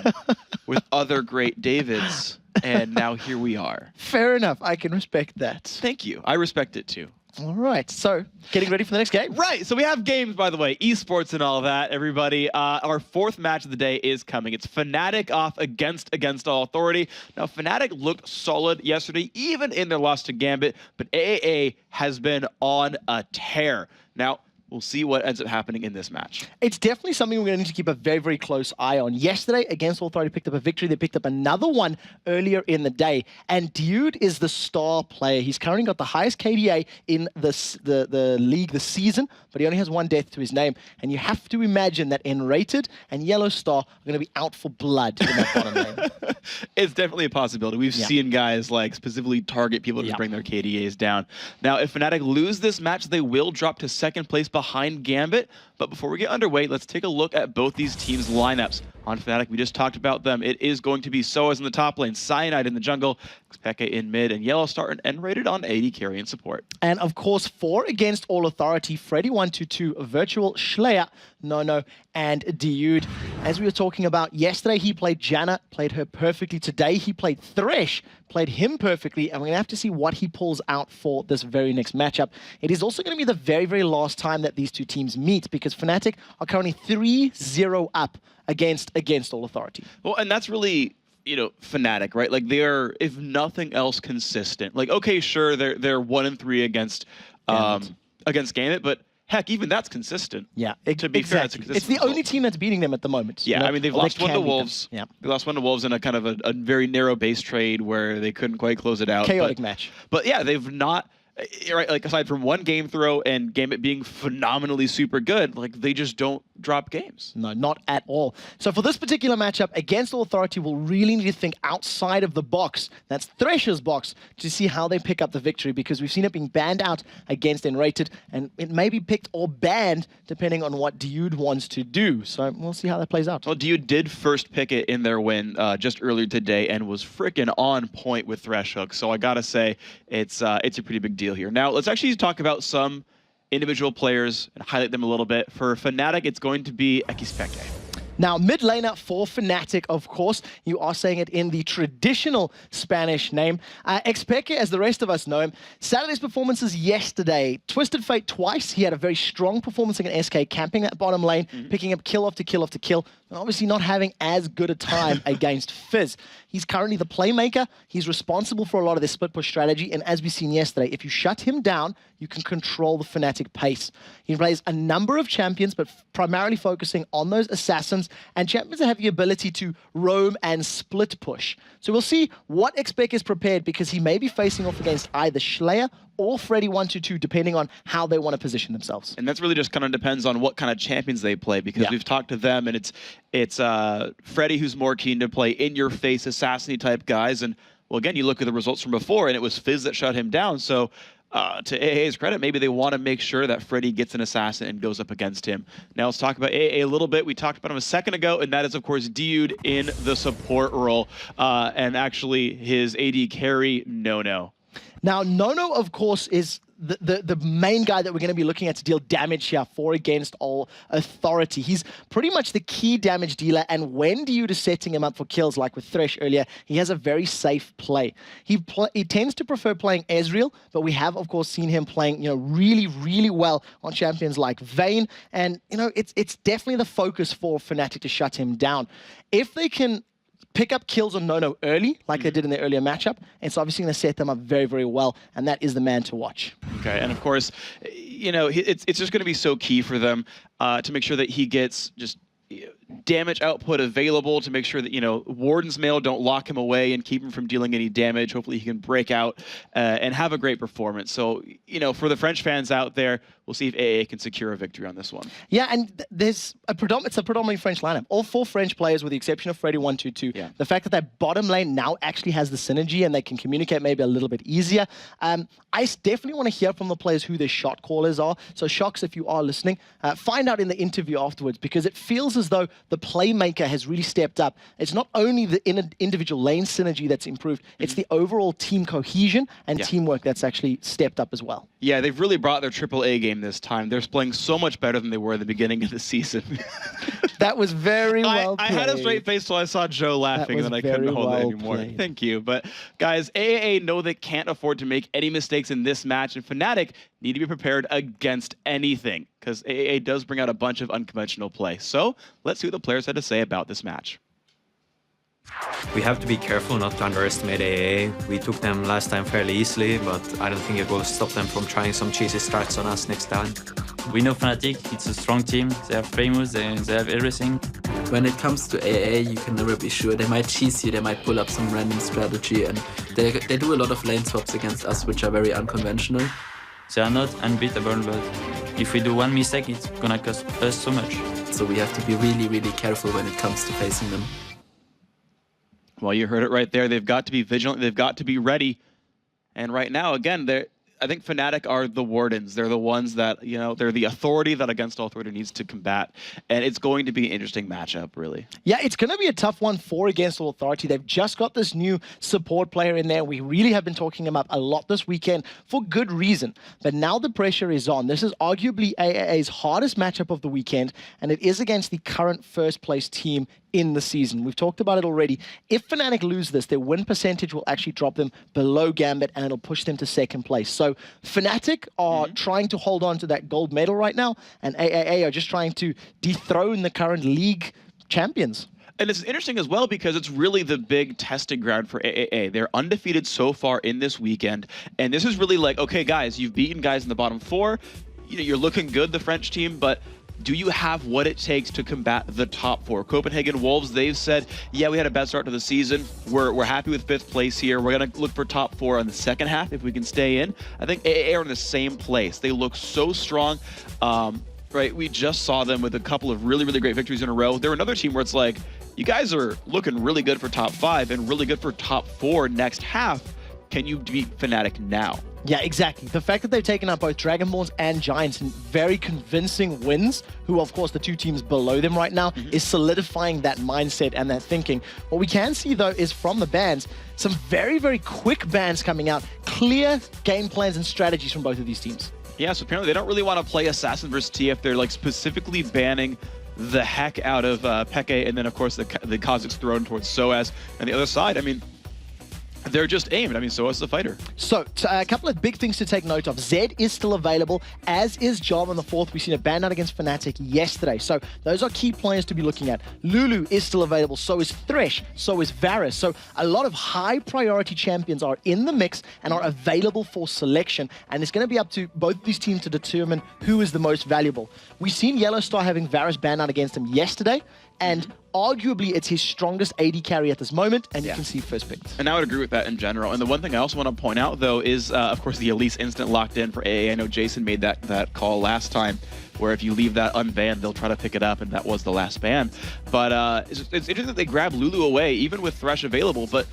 with other great Davids, and now here we are. Fair enough. I can respect that. Thank you. I respect it too. All right. So, getting ready for the next game. Right. So we have games, by the way, esports and all that, everybody. Our 4th match of the day is coming. It's Fnatic off against All Authority. Now, Fnatic looked solid yesterday, even in their loss to Gambit, but AAA has been on a tear. Now, we'll see what ends up happening in this match. It's definitely something we're going to need to keep a very, very close eye on. Yesterday, against Authority, picked up a victory. They picked up another one earlier in the day. And Dude is the star player. He's currently got the highest KDA in the league this season, but he only has one death to his name. And you have to imagine that Enrated and Yellow Star are going to be out for blood in that bottom lane. It's definitely a possibility. We've seen guys like specifically target people to bring their KDAs down. Now, if Fnatic lose this match, they will drop to second place behind Gambit. But before we get underway, let's take a look at both these teams' lineups. On Fnatic, we just talked about them. It is going to be Soaz in the top lane, Cyanide in the jungle, Xpeke in mid, and Yellow Star and N-rated on AD carry and support. And of course, 4 against All Authority, Freddy122, Virtual, Schleyer, Nono, and Dude. As we were talking about yesterday, he played Janna, played her perfectly. Today, he played Thresh, played him perfectly, and we're going to have to see what he pulls out for this very next matchup. It is also going to be the very, very last time that these two teams meet, because Fnatic are currently 3-0 up against All Authority. Well, and that's really, you know, Fnatic, right? Like, they're, if nothing else, consistent. Like, okay, sure, they're 1-3 against Gambit, but heck, even that's consistent. Yeah, to be fair, it's the only team that's beating them at the moment. Yeah, you know? I mean, they've lost one to Wolves. Yeah, they lost one to Wolves in a kind of a very narrow base trade where they couldn't quite close it out. Chaotic match. But yeah, they've not. Right, like aside from one game throw and Gambit being phenomenally super good, like they just don't drop games. No, not at all. So for this particular matchup against All Authority, we'll really need to think outside of the box. That's Thresher's box to see how they pick up the victory, because we've seen it being banned out against Enrated, and it may be picked or banned depending on what Dude wants to do. So we'll see how that plays out. Well, Dude did first pick it in their win just earlier today and was freaking on point with Thresh Hook. So I gotta say, it's a pretty big deal here. Now, let's actually talk about some individual players and highlight them a little bit. For Fnatic, it's going to be Xpeke. Now, mid laner for Fnatic, of course, you are saying it in the traditional Spanish name. Xpeke, as the rest of us know him, Saturday's performances yesterday. Twisted Fate twice. He had a very strong performance against SK, camping that bottom lane, picking up kill after kill after kill, and obviously not having as good a time against Fizz. He's currently the playmaker. He's responsible for a lot of this split push strategy, and as we've seen yesterday, if you shut him down, you can control the Fnatic pace. He plays a number of champions, but primarily focusing on those assassins, and champions that have the ability to roam and split push. So we'll see what Xpeke is prepared, because he may be facing off against either Schleyer or Freddy122, depending on how they want to position themselves. And that's really just kind of depends on what kind of champions they play, because we've talked to them, and it's Freddy who's more keen to play in-your-face assassin-y type guys. And, well, again, you look at the results from before, and it was Fizz that shut him down. So to AA's credit, maybe they want to make sure that Freddy gets an assassin and goes up against him. Now let's talk about AA a little bit. We talked about him a second ago, and that is, of course, Dude in the support role, and actually his AD carry, Nono. Now, Nono, of course, is the main guy that we're going to be looking at to deal damage here for against All Authority. He's pretty much the key damage dealer, and when Dude is setting him up for kills, like with Thresh earlier, he has a very safe play. He tends to prefer playing Ezreal, but we have, of course, seen him playing, you know, really, really well on champions like Vayne, and, you know, it's definitely the focus for Fnatic to shut him down. If they can pick up kills on Nono early, like they did in their earlier matchup, it's obviously going to set them up very, very well, and that is the man to watch. Okay, and of course, you know, it's just going to be so key for them to make sure that he gets just damage output available, to make sure that, you know, Warden's Mail don't lock him away and keep him from dealing any damage. Hopefully he can break out and have a great performance. So, you know, for the French fans out there, we'll see if AA can secure a victory on this one. Yeah, and it's a predominantly French lineup. All 4 French players, with the exception of Freddy122. Yeah. The fact that that bottom lane now actually has the synergy and they can communicate maybe a little bit easier. I definitely want to hear from the players who their shot callers are. So Shocks, if you are listening, find out in the interview afterwards, because it feels as though the playmaker has really stepped up. It's not only the individual lane synergy that's improved, it's the overall team cohesion and teamwork that's actually stepped up as well. Yeah, they've really brought their AAA game this time. They're playing so much better than they were at the beginning of the season. That was very well played. I had a straight face till I saw Joe laughing, and then I couldn't hold it anymore. Played. Thank you. But guys, AAA know they can't afford to make any mistakes in this match, and Fnatic need to be prepared against anything, because AAA does bring out a bunch of unconventional play. So let's see what the players had to say about this match. We have to be careful not to underestimate AA. We took them last time fairly easily, but I don't think it will stop them from trying some cheesy strats on us next time. We know Fnatic, it's a strong team. They are famous, they have everything. When it comes to AA, you can never be sure. They might cheese you, they might pull up some random strategy, and they do a lot of lane swaps against us, which are very unconventional. They are not unbeatable, but if we do one mistake, it's gonna cost us so much. So we have to be really, really careful when it comes to facing them. Well, you heard it right there. They've got to be vigilant. They've got to be ready. And right now, again, I think Fnatic are the wardens. They're the ones that, you know, they're the authority that Against All Authority needs to combat. And it's going to be an interesting matchup, really. Yeah, it's going to be a tough one for Against All Authority. They've just got this new support player in there. We really have been talking him up a lot this weekend for good reason. But now the pressure is on. This is arguably AAA's hardest matchup of the weekend, and it is against the current first-place team in the season. We've talked about it already. If Fnatic lose this, their win percentage will actually drop them below Gambit, and it'll push them to second place. So Fnatic are trying to hold on to that gold medal right now, and AAA are just trying to dethrone the current league champions. And it's interesting as well because it's really the big testing ground for AAA. They're undefeated so far in this weekend, and this is really like, okay, guys, you've beaten guys in the bottom 4. You know, you're looking good, the French team, but do you have what it takes to combat the top 4? Copenhagen Wolves, they've said, yeah, we had a bad start to the season. We're happy with 5th place here. We're going to look for top 4 on the second half if we can stay in. I think AA are in the same place. They look so strong. Right, we just saw them with a couple of really, really great victories in a row. They're another team where it's like, you guys are looking really good for top 5 and really good for top 4 next half. Can you beat Fnatic now? Yeah, exactly. The fact that they've taken out both Dragonborns and Giants in very convincing wins, who of course the 2 teams below them right now, is solidifying that mindset and that thinking. What we can see though is from the bans, some very, very quick bans coming out, clear game plans and strategies from both of these teams. Yeah, so apparently they don't really want to play Assassin versus TF. They're like specifically banning the heck out of Peke, and then of course the Kha'Zix thrown towards Soaz. And the other side, I mean, they're just aimed. I mean, so is the fighter. So, a couple of big things to take note of. Zed is still available, as is Job on the 4th. We've seen a ban out against Fnatic yesterday. So, those are key players to be looking at. Lulu is still available. So is Thresh. So is Varus. So, a lot of high priority champions are in the mix and are available for selection. And it's going to be up to both these teams to determine who is the most valuable. We've seen Yellowstar having Varus ban out against him yesterday. And arguably, it's his strongest AD carry at this moment, and you can see first picked. And I would agree with that in general. And the one thing I also want to point out, though, is, of course, the Elise instant locked in for AA. I know Jason made that call last time, where if you leave that unbanned, they'll try to pick it up, and that was the last ban. But it's interesting that they grabbed Lulu away, even with Thresh available, but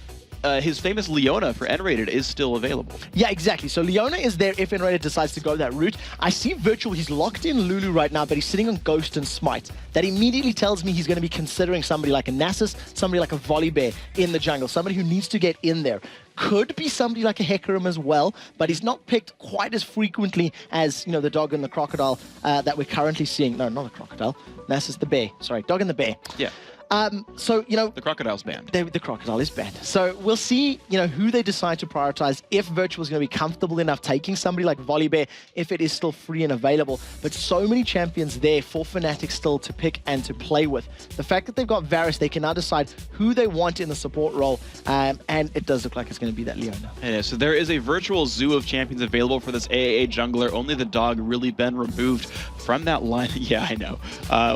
his famous Leona for N-rated is still available. Yeah, exactly. So Leona is there if N-rated decides to go that route. I see Virtual, he's locked in Lulu right now, but he's sitting on Ghost and Smite. That immediately tells me he's going to be considering somebody like a Nasus, somebody like a Volibear in the jungle, somebody who needs to get in there. Could be somebody like a Hecarim as well, but he's not picked quite as frequently as, you know, the dog and the crocodile that we're currently seeing. No, not a crocodile. Nasus the bear. Sorry, dog and the bear. Yeah. So, you know... The crocodile's banned. The crocodile is banned. So we'll see, you know, who they decide to prioritize, if Virtual is going to be comfortable enough taking somebody like Volibear, if it is still free and available. But so many champions there for Fnatic still to pick and to play with. The fact that they've got Varus, they can now decide who they want in the support role. And it does look like it's going to be that Leona. Yeah, so there is a virtual zoo of champions available for this AAA jungler. Only the dog really been removed from that line. Yeah, I know.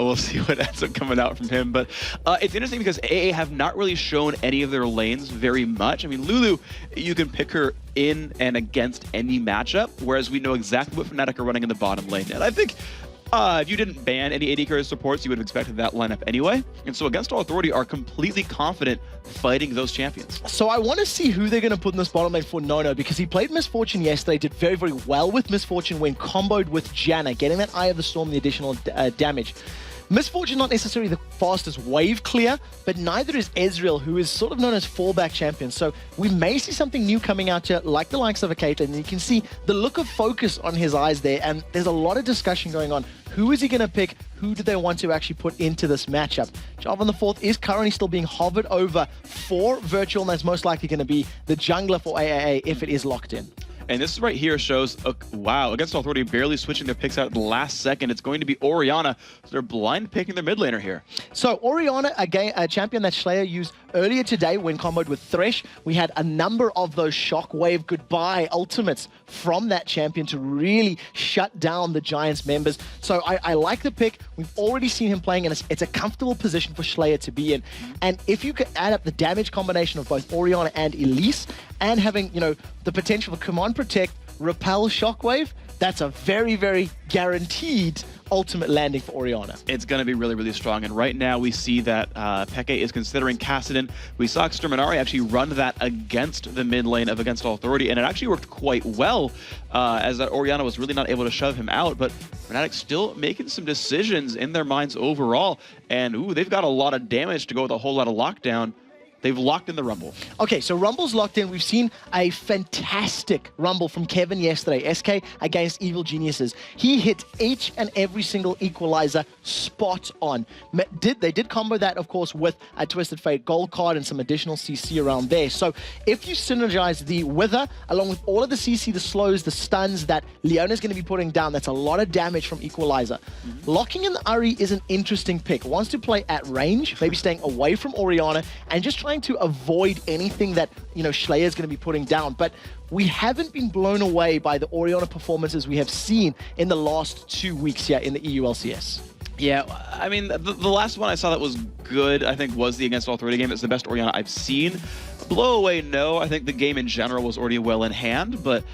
We'll see what ends up coming out from him. But it's interesting because AA have not really shown any of their lanes very much. I mean, Lulu, you can pick her in and against any matchup, whereas we know exactly what Fnatic are running in the bottom lane. And I think if you didn't ban any AD carry supports, you would have expected that lineup anyway. And so Against All Authority are completely confident fighting those champions. So I want to see who they're going to put in this bottom lane for Nono, because he played Misfortune yesterday, did very, very well with Misfortune when comboed with Janna, getting that Eye of the Storm, the additional damage. Misfortune not necessarily the fastest wave clear, but neither is Ezreal, who is sort of known as fallback champion. So we may see something new coming out here, like the likes of a Caitlyn, and you can see the look of focus on his eyes there, and there's a lot of discussion going on. Who is he going to pick? Who do they want to actually put into this matchup? Jarvan on the 4th is currently still being hovered over for Virtual, and that's most likely going to be the jungler for AAA if it is locked in. And this right here shows, wow, against Authority barely switching their picks out at the last second. It's going to be Orianna. So they're blind picking their mid laner here. So Orianna, a champion that Slayer used earlier today when comboed with Thresh. We had a number of those Shockwave goodbye ultimates from that champion to really shut down the Giants members. So I like the pick. We've already seen him playing, and it's a comfortable position for Slayer to be in. And if you could add up the damage combination of both Orianna and Elise, and having, you know, the potential for Command Protect, Repel, Shockwave, that's a very, very guaranteed ultimate landing for Orianna. It's going to be really, really strong. And right now we see that Peke is considering Kassadin. We saw Exterminari actually run that against the mid lane of Against All Authority, and it actually worked quite well as that Orianna was really not able to shove him out. But Fnatic still making some decisions in their minds overall. And ooh, they've got a lot of damage to go with a whole lot of lockdown. They've locked in the Rumble. Okay, so Rumble's locked in. We've seen a fantastic Rumble from Kevin yesterday, SK against Evil Geniuses. He hit each and every single equalizer spot on. They did combo that, of course, with a Twisted Fate gold card and some additional CC around there. So if you synergize the Wither, along with all of the CC, the slows, the stuns that Leona's going to be putting down, that's a lot of damage from equalizer. Locking in the Ahri is an interesting pick. Wants to play at range, maybe staying away from Orianna, and just trying to avoid anything that, you know, Slayer's going to be putting down. But we haven't been blown away by the Orianna performances we have seen in the last 2 weeks here in the EU LCS. Yeah, I mean, the last one I saw that was good, I think, was the Against All Authority game. It's the best Orianna I've seen. Blow away, no. I think the game in general was already well in hand, but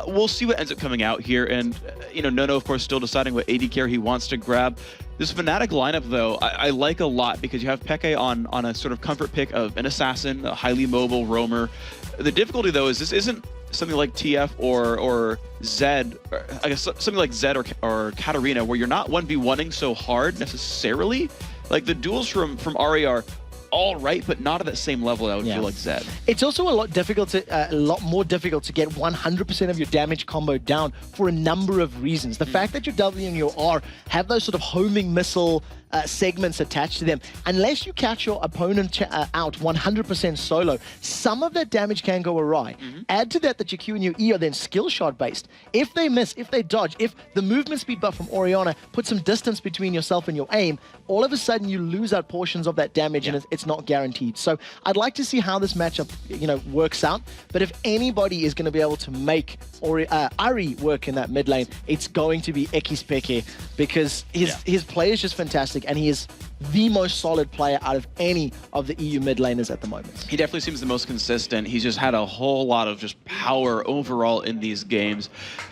we'll see what ends up coming out here. And, you know, Nono, of course, still deciding what AD carry he wants to grab. This Fnatic lineup, though, I like a lot because you have Peke on a sort of comfort pick of an assassin, a highly mobile roamer. The difficulty, though, is this isn't something like TF or Zed, or I guess something like Zed or Katarina, where you're not 1v1ing so hard necessarily. Like the duels from Ahri are all right, but not at that same level I would feel like Zed. It's also a lot more difficult to get 100% of your damage combo down for a number of reasons. The fact that your W and your R have those sort of homing missile segments attached to them, unless you catch your opponent out 100% solo, some of that damage can go awry. Add to that your Q and your E are then skill shot based. If they miss, if they dodge, if the movement speed buff from Orianna puts some distance between yourself and your aim, all of a sudden you lose out portions of that damage, and it's not guaranteed. So I'd like to see how this matchup, you know, works out. But if anybody is going to be able to make Ahri work in that mid lane, it's going to be Ekis Peke, because his play is just fantastic, and he is the most solid player out of any of the EU mid laners at the moment. He definitely seems the most consistent. He's just had a whole lot of just power overall in these games.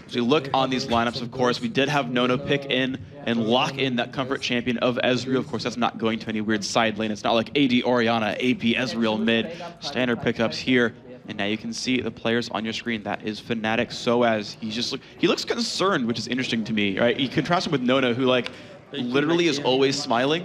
As we look on these lineups, of course, we did have Nono pick in and lock in that comfort champion of Ezreal. Of course, that's not going to any weird side lane. It's not like AD Orianna, AP Ezreal mid. Standard pickups here. And now you can see the players on your screen. That is Fnatic. Soaz, he looks concerned, which is interesting to me, right? You contrast him with Nono, who like literally is always smiling,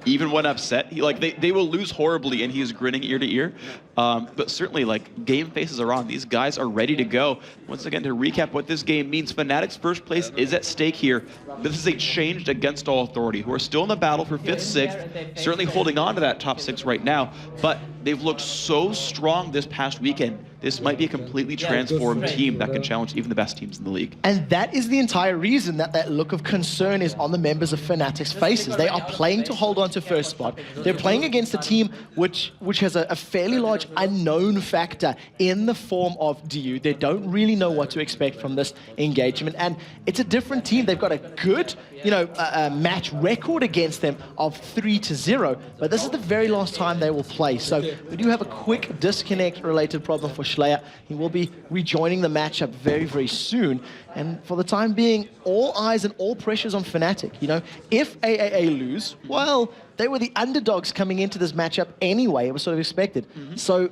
even when upset. They will lose horribly, and he is grinning ear to ear. But certainly, like, game faces are on. These guys are ready to go. Once again, to recap what this game means, Fnatic's first place is at stake here. This is a changed Against All Authority, who are still in the battle for 5th, 6th, certainly holding on to that top 6 right now. But they've looked so strong this past weekend. This might be a completely transformed team that can challenge even the best teams in the league. And that is the entire reason that look of concern is on the members of Fnatic's faces. They are playing to hold on to first spot. They're playing against a team which has a fairly large unknown factor in the form of DU. They don't really know what to expect from this engagement, and it's a different team. They've got a good, match record against them of 3-0, but this is the very last time they will play. So we do have a quick disconnect-related problem for Slayer. He will be rejoining the matchup very, very soon. And for the time being, all eyes and all pressures on Fnatic. If AAA lose, well, they were the underdogs coming into this matchup anyway. It was sort of expected. So,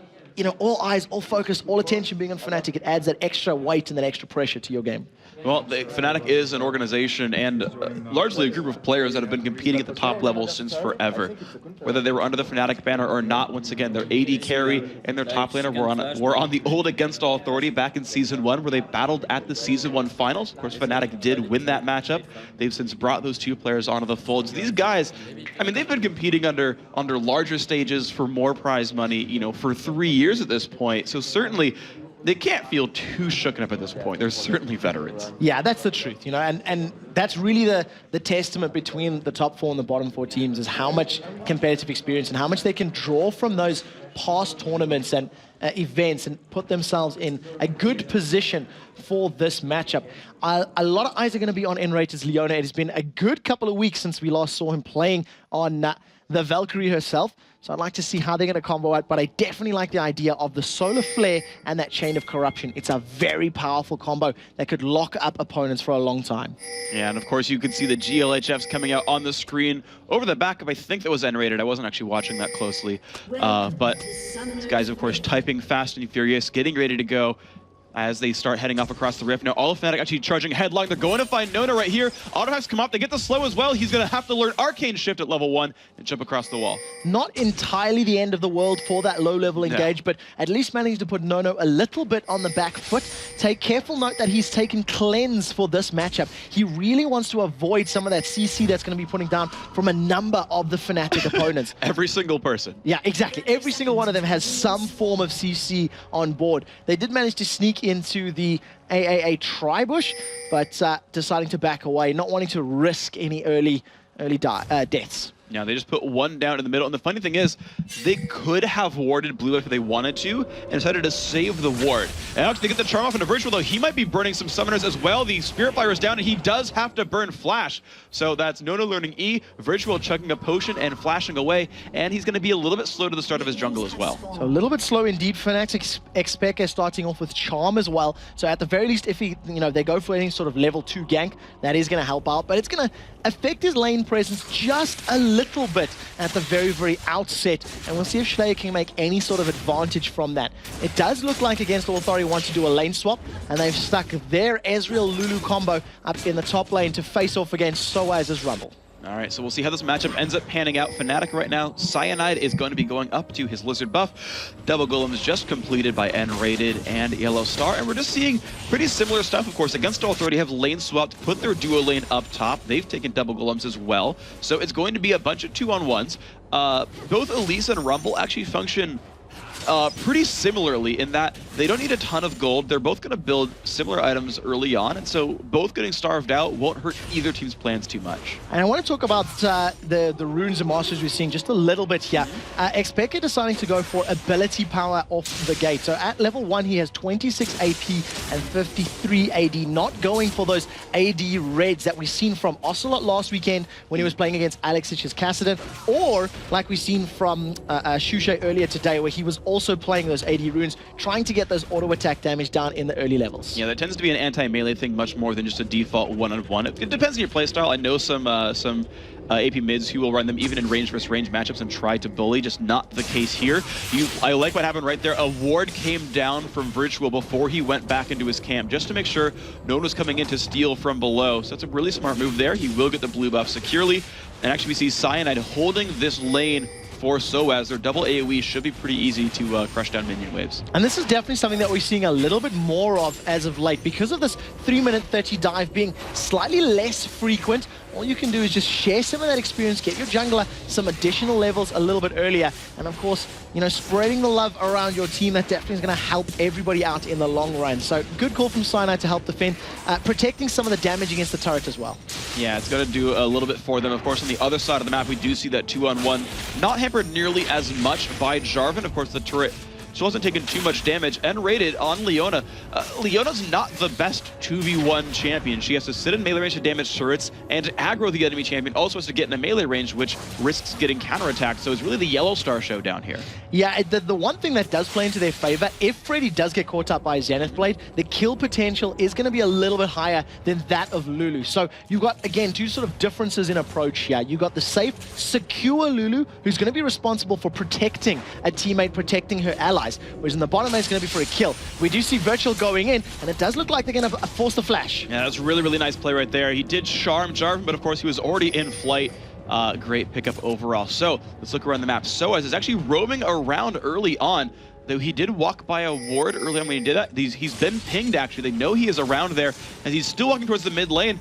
all eyes, all focus, all attention being on Fnatic, it adds that extra weight and that extra pressure to your game. Well, Fnatic is an organization and largely a group of players that have been competing at the top level since forever. Whether they were under the Fnatic banner or not, once again, their AD carry and their top laner were on the old Against All Authority back in Season 1, where they battled at the Season 1 finals. Of course, Fnatic did win that matchup. They've since brought those two players onto the fold. So these guys, they've been competing under larger stages for more prize money, for 3 years at this point. So certainly, they can't feel too shooken up at this point. They're certainly veterans. Yeah, that's the truth, you know, and that's really the testament between the top 4 and the bottom 4 teams is how much competitive experience and how much they can draw from those past tournaments and events and put themselves in a good position for this matchup. A lot of eyes are going to be on N-Rated Leona. It has been a good couple of weeks since we last saw him playing on the Valkyrie herself. So I'd like to see how they're going to combo out, but I definitely like the idea of the Solar Flare and that Chain of Corruption. It's a very powerful combo that could lock up opponents for a long time. Yeah, and of course you could see the GLHFs coming out on the screen over the back of, I think that was N-Rated. I wasn't actually watching that closely. But these guys, of course, typing fast and furious, getting ready to go as they start heading off across the rift. Now, all of Fnatic actually charging headlong. They're going to find Nona right here. Autohacks come up. They get the slow as well. He's going to have to learn Arcane Shift at level 1 and jump across the wall. Not entirely the end of the world for that low-level engage, but at least managed to put Nono a little bit on the back foot. Take careful note that he's taken Cleanse for this matchup. He really wants to avoid some of that CC that's going to be putting down from a number of the Fnatic opponents. Every single person. Yeah, exactly. Every single one of them has some form of CC on board. They did manage to sneak into the AAA Tribush, but deciding to back away, not wanting to risk any early deaths. Yeah, they just put one down in the middle. And the funny thing is, they could have warded blue if they wanted to, and decided to save the ward. And now they get the charm off into Virtual, though. He might be burning some summoners as well. The Spirit Fire is down, and he does have to burn Flash. So that's Nono learning E, Virtual chucking a potion and flashing away, and he's going to be a little bit slow to the start of his jungle as well. So a little bit slow indeed. Fnatic Expecka starting off with Charm as well. So at the very least, if he, they go for any sort of level 2 gank, that is going to help out. But it's going to affect his lane presence just a little bit at the very outset, and we'll see if Schleyer can make any sort of advantage from that. It does look like against Authority want to do a lane swap, and they've stuck their Ezreal Lulu combo up in the top lane to face off against Soaz's Rumble. All right, so we'll see how this matchup ends up panning out. Fnatic right now, Cyanide is going to be going up to his Lizard buff. Double Golems just completed by N-Rated and Yellow Star, and we're just seeing pretty similar stuff, of course. Against Authority, have lane swapped, put their duo lane up top. They've taken Double Golems as well, so it's going to be a bunch of 2-on-1s. Both Elise and Rumble actually function pretty similarly in that they don't need a ton of gold. They're both going to build similar items early on, and so both getting starved out won't hurt either team's plans too much. And I want to talk about the runes and masters we're seeing just a little bit here. Expecka deciding to go for ability power off the gate. So at level 1, he has 26 AP and 53 AD, not going for those AD reds that we've seen from Ocelot last weekend when he was playing against Alexis Cassidy, or like we've seen from Shusha earlier today, where he was also playing those AD runes, trying to get those auto attack damage down in the early levels. Yeah, that tends to be an anti-melee thing much more than just a default one-on-one. It depends on your playstyle. I know some AP mids who will run them even in range versus range matchups and try to bully, just not the case here. I like what happened right there. A ward came down from Virtual before he went back into his camp, just to make sure no one was coming in to steal from below. So that's a really smart move there. He will get the blue buff securely. And actually we see Cyanide holding this lane for Soaz. Their double AoE should be pretty easy to crush down minion waves. And this is definitely something that we're seeing a little bit more of as of late. Because of this 3-minute 30 dive being slightly less frequent, all you can do is just share some of that experience, get your jungler some additional levels a little bit earlier, and of course, spreading the love around your team, that definitely is going to help everybody out in the long run. So good call from Cyanide to help defend, protecting some of the damage against the turret as well. Yeah, it's going to do a little bit for them. Of course, on the other side of the map, we do see that 2-on-1, not hampered nearly as much by Jarvan. Of course, the turret she wasn't taking too much damage. N-Rated on Leona. Leona's not the best 2v1 champion. She has to sit in melee range to damage turrets and aggro the enemy champion. Also has to get in a melee range, which risks getting counterattacked. So it's really the Yellow Star show down here. Yeah, the one thing that does play into their favor, if Freddy does get caught up by Zenith Blade, the kill potential is going to be a little bit higher than that of Lulu. So you've got, again, two sort of differences in approach here. You've got the safe, secure Lulu, who's going to be responsible for protecting a teammate, protecting her allies, whereas in the bottom lane is going to be for a kill. We do see Virtual going in, and it does look like they're going to force the flash. Yeah, that's a really, really nice play right there. He did charm Jarvan, but of course he was already in flight. Great pickup overall. So let's look around the map. Soaz is actually roaming around early on, though he did walk by a ward early on when he did that. He's been pinged, actually. They know he is around there, and he's still walking towards the mid lane.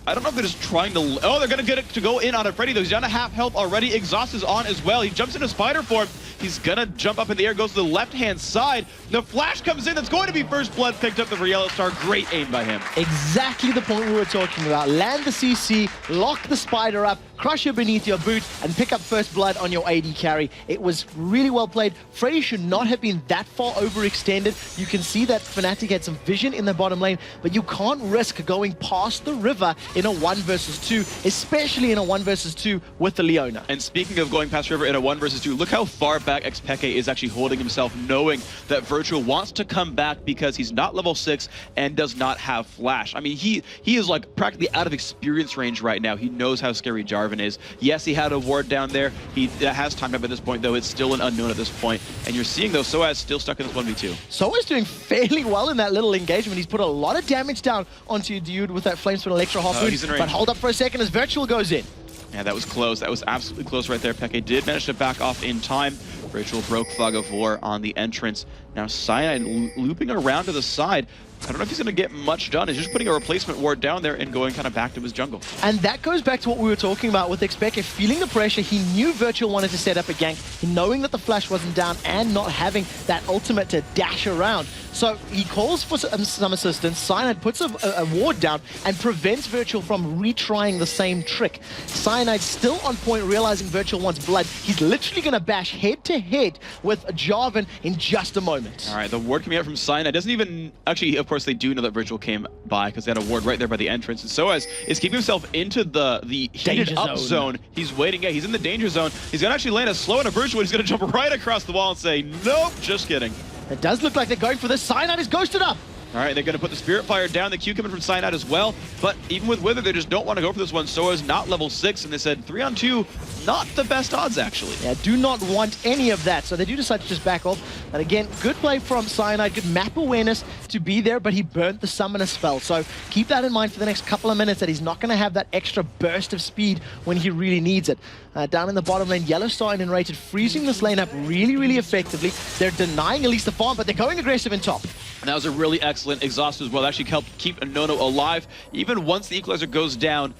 I don't know if they're just trying to... Oh, they're going to get it to go in on a Freddy, though. He's down to half health already. Exhaust is on as well. He jumps into spider form. He's going to jump up in the air, goes to the left-hand side. The flash comes in. That's going to be first blood picked up for Yellowstar. Great aim by him. Exactly the point we were talking about. Land the CC, lock the spider up, crush her beneath your boot, and pick up first blood on your AD carry. It was really well played. Freddy should not have been that far overextended. You can see that Fnatic had some vision in the bottom lane, but you can't risk going past the river in a 1 versus 2, especially in a 1 versus 2 with the Leona. And speaking of going past river in a 1 versus 2, look how far back Xpeke is actually holding himself, knowing that Virtual wants to come back because he's not level 6 and does not have flash. I mean, he is like practically out of experience range right now. He knows how scary Jarvan is. Yes, he had a ward down there. He has timed up at this point, though. It's still an unknown at this point. And you're seeing, though, Soaz still stuck in this 1v2. Soaz doing fairly well in that little engagement. He's put a lot of damage down onto your dude with that Flamesprint Electro Harpoon. But hold up for a second as Virtual goes in. Yeah, that was close. That was absolutely close right there. Peke did manage to back off in time. Virtual broke Fog of War on the entrance. Now Cyanide looping around to the side. I don't know if he's going to get much done. He's just putting a replacement ward down there and going kind of back to his jungle. And that goes back to what we were talking about with Xpeke feeling the pressure. He knew Virtual wanted to set up a gank, knowing that the flash wasn't down and not having that ultimate to dash around. So he calls for some assistance. Cyanide puts a ward down and prevents Virtual from retrying the same trick. Cyanide still on point, realizing Virtual wants blood. He's literally going to bash head-to-head with Jarvan in just a moment. All right, the ward coming out from Cyanide doesn't even... Actually, of course, they do know that Virtual came by because they had a ward right there by the entrance. And Soaz is keeping himself into the heated up zone. He's waiting. Yeah, he's in the danger zone. He's going to actually land a slow and a Virtual. He's going to jump right across the wall and say, nope, just kidding. It does look like they're going for this. Cyanide is ghosted up. All right, they're going to put the Spirit Fire down. The Q coming from Cyanide as well. But even with Wither, they just don't want to go for this one. Soaz not level 6, and they said 3-on-2, not the best odds, actually. Yeah, do not want any of that. So they do decide to just back off. And again, good play from Cyanide. Good map awareness to be there, but he burnt the Summoner spell. So keep that in mind for the next couple of minutes, that he's not going to have that extra burst of speed when he really needs it. Down in the bottom lane, Yellowstar and Enrated freezing this lane up really, really effectively. They're denying at least the farm, but they're going aggressive in top. And that was a really excellent exhaust as well. That actually helped keep Nono alive. Even once the Equalizer goes down,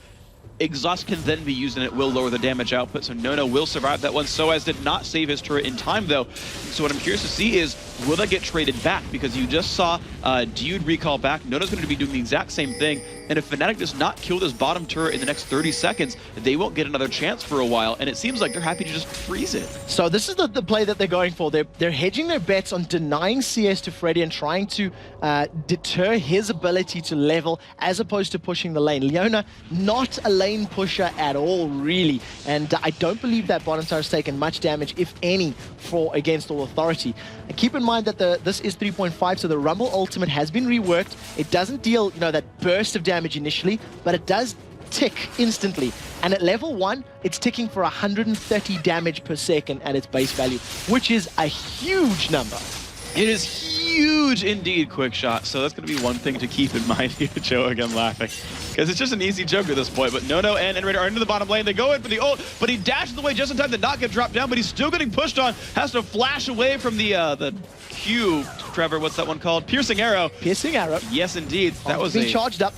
Exhaust can then be used and it will lower the damage output, so Nono will survive that one. Soaz did not save his turret in time though. So what I'm curious to see is, will that get traded back? Because you just saw Dude recall back. Nono's going to be doing the exact same thing. And if Fnatic does not kill this bottom turret in the next 30 seconds, they won't get another chance for a while. And it seems like they're happy to just freeze it. So this is the play that they're going for. They're hedging their bets on denying CS to Freddy and trying to deter his ability to level as opposed to pushing the lane. Leona, not a lane pusher at all, really. And I don't believe that bottom tower has taken much damage, if any, against All Authority. And keep in mind that this is 3.5, so the Rumble ultimate has been reworked. It doesn't deal, that burst of damage initially, but it does tick instantly. And at level 1, it's ticking for 130 damage per second at its base value, which is a huge number. It is huge indeed, Quick Shot. So that's going to be one thing to keep in mind here. Joe again laughing. Because it's just an easy joke at this point. But Nono and Enraider are into the bottom lane. They go in for the ult, but he dashes away just in time to not get dropped down, but he's still getting pushed on. Has to flash away from the Q. Trevor, what's that one called? Piercing Arrow. Piercing Arrow. Yes, indeed. That was being charged up.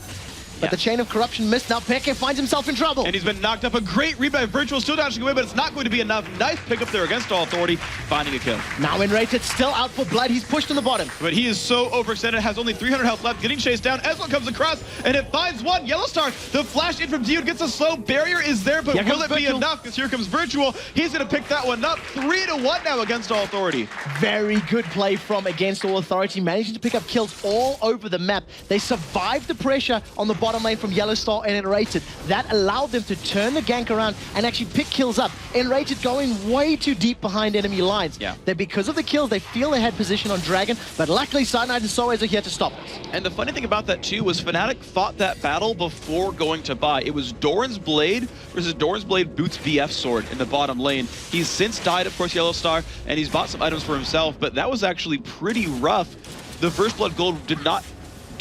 But the Chain of Corruption missed. Now Peke finds himself in trouble. And he's been knocked up. A great read by Virtual, still dashing away, but it's not going to be enough. Nice pickup there against All Authority, finding a kill. Now Enrated still out for blood. He's pushed in the bottom. But he is so overextended, has only 300 health left, getting chased down. Ezreal comes across, and it finds one. Yellowstar, the flash in from Dude gets a slow. Barrier is there, but will it be enough? Because here comes Virtual. He's going to pick that one up. 3-1 now against All Authority. Very good play from against All Authority, managing to pick up kills all over the map. They survived the pressure on the bottom lane from Yellowstar and Enrated. That allowed them to turn the gank around and actually pick kills up. Enrated going way too deep behind enemy lines. Yeah. That because of the kills, they feel they had position on Dragon, but luckily Cyanide and Soaz are here to stop it. And the funny thing about that too was Fnatic fought that battle before going to buy. It was Doran's Blade versus Doran's Blade Boots BF Sword in the bottom lane. He's since died, of course, Yellowstar, and he's bought some items for himself, but that was actually pretty rough. The First Blood Gold did not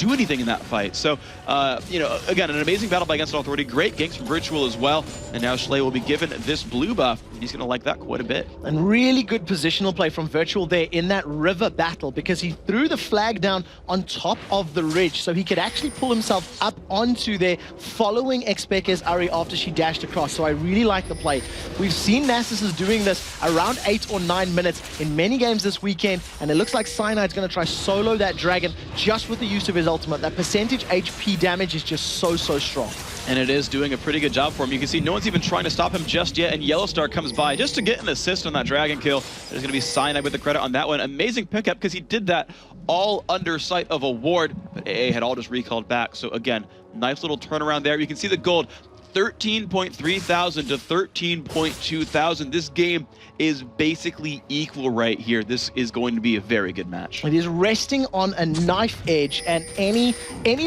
do anything in that fight. So, again, an amazing battle by Against All Authority. Great ganks from Virtual as well. And now Schley will be given this blue buff. He's going to like that quite a bit. And really good positional play from Virtual there in that river battle, because he threw the flag down on top of the ridge so he could actually pull himself up onto there, following Xpeke's Ari after she dashed across. So I really like the play. We've seen Nasus doing this around 8 or 9 minutes in many games this weekend, and it looks like Cyanide's going to try solo that dragon just with the use of his ultimate. That percentage HP damage is just so strong. And it is doing a pretty good job for him. You can see no one's even trying to stop him just yet, and Yellowstar comes by just to get an assist on that dragon kill. There's going to be Cyanide with the credit on that one. Amazing pickup, because he did that all under sight of a ward, but AA had all just recalled back. So again, nice little turnaround there. You can see the gold. 13.3 thousand to 13.2 thousand. This game is basically equal right here. This is going to be a very good match. It is resting on a knife edge, and any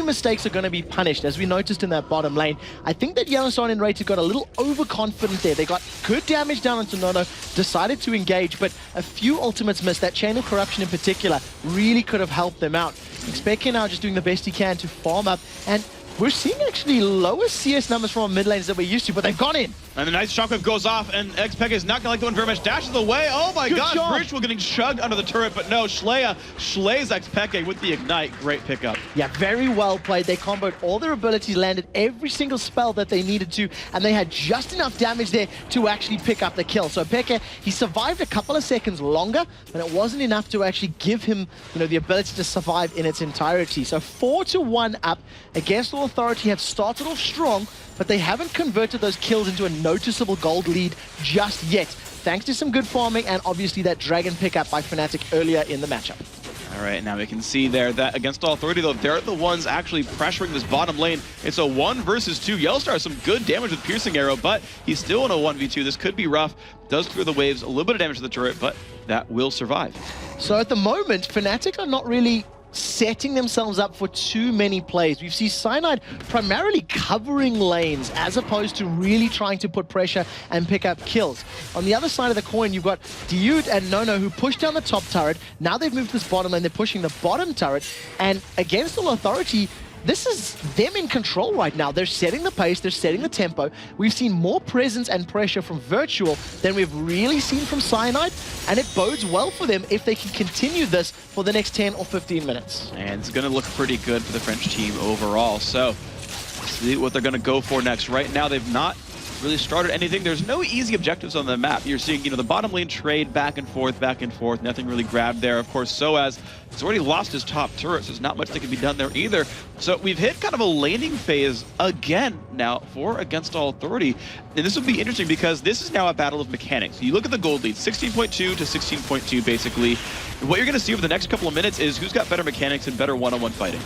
mistakes are going to be punished, as we noticed in that bottom lane. I think that Yellowstone and Rated got a little overconfident there. They got good damage down onto Nono, decided to engage, but a few ultimates missed. That Chain of Corruption in particular really could have helped them out. Xpeke now just doing the best he can to farm up, and we're seeing actually lower CS numbers from our mid lanes than we're used to, but they've gone in. And the nice shockwave goes off, and Xpeke is not going to like the one very much. Dashes away. Oh my gosh, Virtual getting chugged under the turret, but no, slays Xpeke with the Ignite. Great pickup. Yeah, very well played. They comboed all their abilities, landed every single spell that they needed to, and they had just enough damage there to actually pick up the kill. So Peke, he survived a couple of seconds longer, but it wasn't enough to actually give him, the ability to survive in its entirety. So 4-1 up. Against All Authority have started off strong, but they haven't converted those kills into a noticeable gold lead just yet, thanks to some good farming and obviously that dragon pickup by Fnatic earlier in the matchup. All right, now we can see there that against All Authority, though, they're the ones actually pressuring this bottom lane. It's a 1 versus 2. Yellowstar has some good damage with Piercing Arrow, but he's still in a 1v2. This could be rough. Does clear the waves, a little bit of damage to the turret, but that will survive. So at the moment, Fnatic are not really setting themselves up for too many plays. We've seen Cyanide primarily covering lanes as opposed to really trying to put pressure and pick up kills. On the other side of the coin, you've got Diud and Nono who push down the top turret. Now they've moved this bottom lane, they're pushing the bottom turret, and against All Authority, this is them in control right now. They're setting the pace, they're setting the tempo. We've seen more presence and pressure from Virtual than we've really seen from Cyanide, and it bodes well for them if they can continue this for the next 10 or 15 minutes. And it's going to look pretty good for the French team overall. So, let's see what they're going to go for next. Right now, they've not really started anything. There's no easy objectives on the map. You're seeing, the bottom lane trade back and forth, nothing really grabbed there. Of course, Soaz has already lost his top turret, so there's not much that can be done there either. So we've hit kind of a laning phase again now for Against All Authority. And this will be interesting because this is now a battle of mechanics. You look at the gold lead, 16.2 to 16.2 basically. What you're going to see over the next couple of minutes is who's got better mechanics and better one-on-one fighting.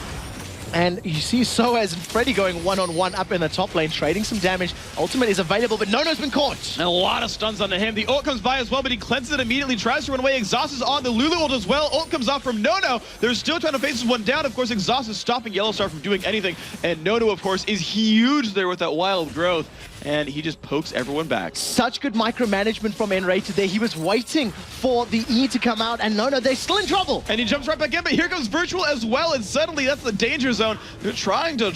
And you see Soaz and Freddy going one-on-one up in the top lane, trading some damage. Ultimate is available, but Nono's been caught. And a lot of stuns onto him. The ult comes by as well, but he cleanses it immediately, tries to run away. Exhaust is on the Lulu ult as well. Ult comes off from Nono. They're still trying to face this one down. Of course, Exhaust is stopping Yellowstar from doing anything. And Nono, of course, is huge there with that wild growth. And he just pokes everyone back. Such good micromanagement from N-Rated there. He was waiting for the E to come out, and Nono, they're still in trouble. And he jumps right back in, but here comes Virtual as well, and suddenly that's the danger zone. They're trying to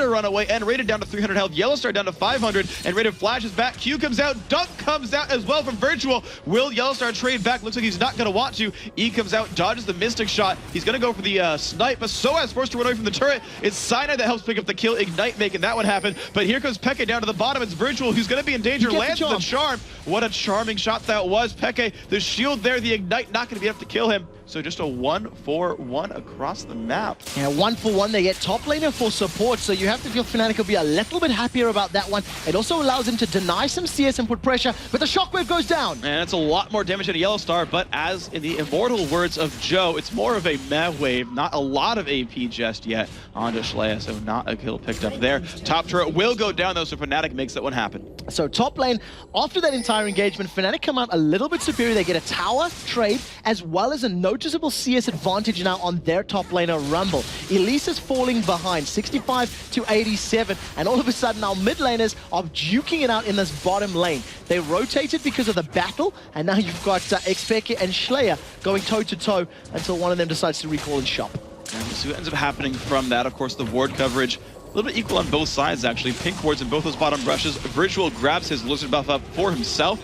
run away. N-Rated down to 300 health, Yellowstar down to 500, N-Rated flashes back, Q comes out, Dunk comes out as well from Virtual. Will Yellowstar trade back? Looks like he's not going to want to. E comes out, dodges the Mystic shot. He's going to go for the snipe, but Soaz forced to run away from the turret. It's Cyanide that helps pick up the kill, Ignite making that one happen, but here comes Peke down to the bottom. It's Virtual who's going to be in danger, lands the charm. What a charming shot that was. Peke, the shield there, the Ignite not going to be able to kill him. So just a 1-4-1 across the map. Yeah, 1-for-1. They get top laner for support, so you have to feel Fnatic will be a little bit happier about that one. It also allows him to deny some CS and put pressure, but the shockwave goes down. And it's a lot more damage than a Yellowstar, but as in the immortal words of Joe, it's more of a meh wave, not a lot of AP just yet onto Shlea, so not a kill picked up there. Top turret will go down though, so Fnatic makes that one happen. So top lane, after that entire engagement, Fnatic come out a little bit superior. They get a tower trade, as well as a noticeable CS advantage now on their top laner, Rumble. Elise is falling behind, 65 to 87, and all of a sudden our mid laners are duking it out in this bottom lane. They rotated because of the battle, and now you've got Xpeke and Shlea going toe-to-toe until one of them decides to recall and shop. And we'll see what ends up happening from that. Of course, the ward coverage, a little bit equal on both sides, actually. Pink wards in both those bottom brushes. Virtual grabs his Lizard buff up for himself,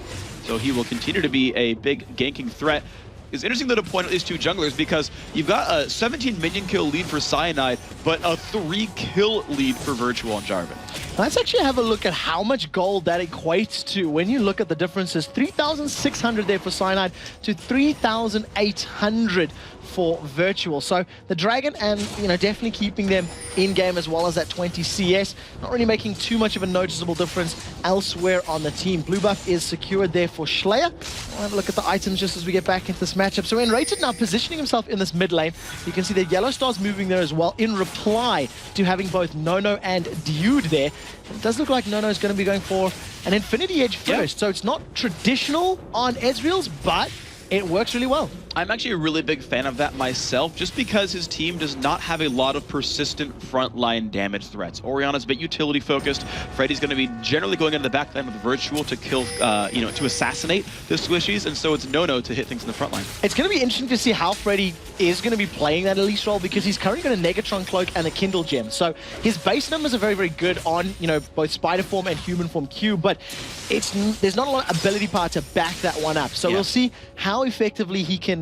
so he will continue to be a big ganking threat. It's interesting, though, to point out these two junglers because you've got a 17 minion kill lead for Cyanide, but a 3 kill lead for Virtual and Jarvan. Let's actually have a look at how much gold that equates to when you look at the differences. 3,600 there for Cyanide to 3,800 for Virtual. So the Dragon and, definitely keeping them in game as well as that 20 CS. Not really making too much of a noticeable difference elsewhere on the team. Blue buff is secured there for Slayer. We'll have a look at the items just as we get back into this matchup. So Enrated now positioning himself in this mid lane. You can see that Yellow Star's moving there as well in reply to having both Nono and Dude there. It does look like Nono is going to be going for an Infinity Edge first. So it's not traditional on Ezreal's, but it works really well. I'm actually a really big fan of that myself, just because his team does not have a lot of persistent frontline damage threats. Orianna's a bit utility focused. Freddy's going to be generally going into the backline with Virtual to kill, to assassinate the squishies, and so it's Nono to hit things in the frontline. It's going to be interesting to see how Freddy is going to be playing that Elise role, because he's currently got a Negatron Cloak and a Kindle Gem. So his base numbers are very, very good on, both Spider Form and Human Form Q, but there's not a lot of ability power to back that one up. So we'll see how effectively he can,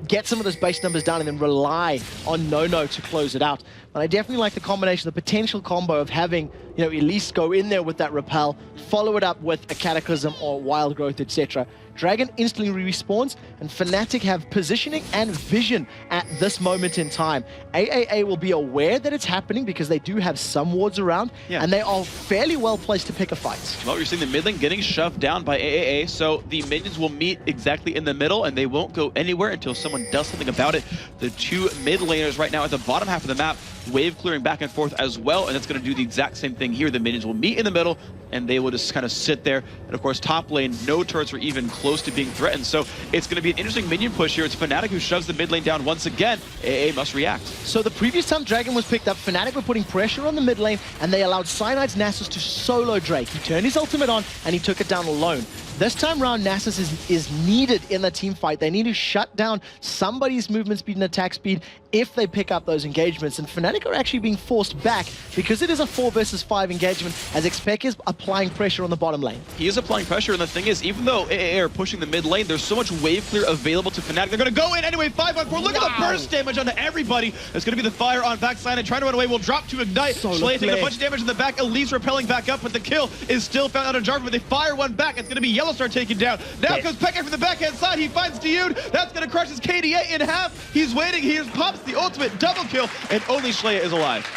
get some of those base numbers down and then rely on Nono to close it out. But I definitely like the combination, the potential combo of having, Elise go in there with that Repel, follow it up with a Cataclysm or Wild Growth, etc. Dragon instantly respawns, and Fnatic have positioning and vision at this moment in time. AAA will be aware that it's happening because they do have some wards around, and they are fairly well placed to pick a fight. Well, you're seeing the mid lane getting shoved down by AAA, so the minions will meet exactly in the middle, and they won't go anywhere until someone does something about it. The two mid laners right now at the bottom half of the map, wave clearing back and forth as well, and it's going to do the exact same thing here. The minions will meet in the middle, and they will just kind of sit there. And of course, top lane, no turrets are even close to being threatened. So it's going to be an interesting minion push here. It's Fnatic who shoves the mid lane down once again. AA must react. So the previous time Dragon was picked up, Fnatic were putting pressure on the mid lane, and they allowed Cyanide's Nasus to solo Drake. He turned his ultimate on, and he took it down alone. This time around, Nasus is needed in the team fight. They need to shut down somebody's movement speed and attack speed if they pick up those engagements. And Fnatic are actually being forced back because it is a 4 versus 5 engagement, as Xpec is applying pressure on the bottom lane. He is applying pressure, and the thing is, even though AA are pushing the mid lane, there's so much wave clear available to Fnatic. They're going to go in anyway, 5-on-4. Look at the burst damage onto everybody. It's going to be the fire on backside, and trying to run away will drop to Ignite. Slay taking a bunch of damage in the back. Elise repelling back up, but the kill is still found out of Jarvan, but they fire one back. It's going to be Yellowstar taken down. Now comes Pekka from the backhand side. He finds Dude. That's going to crush his KDA in half. He's waiting. He pops the ultimate double kill, and only Slayer is alive.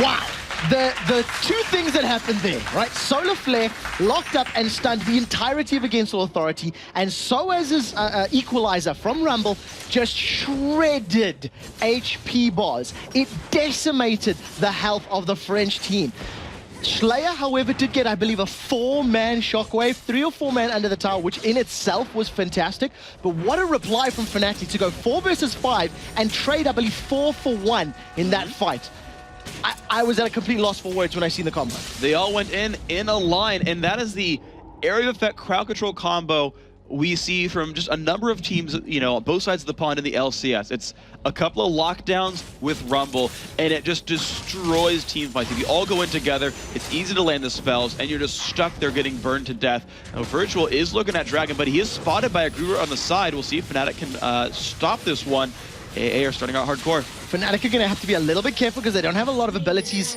Wow. The two things that happened there, right? Solar Flare locked up and stunned the entirety of Against All Authority, and so as his Equalizer from Rumble just shredded HP bars. It decimated the health of the French team. Slayer, however, did get, I believe, a 4-man shockwave, 3 or 4 man under the tower, which in itself was fantastic. But what a reply from Fnatic to go 4 versus 5 and trade, I believe, 4 for 1 in that fight. I was at a complete loss for words when I seen the combo. They all went in a line, and that is the area effect crowd control combo we see from just a number of teams, both sides of the pond in the LCS. It's a couple of lockdowns with Rumble, and it just destroys team fights. If you all go in together, it's easy to land the spells, and you're just stuck there getting burned to death. Now, Virtual is looking at Dragon, but he is spotted by a Gruber on the side. We'll see if Fnatic can stop this one. AA are starting out hardcore. Fnatic are going to have to be a little bit careful because they don't have a lot of abilities,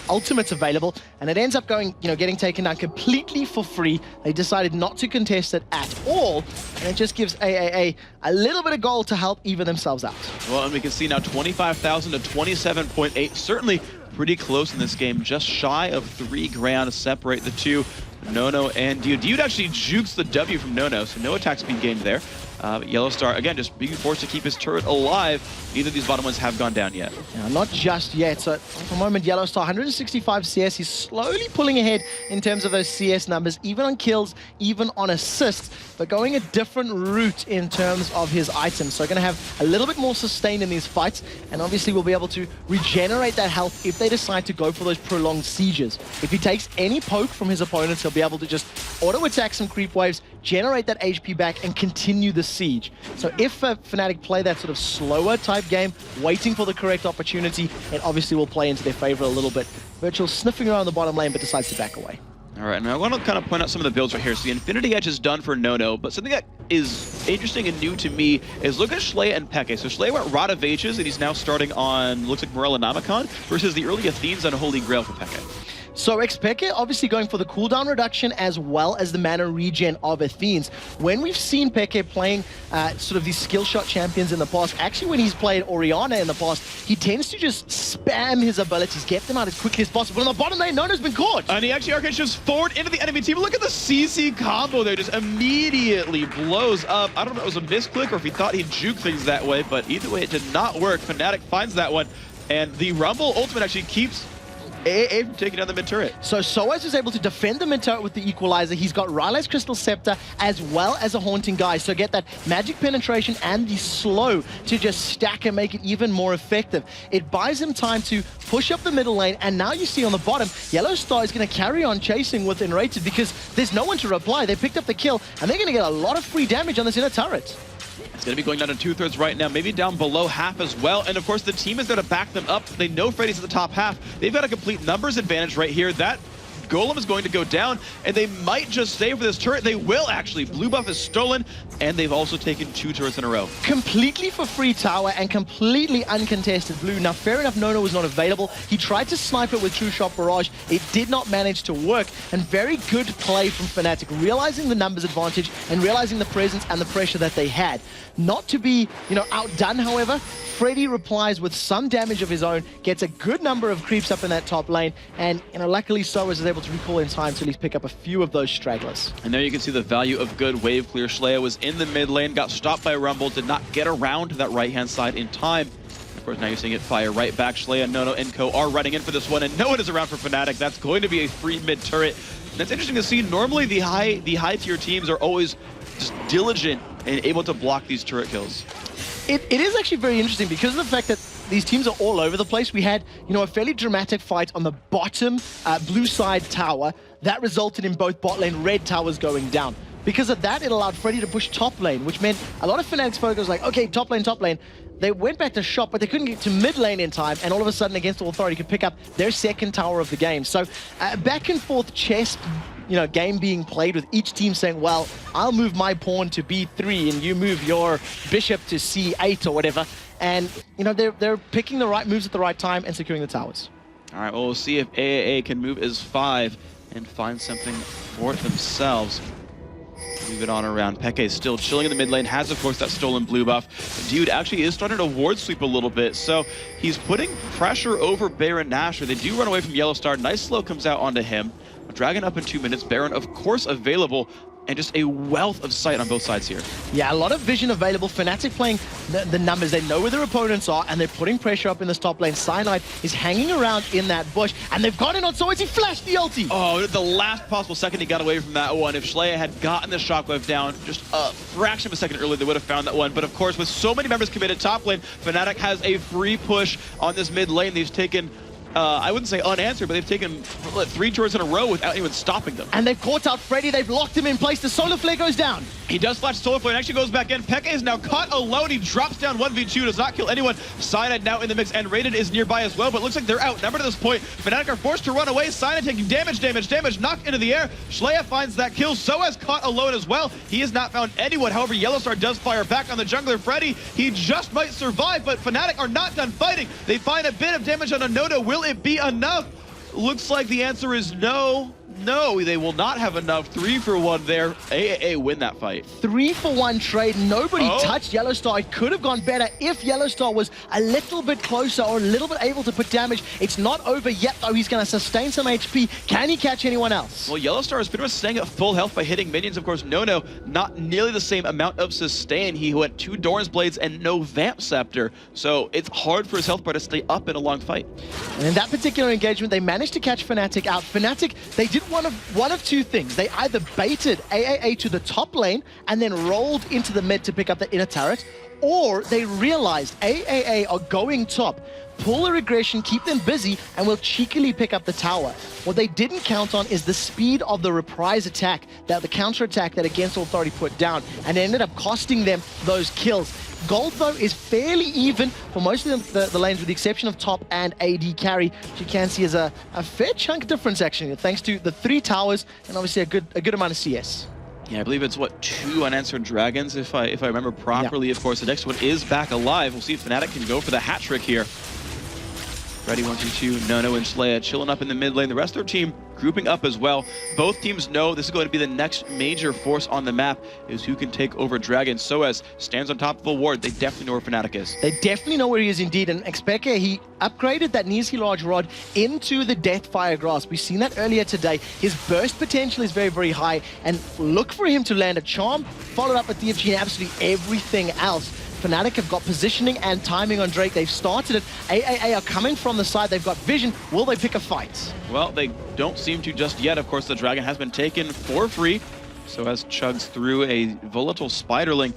ultimates available, and it ends up going, getting taken down completely for free. They decided not to contest it at all, and it just gives AAA a little bit of gold to help even themselves out. Well, and we can see now 25,000 to 27.8, certainly pretty close in this game, just shy of 3 grand to separate the two, Nono and Dude. Dude actually jukes the W from Nono, so no attack speed gained there. Yellowstar, again, just being forced to keep his turret alive. Neither of these bottom ones have gone down yet. Yeah, not just yet. So at the moment, Yellowstar, 165 CS. He's slowly pulling ahead in terms of those CS numbers, even on kills, even on assists, but going a different route in terms of his items. So going to have a little bit more sustain in these fights, and obviously will be able to regenerate that health if they decide to go for those prolonged sieges. If he takes any poke from his opponents, he'll be able to just auto-attack some creep waves, generate that HP back, and continue the siege. So if Fnatic play that sort of slower type game, waiting for the correct opportunity, it obviously will play into their favor a little bit. Virtual sniffing around the bottom lane, but decides to back away. All right, now I want to kind of point out some of the builds right here. So the Infinity Edge is done for Nono, but something that is interesting and new to me is look at Schley and Peke. So Schley went Rod of Ages, and he's now starting on, looks like Morella Namicon, versus the early Athenes on Holy Grail for Peke. So Xpeke obviously going for the cooldown reduction as well as the mana regen of Athenes. When we've seen Peke playing sort of these skill shot champions in the past, actually when he's played Orianna in the past, he tends to just spam his abilities, get them out as quickly as possible. On the bottom lane, Nono's been caught. And he actually arcade shifts forward into the enemy team. Look at the CC combo there, just immediately blows up. I don't know if it was a misclick or if he thought he'd juke things that way, but either way, it did not work. Fnatic finds that one, and the Rumble ultimate actually keeps AA from taking down the mid turret. So Soaz is able to defend the mid turret with the equalizer. He's got Rylai's Crystal Scepter as well as a Haunting Guise. So get that magic penetration and the slow to just stack and make it even more effective. It buys him time to push up the middle lane, and now you see on the bottom, Yellow Star is going to carry on chasing with Enrated because there's no one to reply. They picked up the kill, and they're going to get a lot of free damage on this inner turret. It's going to be going down to 2/3 right now, maybe down below half as well. And of course, the team is there to back them up. They know Freddy's at the top half. They've got a complete numbers advantage right here. That Golem is going to go down, and they might just save for this turret. They will actually. Blue buff is stolen, and they've also taken 2 turrets in a row. Completely for free tower and completely uncontested blue. Now, fair enough, Nono was not available. He tried to snipe it with True Shot Barrage. It did not manage to work, and very good play from Fnatic, realizing the numbers advantage and realizing the presence and the pressure that they had. Not to be, outdone, however, Freddy replies with some damage of his own, gets a good number of creeps up in that top lane, and, luckily Soaz is able to recall in time to at least pick up a few of those stragglers. And there you can see the value of good wave clear. Schlea was in the mid lane, got stopped by Rumble, did not get around to that right-hand side in time. Of course, now you're seeing it fire right back. Schlea, Nono, and Co are running in for this one, and no one is around for Fnatic. That's going to be a free mid turret. And it's interesting to see, normally the high tier teams are always just diligent and able to block these turret kills. It is actually very interesting because of the fact that these teams are all over the place. We had, a fairly dramatic fight on the bottom blue side tower that resulted in both bot lane red towers going down. Because of that, it allowed Freddy to push top lane, which meant a lot of Fnatic's focus was like, okay, top lane, top lane. They went back to shop, but they couldn't get to mid lane in time, and all of a sudden, Against All Authority could pick up their second tower of the game. So back and forth chess, game being played with each team saying, well, I'll move my pawn to B3 and you move your bishop to C8 or whatever. And, they're picking the right moves at the right time and securing the towers. All right, well, we'll see if AAA can move as 5 and find something for themselves. Move it on around. Peke is still chilling in the mid lane, has, of course, that stolen blue buff. Dude actually is starting to ward sweep a little bit, so he's putting pressure over Baron Nashor. They do run away from Yellow Star. Nice slow comes out onto him. Dragon up in 2 minutes. Baron, of course, available. And just a wealth of sight on both sides here. Yeah, a lot of vision available. Fnatic playing the numbers. They know where their opponents are, and they're putting pressure up in this top lane. Cyanide is hanging around in that bush, and they've got it on Soaz. He flashed the ulti. Oh, the last possible second he got away from that one. If Schlea had gotten the shockwave down just a fraction of a second earlier, they would have found that one. But of course, with so many members committed top lane, Fnatic has a free push on this mid lane. They've taken I wouldn't say unanswered, but they've taken 3 turrets in a row without anyone stopping them. And they've caught out Freddy. They've locked him in place. The Solar Flare goes down. He does flash Solar Flare and actually goes back in. Peke is now caught alone. He drops down 1v2, does not kill anyone. Cyanide now in the mix, and Raiden is nearby as well, but it looks like they're outnumbered at this point. Fnatic are forced to run away. Cyanide taking damage, knocked into the air. Schlea finds that kill. Soaz caught alone as well. He has not found anyone. However, Yellowstar does fire back on the jungler, Freddy. He just might survive, but Fnatic are not done fighting. They find a bit of damage on a Nono. Will it be enough? Looks like the answer is no. No, they will not have enough. 3 for 1 there. AAA win that fight. 3 for 1 trade. Nobody touched Yellow Star. It could have gone better if Yellow Star was a little bit closer or a little bit able to put damage. It's not over yet, though. He's going to sustain some HP. Can he catch anyone else? Well, Yellow Star is pretty much staying at full health by hitting minions. Of course, Nono, not nearly the same amount of sustain. He went 2 Doran's Blades and no Vamp Scepter. So it's hard for his health bar to stay up in a long fight. And in that particular engagement, they managed to catch Fnatic out. Fnatic, they did one of 2 things. They either baited AAA to the top lane and then rolled into the mid to pick up the inner turret, or they realized AAA are going top, pull a regression, keep them busy, and will cheekily pick up the tower. What they didn't count on is the speed of the reprise attack, the counter attack that Against Authority put down, and it ended up costing them those kills. Gold, though, is fairly even for most of the lanes, with the exception of top and AD carry, which you can see is a fair chunk difference, actually, thanks to the 3 towers and obviously a good amount of CS. Yeah, I believe it's, what, 2 unanswered dragons, if I remember properly. Yeah. Of course, the next one is back alive. We'll see if Fnatic can go for the hat trick here. Ready, 1, 2, 2, Nono and Slaya chilling up in the mid lane. The rest of their team grouping up as well. Both teams know this is going to be the next major force on the map, is who can take over Dragon. Soaz stands on top of a ward. They definitely know where Fnatic is. They definitely know where he is indeed, and Xpeke, he upgraded that Nizi Large Rod into the Deathfire Grasp. We've seen that earlier today. His burst potential is very, very high, and look for him to land a charm, followed up with DFG and absolutely everything else. Fnatic have got positioning and timing on Drake. They've started it. AAA are coming from the side. They've got vision. Will they pick a fight? Well, they don't seem to just yet. Of course, the Dragon has been taken for free. So as chugs through a volatile Spiderling.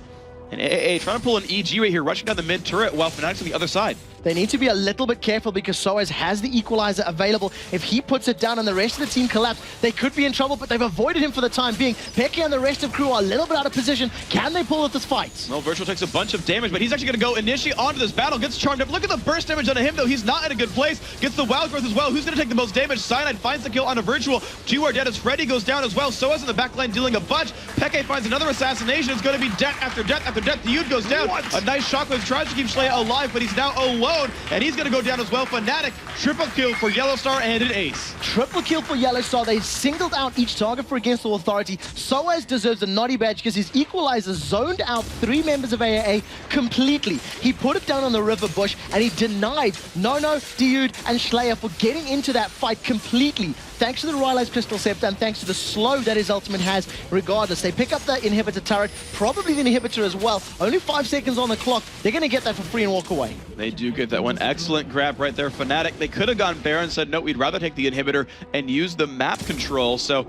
And AAA trying to pull an EG right here, rushing down the mid turret while Fnatic's on the other side. They need to be a little bit careful because Soaz has the equalizer available. If he puts it down and the rest of the team collapse, they could be in trouble, but they've avoided him for the time being. Peke and the rest of crew are a little bit out of position. Can they pull out this fight? Well, Virtual takes a bunch of damage, but he's actually going to go initiate onto this battle. Gets charmed up. Look at the burst damage onto him, though. He's not in a good place. Gets the wild growth as well. Who's going to take the most damage? Cyanide finds the kill on a Virtual. 2 are dead as Freddy goes down as well. Soaz in the back line dealing a bunch. Peke finds another assassination. It's going to be death after death after death. The Yud goes down. What? A nice shockwave tries to keep Slaya alive, but he's now alone, and he's going to go down as well. Fnatic, triple kill for Yellowstar and an ace. Triple kill for Yellowstar. They singled out each target for Against Authority. Soaz deserves a naughty badge because his equalizer zoned out 3 members of AAA completely. He put it down on the river bush and he denied Nono, Dude, and Slayer for getting into that fight completely. Thanks to the Rylai's Crystal Scepter and thanks to the slow that his ultimate has regardless. They pick up the inhibitor turret, probably the inhibitor as well. Only 5 seconds on the clock. They're going to get that for free and walk away. They do get that one. Excellent grab right there. Fnatic, they could have gone Baron, said, no, we'd rather take the inhibitor and use the map control. So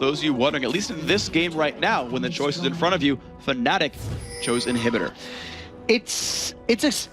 those of you wondering, at least in this game right now, when the choice is in front of you, Fnatic chose inhibitor. It's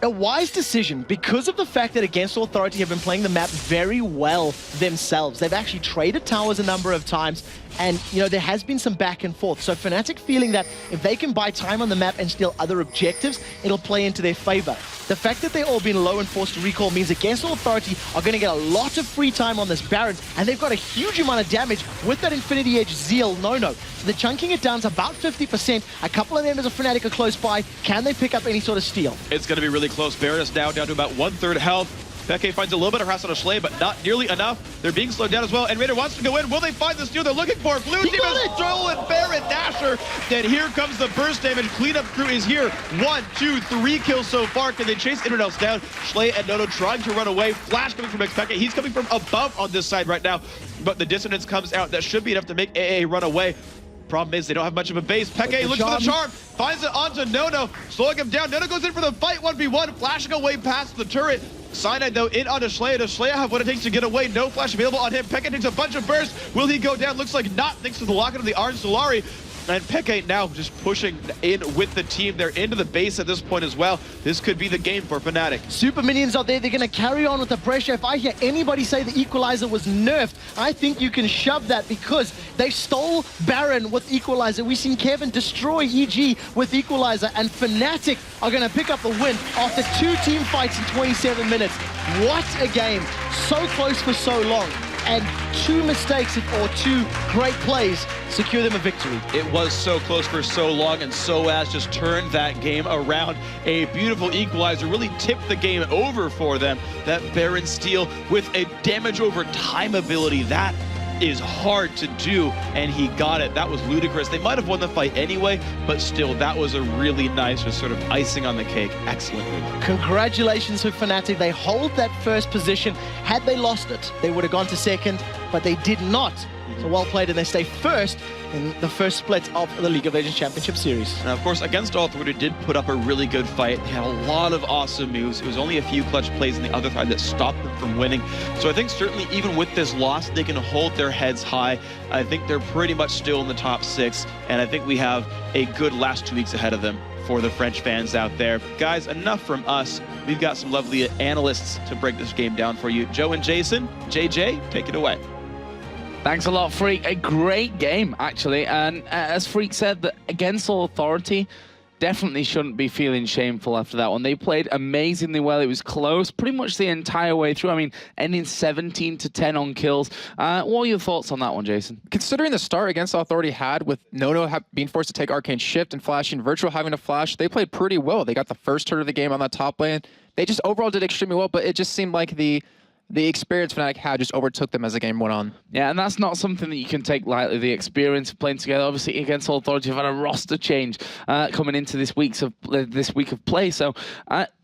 a wise decision because of the fact that Against Authority have been playing the map very well themselves. They've actually traded towers a number of times, and there has been some back and forth. So Fnatic feeling that if they can buy time on the map and steal other objectives, it'll play into their favor. The fact that they've all been low and forced to recall means Against Authority are going to get a lot of free time on this Baron, and they've got a huge amount of damage with that Infinity Edge Zeal No-No. So they're chunking it down to about 50%. A couple of members of Fnatic are close by. Can they pick up any sort of steal? It's going to be really close. Baron is now down to about 1/3 health. Peke finds a little bit of harass on a Schley, but not nearly enough. They're being slowed down as well, and Raider wants to go in. Will they find the steal they're looking for? Blue team has stolen Baron Dasher. Then here comes the burst damage. Cleanup crew is here. 1, 2, 3 kills so far. Can they chase anyone else down? Schley and Nono trying to run away. Flash coming from Xpeke. He's coming from above on this side right now, but the dissonance comes out. That should be enough to make AA run away. Problem is, they don't have much of a base. Peke looks for the charm, finds it onto Nono, slowing him down. Nono goes in for the fight, 1v1, flashing away past the turret. Cyanide, though, in onto Schley. Does Schley have what it takes to get away? No flash available on him. Peke takes a bunch of bursts. Will he go down? Looks like not, thanks to the locket of the Orange Solari. And Peke now just pushing in with the team. They're into the base at this point as well. This could be the game for Fnatic. Super minions are there. They're going to carry on with the pressure. If I hear anybody say the equalizer was nerfed, I think you can shove that because they stole Baron with equalizer. We've seen Kevin destroy EG with equalizer, and Fnatic are going to pick up the win after 2 team fights in 27 minutes. What a game. So close for so long. And 2 mistakes or 2 great plays secure them a victory. It was so close for so long, and Soaz just turned that game around. A beautiful equalizer really tipped the game over for them. That Baron steal with a damage over time ability, that is hard to do, and he got it. That was ludicrous. They might have won the fight anyway, but still, that was a really nice, just sort of icing on the cake. Excellent move. Congratulations to Fnatic. They hold that first position. Had they lost it, they would have gone to second, but they did not. So well played, and they stay first in the first split of the League of Legends Championship Series. And of course, Against Authority did put up a really good fight. They had a lot of awesome moves. It was only a few clutch plays on the other side that stopped them from winning. So I think certainly even with this loss, they can hold their heads high. I think they're pretty much still in the top 6, and I think we have a good last 2 weeks ahead of them for the French fans out there. Guys, enough from us. We've got some lovely analysts to break this game down for you. Joe and Jason, JJ, take it away. Thanks a lot, Freak. A great game, actually. And as Freak said, that against All Authority, definitely shouldn't be feeling shameful after that one. They played amazingly well. It was close pretty much the entire way through. I mean, ending 17-10 on kills. What are your thoughts on that one, Jason? Considering the start against Authority had with Nono being forced to take Arcane Shift and flashing, Virtual having to flash, they played pretty well. They got the first turn of the game on that top lane. They just overall did extremely well, but it just seemed like the experience Fnatic had just overtook them as the game went on. Yeah, and that's not something that you can take lightly, the experience of playing together. Obviously, against All Authority, you've had a roster change coming into this week of play. So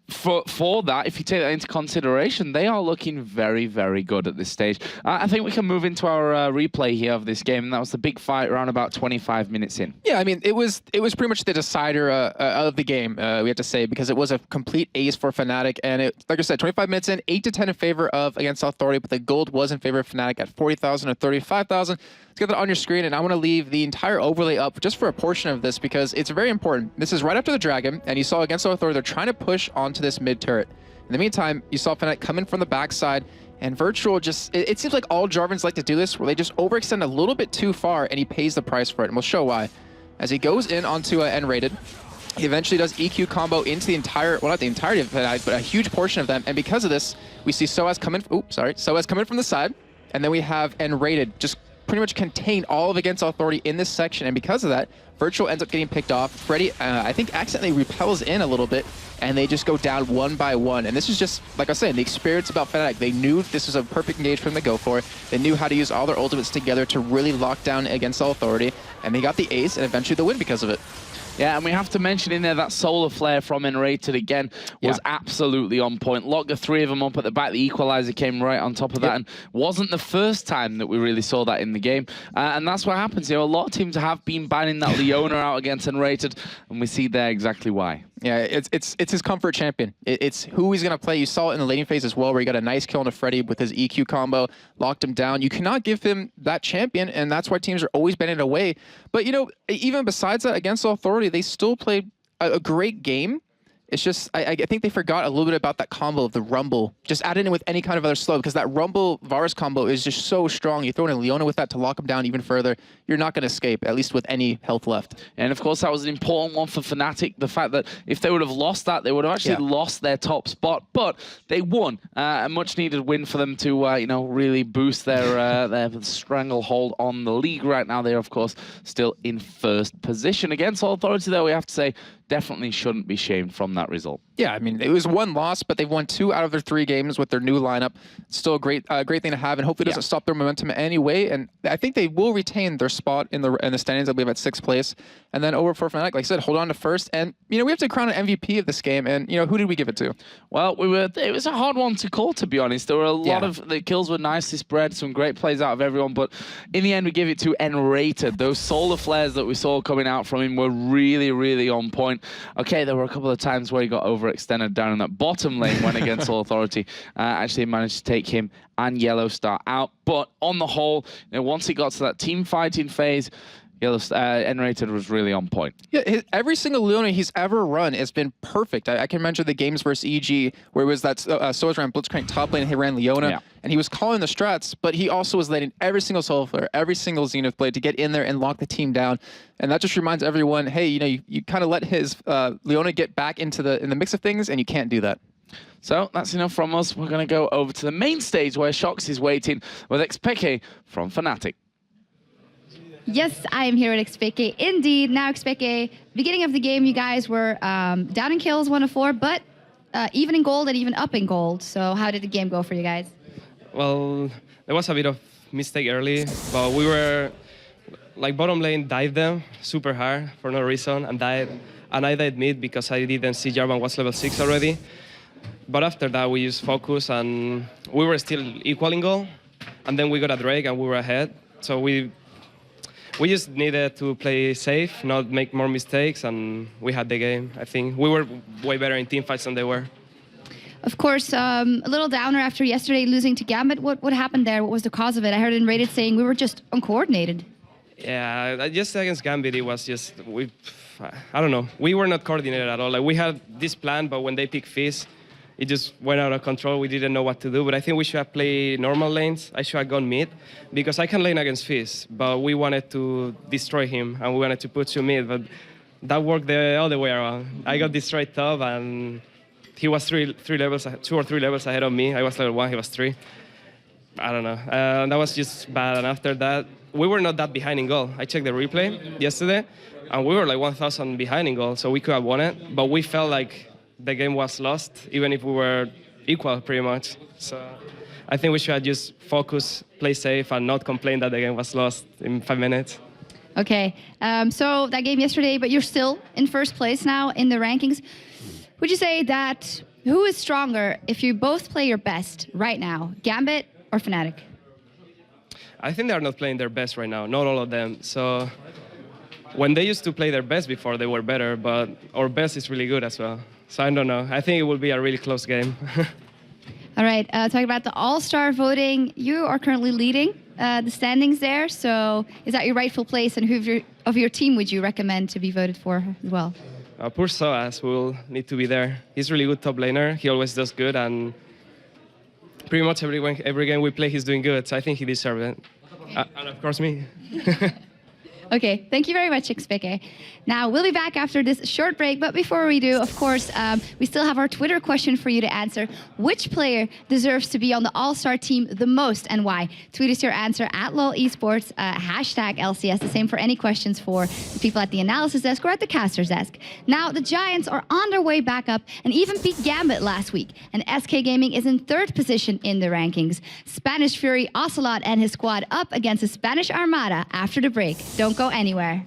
for that, if you take that into consideration, they are looking very, very good at this stage. I think we can move into our replay here of this game, and that was the big fight around about 25 minutes in. Yeah, I mean, it was pretty much the decider of the game, we have to say, because it was a complete ace for Fnatic, and it, like I said, 25 minutes in, 8-10 in favor of against Authority, but the gold was in favor of Fnatic at 40,000 or 35,000. Let's get that on your screen, and I want to leave the entire overlay up just for a portion of this because it's very important. This is right after the Dragon, and you saw against Authority, they're trying to push onto this mid turret. In the meantime, you saw Fnatic come in from the backside, and Virtual just, it seems like all Jarvans like to do this, where they just overextend a little bit too far, and he pays the price for it, and we'll show why. As he goes in onto N-rated, he eventually does EQ combo into the entire, well, not the entirety of Fnatic, but a huge portion of them, and because of this, we see Soaz come in, Soaz come in from the side, and then we have N-rated just pretty much contain all of against Authority in this section, and because of that, Virtual ends up getting picked off. Freddy, I think, accidentally repels in a little bit, and they just go down one by one. And this is just, like I said, the experience about Fnatic. They knew this was a perfect engage for them to go for. They knew how to use all their ultimates together to really lock down against All Authority, and they got the ace and eventually the win because of it. Yeah, and we have to mention in there that Solar Flare from N-rated again was absolutely on point. Locked the three of them up at the back. The equalizer came right on top of that, and wasn't the first time that we really saw that in the game. And that's what happens. You know, a lot of teams have been banning that Leona out against N-rated, and we see there exactly why. Yeah, it's his comfort champion. It's who he's going to play. You saw it in the laning phase as well, where he got a nice kill on a Freddy with his EQ combo, locked him down. You cannot give him that champion, and that's why teams are always banning it away. But, you know, even besides that, against Authority, they still played a great game. It's just, I think they forgot a little bit about that combo of the Rumble. Just add it in with any kind of other slow, because that Rumble-Varus combo is just so strong. You throw in a Leona with that to lock him down even further, you're not going to escape, at least with any health left. And of course, that was an important one for Fnatic. The fact that if they would have lost that, they would have actually lost their top spot. But they won. A much-needed win for them to, you know, really boost their stranglehold on the league right now. They're, of course, still in first position. Against All Authority, though, we have to say, definitely shouldn't be shamed from that result. Yeah, I mean, it was one loss, but they've won 2 out of their 3 games with their new lineup. Still a great thing to have, and hopefully it doesn't stop their momentum anyway. And I think they will retain their spot in the standings, I believe, at 6th place. And then over for Fnatic, like I said, hold on to first. And, you know, we have to crown an MVP of this game. And, you know, who did we give it to? Well, it was a hard one to call, to be honest. There were a lot of, the kills were nicely spread, some great plays out of everyone. But in the end, we give it to N-rated. Those solar flares that we saw coming out from him were really, really on point. Okay, there were a couple of times where he got overextended down in that bottom lane when against All Authority. Actually managed to take him and Yellow Star out. But on the whole, you know, once he got to that team fighting phase, N-rated was really on point. Yeah, every single Leona he's ever run has been perfect. I can mention the games versus EG, where it was that Soaz ran Blitzcrank top lane and he ran Leona, and he was calling the strats, but he also was letting every single Solar Flare, every single Zenith blade to get in there and lock the team down. And that just reminds everyone, hey, you know, you kind of let his Leona get back into the mix of things, and you can't do that. So that's enough from us. We're going to go over to the main stage where Shox is waiting with Xpeke from Fnatic. Yes, I am here at Xpeke. Indeed, now Xpeke, beginning of the game, you guys were down in kills 1-4, but even in gold and even up in gold. So how did the game go for you guys? Well, there was a bit of mistake early, but we were, like, bottom lane dived them super hard for no reason and died. And I died mid because I didn't see Jarvan was level 6 already. But after that, we used focus and we were still equal in goal. And then we got a Drake and we were ahead. So we just needed to play safe, not make more mistakes, and we had the game, I think. We were way better in teamfights than they were. Of course, a little downer after yesterday losing to Gambit. What happened there? What was the cause of it? I heard N-rated saying we were just uncoordinated. Yeah, just against Gambit, it was just, I don't know. We were not coordinated at all. Like, we had this plan, but when they picked Fizz, it just went out of control. We didn't know what to do, but I think we should have played normal lanes. I should have gone mid, because I can lane against Fizz, but we wanted to destroy him, and we wanted to put you mid, but that worked the other way around. I got destroyed top, and he was 2 or 3 levels ahead of me. I was level 1, he was 3. I don't know. That was just bad, and after that, we were not that behind in goal. I checked the replay yesterday, and we were like 1,000 behind in goal, so we could have won it, but we felt like the game was lost, even if we were equal, pretty much. So I think we should just focus, play safe, and not complain that the game was lost in 5 minutes. Okay, so that game yesterday, but you're still in first place now in the rankings. Would you say that who is stronger if you both play your best right now, Gambit or Fnatic? I think they're not playing their best right now, not all of them. So when they used to play their best before, they were better, but our best is really good as well. So I don't know. I think it will be a really close game. All right, talking about the All-Star voting, you are currently leading the standings there. So is that your rightful place, and who of your team would you recommend to be voted for as well? Poor Soaz will need to be there. He's really good top laner. He always does good, and pretty much every game we play, he's doing good. So I think he deserves it. And of course, me. Okay, thank you very much, Xpeke. Now, we'll be back after this short break, but before we do, of course, we still have our Twitter question for you to answer. Which player deserves to be on the All-Star team the most, and why? Tweet us your answer at LOL Esports, hashtag LCS, the same for any questions for the people at the analysis desk or at the caster's desk. Now, the Giants are on their way back up and even beat Gambit last week, and SK Gaming is in 3rd position in the rankings. Spanish Fury, Ocelot, and his squad up against the Spanish Armada after the break. Don't go anywhere.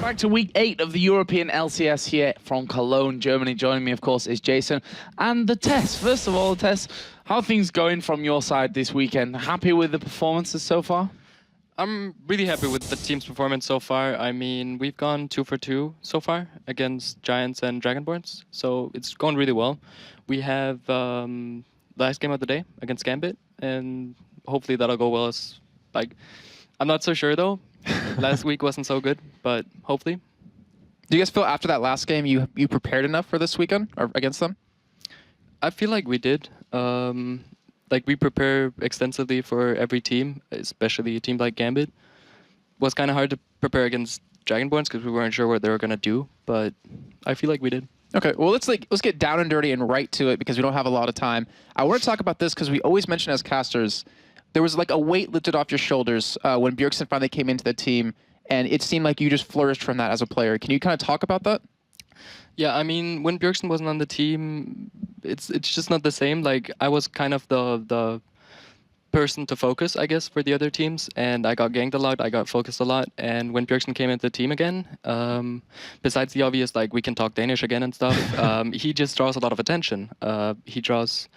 back to week 8 of the European LCS here from Cologne, Germany. Joining me, of course, is Jason and the Tess. First of all, Tess, how are things going from your side this weekend? Happy with the performances so far? I'm really happy with the team's performance so far. I mean, we've gone 2 for 2 so far against Giants and Dragonborns, so it's going really well. We have last game of the day against Gambit, and hopefully that'll go well. I'm not so sure though. Last week wasn't so good, but hopefully. Do you guys feel after that last game you prepared enough for this weekend or against them? I feel like we did. We prepare extensively for every team, especially a team like Gambit. It was kind of hard to prepare against Dragonborns because we weren't sure what they were going to do, but I feel like we did. Okay, well, let's get down and dirty and right to it because we don't have a lot of time. I want to talk about this because we always mention as casters, there was like a weight lifted off your shoulders when Bjergsen finally came into the team, and it seemed like you just flourished from that as a player. Can you kind of talk about that? Yeah, I mean, when Bjergsen wasn't on the team, it's just not the same. Like, I was kind of the person to focus, I guess, for the other teams, and I got ganked a lot, I got focused a lot, and when Bjergsen came into the team again, besides the obvious, like, we can talk Danish again and stuff, he just draws a lot of attention. He draws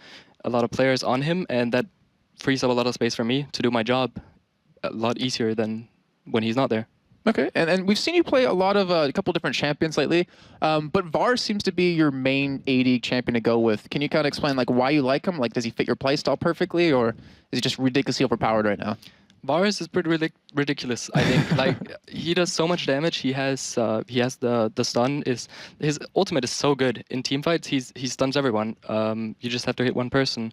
a lot of players on him, and that frees up a lot of space for me to do my job a lot easier than when he's not there. Okay, and we've seen you play a lot of a couple different champions lately, but Var seems to be your main AD champion to go with. Can you kind of explain like why you like him? Like, does he fit your playstyle perfectly, or is he just ridiculously overpowered right now? Varus is pretty ridiculous, I think. Like, he does so much damage. He has the stun. His ultimate is so good in teamfights. He stuns everyone. You just have to hit one person.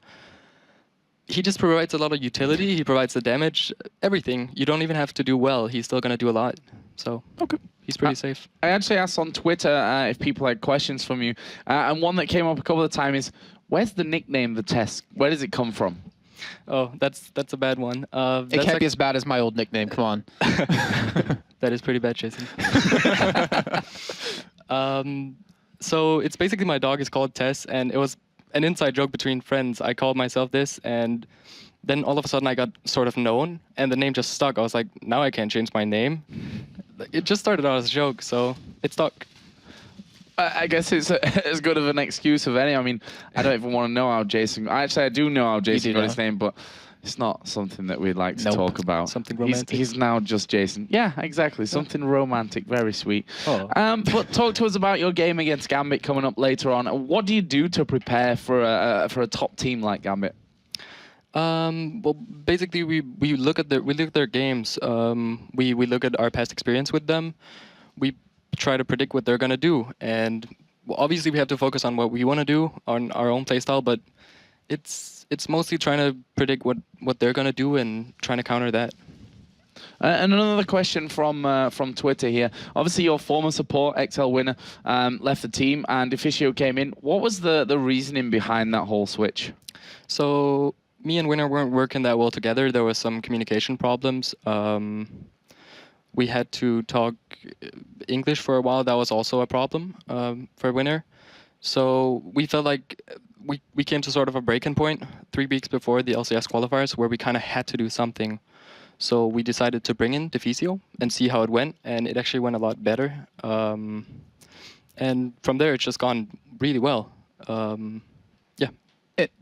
He just provides a lot of utility. He provides the damage, everything. You don't even have to do well. He's still going to do a lot. So okay, he's pretty safe. I actually asked on Twitter if people had questions from you. And one that came up a couple of times is, where's the nickname, the Tess? Where does it come from? Oh, that's a bad one. It can't be as bad as my old nickname. Come on. That is pretty bad, Jason. So it's basically my dog is called Tess, and it was an inside joke between friends. I called myself this, and then all of a sudden I got sort of known, and the name just stuck. I was like, now I can't change my name. It just started out as a joke, so it stuck. I guess it's as good of an excuse of any. I mean, I don't even want to know how Jason... Actually, I do know how Jason got his name, but it's not something that we'd like to talk about. Something romantic. He's now just Jason. Yeah, exactly. Something romantic. Very sweet. Oh. But talk to us about your game against Gambit coming up later on. What do you do to prepare for a top team like Gambit? Well, basically, we look at their games. We look at our past experience with them. We try to predict what they're gonna do, and obviously we have to focus on what we want to do on our own playstyle. But it's mostly trying to predict what they're gonna do and trying to counter that. And another question from Twitter here. Obviously, your former support, XL winner, left the team, and Deficio came in. What was the reasoning behind that whole switch? So me and Winner weren't working that well together. There was some communication problems. We had to talk English for a while. That was also a problem for Winner. So we felt like we came to sort of a breaking point 3 weeks before the LCS qualifiers where we kind of had to do something. So we decided to bring in Deficio and see how it went, and it actually went a lot better. And from there, it's just gone really well. Yeah.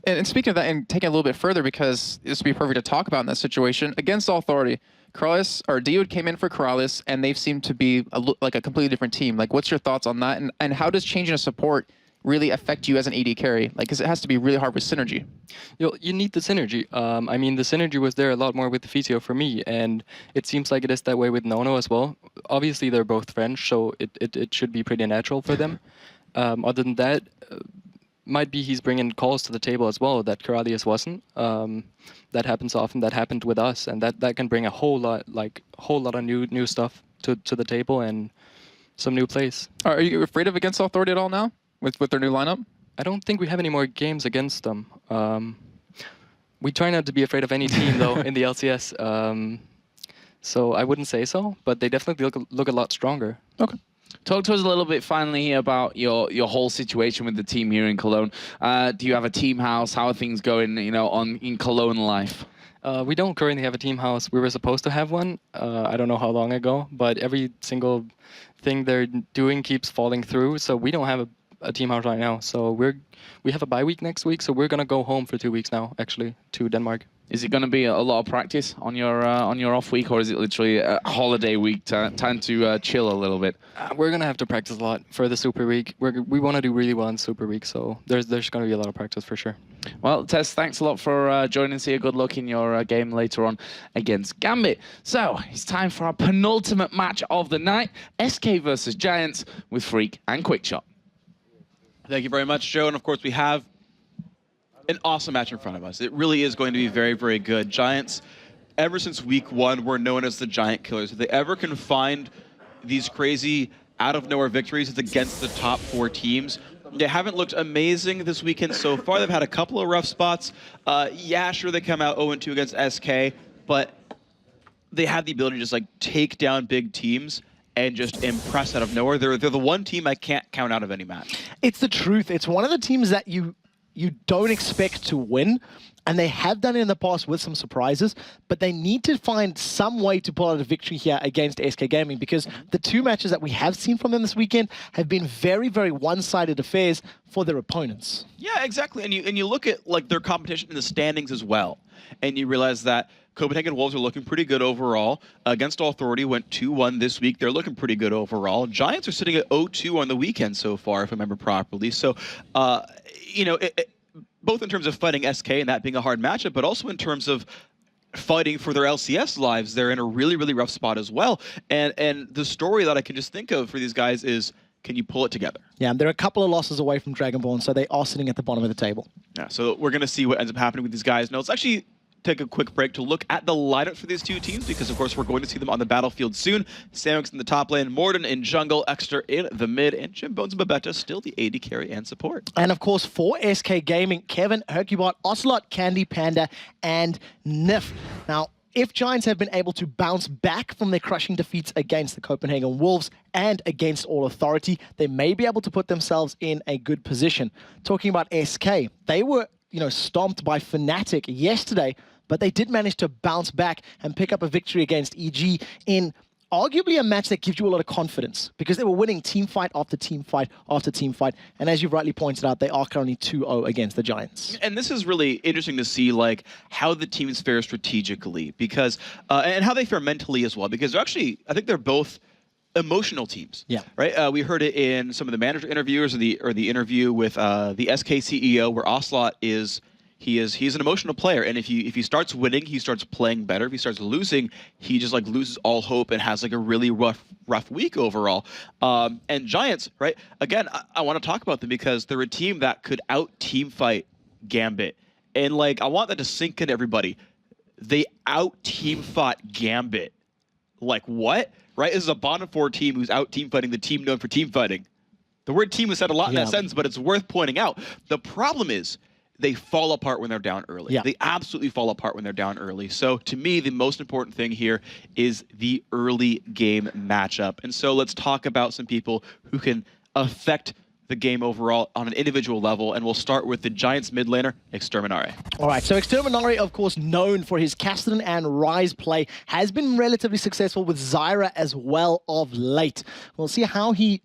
And speaking of that, and taking it a little bit further, because this would be perfect to talk about in that situation, against Authority, Keralis, or Diode came in for Keralis, and they've seemed to be like a completely different team. Like, what's your thoughts on that? And how does changing a support really affect you as an AD carry? Like, because it has to be really hard with synergy. You need the synergy. I mean, the synergy was there a lot more with Deficio for me, and it seems like it is that way with Nono as well. Obviously, they're both French, so it should be pretty natural for them. Other than that, might be he's bringing calls to the table as well that Keralis wasn't. That happens often. That happened with us, and that can bring a whole lot of new stuff to the table and some new plays. Are you afraid of against Authority at all now with their new lineup? I don't think we have any more games against them. We try not to be afraid of any team though in the LCS. So I wouldn't say so, but they definitely look a lot stronger. Okay. Talk to us a little bit finally here about your whole situation with the team here in Cologne. Do you have a team house? How are things going, in Cologne life? We don't currently have a team house. We were supposed to have one. I don't know how long ago, but every single thing they're doing keeps falling through. So we don't have a team house right now. So we have a bye week next week. So we're gonna go home for 2 weeks now, actually, to Denmark. Is it going to be a lot of practice on your off week, or is it literally a holiday week, time to chill a little bit? We're gonna have to practice a lot for the Super Week. We want to do really well in Super Week, so there's going to be a lot of practice for sure. Well, Tess, thanks a lot for joining. See you. Good luck in your game later on against Gambit. So it's time for our penultimate match of the night: SK versus Giants with Freak and Quickshot. Thank you very much, Joe. And of course, we have an awesome match in front of us. It really is going to be very, very good. Giants, ever since week 1, were known as the Giant Killers. If they ever can find these crazy out-of-nowhere victories, it's against the top 4 teams. They haven't looked amazing this weekend so far. They've had a couple of rough spots. Yeah, sure, they come out 0-2 against SK, but they have the ability to just take down big teams and just impress out of nowhere. They're the one team I can't count out of any match. It's the truth. It's one of the teams that you don't expect to win, and they have done it in the past with some surprises, but they need to find some way to pull out a victory here against SK Gaming, because the 2 matches that we have seen from them this weekend have been very, very one-sided affairs for their opponents. Yeah, exactly. And you look at their competition in the standings as well, and you realize that Copenhagen Wolves are looking pretty good overall. Against Authority went 2-1 this week. They're looking pretty good overall. Giants are sitting at 0-2 on the weekend so far, if I remember properly. So, both in terms of fighting SK and that being a hard matchup, but also in terms of fighting for their LCS lives, they're in a really, really rough spot as well. And the story that I can just think of for these guys is, can you pull it together? Yeah, and they're a couple of losses away from Dragonborn, so they are sitting at the bottom of the table. Yeah, so we're going to see what ends up happening with these guys. Now, let's actually take a quick break to look at the lineup for these 2 teams, because of course we're going to see them on the battlefield soon. Samix in the top lane, Morden in jungle, Exeter in the mid, and Jim Bones and Babetta still the AD carry and support. And of course, for SK Gaming, Kevin, Hercubot, Ocelot, Candy, Panda, and Nif. Now, if Giants have been able to bounce back from their crushing defeats against the Copenhagen Wolves and against All Authority, they may be able to put themselves in a good position. Talking about SK, they were stomped by Fnatic yesterday, but they did manage to bounce back and pick up a victory against EG in arguably a match that gives you a lot of confidence, because they were winning team fight after team fight after team fight. And as you've rightly pointed out, they are currently 2-0 against the Giants. And this is really interesting to see how the teams fare strategically, because and how they fare mentally as well, because actually, I think they're both emotional teams. Yeah. Right. We heard it in some of the manager interviews or the interview with the SK CEO, where Ocelot is. He's an emotional player, and if he starts winning, he starts playing better. If he starts losing, he just loses all hope and has a really rough week overall. And Giants, right? Again, I want to talk about them because they're a team that could out team fight Gambit, and I want that to sink in everybody. They out team fought Gambit. What? Right? This is a bottom 4 team who's out team fighting the team known for team fighting. The word team is said a lot in that sentence, but it's worth pointing out. The problem is, they fall apart when they're down early. Yeah. They absolutely fall apart when they're down early. So to me, the most important thing here is the early game matchup. And so let's talk about some people who can affect the game overall on an individual level, and we'll start with the Giants mid laner, Exterminare. All right, so Exterminare, of course, known for his Castellan and Ryze play, has been relatively successful with Zyra as well of late. We'll see how he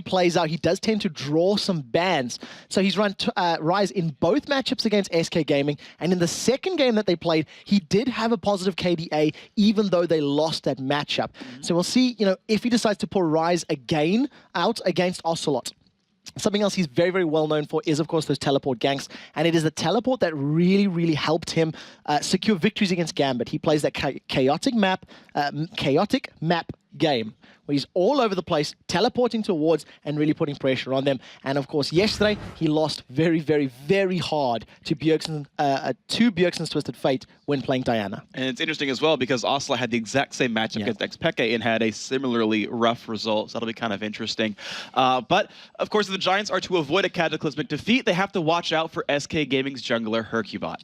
plays out. He does tend to draw some bans. So he's run Ryze in both matchups against SK Gaming, and in the second game that they played, he did have a positive KDA, even though they lost that matchup. So we'll see, if he decides to pull Ryze again out against Ocelot. Something else he's very, very well known for is, of course, those teleport ganks. And it is the teleport that really, really helped him secure victories against Gambit. He plays that chaotic map game, where he's all over the place, teleporting towards and really putting pressure on them. And of course, yesterday, he lost very, very, very hard to Bjergsen's Twisted Fate when playing Diana. And it's interesting as well, because Ocelot had the exact same matchup against Xpeke and had a similarly rough result, so that'll be kind of interesting. But, of course, if the Giants are to avoid a cataclysmic defeat, they have to watch out for SK Gaming's jungler, Hercubot.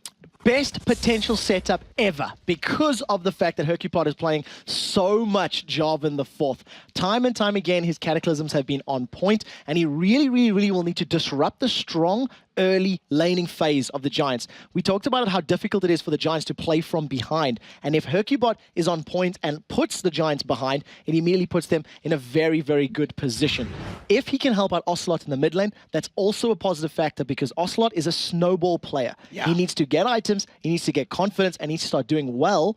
Best potential setup ever, because of the fact that Hercubot is playing so much Jarvan the Fourth. Time and time again, his cataclysms have been on point, and he really, really, really will need to disrupt the strong early laning phase of the Giants. We talked about how difficult it is for the Giants to play from behind. And if Hercubot is on point and puts the Giants behind, it immediately puts them in a very, very good position. If he can help out Ocelot in the mid lane, that's also a positive factor because Ocelot is a snowball player. Yeah. He needs to get items, he needs to get confidence, and he needs to start doing well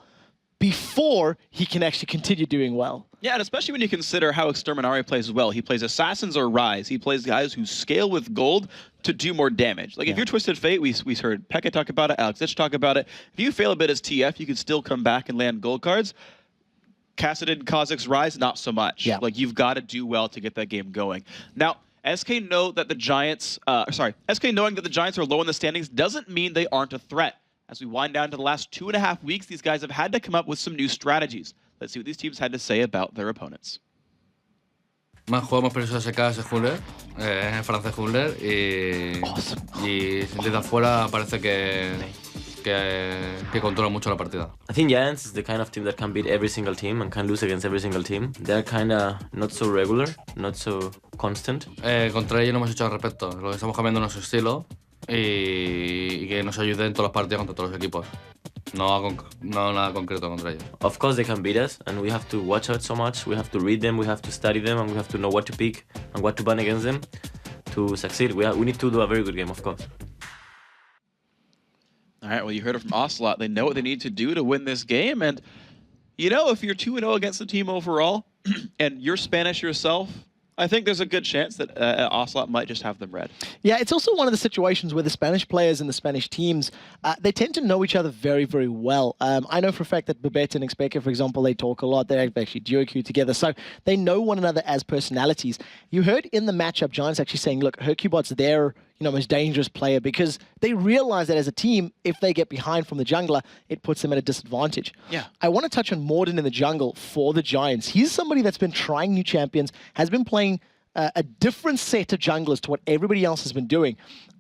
before he can actually continue doing well. Yeah, and especially when you consider how Exterminari plays as well. He plays Assassins or Rise. He plays guys who scale with gold to do more damage. Like, if you're Twisted Fate, we heard Pekka talk about it, Alex Ditch talk about it. If you fail a bit as TF, you can still come back and land gold cards. Kassadin, Kha'Zix, Rise, not so much. Yeah. Like, you've got to do well to get that game going. Now, SK know that the Giants, SK knowing that the Giants are low in the standings doesn't mean they aren't a threat. As we wind down to the last 2.5 weeks, these guys have had to come up with some new strategies. Let's see what these teams had to say about their opponents. Jugamos presos SK ese jungler, francés jungler, y desde afuera parece que controla mucho la partida. I think Giants is the kind of team that can beat every single team and can lose against every single team. They're kind of not so regular, not so constant. Contra ellos no hemos hecho al respecto, lo que estamos cambiando nuestro estilo y que nos ayude en todas las partidas contra todos los equipos. No nada concreto contra ellos. Of course they can beat us and we have to watch out so much. We have to read them, we have to study them, and we have to know what to pick and what to ban against them to succeed. We need to do a very good game, of course. All right, well, you heard it from Ocelot. They know what they need to do to win this game. And, you know, if you're 2-0 against the team overall and you're Spanish yourself, I think there's a good chance that Ocelot might just have them red. Yeah, it's also one of the situations where the Spanish players and the Spanish teams, they tend to know each other very, very well. I know for a fact that Babette and Expecka, for example, they talk a lot. They actually duo queue together, so they know one another as personalities. You heard in the matchup, Giants actually saying, look, Hercubot's their most dangerous player because they realize that as a team, if they get behind from the jungler, it puts them at a disadvantage. Yeah. I want to touch on Morden in the jungle for the Giants. He's somebody that's been trying new champions, has been playing a different set of junglers to what everybody else has been doing.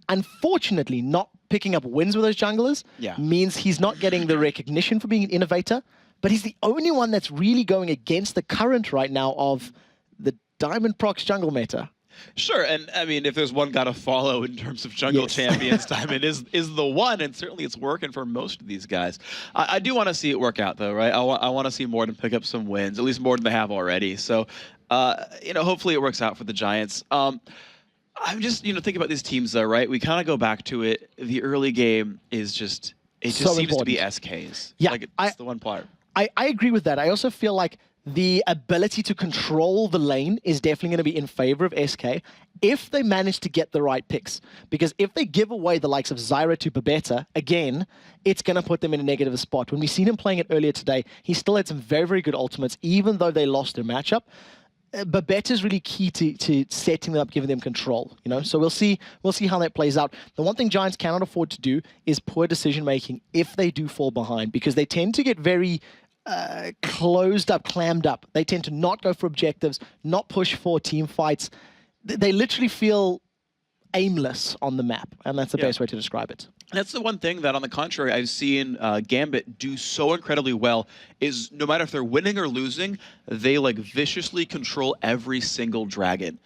Unfortunately, not picking up wins with those junglers means he's not getting the recognition for being an innovator, but he's the only one that's really going against the current right now of the Diamond Procs jungle meta. Sure, and I mean, if there's one guy to follow in terms of jungle champions, Diamond is the one, and certainly it's working for most of these guys. I do want to see it work out, though, right? I want to see Morden pick up some wins, at least more than they have already. So, hopefully it works out for the Giants. I'm just, thinking about these teams, though, right? We kind of go back to it. The early game is just, it just seems to be SKs. Yeah, like, it's the one part. I agree with that. I also feel like the ability to control the lane is definitely going to be in favor of SK if they manage to get the right picks. Because if they give away the likes of Zyra to Babetta, again, it's going to put them in a negative spot. When we seen him playing it earlier today, he still had some very, very good ultimates, even though they lost their matchup. Babetta is really key to setting them up, giving them control, So we'll see how that plays out. The one thing Giants cannot afford to do is poor decision-making if they do fall behind, because they tend to get very closed up, clammed up. They tend to not go for objectives, not push for team fights. They literally feel aimless on the map, and that's the best way to describe it. That's the one thing that, on the contrary, I've seen Gambit do so incredibly well is no matter if they're winning or losing, they viciously control every single dragon.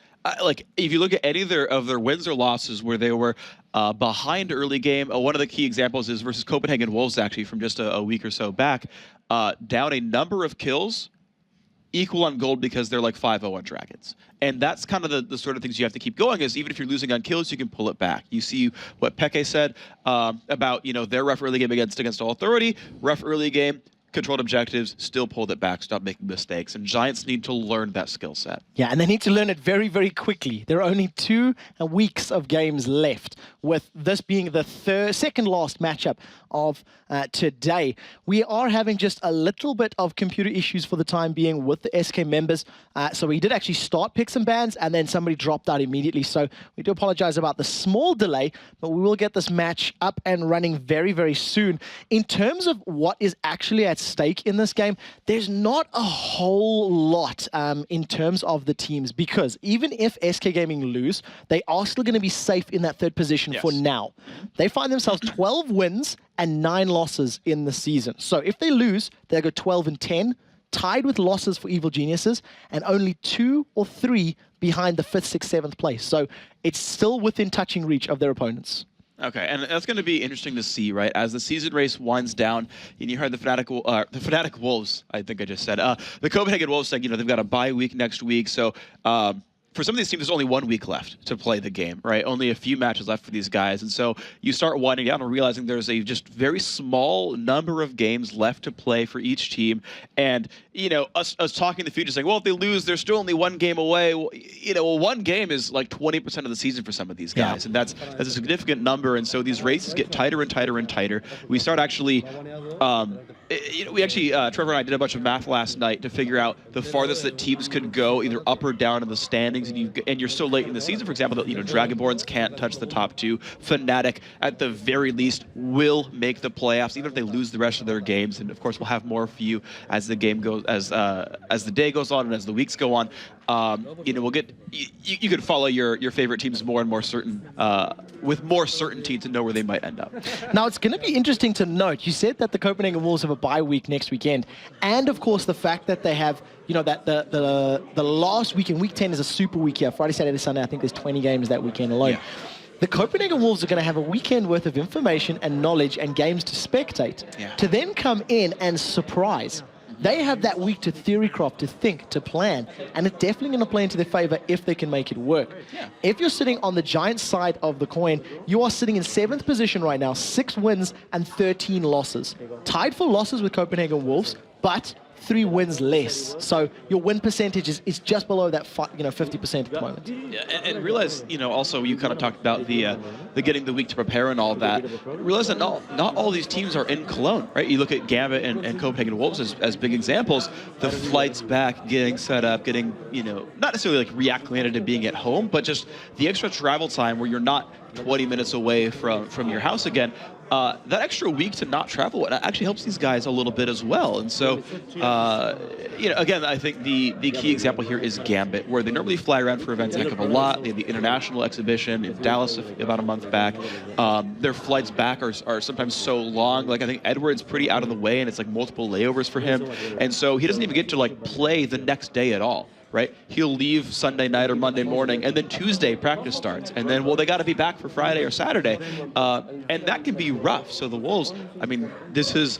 If you look at any of their wins or losses where they were behind early game, one of the key examples is versus Copenhagen Wolves, actually, from just a week or so back, down a number of kills, equal on gold because they're 5-0 on dragons. And that's kind of the sort of things you have to keep going, is even if you're losing on kills, you can pull it back. You see what Peke said about their ref early game against All Authority, ref early game, controlled objectives, still pulled it back, stop making mistakes. And Giants need to learn that skill set. Yeah, and they need to learn it very, very quickly. There are only 2 weeks of games left, with this being the second last matchup of today. We are having just a little bit of computer issues for the time being with the SK members. So we did actually start picks and bans, and then somebody dropped out immediately. So we do apologize about the small delay, but we will get this match up and running very, very soon. In terms of what is actually at stake in this game, there's not a whole lot in terms of the teams, because even if SK Gaming lose, they are still going to be safe in that third position for now. They find themselves 12 wins and 9 losses in the season. So if they lose, they'll go 12-10, tied with losses for Evil Geniuses, and only 2 or 3 behind the 5th, 6th, 7th place. So it's still within touching reach of their opponents. Okay, and that's going to be interesting to see, right? As the season race winds down, and you heard the Fnatic Wolves, I think I just said, the Copenhagen Wolves saying, they've got a bye week next week, so for some of these teams, there's only 1 week left to play the game, right? Only a few matches left for these guys. And so you start winding down and realizing there's a just very small number of games left to play for each team. And, us talking in the future saying, well, if they lose, they're still only 1 game away. Well, 1 game is like 20% of the season for some of these guys. Yeah. And that's a significant number. And so these races get tighter and tighter and tighter. We start actually, Trevor and I did a bunch of math last night to figure out the farthest that teams could go, either up or down in the standings. And you're so late in the season, for example, that Dragonborns can't touch the top 2. Fnatic, at the very least, will make the playoffs, even if they lose the rest of their games. And of course, we'll have more for you as the game goes, as the day goes on and as the weeks go on. We'll get you can follow your favorite teams more and more certain with more certainty to know where they might end up. Now it's going to be interesting to note. You said that the Copenhagen Wolves have a bye week next weekend, and of course the fact that they have that the last week in week 10 is a super week here. Friday, Saturday, Sunday. I think there's 20 games that weekend alone. Yeah. The Copenhagen Wolves are going to have a weekend worth of information and knowledge and games to spectate, to then come in and surprise. They have that week to theorycraft, to think, to plan, and it's definitely going to play into their favor if they can make it work. Yeah. If you're sitting on the Giants side of the coin, you are sitting in 7th position right now, 6 wins and 13 losses. Tied for losses with Copenhagen Wolves, but 3 wins less. So your win percentage is just below that 50% at the moment. Yeah, and realize, also you kind of talked about the getting the week to prepare and all that. Realize that not all these teams are in Cologne, right? You look at Gambit and Copenhagen Wolves as big examples. The flights back, getting set up, getting, not necessarily like reacclimated to being at home, but just the extra travel time where you're not 20 minutes away from your house again. That extra week to not travel, it actually helps these guys a little bit as well. And so, again, I think the key example here is Gambit, where they normally fly around for events a heck of a lot. They have the international exhibition in Dallas about a month back. Their flights back are sometimes so long. Like, I think Edward's pretty out of the way, and it's like multiple layovers for him. And so he doesn't even get to play the next day at all. Right? He'll leave Sunday night or Monday morning, and then Tuesday practice starts. And then, they got to be back for Friday or Saturday. And that can be rough. So the Wolves, this is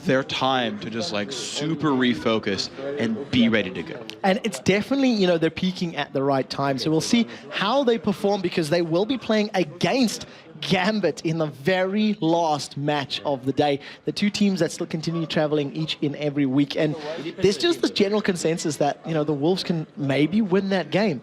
their time to just super refocus and be ready to go. And it's definitely, they're peaking at the right time. So we'll see how they perform, because they will be playing against Gambit in the very last match of the day. The 2 teams that still continue traveling each in every week. And there's just this general consensus that, the Wolves can maybe win that game.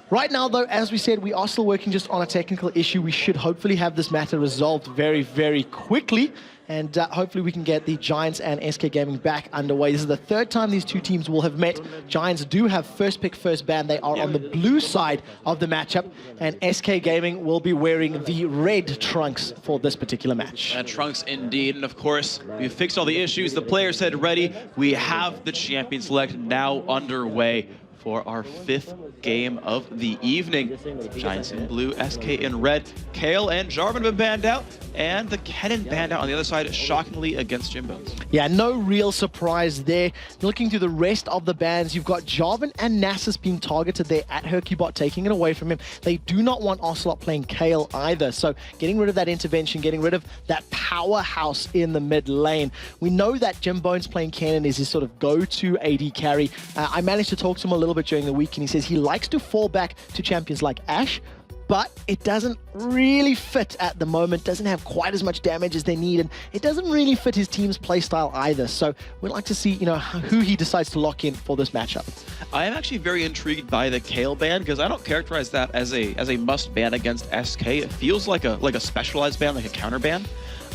Right now, though, as we said, we are still working just on a technical issue. We should hopefully have this matter resolved very, very quickly. And hopefully we can get the Giants and SK Gaming back underway. This is the 3rd time these 2 teams will have met. Giants do have first pick, first ban. They are on the blue side of the matchup. And SK Gaming will be wearing the red trunks for this particular match. Trunks indeed. And of course, we've fixed all the issues. The players said ready. We have the champion select now underway for our 5th game of the evening. Giants in blue, SK in red. Kale and Jarvan have been banned out, and the Kennen banned out on the other side, shockingly against Jim Bones. Yeah, no real surprise there. Looking through the rest of the bans, you've got Jarvan and Nasus being targeted there at Hercubot, taking it away from him. They do not want Ocelot playing Kale either, so getting rid of that intervention, getting rid of that powerhouse in the mid lane. We know that Jim Bones playing Kennen is his sort of go-to AD carry. I managed to talk to him a little bit during the week, and he says he likes to fall back to champions like Ashe, but it doesn't really fit at the moment, doesn't have quite as much damage as they need, and it doesn't really fit his team's playstyle either. So we'd like to see, who he decides to lock in for this matchup. I am actually very intrigued by the Kale ban, because I don't characterize that as a must ban against SK. It feels like a specialized ban, like a counter ban.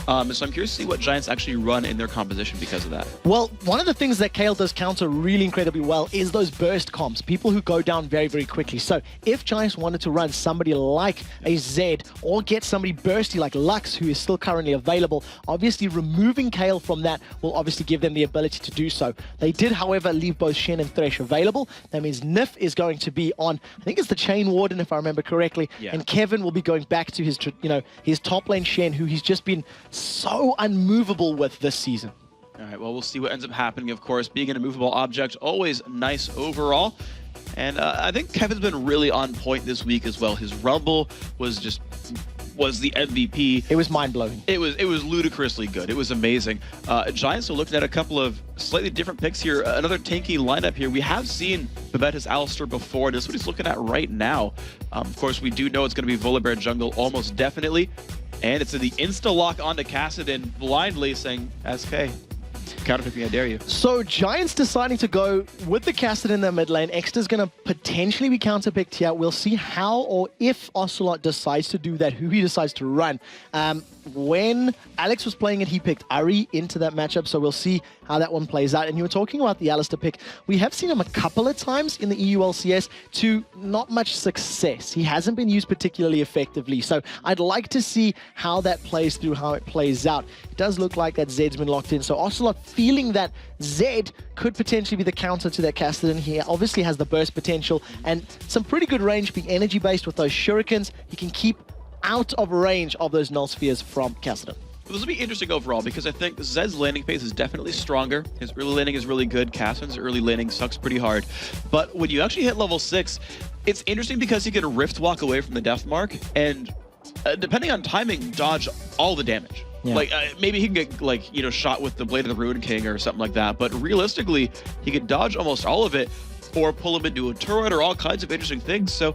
So I'm curious to see what Giants actually run in their composition because of that. Well, one of the things that Kale does counter really incredibly well is those burst comps, people who go down very, very quickly. So if Giants wanted to run somebody like a Zed or get somebody bursty like Lux, who is still currently available, obviously removing Kale from that will obviously give them the ability to do so. They did, however, leave both Shen and Thresh available. That means Nif is going to be on, I think it's the Chain Warden, if I remember correctly, and Kevin will be going back to his, his top lane Shen, who he's just been so unmovable with this season. All right, well, we'll see what ends up happening, of course. Being an immovable object, always nice overall. And I think Kevin's been really on point this week as well. His Rumble was the MVP. It was mind-blowing. It was ludicrously good. It was amazing. Giants are looking at a couple of slightly different picks here. Another tanky lineup here. We have seen Babette's Alistair before. This is what he's looking at right now. Of course, we do know it's going to be Volibear jungle almost definitely. And it's the insta-lock onto Kassadin blindly saying, SK, counterpick me, I dare you. So Giants deciding to go with the Kassadin in the mid lane. Extra's going to potentially be counterpicked here. We'll see how or if Ocelot decides to do that, who he decides to run. When Alex was playing it, he picked Ari into that matchup, so we'll see how that one plays out. And you were talking about the Alistair pick. We have seen him a couple of times in the EU LCS to not much success. He hasn't been used particularly effectively, so I'd like to see how that plays through, how it plays out. It does look like that Zed's been locked in, so Ocelot feeling that Zed could potentially be the counter to that Kassadin. He obviously has the burst potential and some pretty good range, being energy-based with those shurikens. He can keep out of range of those null spheres from Kassadin. This will be interesting overall because I think Zed's landing pace is definitely stronger. His early landing is really good. Kassadin's early landing sucks pretty hard. But when you actually hit level 6, it's interesting because he can Rift Walk away from the Death Mark and, depending on timing, dodge all the damage. Yeah. Like, maybe he can get, like, you know, shot with the Blade of the Ruin King or something like that. But realistically, he could dodge almost all of it or pull him into a turret or all kinds of interesting things. So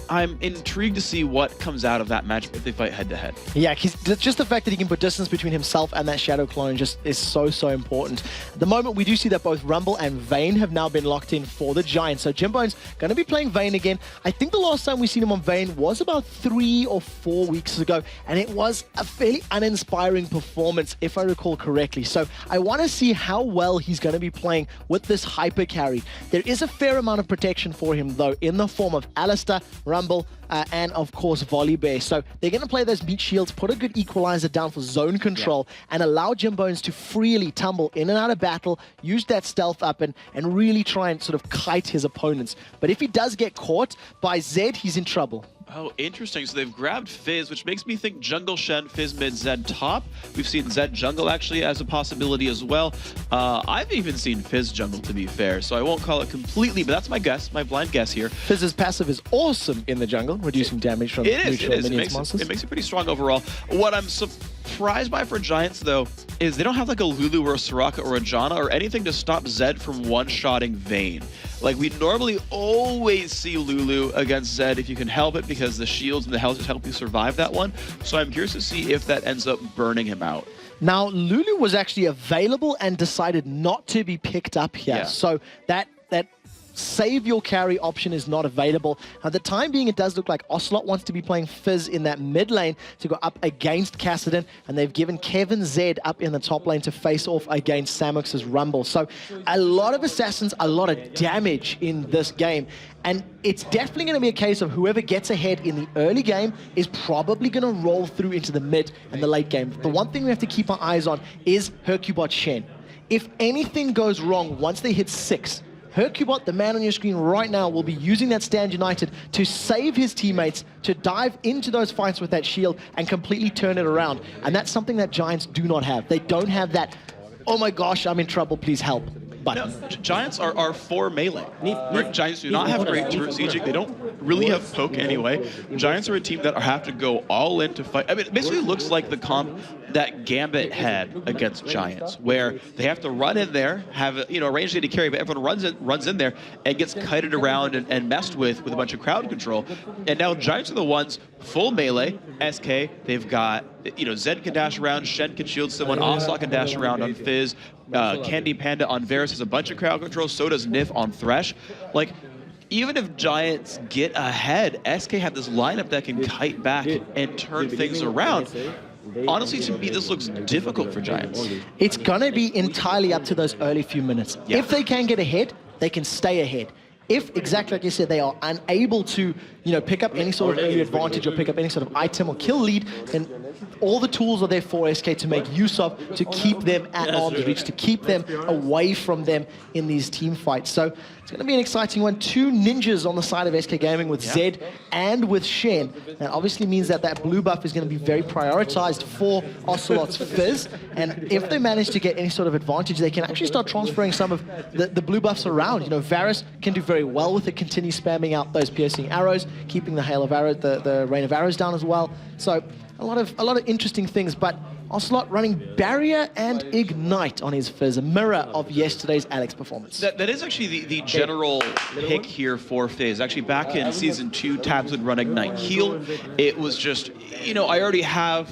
I'm intrigued to see what comes out of that matchup if they fight head-to-head. Yeah, just the fact that he can put distance between himself and that Shadow Clone just is so important. At the moment, we do see that both Rumble and Vayne have now been locked in for the Giants. So Jimbone's going to be playing Vayne again. I think the last time we seen him on Vayne was about 3 or 4 weeks ago, and it was a fairly uninspiring performance, if I recall correctly. So I want to see how well he's going to be playing with this hyper carry. There is a fair amount of protection for him, though, in the form of Alistair, Rumble, and of course Volibear. So they're going to play those meat shields, put a good equalizer down for zone control, and allow Jimbones to freely tumble in and out of battle, use that stealth up, and really try and sort of kite his opponents. But if he does get caught by Zed, he's in trouble. Oh, interesting. So they've grabbed Fizz, which makes me think Jungle Shen, Fizz mid, Zed top. We've seen Zed jungle actually as a possibility as well. I've even seen Fizz jungle, to be fair, so I won't call it completely, but that's my guess, my blind guess here. Fizz's passive is awesome in the jungle, reducing damage from neutral minions monsters. It makes it pretty strong overall. What I'm surprised by for Giants, though, is they don't have like a Lulu or a Soraka or a Janna or anything to stop Zed from one-shotting Vayne. Like, we normally always see Lulu against Zed if you can help it, because the shields and the health just help you survive that one. So I'm curious to see if that ends up burning him out. Now, Lulu was actually available and decided not to be picked up here. Yeah. So that save your carry option is not available. At the time being, it does look like Ocelot wants to be playing Fizz in that mid lane to go up against Kassadin, and they've given Kevin Zed up in the top lane to face off against Samux's Rumble. So a lot of assassins, a lot of damage in this game. And it's definitely going to be a case of whoever gets ahead in the early game is probably going to roll through into the mid and the late game. The one thing we have to keep our eyes on is Hercubot Shen. If anything goes wrong once they hit 6, Hercubot, the man on your screen right now, will be using that Stand United to save his teammates, to dive into those fights with that shield and completely turn it around. And that's something that Giants do not have. They don't have that, oh my gosh, I'm in trouble, please help. But no, Giants are for melee. Giants do not have great turret sieging. They don't really have poke anyway. Giants are a team that have to go all in to fight. I mean, it basically looks like the comp that Gambit had against Giants, where they have to run in there, have a range to carry, but everyone runs in there and gets kited around and messed with a bunch of crowd control. And now Giants are the ones full melee. SK, they've got Zed can dash around, Shen can shield someone, Ocelot can dash around on Fizz, Candy Panda on Varus has a bunch of crowd control, so does Nif on Thresh. Like, even if Giants get ahead, SK have this lineup that can kite back and turn things around. Honestly, to me, this looks difficult for Giants. It's going to be entirely up to those early few minutes. Yeah. If they can get ahead, they can stay ahead. if, exactly like you said, they are unable to, pick up any sort of early advantage or pick up any sort of item or kill lead, then all the tools are there for SK to make use of, to keep them at arm's reach, to keep them away from them in these team fights. So it's going to be an exciting one. 2 ninjas on the side of SK Gaming with Zed and with Shen. That obviously means that blue buff is going to be very prioritized for Ocelot's Fizz. And if they manage to get any sort of advantage, they can actually start transferring some of the blue buffs around. Varus can do very well with it, continue spamming out those piercing arrows, keeping the hail of arrows, the rain of arrows down as well. So a lot of interesting things, but Ocelot running Barrier and Ignite on his Fizz, a mirror of yesterday's Alex performance. That is actually the general pick here for Fizz. Actually, back in Season 2, Tabs would run Ignite Heal. It was just, I already have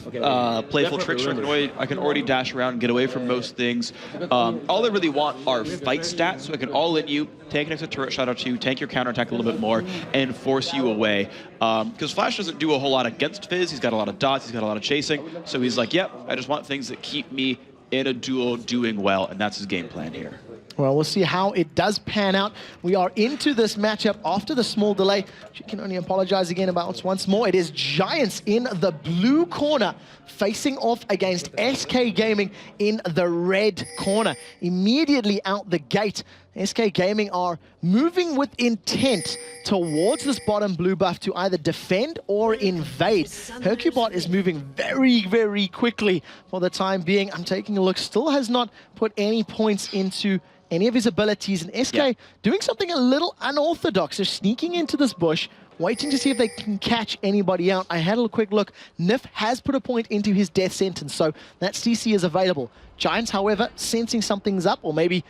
Playful Trickster. I can already dash around and get away from most things. All I really want are fight stats, so I can all-in you, take an extra turret shot or 2, tank your counterattack a little bit more, and force you away. Because Flash doesn't do a whole lot against Fizz. He's got a lot of dots, he's got a lot of chasing. So he's like, yep, I just want things that keep me in a duel doing well, and that's his game plan here. Well, we'll see how it does pan out. We are into this matchup after the small delay. You can only apologize again about once more. It is Giants in the blue corner facing off against SK Gaming in the red corner. Immediately out the gate, SK Gaming are moving with intent towards this bottom blue buff to either defend or invade. Hercubot is moving very, very quickly for the time being. I'm taking a look, still has not put any points into any of his abilities, and SK doing something a little unorthodox. They're sneaking into this bush, waiting to see if they can catch anybody out. I had a quick look. Nif has put a point into his death sentence, so that CC is available. Giants, however, sensing something's up, or maybe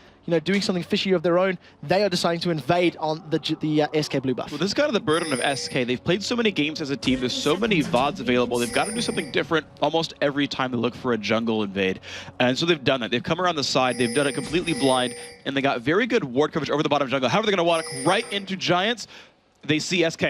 doing something fishy of their own, they are deciding to invade on the SK blue buff. Well, this is kind of the burden of SK. They've played so many games as a team. There's so many VODs available. They've got to do something different almost every time they look for a jungle invade. And so they've done that. They've come around the side. They've done it completely blind. And they got very good ward coverage over the bottom jungle. However, they're going to walk right into Giants. They see SK.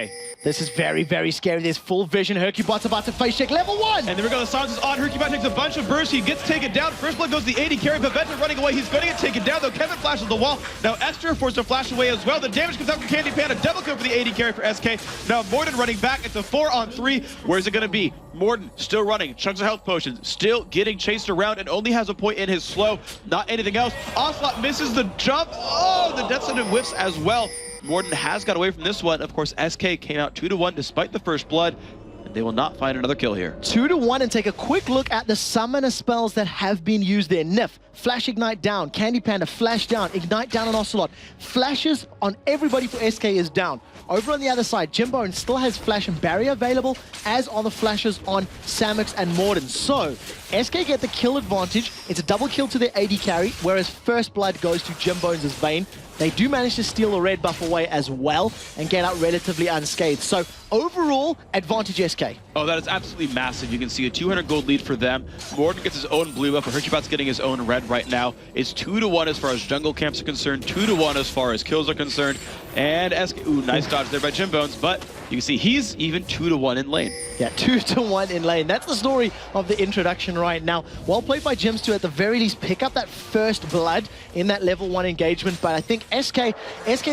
This is very, very scary. There's full vision. Hercubot's about to face check level 1. And there we go. The silence is on. Hercubot takes a bunch of bursts. He gets taken down. First blood goes to the AD carry. Pavetta running away. He's going to get taken down, though. Kevin flashes the wall. Now Esther forced to flash away as well. The damage comes out from Candy Panda. Double kill for the AD carry for SK. Now Morden running back. It's a 4-on-3. Where's it going to be? Morden still running. Chunks of health potions. Still getting chased around and only has a point in his slow. Not anything else. Ocelot misses the jump. Oh, the death sentence whiffs as well. Morden has got away from this one. Of course, SK came out 2-1 despite the first blood, and they will not find another kill here. 2-1, and take a quick look at the summoner spells that have been used there. Nif, Flash Ignite down. Candy Panda, Flash down. Ignite down on Ocelot. Flashes on everybody for SK is down. Over on the other side, Jimbo still has Flash and Barrier available, as are the flashes on Samux and Morden. So, SK get the kill advantage. It's a double kill to their AD carry, whereas first blood goes to Jimbo's Vayne. They do manage to steal the red buff away as well and get out relatively unscathed. So overall, advantage SK. Oh, that is absolutely massive. You can see a 200 gold lead for them. Morden gets his own blue buff, but Hercubot's getting his own red right now. It's 2-1 as far as jungle camps are concerned, 2-1 as far as kills are concerned. And SK, ooh, nice dodge there by Jimbones, but you can see he's even 2-1 in lane. Yeah, 2-1 in lane. That's the story of the introduction right now. Well played by Jims to, at the very least, pick up that first blood in that level 1 engagement. But I think SK's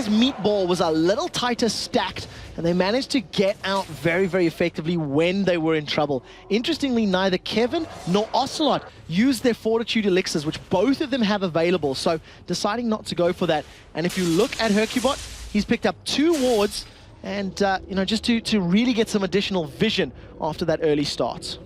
meatball was a little tighter stacked, and they managed to get out very, very effectively when they were in trouble. Interestingly, neither Kevin nor Ocelot used their Fortitude elixirs, which both of them have available, so deciding not to go for that. And if you look at Hercubot, he's picked up 2 wards, and just to really get some additional vision after that early start.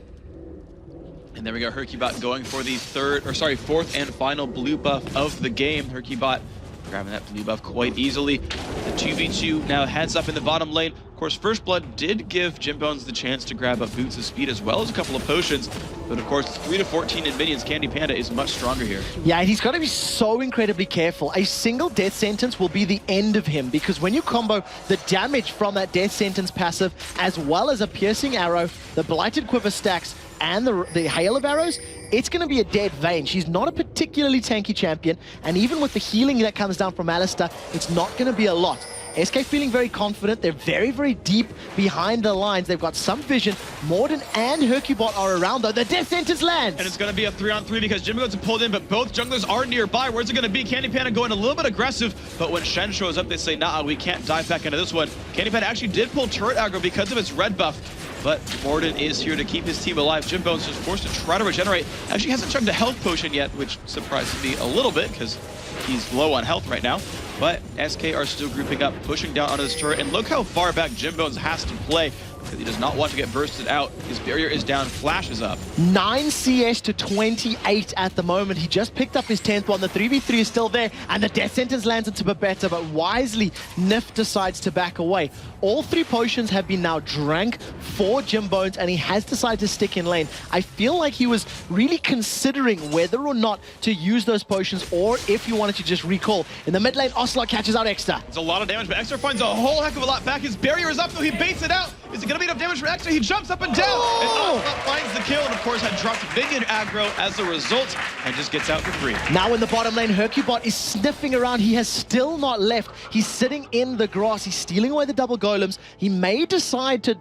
And there we go, Hercubot going for the fourth and final blue buff of the game. Hercubot grabbing that blue buff quite easily. The 2v2 now heads up in the bottom lane. Of course, First Blood did give Jimbones the chance to grab up Boots of Speed as well as a couple of potions. But of course, 3-14 in minions, Candy Panda is much stronger here. Yeah, and he's got to be so incredibly careful. A single death sentence will be the end of him, because when you combo the damage from that death sentence passive, as well as a piercing arrow, the blighted quiver stacks, and the hail of arrows, it's going to be a dead Vayne. She's not a particularly tanky champion, and even with the healing that comes down from Alistar, it's not going to be a lot. SK feeling very confident. They're very, very deep behind the lines. They've got some vision. Morden and Hercubot are around, though. The death sentence lands. And it's going to be a 3-on-3 because Jimbo's pulled in, but both junglers are nearby. Where's it going to be? Candy Panda going a little bit aggressive, but when Shen shows up, they say, nah, we can't dive back into this one. Candy Panda actually did pull turret aggro because of its red buff, but Morden is here to keep his team alive. Jimbo's just forced to try to regenerate. Actually hasn't chugged a health potion yet, which surprises me a little bit because he's low on health right now. But SK are still grouping up, pushing down onto this turret, and look how far back Jimbones has to play because he does not want to get bursted out. His barrier is down, Flash is up. 9 CS to 28 at the moment. He just picked up his 10th one. The 3v3 is still there, and the death sentence lands into Babetta, but wisely, Nif decides to back away. All 3 potions have been now drank for Jimbones, and he has decided to stick in lane. I feel like he was really considering whether or not to use those potions, or if he wanted to just recall. In the mid lane, Ocelot catches out Extra. It's a lot of damage, but Extra finds a whole heck of a lot back. His barrier is up, though he baits it out. Is it going to be enough damage for Extra? He jumps up and down, and Ocelot finds the kill, and of course had dropped minion aggro as a result, and just gets out for free. Now in the bottom lane, Hercubot is sniffing around. He has still not left. He's sitting in the grass. He's stealing away the double golems. He may decide to,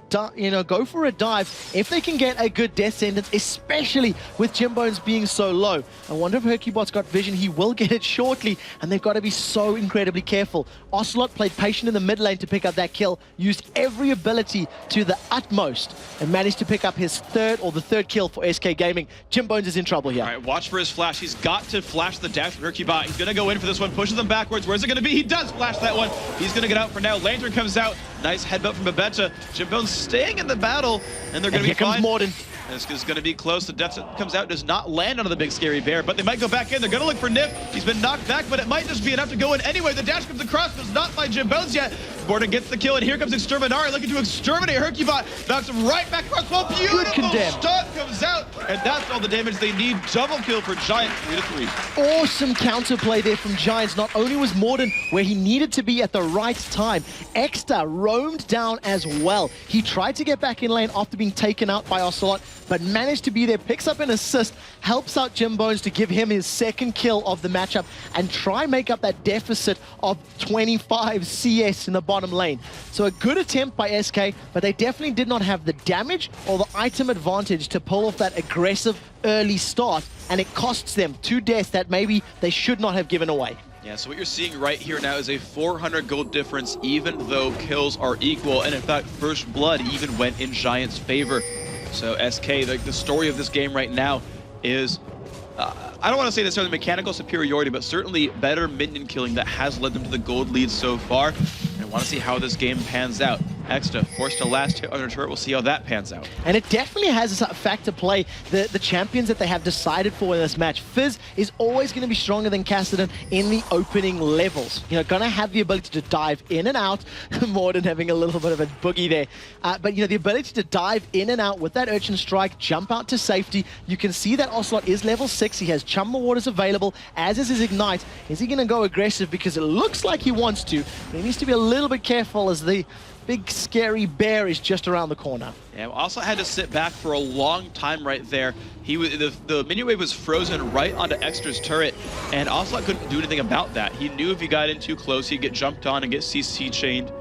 go for a dive if they can get a good death sentence, especially with Jimbones being so low. I wonder if Hercubot's got vision. He will get it shortly, and they've got to be so incredibly careful. Ocelot played patient in the mid lane to pick up that kill, used every ability to the utmost, and managed to pick up his the third kill for SK Gaming. Jimbones is in trouble here. All right, watch for his flash. He's got to flash the dash from Hercubot. He's going to go in for this one, pushes him backwards. Where's it going to be? He does flash that one. He's going to get out for now. Lantern comes out. Nice headbutt from Babetta. Jimbones staying in the battle, and they're going to be fine. Here comes Morden. This is going to be close. The death comes out, does not land onto the big scary bear, but they might go back in. They're going to look for Nif. He's been knocked back, but it might just be enough to go in anyway. The dash comes across, does not find Jimbones yet. Morden gets the kill, and here comes Exterminari looking to exterminate Hercubot. Knocks him right back across. Well, beautiful stunt comes out, and that's all the damage they need. Double kill for Giant, 3-3. Awesome counterplay there from Giants. Not only was Morden where he needed to be at the right time, Extra roamed down as well. He tried to get back in lane after being taken out by Ocelot, but managed to be there, picks up an assist, helps out Jimbones to give him his second kill of the matchup and try make up that deficit of 25 CS in the bottom lane. So a good attempt by SK, but they definitely did not have the damage or the item advantage to pull off that aggressive early start, and it costs them 2 deaths that maybe they should not have given away. Yeah, so what you're seeing right here now is a 400 gold difference, even though kills are equal, and in fact, first blood even went in Giant's favor. So SK, the story of this game right now is, I don't want to say necessarily mechanical superiority, but certainly better minion killing that has led them to the gold lead so far. And I want to see how this game pans out. Extra forced to last hit on her turret. We'll see how that pans out. And it definitely has a fact to play. The champions that they have decided for in this match. Fizz is always going to be stronger than Cassidy in the opening levels. Going to have the ability to dive in and out. More than having a little bit of a boogie there. But, the ability to dive in and out with that Urchin Strike, jump out to safety. You can see that Ocelot is level 6. He has Chumma Waters available, as is his Ignite. Is he going to go aggressive? Because it looks like he wants to. But he needs to be a little bit careful as the big scary bear is just around the corner. Yeah, also had to sit back for a long time right there. The minion wave was frozen right onto Extra's turret, and Ocelot couldn't do anything about that. He knew if he got in too close, he'd get jumped on and get CC chained.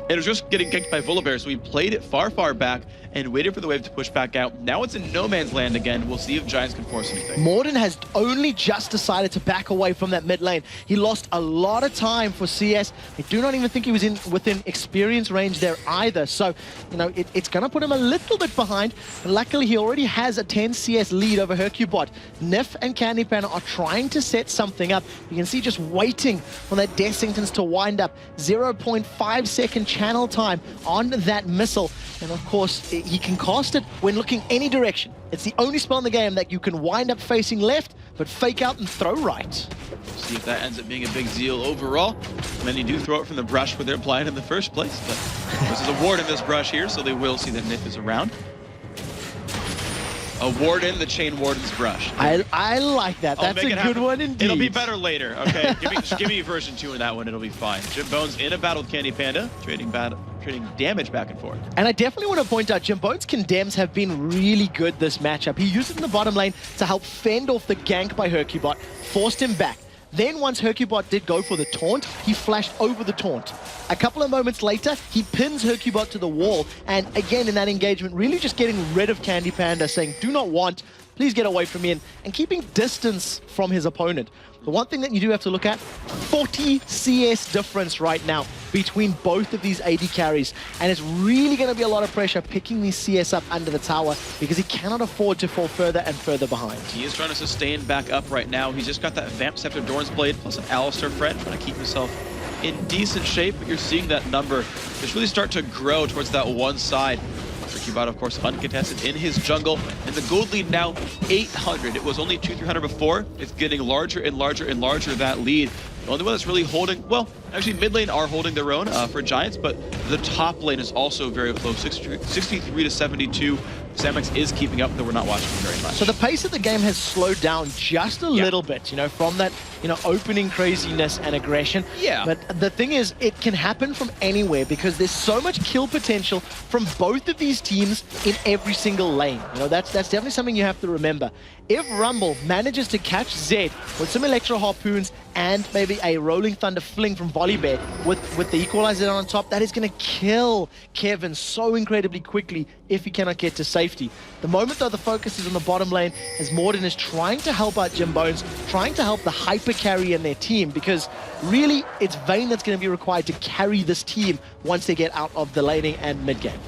It was just getting kicked by Volibear, so he played it far, far back and waited for the wave to push back out. Now it's in no man's land again. We'll see if Giants can force anything. Morden has only just decided to back away from that mid lane. He lost a lot of time for CS. I do not even think he was within experience range there either. So, it's going to put him a little bit behind. But luckily, he already has a 10 CS lead over Hercubot. Nif and Candy Panda are trying to set something up. You can see just waiting for that death sentence to wind up. 0.5 second channel time on that missile. And of course, he can cast it when looking any direction. It's the only spell in the game that you can wind up facing left, but fake out and throw right. See if that ends up being a big deal overall. Many do throw it from the brush where they're blind in the first place, but this is a ward in this brush here, so they will see that Nif is around. A ward in the Chain Warden's brush. I like that. That's a good one indeed. It'll be better later, okay? give me version 2 in that one, it'll be fine. Jimbones in a battle with Candy Panda, trading damage back and forth. And I definitely want to point out, Jimbones' condemns have been really good this matchup. He used it in the bottom lane to help fend off the gank by Hercubot, forced him back. Then once Hercubot did go for the taunt, he flashed over the taunt. A couple of moments later, he pins Hercubot to the wall. And again, in that engagement, really just getting rid of Candy Panda, saying, do not want, please get away from me, and keeping distance from his opponent. The one thing that you do have to look at, 40 CS difference right now between both of these AD carries. And it's really going to be a lot of pressure picking these CS up under the tower because he cannot afford to fall further and further behind. He is trying to sustain back up right now. He's just got that Vamp Scepter Doran's Blade plus an Alistar Friend, trying to keep himself in decent shape, but you're seeing that number just really start to grow towards that one side. Hercubot, of course, uncontested in his jungle, and the gold lead now 800. It was only 200-300 before. It's getting larger and larger and larger, that lead. The only one that's really holding, well, actually mid lane are holding their own for Giants, but the top lane is also very close, 63 to 72. Samex is keeping up, though we're not watching very much. So the pace of the game has slowed down just a little bit, you know, from that, you know, opening craziness and aggression. Yeah. But the thing is, it can happen from anywhere because there's so much kill potential from both of these teams in every single lane. You know, that's definitely something you have to remember. If Rumble manages to catch Zed with some Electro Harpoons and maybe a Rolling Thunder Fling from Volibear with the Equalizer on top, that is going to kill Kevin so incredibly quickly if he cannot get to safety. The moment, though, the focus is on the bottom lane as Morden is trying to help out Jim Bones, trying to help the hyper carry in their team, because really it's Vayne that's going to be required to carry this team once they get out of the laning and mid game.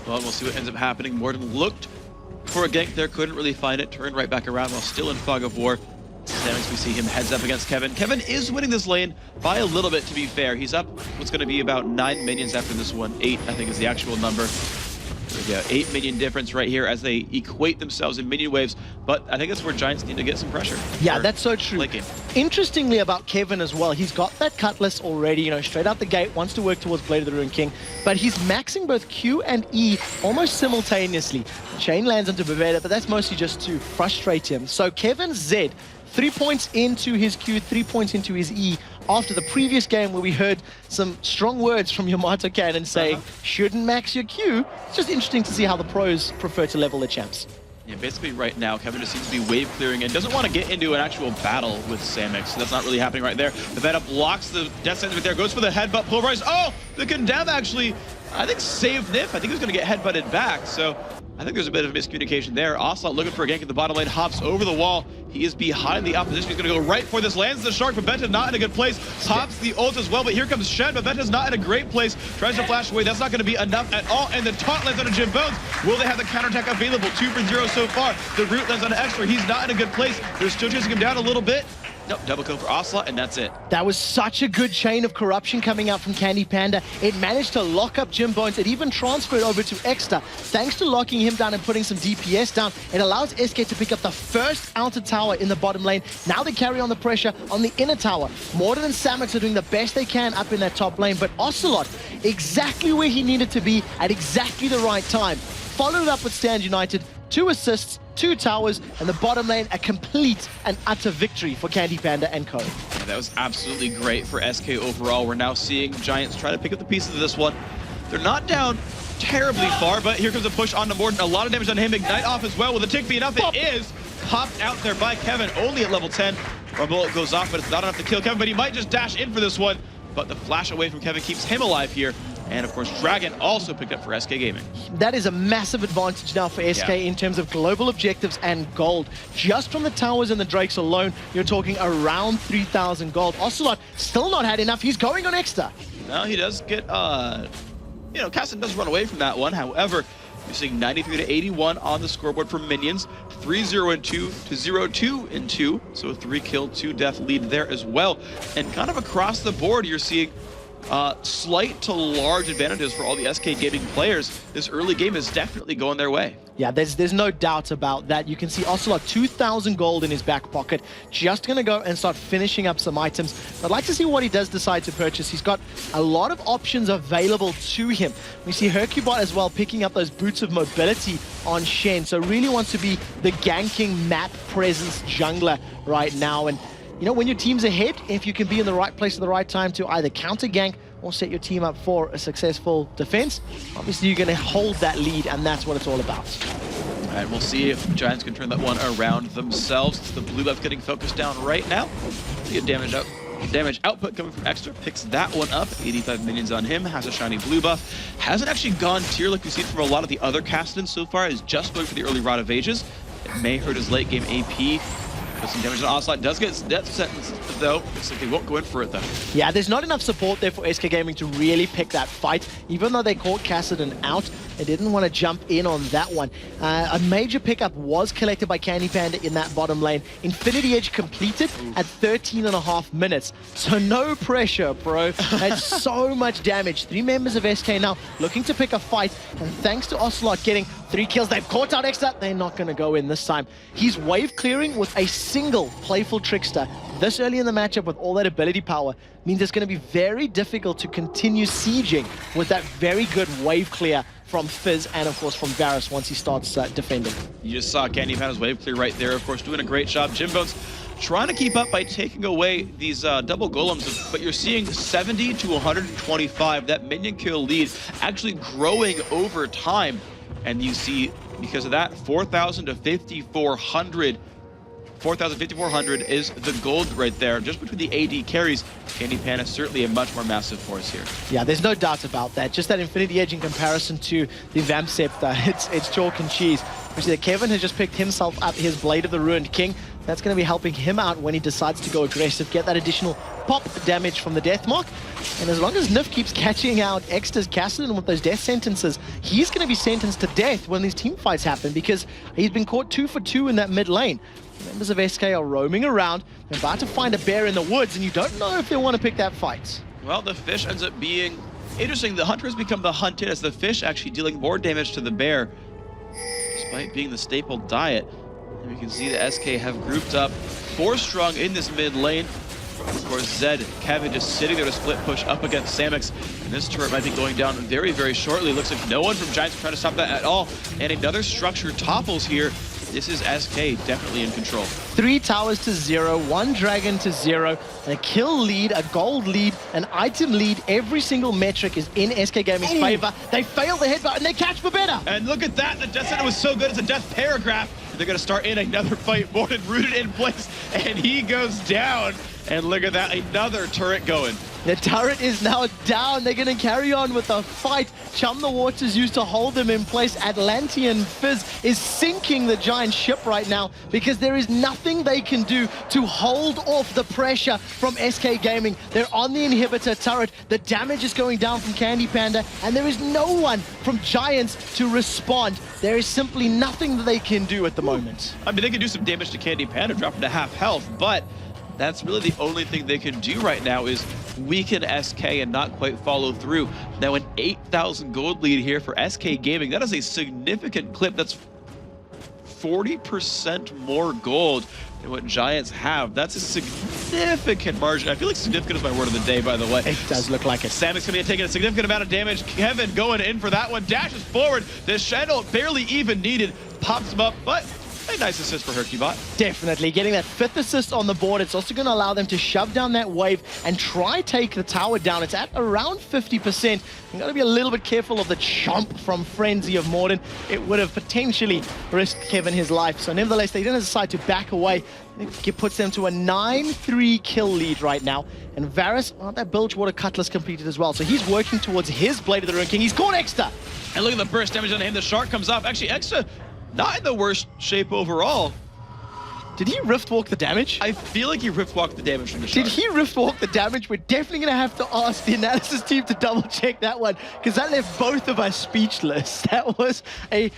Well, we'll see what ends up happening. Morden looked for a gank there, couldn't really find it, turned right back around while still in Fog of War. Samex, we see him heads up against Kevin. Kevin is winning this lane by a little bit, to be fair. He's up what's going to be about 9 minions after this one. 8, I think, is the actual number. There we go, 8 minion difference right here as they equate themselves in minion waves. But I think that's where Giants need to get some pressure. Yeah, that's so true. Interestingly about Kevin as well, he's got that Cutlass already, you know, straight out the gate, wants to work towards Blade of the Ruined King, but he's maxing both Q and E almost simultaneously. Chain lands onto Baveda, but that's mostly just to frustrate him. So Kevin Zed, 3 points into his Q, 3 points into his E, after the previous game where we heard some strong words from Yamato Cannon saying, shouldn't max your Q. It's just interesting to see how the pros prefer to level the champs. Yeah, basically right now, Kevin just seems to be wave clearing and doesn't want to get into an actual battle with Samex. So that's not really happening right there. Baveda blocks the death sentence right there, goes for the headbutt, pulverized. Oh, the Condemn actually, I think, saved Nif. I think he was going to get headbutted back. So I think there's a bit of miscommunication there. Ocelot looking for a gank at the bottom lane, hops over the wall. He is behind the opposition. He's going to go right for this. Lands the Shark, but Benta's not in a good place. Pops the ult as well, but here comes Shen, but Benta's not in a great place. Tries to flash away. That's not going to be enough at all. And the taunt lands on a Jim Bones. Will they have the counterattack available? 2 for 0 so far. The root lands on an Extra. He's not in a good place. They're still chasing him down a little bit. Nope, double kill for Ocelot, and that's it. That was such a good chain of corruption coming out from Candy Panda. It managed to lock up Jim Bones. It even transferred over to Extra. Thanks to locking him down and putting some DPS down, it allows SK to pick up the first outer tower in the bottom lane. Now they carry on the pressure on the inner tower. Morden and Samex are doing the best they can up in that top lane, but Ocelot, exactly where he needed to be at exactly the right time. Followed up with Stand United, 2 assists, 2 towers, and the bottom lane a complete and utter victory for Candy Panda and co. Yeah, that was absolutely great for SK overall. We're now seeing Giants try to pick up the pieces of this one. They're not down terribly far, but here comes a push onto Morden. A lot of damage on him. Ignite off as well. Will the tick be enough? It is. Popped out there by Kevin, only at level 10. Our bullet goes off, but it's not enough to kill Kevin, but he might just dash in for this one. But the flash away from Kevin keeps him alive here. And of course, Dragon also picked up for SK Gaming. That is a massive advantage now for SK in terms of global objectives and gold. Just from the towers and the Drakes alone, you're talking around 3,000 gold. Ocelot still not had enough. He's going on Extra. No, he does get, you know, Casson does run away from that one. However, you're seeing 93 to 81 on the scoreboard for minions. 3-0 and 2 to 0-2 and 2. So a 3 kill, 2 death lead there as well. And kind of across the board, you're seeing slight to large advantages for all the SK Gaming players. This early game is definitely going their way. Yeah, there's no doubt about that. You can see Ocelot 2,000 gold in his back pocket. Just going to go and start finishing up some items. I'd like to see what he does decide to purchase. He's got a lot of options available to him. We see Hercubot as well picking up those boots of mobility on Shen. So really wants to be the ganking map presence jungler right now. And you know, when your team's ahead, if you can be in the right place at the right time to either counter gank or set your team up for a successful defense, obviously you're going to hold that lead, and that's what it's all about. And we'll see if Giants can turn that one around themselves. It's the blue buff getting focused down right now. See a damage output coming from Extra. Picks that one up. 85 minions on him. Has a shiny blue buff. Hasn't actually gone tier like we've seen from a lot of the other Castans so far. Is just going for the early Rod of Ages. It may hurt his late game AP. Put some damage on Ocelot. Does get his death sentence though. Looks like they won't go in for it though. Yeah, there's not enough support there for SK Gaming to really pick that fight. Even though they caught Kassadin out, they didn't want to jump in on that one. A major pickup was collected by Candy Panda in that bottom lane. Infinity Edge completed at 13.5 minutes. So no pressure, bro. Had so much damage. 3 members of SK now looking to pick a fight. And thanks to Ocelot getting 3 kills, they've caught out Extra. They're not going to go in this time. He's wave clearing with a single playful Trickster. This early in the matchup with all that ability power means it's going to be very difficult to continue sieging with that very good wave clear from Fizz and of course from Varus once he starts defending. You just saw Candy Panda's wave clear right there, of course, doing a great job. Jimbone's trying to keep up by taking away these double golems, but you're seeing 70 to 125. That minion kill lead actually growing over time. And you see, because of that, 4,000 to 5,400. 4,400 is the gold right there, just between the AD carries. Candy Panda certainly a much more massive force here. Yeah, there's no doubt about that. Just that Infinity Edge in comparison to the Vamp Scepter, it's chalk and cheese. We see that Kevin has just picked himself up his Blade of the Ruined King. That's going to be helping him out when he decides to go aggressive, get that additional pop damage from the Death Mark. And as long as Nif keeps catching out Extra's Kassadin with those death sentences, he's going to be sentenced to death when these team fights happen because he's been caught 2 for 2 in that mid lane. Members of SK are roaming around. They're about to find a bear in the woods, and you don't know if they want to pick that fight. Well, the fish ends up being interesting. The hunter has become the hunted as the fish actually dealing more damage to the bear, despite being the staple diet. And we can see the SK have grouped up 4 strong in this mid lane. Of course, Zed, Kevin just sitting there to split push up against Samix. And this turret might be going down very, very shortly. Looks like no one from Giants trying to stop that at all. And another structure topples here. This is SK definitely in control. 3 towers to 0, 1 dragon to 0, a kill lead, a gold lead, an item lead. Every single metric is in SK Gaming's favor. They fail the headbutt and they catch for better. And look at that. The death center was so good. It's a death paragraph. They're going to start in another fight. Morden rooted in place, and he goes down. And look at that, another turret going. The turret is now down. They're going to carry on with the fight. Chum the Waters used to hold them in place. Atlantean Fizz is sinking the giant ship right now because there is nothing they can do to hold off the pressure from SK Gaming. They're on the inhibitor turret. The damage is going down from Candy Panda, and there is no one from Giants to respond. There is simply nothing that they can do at the moment. I mean, they can do some damage to Candy Panda, drop him to half health, but that's really the only thing they can do right now is weaken SK and not quite follow through. Now an 8,000 gold lead here for SK Gaming. That is a significant clip. That's 40% more gold than what Giants have. That's a significant margin. I feel like significant is my word of the day, by the way. It does look like it. Samix going to be taking a significant amount of damage. Kevin going in for that one. Dashes forward. The shadow barely even needed. Pops him up, but a nice assist for Hercubot. Definitely. Getting that 5th assist on the board. It's also going to allow them to shove down that wave and try take the tower down. It's at around 50%. You've got to be a little bit careful of the chomp from Frenzy of Morden. It would have potentially risked Kevin his life. So nevertheless, they didn't decide to back away. It puts them to a 9-3 kill lead right now. And Varus, well, that Bilgewater Cutlass completed as well. So he's working towards his Blade of the Ruined King. He's caught Extra. And look at the burst damage on him. The shark comes off. Actually, Extra not in the worst shape overall. Did he rift walk the damage? I feel like he rift walked the damage from the shark. Did he rift walk the damage? We're definitely going to have to ask the analysis team to double check that one because that left both of us speechless. That was a...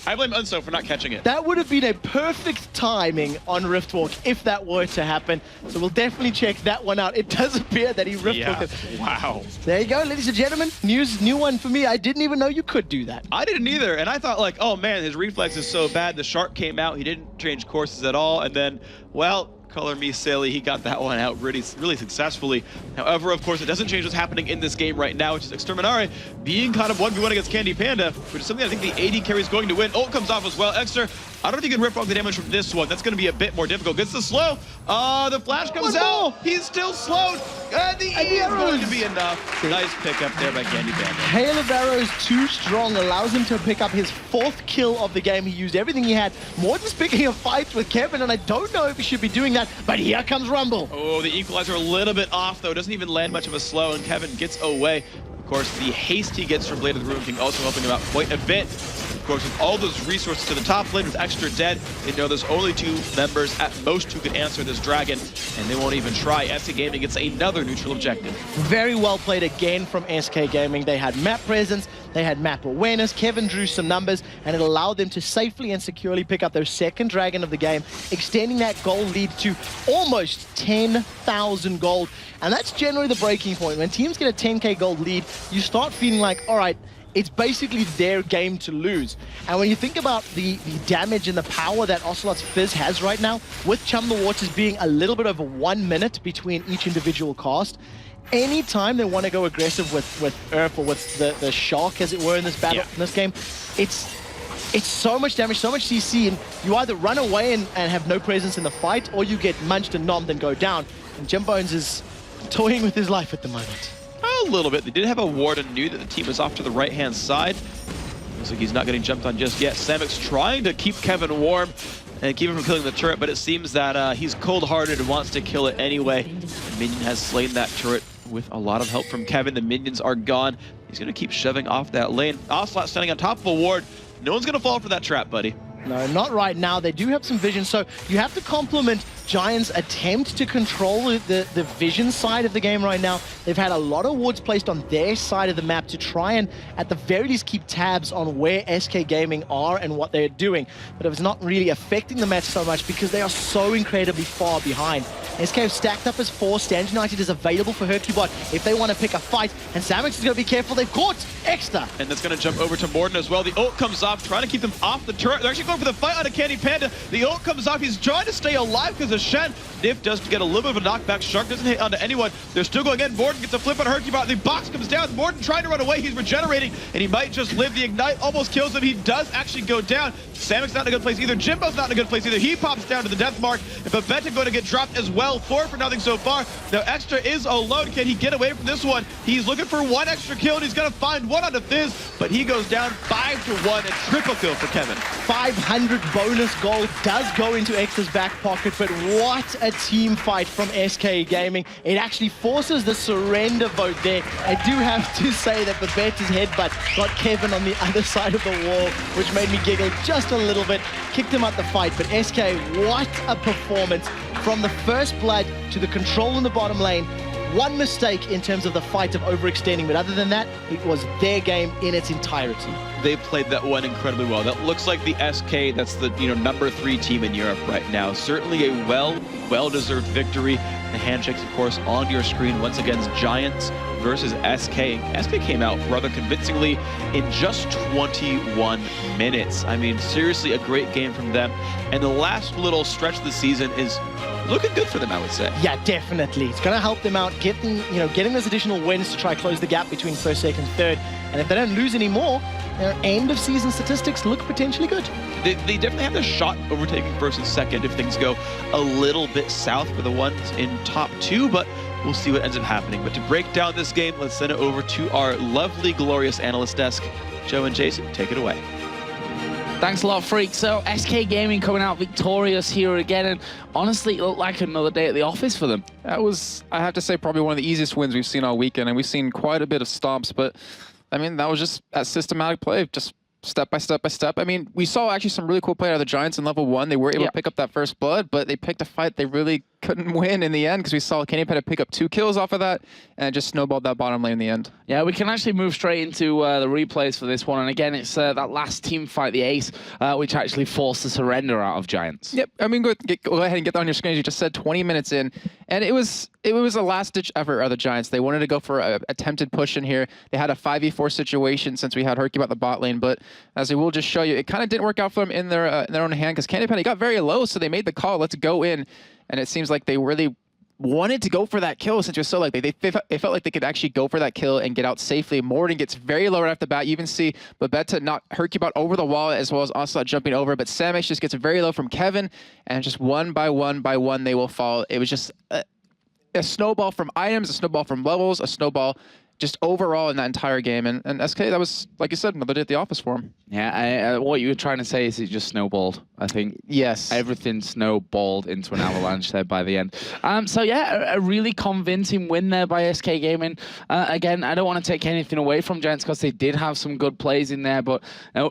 I blame Unso for not catching it. That would have been a perfect timing on Riftwalk if that were to happen. So we'll definitely check that one out. It does appear that he Riftwalked it. Wow. There you go, ladies and gentlemen. New one for me. I didn't even know you could do that. I didn't either. And I thought like, oh man, his reflex is so bad. The shark came out. He didn't change courses at all. And then, well, color me silly, he got that one out really successfully. However, of course, it doesn't change what's happening in this game right now, which is Exterminare being kind of 1v1 against Candy Panda, which is something I think the AD carry is going to win. Ult comes off as well. Exter, I don't know if you can rip off the damage from this one. That's going to be a bit more difficult. Gets the slow. The flash comes out. He's still slowed. The E is going to be enough. Nice pickup there by Candy Panda. Hail of Arrows too strong, allows him to pick up his 4th kill of the game. He used everything he had. Morden's picking a fight with Kevin, and I don't know if he should be doing that, but here comes Rumble. Oh, the equalizer a little bit off, though. Doesn't even land much of a slow, and Kevin gets away. Of course, the haste he gets from Blade of the Ruin King also helping him out quite a bit. Of course, with all those resources to the top lane with extra dead, they know there's only 2 members at most who can answer this dragon, and they won't even try. SK Gaming gets another neutral objective. Very well played again from SK Gaming. They had map presence, they had map awareness. Kevin drew some numbers, and it allowed them to safely and securely pick up their 2nd dragon of the game, extending that gold lead to almost 10,000 gold. And that's generally the breaking point. When teams get a 10k gold lead, you start feeling like, all right, it's basically their game to lose. And when you think about the damage and the power that Ocelot's Fizz has right now, with Chum the Waters being a little bit over 1 minute between each individual cast, anytime they want to go aggressive with Earth or with the Shark, as it were, in this battle, in this game, it's so much damage, so much CC, and you either run away and have no presence in the fight, or you get munched and nommed and go down. And Jim Bones is toying with his life at the moment. A little bit. They did have a ward and knew that the team was off to the right-hand side. Looks like he's not getting jumped on just yet. Samek's trying to keep Kevin warm and keep him from killing the turret, but it seems that he's cold-hearted and wants to kill it anyway. The minion has slain that turret with a lot of help from Kevin. The minions are gone. He's going to keep shoving off that lane. Ocelot standing on top of a ward. No one's going to fall for that trap, buddy. No, not right now. They do have some vision, so you have to compliment Giants' attempt to control the vision side of the game right now. They've had a lot of wards placed on their side of the map to try and, at the very least, keep tabs on where SK Gaming are and what they're doing. But it's not really affecting the match so much because they are so incredibly far behind. SK have stacked up as 4. Stand United is available for Hercubot if they want to pick a fight. And Samix is going to be careful. They've caught Extra. And that's going to jump over to Morden as well. The ult comes off, trying to keep them off the turret. They're actually going for the fight on a Candy Panda. The ult comes off. He's trying to stay alive because of Shen. Nif does get a little bit of a knockback. Shark doesn't hit onto anyone. They're still going in. Morden gets a flip on Hercubot. The box comes down. Morden trying to run away. He's regenerating, and he might just live. The Ignite almost kills him. He does actually go down. Samek's not in a good place either. Jimbo's not in a good place either. He pops down to the death mark. And Babetta going to get dropped as well. 4 for nothing so far. Now Extra is alone. Can he get away from this one? He's looking for 1 extra kill, and he's going to find 1 on the Fizz, but he goes down 5-1. A triple kill for Kevin. 500 bonus gold does go into Extra's back pocket, but what a team fight from SK Gaming. It actually forces the surrender vote there. I do have to say that Babetta's headbutt got Kevin on the other side of the wall, which made me giggle just a little bit. Kicked him out the fight, but SK, what a performance. From the first blood to the control in the bottom lane. 1 mistake in terms of the fight of overextending, but other than that, it was their game in its entirety. They played that one incredibly well. That looks like the SK, that's the number 3 team in Europe right now. Certainly a well-deserved victory. The handshakes, of course, on your screen once against Giants versus SK. SK came out rather convincingly in just 21 minutes. I mean, seriously, a great game from them. And the last little stretch of the season is looking good for them, I would say. Yeah, definitely. It's going to help them out, getting those additional wins to try to close the gap between first, second, third. And if they don't lose anymore, their end-of-season statistics look potentially good. They definitely have the shot overtaking first and second if things go a little bit south for the ones in top 2, but we'll see what ends up happening. But to break down this game, let's send it over to our lovely, glorious analyst desk. Joe and Jason, take it away. Thanks a lot, Freak. So, SK Gaming coming out victorious here again, and honestly, it looked like another day at the office for them. That was, I have to say, probably one of the easiest wins we've seen all weekend, and we've seen quite a bit of stomps, but, I mean, that was just that systematic play, just step by step by step. I mean, we saw actually some really cool play out of the Giants in level 1. They were able to pick up that first blood, but they picked a fight they really couldn't win in the end because we saw Candy Panda pick up 2 kills off of that and just snowballed that bottom lane in the end. Yeah, we can actually move straight into the replays for this one. And again, it's that last team fight, the Ace, which actually forced the surrender out of Giants. Yep, I mean, go ahead and get that on your screen. As you just said 20 minutes in, and it was a last-ditch effort of the Giants. They wanted to go for an attempted push in here. They had a 5v4 situation since we had Herky about the bot lane, but as I will just show you, it kind of didn't work out for them in their own hand because Candy Panda got very low, so they made the call, let's go in. And it seems like they really wanted to go for that kill since it was so like they felt like they could actually go for that kill and get out safely. Morden gets very low right off the bat. You even see Babetta knock Hercubot over the wall as well as Ocelot jumping over, but Samex just gets very low from Kevin, and just one by one they will fall. It was just a snowball from items, a snowball from levels, a snowball just overall in that entire game. And SK, that was, like you said, another day at the office for him. Yeah, what you were trying to say is it just snowballed. I think yes, everything snowballed into an avalanche there by the end. So yeah, a really convincing win there by SK Gaming. Again, I don't want to take anything away from Giants because they did have some good plays in there, but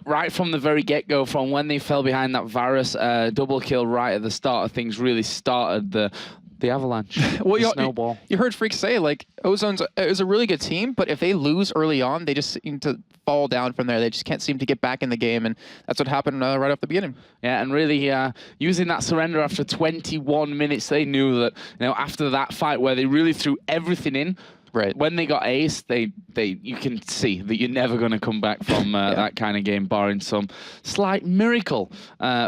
right from the very get-go, from when they fell behind that Varus double kill right at the start of things, really started the avalanche, well, the snowball. You heard Freak say, like, Ozone's is a really good team, but if they lose early on, they just seem to fall down from there. They just can't seem to get back in the game, and that's what happened right off the beginning. Yeah, and really using that surrender after 21 minutes, they knew that, after that fight where they really threw everything in, right, when they got ace, you can see that you're never going to come back from that kind of game, barring some slight miracle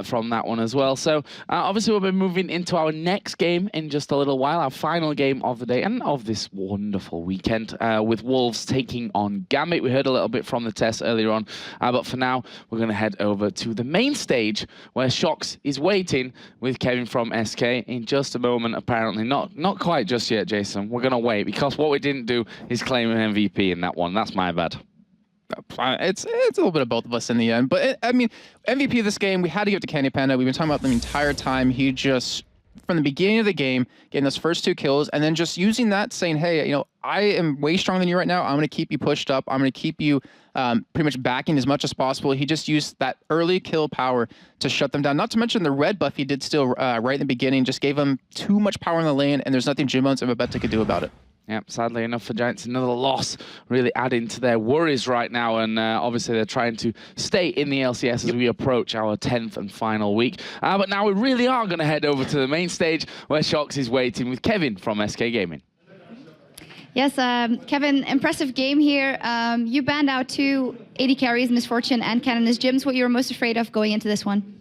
from that one as well. So obviously we'll be moving into our next game in just a little while, our final game of the day and of this wonderful weekend, with Wolves taking on Gambit. We heard a little bit from the test earlier on, but for now we're going to head over to the main stage where Shox is waiting with Kevin from SK in just a moment. Apparently not quite just yet, Jason. We're going to wait because what we didn't do is claim an MVP in that one. That's my bad. It's a little bit of both of us in the end, but I mean, MVP of this game, we had to give it to Candy Panda. We've been talking about them the entire time. He just, from the beginning of the game, getting those first 2 kills, and then just using that, saying, hey, I am way stronger than you right now. I'm going to keep you pushed up. I'm going to keep you pretty much backing as much as possible. He just used that early kill power to shut them down. Not to mention the red buff he did still right in the beginning, just gave him too much power in the lane, and there's nothing Jimbones and Babetta could do about it. Yeah, sadly enough for Giants, another loss really adding to their worries right now, and obviously they're trying to stay in the LCS as we approach our 10th and final week. But now we really are going to head over to the main stage where Shox is waiting with Kevin from SK Gaming. Yes, Kevin, impressive game here. You banned out 2 AD carries, Misfortune and Canonus. Jims, what you were most afraid of going into this one?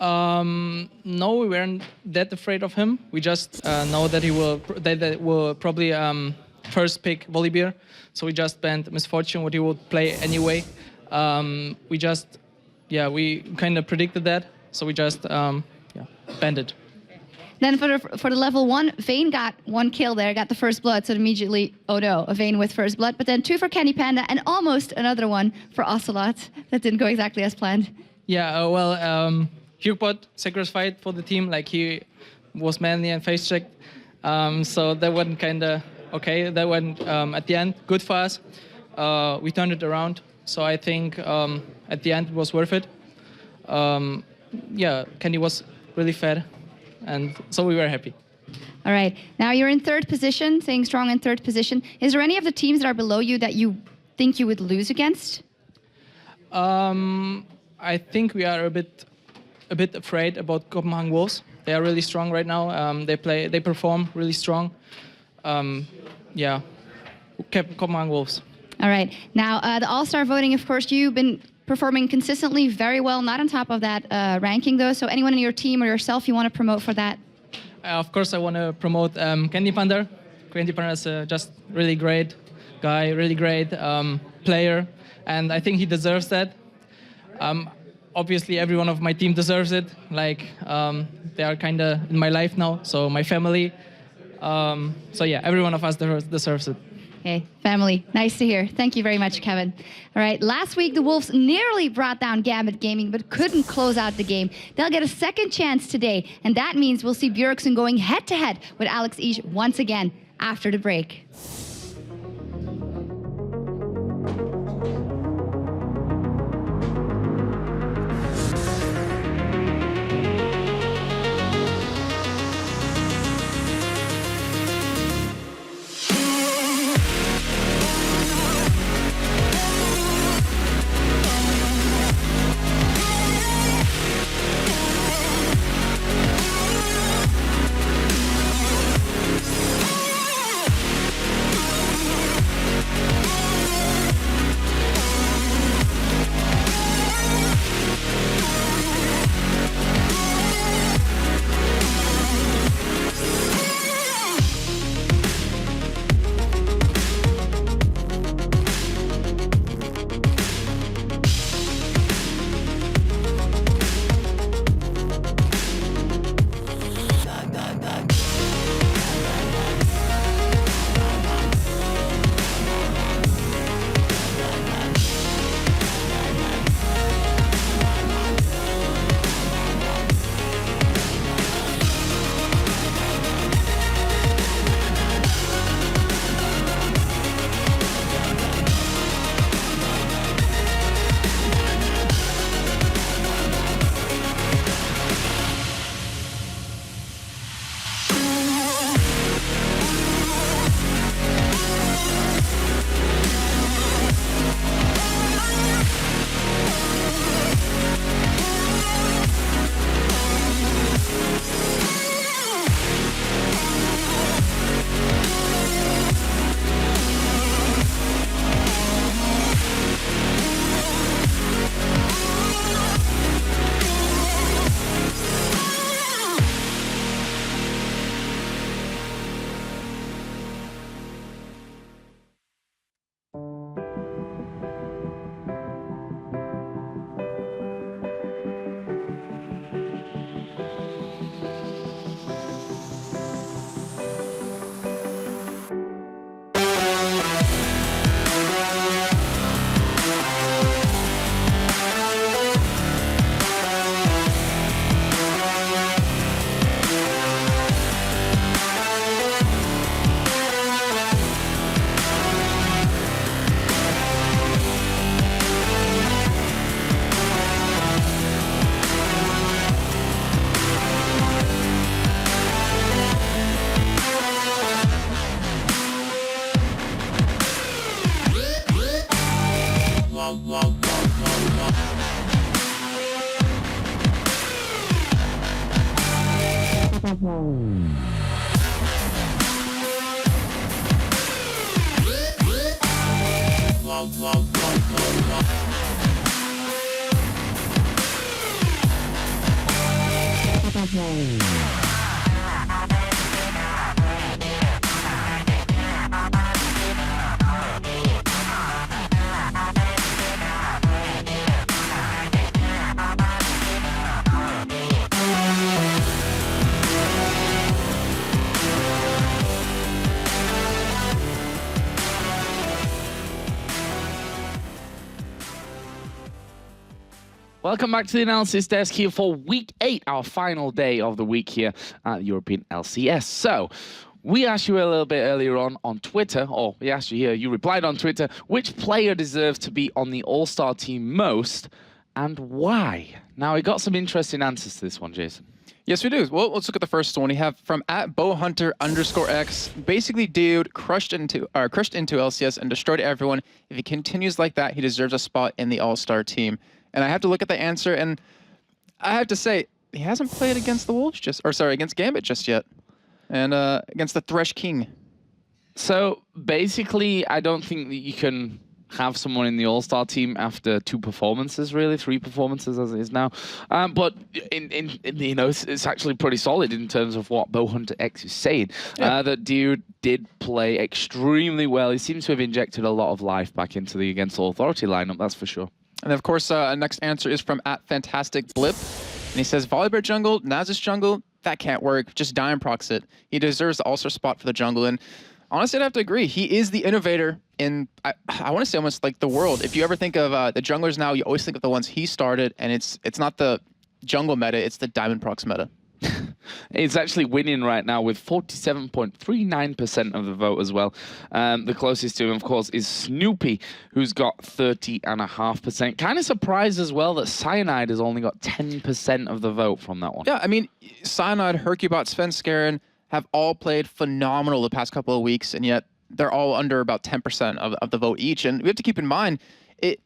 No, we weren't that afraid of him. We just know that he will probably first pick Volibear, so we just banned Misfortune, what he would play anyway. We kind of predicted that, so we just banned it. Then for the level 1, Vayne got 1 kill there, got the first blood, so immediately, oh no, a Vayne with first blood. But then 2 for Candy Panda and almost another one for Ocelot. That didn't go exactly as planned. Yeah, Hugbot sacrificed for the team, like he was manly and face checked. So that went kind of okay. That went at the end good for us. We turned it around. So I think at the end it was worth it. Candy was really fed, and so we were happy. All right, now you're in 3rd position, staying strong in 3rd position. Is there any of the teams that are below you that you think you would lose against? I think we are a bit afraid about Copenhagen Wolves. They are really strong right now. They perform really strong. Copenhagen Wolves. All right. Now the All-Star voting, of course, you've been performing consistently very well. Not on top of that ranking though. So anyone in your team or yourself you want to promote for that? Of course, I want to promote Candy Panda. Candy Panda is just really great guy, really great player, and I think he deserves that. Obviously, everyone of my team deserves it. Like, they are kind of in my life now, so my family. Every one of us deserves it. Okay, family. Nice to hear. Thank you very much, Kevin. All right, last week the Wolves nearly brought down Gambit Gaming, but couldn't close out the game. They'll get a second chance today, and that means we'll see Bjergsen going head-to-head with Alex Ish once again after the break. Welcome back to the analysis desk here for week 8, our final day of the week here at the European LCS. So, we asked you a little bit earlier on Twitter, or we asked you here, you replied on Twitter, which player deserves to be on the All-Star team most and why? Now, we got some interesting answers to this one, Jason. Yes, we do. Well, let's look at the first one. We have from @BowHunter_X. Basically, dude crushed into LCS and destroyed everyone. If he continues like that, he deserves a spot in the All-Star team. And I have to look at the answer, and I have to say, he hasn't played against the Wolves against Gambit just yet. And against the Thresh King. So, basically, I don't think that you can have someone in the All-Star team after 2 performances, really, 3 performances as it is now. But you know, it's actually pretty solid in terms of what BowHunter_X is saying. Yeah. That dude did play extremely well. He seems to have injected a lot of life back into the Against All Authority lineup, that's for sure. And of course, next answer is from @FantasticBlip. And he says, Volibear jungle, Nasus jungle, that can't work. Just Diamond procs it. He deserves the All-Star spot for the jungle. And honestly, I'd have to agree. He is the innovator in, I want to say almost like the world. If you ever think of the junglers now, you always think of the ones he started. And it's not the jungle meta, it's the Diamond procs meta. It's actually winning right now with 47.39% of the vote as well. The closest to him, of course, is Snoopy, who's got 30.5%. Kind of surprised as well that Cyanide has only got 10% of the vote from that one. Yeah, I mean, Cyanide, Hercubot, Svenskeren have all played phenomenal the past couple of weeks, and yet they're all under about 10% of the vote each. And we have to keep in mind, it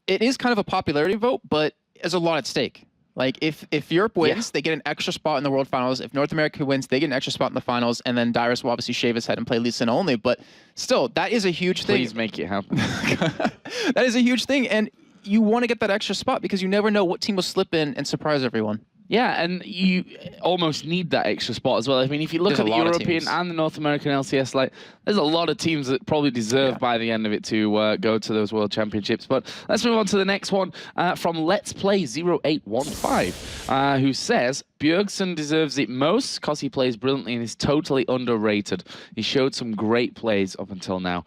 is kind of a popularity vote, but there's a lot at stake. Like, if Europe wins, they get an extra spot in the World Finals. If North America wins, they get an extra spot in the Finals. And then Dyrus will obviously shave his head and play Lee Sin only. But still, that is a huge thing. Please make it happen. That is a huge thing. And you want to get that extra spot because you never know what team will slip in and surprise everyone. Yeah, and you almost need that extra spot as well. I mean, if you look at the European and the North American LCS, like, there's a lot of teams that probably deserve by the end of it to go to those World Championships. But let's move on to the next one from Let's Play 0815, who says, Bjergsen deserves it most because he plays brilliantly and is totally underrated. He showed some great plays up until now.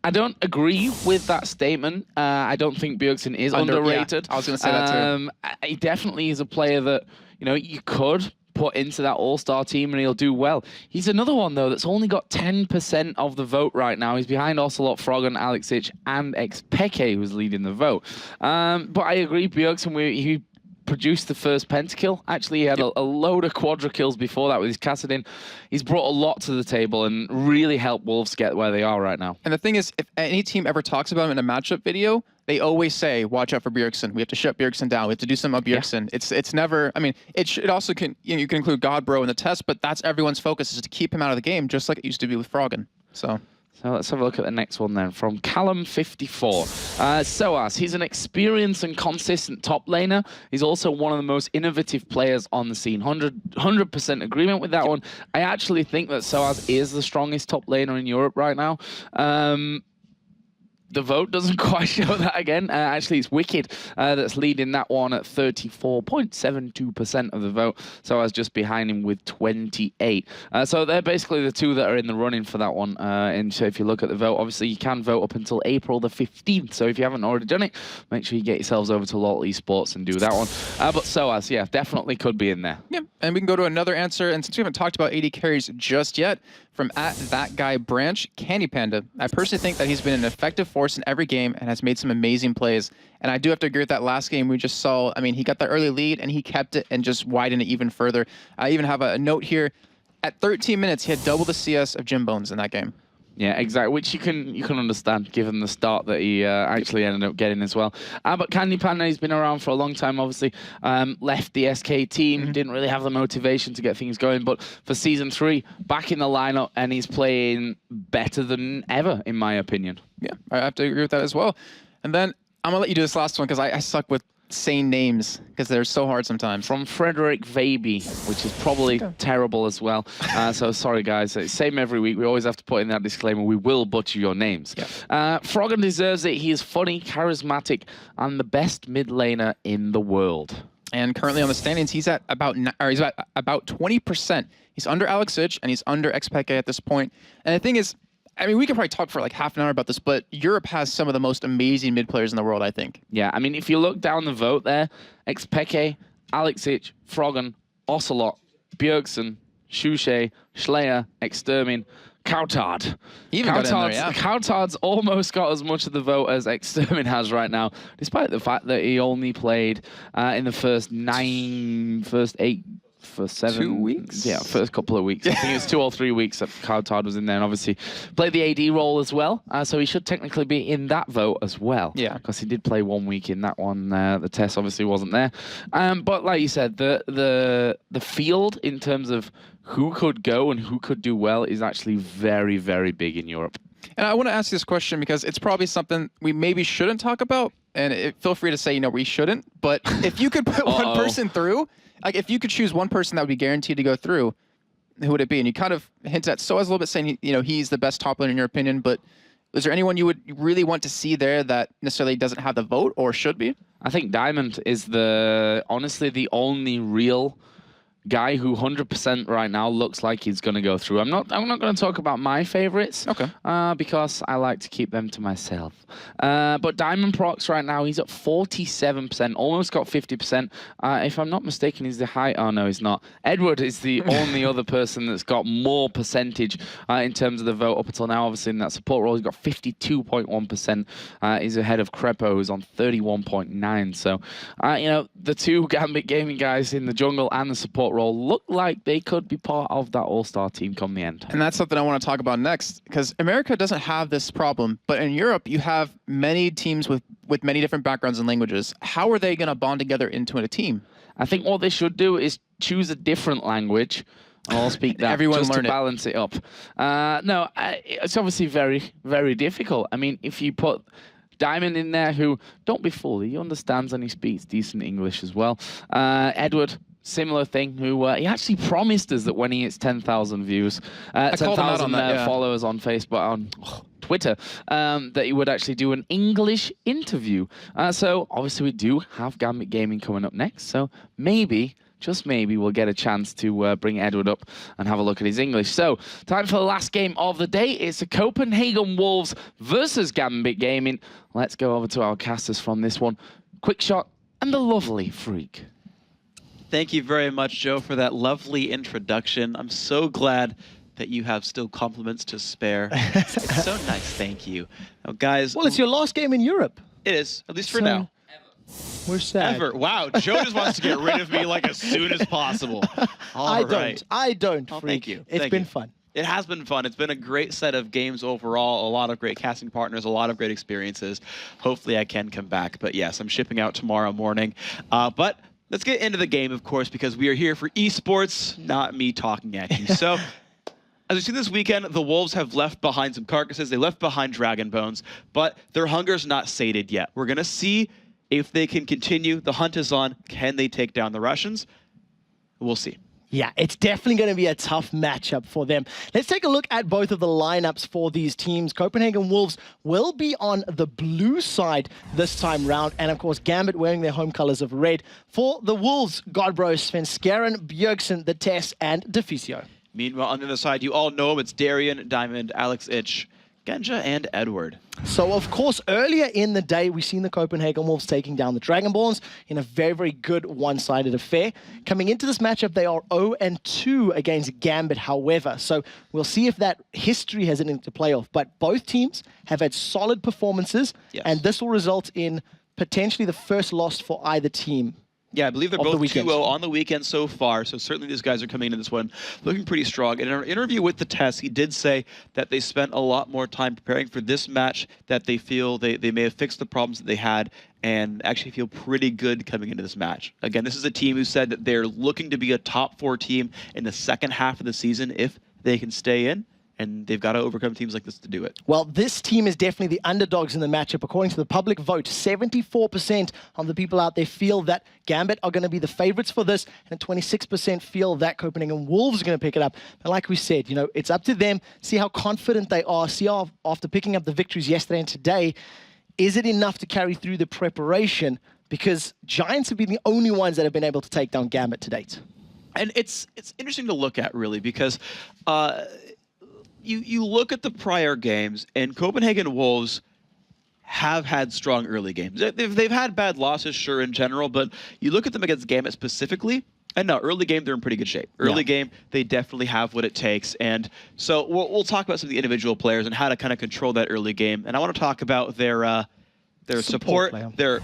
I don't agree with that statement. I don't think Bjergsen is underrated. Yeah, I was going to say that too. He definitely is a player that, you know, you could put into that All-Star team and he'll do well. He's another one, though, that's only got 10% of the vote right now. He's behind Ocelot, Froggen, Alexic, and Xpeke, who's leading the vote. But I agree, Bjergsen, he produced the first pentakill. Actually, he had a load of quadra kills before that with his Kassadin. He's brought a lot to the table and really helped Wolves get where they are right now. And the thing is, if any team ever talks about him in a matchup video, they always say, watch out for Bjergsen. We have to shut Bjergsen down. We have to do something about Bjergsen. Yeah. It's never, I mean, it also can, you can include Godbro in the test, but that's everyone's focus, is to keep him out of the game, just like it used to be with Froggen. So let's have a look at the next one then, from Callum54. Soaz, he's an experienced and consistent top laner. He's also one of the most innovative players on the scene. 100% agreement with that one. I actually think that Soaz is the strongest top laner in Europe right now. The vote doesn't quite show that again. Actually, it's Wicked that's leading that one at 34.72% of the vote. So I was just behind him with 28. So they're basically the two that are in the running for that one. And so if you look at the vote, obviously you can vote up until April the 15th. So if you haven't already done it, make sure you get yourselves over to LOL Esports and do that one. But Soaz, yeah, definitely could be in there. Yeah, and we can go to another answer. And since we haven't talked about AD carries just yet, from @ThatGuyBranch, Candy Panda. I personally think that he's been an effective force in every game and has made some amazing plays. And I do have to agree with that last game we just saw. I mean, he got the early lead and he kept it and just widened it even further. I even have a note here. At 13 minutes, he had double the CS of Jim Bones in that game. Yeah, exactly. Which you can understand, given the start that he actually ended up getting as well. But Candy Panda, he's been around for a long time. Obviously, left the SK team, didn't really have the motivation to get things going. But for season 3, back in the lineup, and he's playing better than ever, in my opinion. Yeah, I have to agree with that as well. And then I'm gonna let you do this last one because I suck with saying names because they're so hard sometimes. From Frederick Vaby, which is probably terrible as well. So sorry, guys. Same every week. We always have to put in that disclaimer. We will butcher your names. Yeah. Froggen deserves it. He is funny, charismatic, and the best mid laner in the world. And currently on the standings, he's at about 20%. He's under Alex Ich and he's under XPK at this point. And the thing is, I mean, we could probably talk for like half an hour about this, but Europe has some of the most amazing mid players in the world, I think. Yeah, I mean, if you look down the vote there, XPK, Alex Ich, Froggen, Ocelot, Bjergsen, Shushe, Schleyer, Extermin, Coutard. Coutard's almost got as much of the vote as Extermin has right now, despite the fact that he only played in the first 7 2 weeks? Yeah, first couple of weeks. I think it was 2 or 3 weeks that Coutard was in there, and obviously played the AD role as well. So he should technically be in that vote as well. Yeah. Because he did play 1 week in that one. The test obviously wasn't there. But like you said, the field in terms of who could go and who could do well is actually very, very big in Europe. And I want to ask you this question because it's probably something we maybe shouldn't talk about. And feel free to say, we shouldn't. But if you could put one person through, like if you could choose one person that would be guaranteed to go through, who would it be? And you kind of hinted at, so I was a little bit saying, he's the best top laner in your opinion, but is there anyone you would really want to see there that necessarily doesn't have the vote or should be? I think Diamond is honestly the only real guy who 100% right now looks like he's going to go through. I'm not going to talk about my favorites, because I like to keep them to myself. But Diamond Prox right now, he's at 47%, almost got 50%. If I'm not mistaken, he's the high. Oh no, he's not. Edward is the only other person that's got more percentage in terms of the vote up until now. Obviously, in that support role, he's got 52.1%. He's ahead of Crepo, who's on 31.9. So, the two Gambit Gaming guys in the jungle and the support role look like they could be part of that all-star team come the end. And that's something I want to talk about next, because America doesn't have this problem, but in Europe you have many teams with many different backgrounds and languages. How are they going to bond together into a team? I think what they should do is choose a different language. I'll speak that Everyone just learn to balance it up. No, it's obviously very, very difficult. I mean, if you put Diamond in there, who, don't be fooled, he understands and he speaks decent English as well. Edward, similar thing, who he actually promised us that when he hits 10,000 views, 10,000 followers on Facebook, on Twitter, that he would actually do an English interview. So obviously we do have Gambit Gaming coming up next, so maybe, just maybe, we'll get a chance to bring Edward up and have a look at his English. So, time for the last game of the day. It's the Copenhagen Wolves versus Gambit Gaming. Let's go over to our casters from this one. Quick Shot and the lovely Freak. Thank you very much, Joe, for that lovely introduction. I'm so glad that you have still compliments to spare. It's so nice, thank you. Now, guys... Well, it's your last game in Europe. It is, at least for now. We're sad. Ever. Wow, Joe just wants to get rid of me like as soon as possible. I don't, Oh, Freak. thank you. It's been fun. It has been fun. It's been a great set of games overall, a lot of great casting partners, a lot of great experiences. Hopefully I can come back. But yes, I'm shipping out tomorrow morning. But let's get into the game, of course, because we are here for esports, not me talking at you. So, as we see this weekend, the Wolves have left behind some carcasses. They left behind Dragon Bones, but their hunger's not sated yet. We're going to see if they can continue. The hunt is on. Can they take down the Russians? We'll see. Yeah, it's definitely going to be a tough matchup for them. Let's take a look at both of the lineups for these teams. Copenhagen Wolves will be on the blue side this time round. And of course, Gambit wearing their home colors of red. For the Wolves, Godbro, Sven Skaren, Bjergsen, The Tess, and Deficio. Meanwhile, on the other side, you all know him. It's Darian, Diamond, Alex Ich, Genja, and Edward. So, of course, earlier in the day, we've seen the Copenhagen Wolves taking down the Dragonborns in a very, very good one-sided affair. Coming into this matchup, they are 0-2 against Gambit, however. So we'll see if that history has anything to play off. But both teams have had solid performances, and this will result in potentially the first loss for either team Yeah, I believe they're of the both weekend. 2-0 on the weekend so far, so certainly these guys are coming into this one looking pretty strong. In an interview with the Test, he did say that they spent a lot more time preparing for this match, that they feel they may have fixed the problems that they had, and actually feel pretty good coming into this match. Again, this is a team who said that they're looking to be a top 4 team in the second half of the season if they can stay in. And they've got to overcome teams like this to do it. Well, this team is definitely the underdogs in the matchup. According to the public vote, 74% of the people out there feel that Gambit are going to be the favorites for this, and 26% feel that Copenhagen Wolves are going to pick it up. And like we said, you know, it's up to them. See how confident they are. See how after picking up the victories yesterday and today, is it enough to carry through the preparation? Because Giants have been the only ones that have been able to take down Gambit to date. And it's interesting to look at, really, because you look at the prior games, and Copenhagen Wolves have had strong early games. They've had bad losses, sure, in general, but you look at them against Gambit specifically, and no, early game, they're in pretty good shape. Early game, they definitely have what it takes. And so we'll talk about some of the individual players and how to kind of control that early game. And I want to talk about their support, their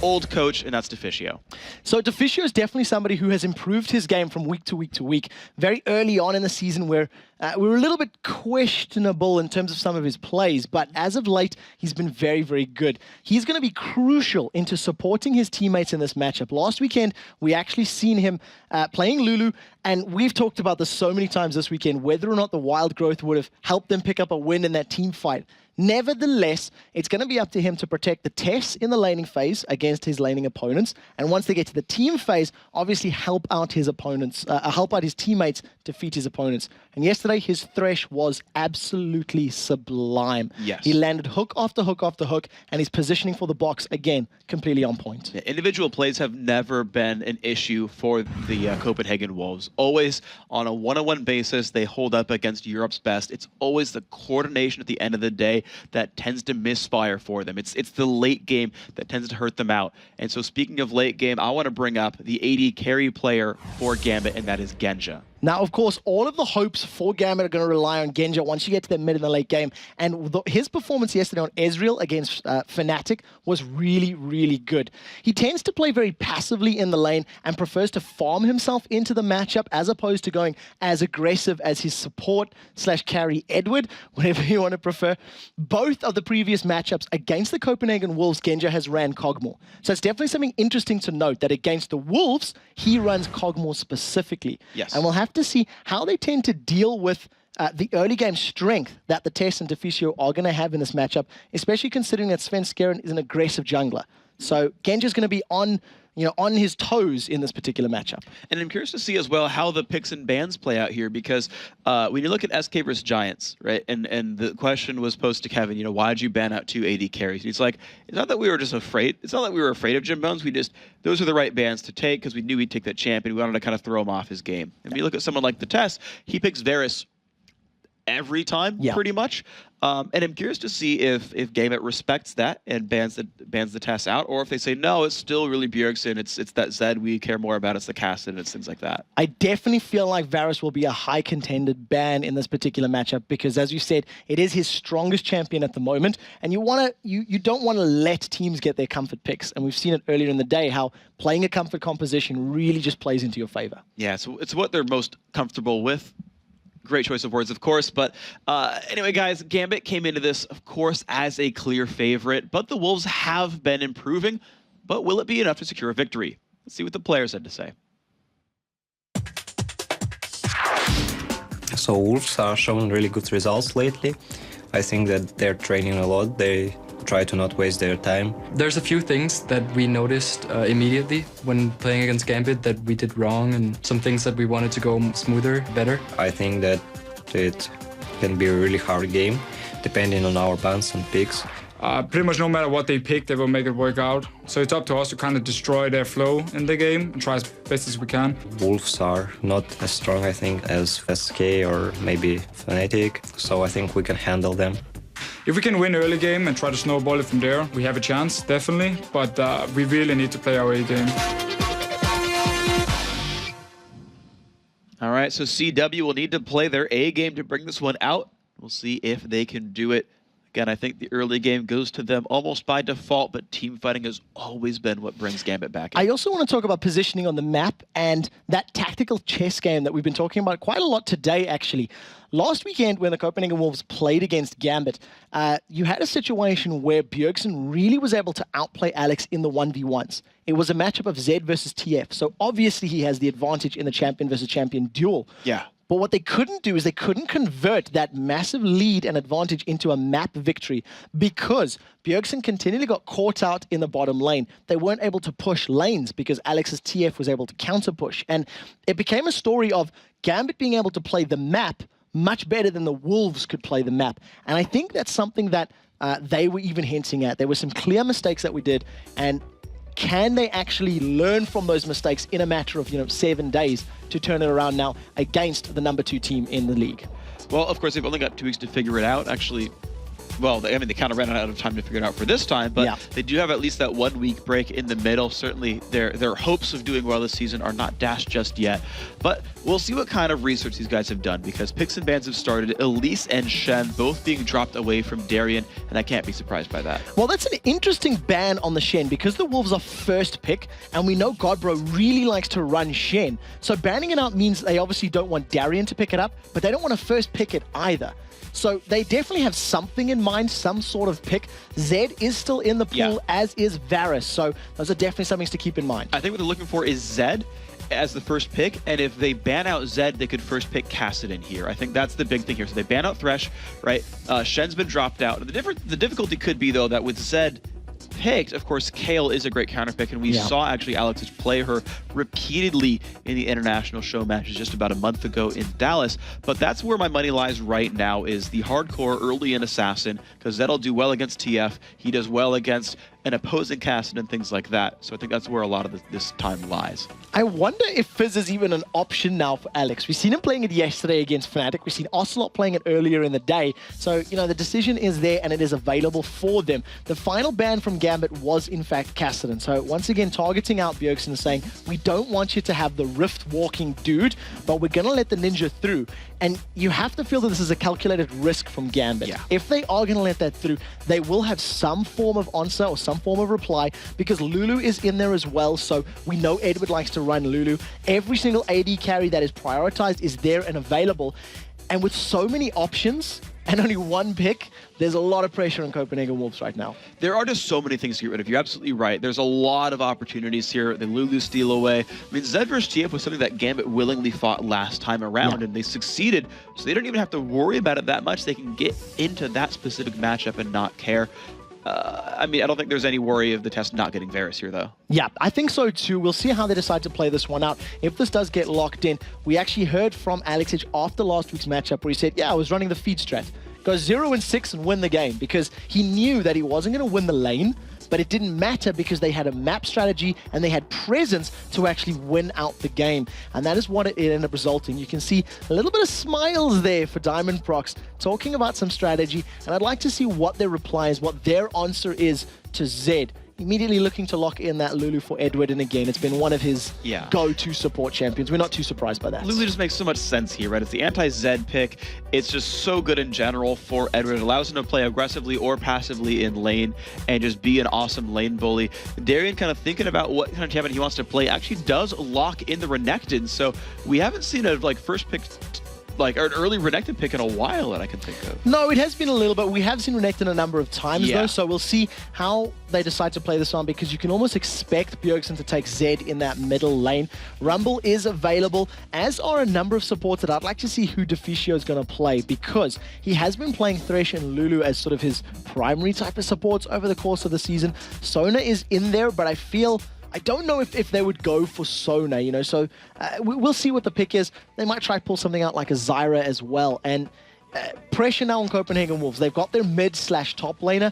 old coach, and that's Deficio. So Deficio is definitely somebody who has improved his game from week to week to week. Very early on in the season where we were a little bit questionable in terms of some of his plays, but as of late, he's been very, very good. He's going to be crucial into supporting his teammates in this matchup. Last weekend, we actually seen him playing Lulu, and we've talked about this so many times this weekend, whether or not the wild growth would have helped them pick up a win in that team fight. Nevertheless, it's going to be up to him to protect the Tess in the laning phase against his laning opponents. And once they get to the team phase, obviously help out his opponents, help out his teammates defeat his opponents. And yesterday, his Thresh was absolutely sublime. Yes. He landed hook after hook after hook, and his positioning for the box, again, completely on point. Yeah, individual plays have never been an issue for the Copenhagen Wolves. Always on a one-on-one basis, they hold up against Europe's best. It's always the coordination at the end of the day that tends to misfire for them. It's the late game that tends to hurt them out. And so speaking of late game, I want to bring up the AD carry player for Gambit, and that is Genja. Now, of course, all of the hopes for Gambit are going to rely on Genja once you get to the mid and the late game. And his performance yesterday on Ezreal against Fnatic was really, really good. He tends to play very passively in the lane and prefers to farm himself into the matchup as opposed to going as aggressive as his support/carry Edward, whatever you want to prefer. Both of the previous matchups against the Copenhagen Wolves, Genja has ran Kog'Maw. So it's definitely something interesting to note that against the Wolves, he runs Kog'Maw specifically. Yes. And we'll have to see how they tend to deal with the early game strength that the Tess and Deficio are going to have in this matchup, especially considering that Sven Skeren is an aggressive jungler. So Genja's going to be on his toes in this particular matchup. And I'm curious to see as well how the picks and bans play out here, because when you look at SK versus Giants, right, and the question was posed to Kevin, why did you ban out 2 AD carries? And he's like, it's not that we were just afraid. It's not that we were afraid of Jim Bones. Those are the right bans to take because we knew he'd take that champion. We wanted to kind of throw him off his game. And when you look at someone like the Tess, he picks Varus every time, pretty much. And I'm curious to see if Gambit respects that and bans the Tess out, or if they say, no, it's still really Bjergsen, it's that Zed we care more about, it's the cast, and it's things like that. I definitely feel like Varus will be a high contended ban in this particular matchup because, as you said, it is his strongest champion at the moment, and you don't want to let teams get their comfort picks. And we've seen it earlier in the day how playing a comfort composition really just plays into your favor. Yeah, so it's what they're most comfortable with. Great choice of words, of course. But anyway, guys, Gambit came into this, of course, as a clear favorite. But the Wolves have been improving. But will it be enough to secure a victory? Let's see what the players had to say. So Wolves are showing really good results lately. I think that they're training a lot. They try to not waste their time. There's a few things that we noticed immediately when playing against Gambit that we did wrong, and some things that we wanted to go smoother, better. I think that it can be a really hard game, depending on our bans and picks. Pretty much no matter what they pick, they will make it work out. So it's up to us to kind of destroy their flow in the game and try as best as we can. Wolves are not as strong, I think, as SK or maybe Fnatic, so I think we can handle them. If we can win early game and try to snowball it from there, we have a chance, definitely. But we really need to play our A game. All right, so CW will need to play their A game to bring this one out. We'll see if they can do it Again, I think the early game goes to them almost by default, but team fighting has always been what brings Gambit back in. I also want to talk about positioning on the map and that tactical chess game that we've been talking about quite a lot today, actually. Last weekend, when the Copenhagen Wolves played against Gambit, you had a situation where Bjergsen really was able to outplay Alex in the 1v1s. It was a matchup of Zed versus TF, so obviously he has the advantage in the champion versus champion duel. Yeah. But what they couldn't do is they couldn't convert that massive lead and advantage into a map victory because Bjergsen continually got caught out in the bottom lane. They weren't able to push lanes because Alex's TF was able to counter push. And it became a story of Gambit being able to play the map much better than the Wolves could play the map. And I think that's something that they were even hinting at. There were some clear mistakes that we did, and can they actually learn from those mistakes in a matter of 7 days to turn it around now against the #2 team in the league? Well, of course, they've only got 2 weeks to figure it out. Actually, well, they kind of ran out of time to figure it out for this time, but they do have at least that 1 week break in the middle. Certainly, their hopes of doing well this season are not dashed just yet. But we'll see what kind of research these guys have done, because picks and bans have started. Elise and Shen both being dropped away from Darien, and I can't be surprised by that. Well, that's an interesting ban on the Shen, because the Wolves are first pick, and we know Godbro really likes to run Shen. So banning it out means they obviously don't want Darien to pick it up, but they don't want to first pick it either. So they definitely have something in mind, some sort of pick. Zed is still in the pool, as is Varus. So those are definitely some things to keep in mind. I think what they're looking for is Zed as the first pick, and if they ban out Zed, they could first pick Kassadin here. I think that's the big thing here. So they ban out Thresh, right? Shen's been dropped out. The difficulty could be, though, that with Zed picked, of course, Kayle is a great counter pick, and we saw actually Alex play her repeatedly in the international show matches just about a month ago in Dallas. But that's where my money lies right now, is the hardcore early in Assassin, because Zed'll do well against TF. He does well against an opposing Kassadin and things like that. So I think that's where a lot of this time lies. I wonder if Fizz is even an option now for Alex. We've seen him playing it yesterday against Fnatic. We've seen Ocelot playing it earlier in the day. So, the decision is there and it is available for them. The final ban from Gambit was, in fact, Kassadin. So, once again, targeting out Bjergsen and saying, we don't want you to have the rift-walking dude, but we're going to let the ninja through. And you have to feel that this is a calculated risk from Gambit. If they are going to let that through, they will have some form of answer or some form of reply, because Lulu is in there as well. So we know Edward likes to run Lulu. Every single AD carry that is prioritized is there and available. And with so many options and only one pick, there's a lot of pressure on Copenhagen Wolves right now. There are just so many things to get rid of. You're absolutely right. There's a lot of opportunities here. The Lulu steal away. I mean, Zed versus TF was something that Gambit willingly fought last time around, and they succeeded. So they don't even have to worry about it that much. They can get into that specific matchup and not care. I mean, I don't think there's any worry of the test not getting Varus here, though. Yeah, I think so too. We'll see how they decide to play this one out. If this does get locked in, we actually heard from Alex after last week's matchup where he said, yeah, I was running the feed strat. Go 0-6 and win the game, because he knew that he wasn't going to win the lane, but it didn't matter because they had a map strategy and they had presence to actually win out the game. And that is what it ended up resulting. You can see a little bit of smiles there for Diamond Prox talking about some strategy, and I'd like to see what their reply is, what their answer is to Zed. Immediately looking to lock in that Lulu for Edward, and again, it's been one of his go-to support champions. We're not too surprised by that. Lulu just makes so much sense here, right? It's the anti-Zed pick. It's just so good in general for Edward. It allows him to play aggressively or passively in lane and just be an awesome lane bully. Darien, kind of thinking about what kind of champion he wants to play, actually does lock in the Renekton. So we haven't seen a first pick, an early Renekton pick in a while that I can think of. No, it has been a little bit. We have seen Renekton a number of times though, so we'll see how they decide to play this on, because you can almost expect Bjergsen to take Zed in that middle lane. Rumble is available, as are a number of supports that I'd like to see who Deficio is going to play, because he has been playing Thresh and Lulu as sort of his primary type of supports over the course of the season. Sona is in there, but I don't know if they would go for Sona, so we'll see what the pick is. They might try to pull something out like a Zyra as well. And pressure now on Copenhagen Wolves. They've got their mid/top laner.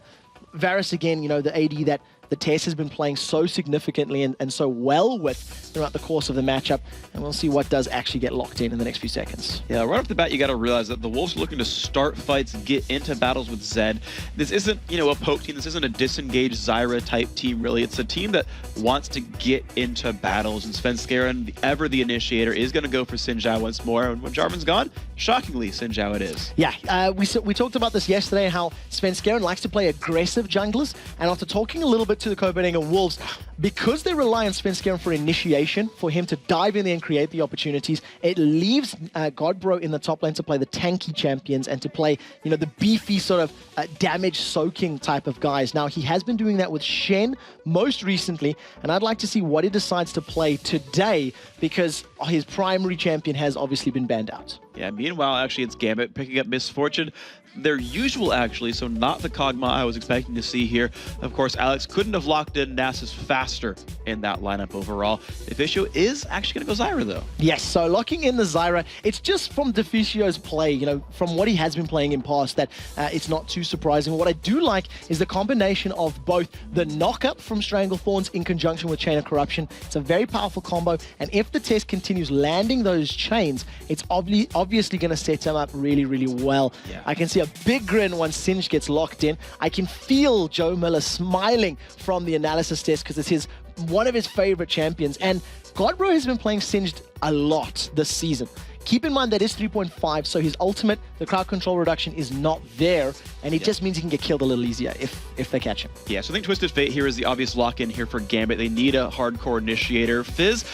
Varus again, the AD that the Tess has been playing so significantly and so well with throughout the course of the matchup. And we'll see what does actually get locked in the next few seconds. Yeah, right off the bat, you got to realize that the Wolves are looking to start fights, get into battles with Zed. This isn't, a poke team. This isn't a disengaged Zyra type team, really. It's a team that wants to get into battles. And Svenskeren, ever the initiator, is going to go for Xin Zhao once more. And when Jarvan's gone, shockingly, Xin Zhao it is. Yeah, we talked about this yesterday, how Svenskeren likes to play aggressive junglers. And after talking a little bit to the Copenhagen Wolves, because they rely on Svenskeren for initiation, for him to dive in there and create the opportunities, it leaves Godbro in the top lane to play the tanky champions and to play, the beefy sort of damage-soaking type of guys. Now, he has been doing that with Shen most recently, and I'd like to see what he decides to play today, because his primary champion has obviously been banned out. Yeah, meanwhile, actually, it's Gambit picking up Misfortune. Their usual, actually, so not the Kog'Maw I was expecting to see here. Of course, Alex couldn't have locked in Nasus faster in that lineup overall. Deficio is actually going to go Zyra, though. Yes, so locking in the Zyra, it's just from Deficio's play, from what he has been playing in past, that it's not too surprising. What I do like is the combination of both the knock-up from Stranglethorns in conjunction with Chain of Corruption. It's a very powerful combo, and if the test continues landing those chains, it's obviously going to set him up really, really well. Yeah. I can see a big grin once Singe gets locked in. I can feel Joe Miller smiling from the analysis test because it's one of his favorite champions. And Godbro has been playing Singed a lot this season. Keep in mind that it's 3.5, so his ultimate, the crowd control reduction, is not there, and it just means he can get killed a little easier if they catch him. Yeah, so I think Twisted Fate here is the obvious lock-in here for Gambit. They need a hardcore initiator. Fizz,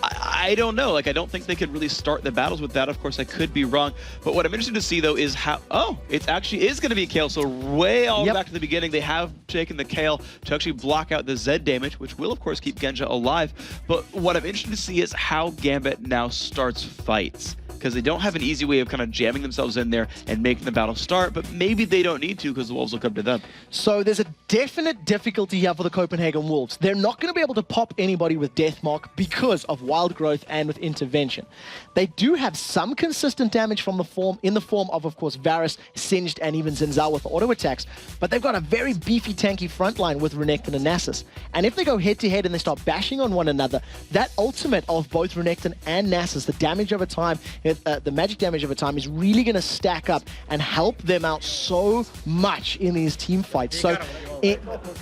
I don't know. I don't think they could really start the battles with that. Of course, I could be wrong. But what I'm interested to see, though, is how... Oh, it actually is going to be Kayle. So way all back to the beginning, they have taken the Kayle to actually block out the Zed damage, which will, of course, keep Genja alive. But what I'm interested to see is how Gambit now starts fights, because they don't have an easy way of kind of jamming themselves in there and making the battle start, but maybe they don't need to because the Wolves will come to them. So there's a definite difficulty here for the Copenhagen Wolves. They're not going to be able to pop anybody with Deathmark because of Wild Growth and with Intervention. They do have some consistent damage from in the form of course, Varus, Singed, and even Xin Zhao with auto attacks, but they've got a very beefy, tanky front line with Renekton and Nasus. And if they go head-to-head and they start bashing on one another, that ultimate of both Renekton and Nasus, the damage over time, the magic damage over time, is really going to stack up and help them out so much in these team fights. So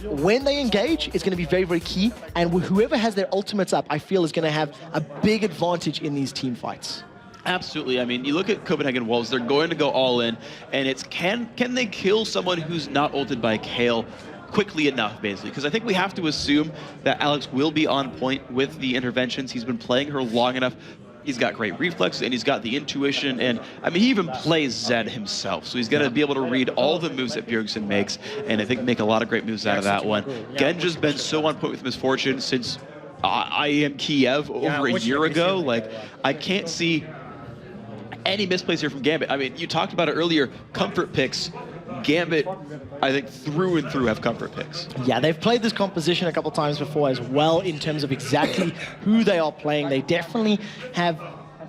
when they engage, it's going to be very, very key. And whoever has their ultimates up, I feel, is going to have a big advantage in these team fights. Absolutely. I mean, you look at Copenhagen Wolves, they're going to go all in, and it's can they kill someone who's not ulted by Kayle quickly enough, basically? Because I think we have to assume that Alex will be on point with the interventions. He's been playing her long enough. He's got great reflexes, and he's got the intuition, and I mean, he even plays Zed himself, so he's going to be able to read all the moves that Bjergsen makes, and I think make a lot of great moves out of that one. Genja's been so on point with Misfortune since I Am Kiev over a year ago. Like, I can't see any misplays here from Gambit. I mean, you talked about it earlier, comfort picks. Gambit, I think, through and through have comfort picks. Yeah, they've played this composition a couple times before as well in terms of exactly who they are playing. They definitely have,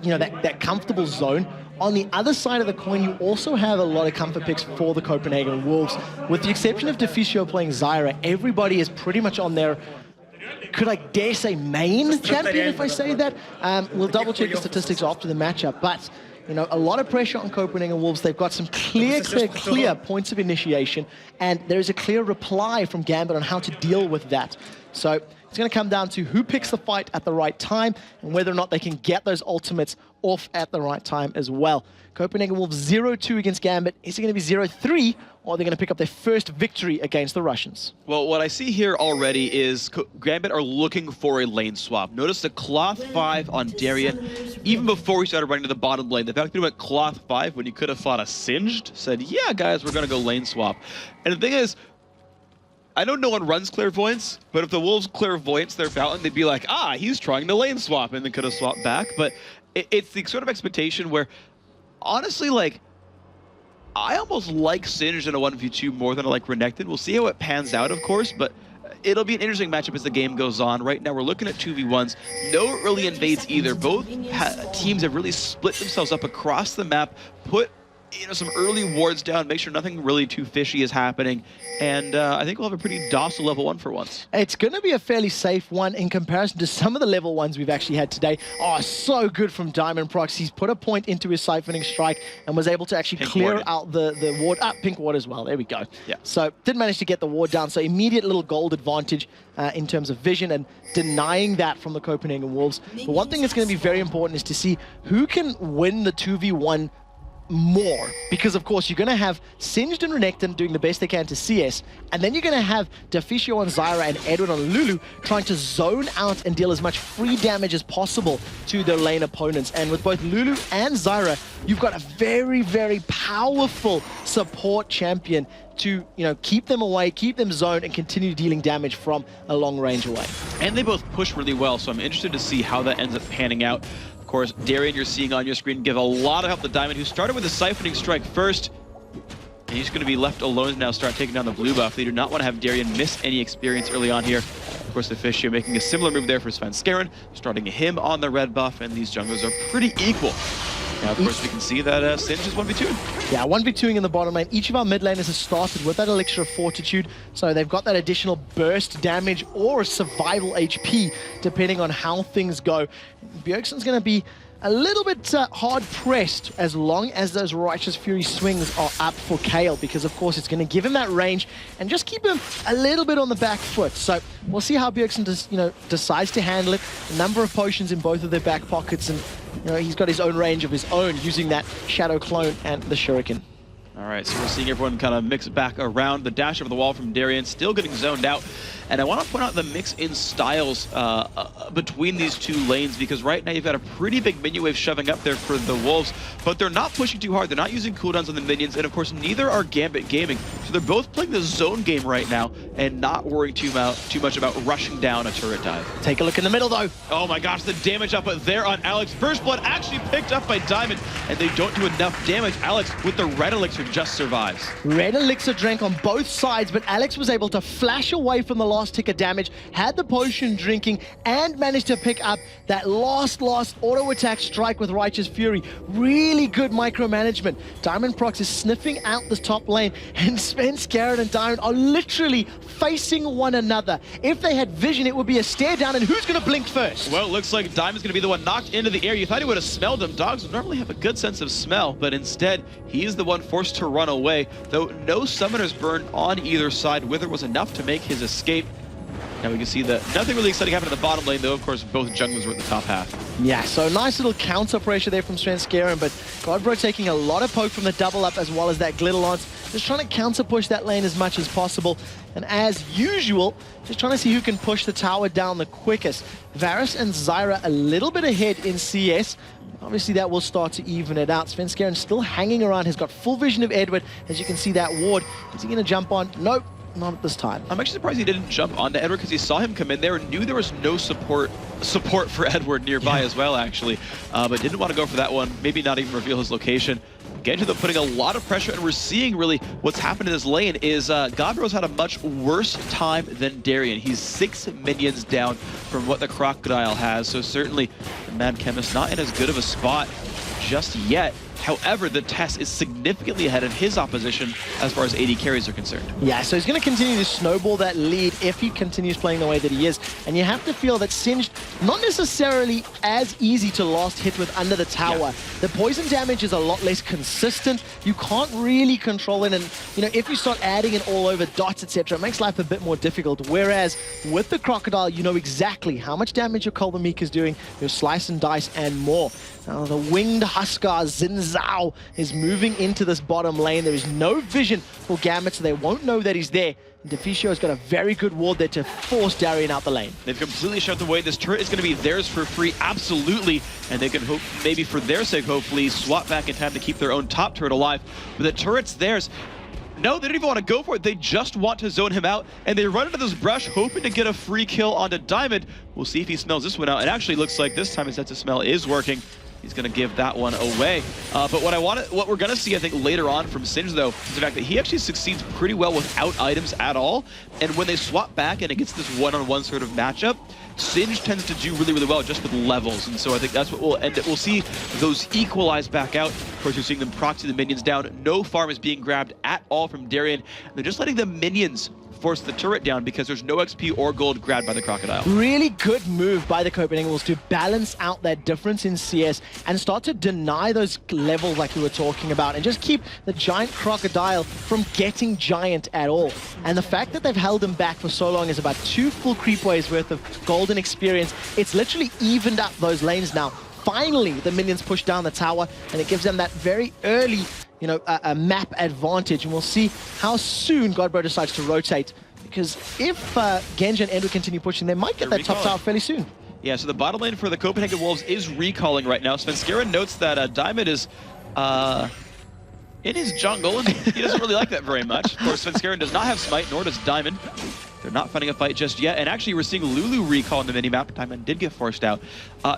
that comfortable zone. On the other side of the coin, you also have a lot of comfort picks for the Copenhagen Wolves. With the exception of Deficio playing Zyra, everybody is pretty much on their, could I dare say, main champion, if I say that? We'll double check the statistics after the matchup, but a lot of pressure on Copenhagen Wolves. They've got some clear points of initiation, and there is a clear reply from Gambit on how to deal with that. So it's going to come down to who picks the fight at the right time and whether or not they can get those ultimates off at the right time as well. Copenhagen Wolves 0-2 against Gambit. Is it going to be 0-3, or are they going to pick up their first victory against the Russians? Well, what I see here already is Gambit are looking for a lane swap. Notice the Cloth 5 on Darien. Even before he started running to the bottom lane, the fact that he went Cloth 5 when he could have fought a Singed, said, yeah, guys, we're going to go lane swap. And the thing is, I know no one runs Clairvoyance, but if the Wolves Clairvoyance their Fountain, they'd be like, he's trying to lane swap, and then could have swapped back. But it's the sort of expectation where, honestly, like, I almost like Singed in a 1v2 more than I like Renekton. We'll see how it pans out, of course, but it'll be an interesting matchup as the game goes on. Right now, we're looking at 2v1s. No early invades either. Both teams have really split themselves up across the map, put some early wards down, make sure nothing really too fishy is happening. And I think we'll have a pretty docile level 1 for once. It's going to be a fairly safe one in comparison to some of the level 1s we've actually had today. Oh, so good from Diamondprox. He's put a point into his siphoning strike and was able to actually clear out the ward. Pink ward as well. There we go. Yeah. So did manage to get the ward down. So immediate little gold advantage in terms of vision and denying that from the Copenhagen Wolves. But one thing that's going to be very important is to see who can win the 2v1 more, because of course you're going to have Singed and Renekton doing the best they can to CS, and then you're going to have Deficio on Zyra and Edward on Lulu trying to zone out and deal as much free damage as possible to their lane opponents. And with both Lulu and Zyra, you've got a very, very powerful support champion to, you know, keep them away, keep them zoned, and continue dealing damage from a long range away. And they both push really well, so I'm interested to see how that ends up panning out. Of course, Darien, you're seeing on your screen, give a lot of help to Diamond, who started with a siphoning strike first. And he's going to be left alone to now start taking down the blue buff. They do not want to have Darien miss any experience early on here. Of course, the Deficio making a similar move there for Svenskeren, starting him on the red buff, and these junglers are pretty equal. Now, of course, we can see that Singe is 1v2. Yeah, 1v2ing in the bottom lane. Each of our mid laners has started with that Elixir of Fortitude, so they've got that additional burst damage or survival HP, depending on how things go. Bjergsen's going to be a little bit hard-pressed as long as those Righteous Fury swings are up for Kayle, because of course it's going to give him that range and just keep him a little bit on the back foot. So we'll see how Bjergsen decides to handle it. A number of potions in both of their back pockets, and he's got his own range of his own using that Shadow Clone and the Shuriken. All right, so we're seeing everyone kind of mix back around. The dash over the wall from Darien, still getting zoned out. And I want to point out the mix in styles between these two lanes, because right now you've got a pretty big minion wave shoving up there for the Wolves, but they're not pushing too hard. They're not using cooldowns on the minions, and of course neither are Gambit Gaming. So they're both playing the zone game right now and not worrying too much about rushing down a turret dive. Take a look in the middle though. Oh my gosh, the damage up there on Alex. First Blood actually picked up by Diamond, and they don't do enough damage. Alex with the red elixir just survives. Red elixir drank on both sides, but Alex was able to flash away from the last tick of damage, had the potion drinking, and managed to pick up that last auto attack strike with Righteous Fury. Really good micromanagement. Diamondprox is sniffing out the top lane, and Svenskeren and Diamond are literally facing one another. If they had vision, it would be a stare down, and who's going to blink first? Well, it looks like Diamond's going to be the one knocked into the air. You thought he would have smelled him. Dogs would normally have a good sense of smell, but instead, he is the one forced to run away. Though no summoners burned on either side, Wither was enough to make his escape. Now we can see that nothing really exciting happened in the bottom lane, though, of course, both junglers were at the top half. Yeah, so nice little counter pressure there from Svenskeren, but Godbro taking a lot of poke from the double up as well as that glitter lance, just trying to counter push that lane as much as possible. And as usual, just trying to see who can push the tower down the quickest. Varus and Zyra a little bit ahead in CS. Obviously, that will start to even it out. Svenskeren still hanging around. He's got full vision of Edward. As you can see, that ward. Is he going to jump on? Nope, not at this time. I'm actually surprised he didn't jump onto Edward, because he saw him come in there and knew there was no support for Edward nearby as well, actually. But didn't want to go for that one. Maybe not even reveal his location. Genji putting a lot of pressure, and we're seeing really what's happened in this lane is Godbro's had a much worse time than Darien. He's 6 minions down from what the Crocodile has, so certainly the Mad Chemist not in as good of a spot just yet. However, the Tess is significantly ahead of his opposition as far as AD carries are concerned. Yeah, so he's going to continue to snowball that lead if he continues playing the way that he is. And you have to feel that Singed, not necessarily as easy to last hit with under the tower. Yeah. The poison damage is a lot less consistent. You can't really control it. And, if you start adding it all over dots, etc., it makes life a bit more difficult. Whereas with the Crocodile, you know exactly how much damage your Kolbamik is doing, your Slice and Dice, and more. Now, the Winged Huskar Xin Zhao is moving into this bottom lane. There is no vision for Gambit, so they won't know that he's there. And Deficio's got a very good ward there to force Darien out the lane. They've completely shut the way. This turret is going to be theirs for free, absolutely. And they can hope, maybe for their sake, hopefully, swap back in time to keep their own top turret alive. But the turret's theirs. No, they don't even want to go for it. They just want to zone him out, and they run into this brush, hoping to get a free kill onto Diamond. We'll see if he smells this one out. It actually looks like this time his sense of smell is working. He's going to give that one away. But what we're going to see, I think, later on from Singe, though, is the fact that he actually succeeds pretty well without items at all. And when they swap back and it gets this one-on-one sort of matchup, Singe tends to do really, really well just with levels. And so I think that's what we'll end up. We'll see those equalize back out. Of course, you're seeing them proxy the minions down. No farm is being grabbed at all from Darien. They're just letting the minions force the turret down because there's no XP or gold grabbed by the Crocodile. Really good move by the Copenhagen Wolves to balance out that difference in CS and start to deny those levels like we were talking about and just keep the giant Crocodile from getting giant at all. And the fact that they've held him back for so long is about 2 full creep waves worth of golden experience. It's literally evened up those lanes now. Finally, the minions push down the tower and it gives them that very early a map advantage, and we'll see how soon Godbro decides to rotate, because if Genji and Edward continue pushing, they might get that top tower fairly soon. Yeah, so the bottom lane for the Copenhagen Wolves is recalling right now. Svenskeren notes that Diamond is in his jungle, and he doesn't really like that very much. Of course, Svenskeren does not have Smite, nor does Diamond. They're not fighting a fight just yet, and actually we're seeing Lulu recall in the minimap. Diamond did get forced out.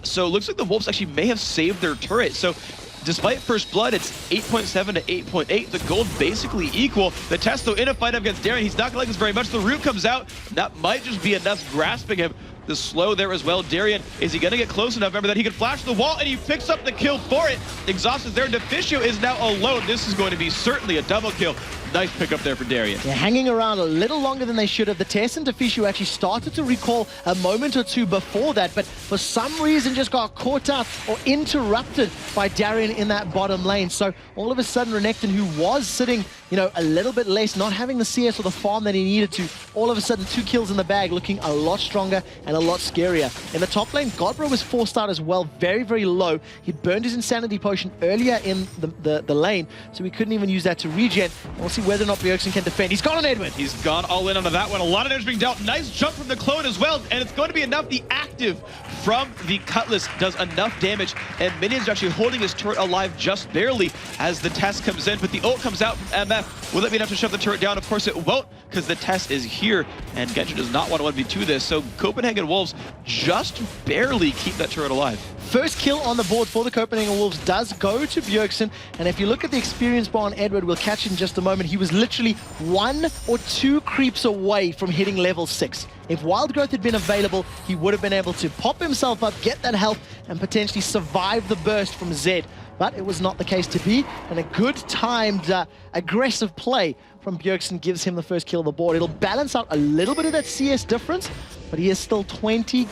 So it looks like the Wolves actually may have saved their turret. So despite First Blood, it's 8.7 to 8.8. The gold basically equal. The test, though, in a fight up against Darien, he's not going to like this very much. The root comes out. That might just be enough grasping him. The slow there as well. Darien, is he going to get close enough? Remember that he could flash the wall, and he picks up the kill for it. Exhaust is there. Deficio is now alone. This is going to be certainly a double kill. Nice pickup there for Darien. Yeah, hanging around a little longer than they should have. The Tess and Deficio actually started to recall a moment or two before that, but for some reason just got caught out or interrupted by Darien in that bottom lane. So all of a sudden, Renekton, who was sitting, a little bit less, not having the CS or the farm that he needed to, all of a sudden 2 kills in the bag, looking a lot stronger and a lot scarier. In the top lane, Godbro was forced out as well, very, very low. He burned his Insanity Potion earlier in the lane, so he couldn't even use that to regen. We'll see whether or not Bjergsen can defend. He's gone on Edward. He's gone all in onto that one. A lot of damage being dealt. Nice jump from the clone as well, and it's going to be enough. The active from the Cutlass does enough damage, and Minions are actually holding his turret alive just barely as the test comes in, but the ult comes out from MF. Will it be enough to shut the turret down? Of course it won't, because the test is here, and Genji does not want to 1v2 this, so Copenhagen Wolves just barely keep that turret alive. First kill on the board for the Copenhagen Wolves does go to Bjergsen, and if you look at the experience bar on Edward, we'll catch it in just a moment, he was literally 1 or 2 creeps away from hitting level 6. If Wild Growth had been available, he would have been able to pop himself up, get that health, and potentially survive the burst from Zed. But it was not the case to be, and a good timed, aggressive play from Bjergsen gives him the first kill on the board. It'll balance out a little bit of that CS difference, but he is still 20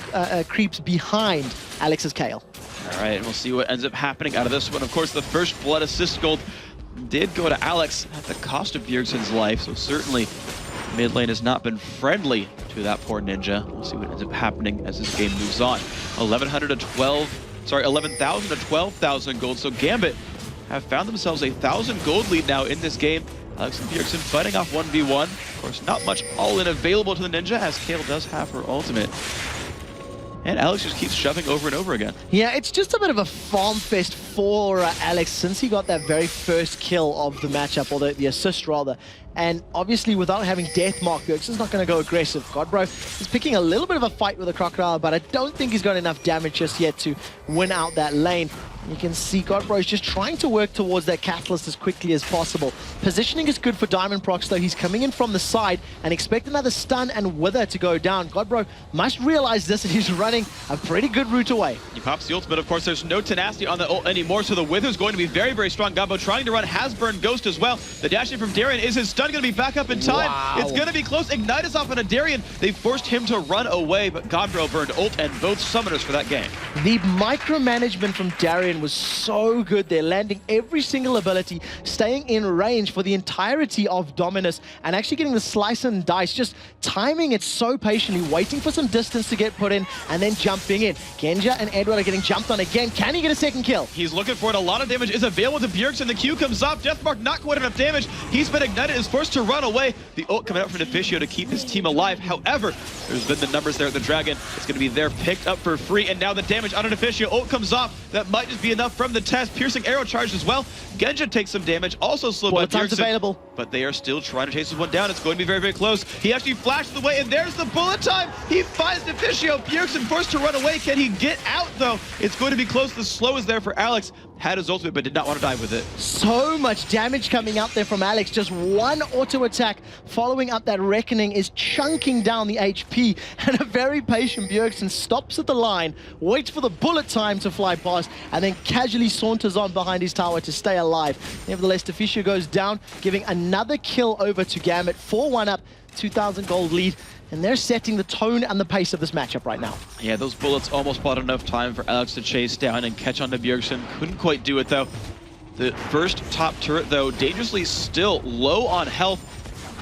creeps behind Alex's Kale. All right, and we'll see what ends up happening out of this one. Of course, the first blood assist gold did go to Alex at the cost of Bjergsen's life, so certainly mid lane has not been friendly to that poor ninja. We'll see what ends up happening as this game moves on. 11,000 to 12,000 gold, so Gambit have found themselves a 1,000 gold lead now in this game. Alex and Bjergsen fighting off 1v1. Of course, not much all-in available to the ninja, as Kale does have her ultimate. And Alex just keeps shoving over and over again. Yeah, it's just a bit of a farm fest for Alex since he got that very first kill of the matchup, or the assist rather. And obviously, without having Death Mark, Bjergsen's not going to go aggressive. Godbro is picking a little bit of a fight with the Crocodile, but I don't think he's got enough damage just yet to win out that lane. You can see Godbro is just trying to work towards that Catalyst as quickly as possible. Positioning is good for Diamond Prox, though. He's coming in from the side and expect another stun and Wither to go down. Godbro must realize this, and he's running a pretty good route away. He pops the ultimate. Of course, there's no tenacity on the ult anymore, so the Wither's going to be very, very strong. Gumbo trying to run, has burned Ghost as well. The dashing from Darien, is his stun going to be back up in time? Wow. It's going to be close. Ignite is off on a Darien. They forced him to run away, but Godbro burned ult and both summoners for that game. The micromanagement from Darien was so good. They're landing every single ability, staying in range for the entirety of Dominus, and actually getting the slice and dice, just timing it so patiently, waiting for some distance to get put in, and then jumping in. Genja and Edward are getting jumped on again. Can he get a second kill? He's looking for it. A lot of damage is available to Bjergsen. The Q comes off. Deathmark not quite enough damage. He's been ignited, is forced to run away. The ult coming out from Deficio to keep his team alive. However, there's been the numbers there at the Dragon. It's going to be there picked up for free, and now the damage on a Deficio. Ult comes off. That might just be enough from the test. Piercing arrow charge as well. Genja takes some damage. Also slowed by Bjergsen. Available. But they are still trying to chase this one down. It's going to be very, very close. close. He actually flashed the way, and there's the bullet time. He finds Deficio. Bjergsen forced to run away. Can he get out, though? It's going to be close. The slow is there for Alex. Had his ultimate, but did not want to die with it. So much damage coming out there from Alex. Just one auto attack following up that Reckoning is chunking down the HP. And a very patient Bjergsen stops at the line, waits for the bullet time to fly past, and then casually saunters on behind his tower to stay alive. Nevertheless, Deficio goes down, giving another kill over to Gambit. 4-1 up, 2,000 gold lead. And they're setting the tone and the pace of this matchup right now. Yeah, those bullets almost bought enough time for Alex to chase down and catch on to Bjergsen. Couldn't quite do it, though. The first top turret, though, dangerously still low on health.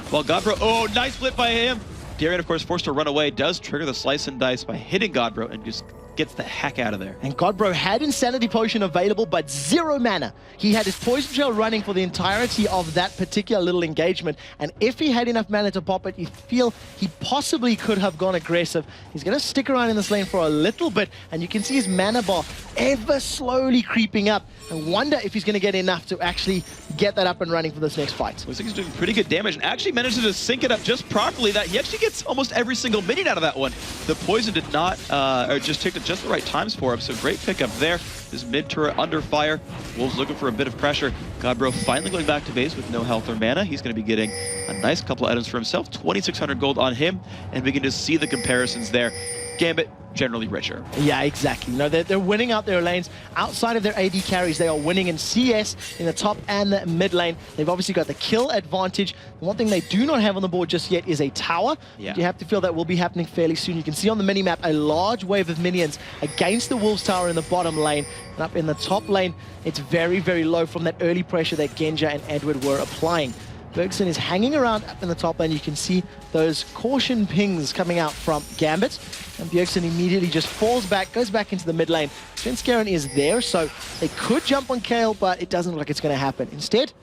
While Godbro, oh, nice flip by him. Darien, of course, forced to run away, does trigger the slice and dice by hitting Godbro and just gets the heck out of there. And Godbro had Insanity Potion available, but 0 mana. He had his Poison Shell running for the entirety of that particular little engagement, and if he had enough mana to pop it, you feel he possibly could have gone aggressive. He's going to stick around in this lane for a little bit, and you can see his mana bar ever slowly creeping up, and wonder if he's going to get enough to actually get that up and running for this next fight. Looks like he's doing pretty good damage, and actually manages to sync it up just properly that he actually gets almost every single minion out of that one. The poison did not, or just ticked at just the right times for him, so great pickup there. His mid turret under fire. Wolves looking for a bit of pressure. Godbro finally going back to base with no health or mana. He's going to be getting a nice couple of items for himself. 2,600 gold on him, and begin to see the comparisons there. Gambit generally richer. Yeah, exactly. No, they're winning out their lanes. Outside of their AD carries, they are winning in CS in the top and the mid lane. They've obviously got the kill advantage. The one thing they do not have on the board just yet is a tower. Yeah. You have to feel that will be happening fairly soon. You can see on the minimap a large wave of minions against the Wolves tower in the bottom lane. And up in the top lane, it's very, very low from that early pressure that Genja and Edward were applying. Bjergsen is hanging around up in the top lane. You can see those caution pings coming out from Gambit. And Bjergsen immediately just falls back, goes back into the mid lane. Svenskeren is there, so they could jump on Kayle, but it doesn't look like it's going to happen. Instead,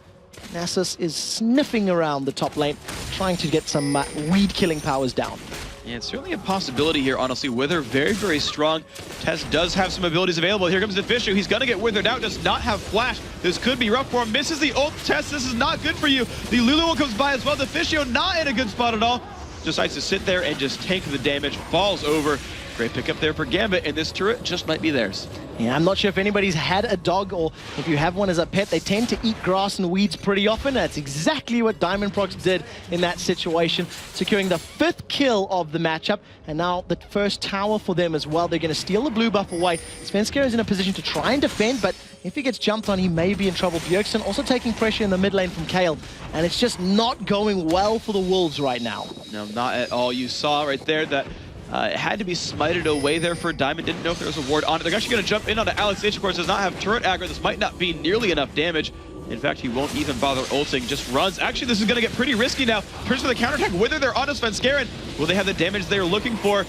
Nasus is sniffing around the top lane, trying to get some weed-killing powers down. Yeah, it's certainly a possibility here, honestly. Wither very, very strong. Tess does have some abilities available. Here comes the Fisher. He's going to get withered out, does not have flash. This could be rough for him. Misses the ult. Tess, this is not good for you. The Lulu one comes by as well. The Fisher not in a good spot at all. Decides to sit there and just tank the damage. Falls over. Great pickup there for Gambit, and this turret just might be theirs. Yeah, I'm not sure if anybody's had a dog, or if you have one as a pet, they tend to eat grass and weeds pretty often. That's exactly what Diamondprox did in that situation, securing the 5th kill of the matchup, and now the first tower for them as well. They're going to steal the blue buff away. Svenskeren is in a position to try and defend, but if he gets jumped on, he may be in trouble. Bjergsen also taking pressure in the mid lane from Kayle, and it's just not going well for the Wolves right now. No, not at all. You saw right there that it had to be smited away there for Diamond. Didn't know if there was a ward on it. They're actually going to jump in onto Alex H. Of course, does not have turret aggro. This might not be nearly enough damage. In fact, he won't even bother ulting, just runs. Actually, this is going to get pretty risky now. Turns for the counterattack. Wither there onto Svenskeren. Will they have the damage they're looking for?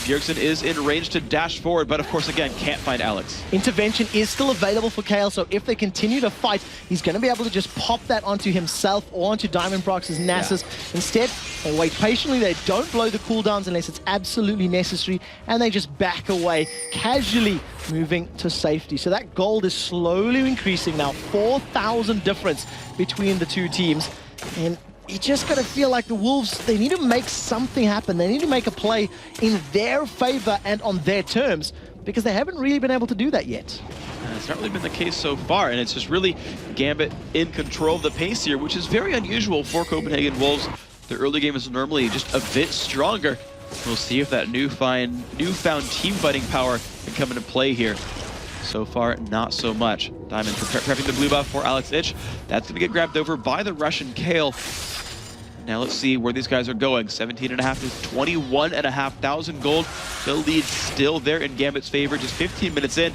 Bjergsen is in range to dash forward, but of course, again, can't find Alex. Intervention is still available for Kayle, so if they continue to fight, he's going to be able to just pop that onto himself or onto Diamondprox's Nasus. Yeah. Instead, they wait patiently, they don't blow the cooldowns unless it's absolutely necessary, and they just back away, casually moving to safety. So that gold is slowly increasing now, 4,000 difference between the two teams. And you just got to feel like the Wolves, they need to make something happen. They need to make a play in their favor and on their terms, because they haven't really been able to do that yet. It's not really been the case so far, and it's just really Gambit in control of the pace here, which is very unusual for Copenhagen Wolves. Their early game is normally just a bit stronger. We'll see if that newfound team fighting power can come into play here. So far, not so much. Diamond prepping the blue buff for Alex Ich. That's going to get grabbed over by the Russian Kayle. Now let's see where these guys are going. 17.5 to 21,500 gold. The lead still there in Gambit's favor, just 15 minutes in.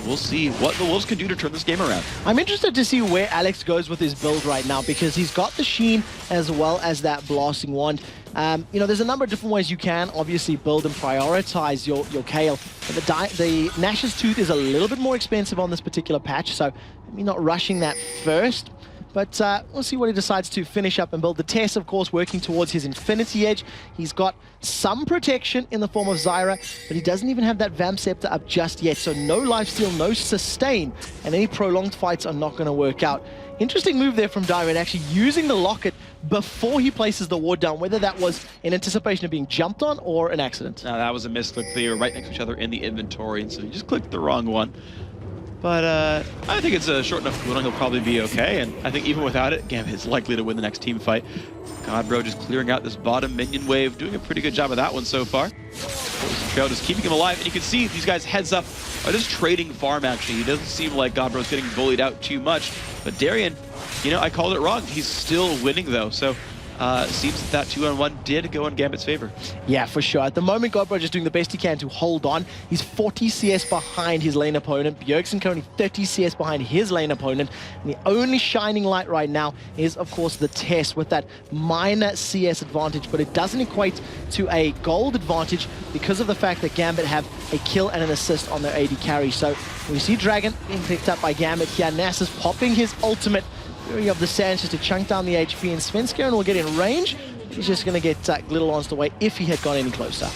We'll see what the Wolves can do to turn this game around. I'm interested to see where Alex goes with his build right now, because he's got the Sheen as well as that Blasting Wand. You know, there's a number of different ways you can obviously build and prioritize your Kayle. But the Nash's Tooth is a little bit more expensive on this particular patch, so maybe not rushing that first. But we'll see what he decides to finish up and build. The Tess, of course, working towards his Infinity Edge. He's got some protection in the form of Zyra, but he doesn't even have that Vamp Scepter up just yet. So no lifesteal, no sustain, and any prolonged fights are not going to work out. Interesting move there from Diamond, actually using the locket before he places the ward down, whether that was in anticipation of being jumped on or an accident. No, that was a misclick. They were right next to each other in the inventory, and so he just clicked the wrong one. But I think it's a short enough cooldown, he'll probably be okay, and I think even without it, Gambit is likely to win the next team fight. Godbro just clearing out this bottom minion wave, doing a pretty good job of that one so far. Trail just keeping him alive, and you can see these guys heads up are just trading farm actually. It doesn't seem like Godbro's getting bullied out too much, but Darian, you know, I called it wrong. He's still winning though, so seems that 2-on-1 did go in Gambit's favor. Yeah, for sure. At the moment, Godbro just doing the best he can to hold on. He's 40 CS behind his lane opponent. Bjergsen currently 30 CS behind his lane opponent. And the only shining light right now is, of course, the Tess with that minor CS advantage, but it doesn't equate to a gold advantage because of the fact that Gambit have a kill and an assist on their AD carry. So we see Dragon being picked up by Gambit here. Nasus popping his ultimate, of the sands just to chunk down the HP, and Svenskeren will get in range. He's just going to get Glitter launched away if he had gone any closer.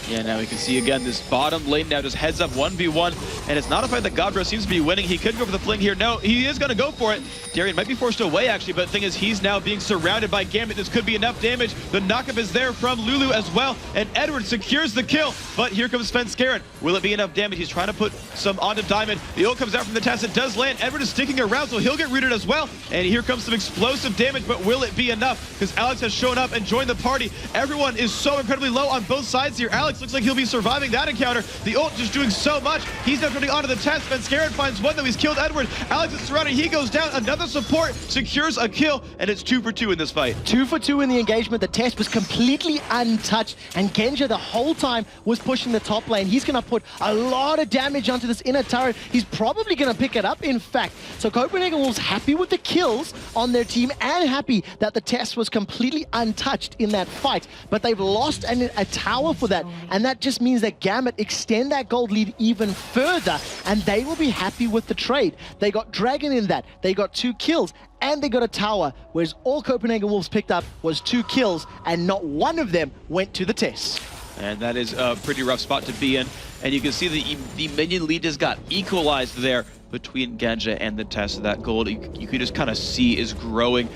Yeah, now we can see again this bottom lane now just heads up 1v1, and it's not a fight that Godbro seems to be winning. He could go for the fling here. No, he is going to go for it. Darian might be forced away actually, but the thing is he's now being surrounded by Gambit. This could be enough damage. The knockup is there from Lulu as well, and Edward secures the kill, but here comes Svenskeren. Will it be enough damage? He's trying to put some onto Diamond. The ult comes out from the Tess. It does land. Edward is sticking around, so he'll get rooted as well, and here comes some explosive damage, but will it be enough? Because Alex has shown up and joined the party. Everyone is so incredibly low on both sides here. Alex looks like he'll be surviving that encounter. The ult just doing so much. He's now turning onto the Tess. Svenskeren finds one, though he's killed Edward. Alex is surrounded. He goes down. Another support secures a kill, and it's 2 for 2 in this fight. 2 for 2 in the engagement. The Tess was completely untouched, and Genja the whole time was pushing the top lane. He's going to put a lot of damage onto this inner turret. He's probably going to pick it up, in fact. So Copenhagen Wolves happy with the kills on their team and happy that the Tess was completely untouched in that fight. But they've lost a tower for that, and that just means that Gambit extend that gold lead even further, and they will be happy with the trade. They got Dragon in that. They got 2 kills, and they got a tower, whereas all Copenhagen Wolves picked up was 2 kills, and not one of them went to the Tess. And that is a pretty rough spot to be in. And you can see the minion lead just got equalized there between Genja and the Tess. That gold you can just kind of see is growing.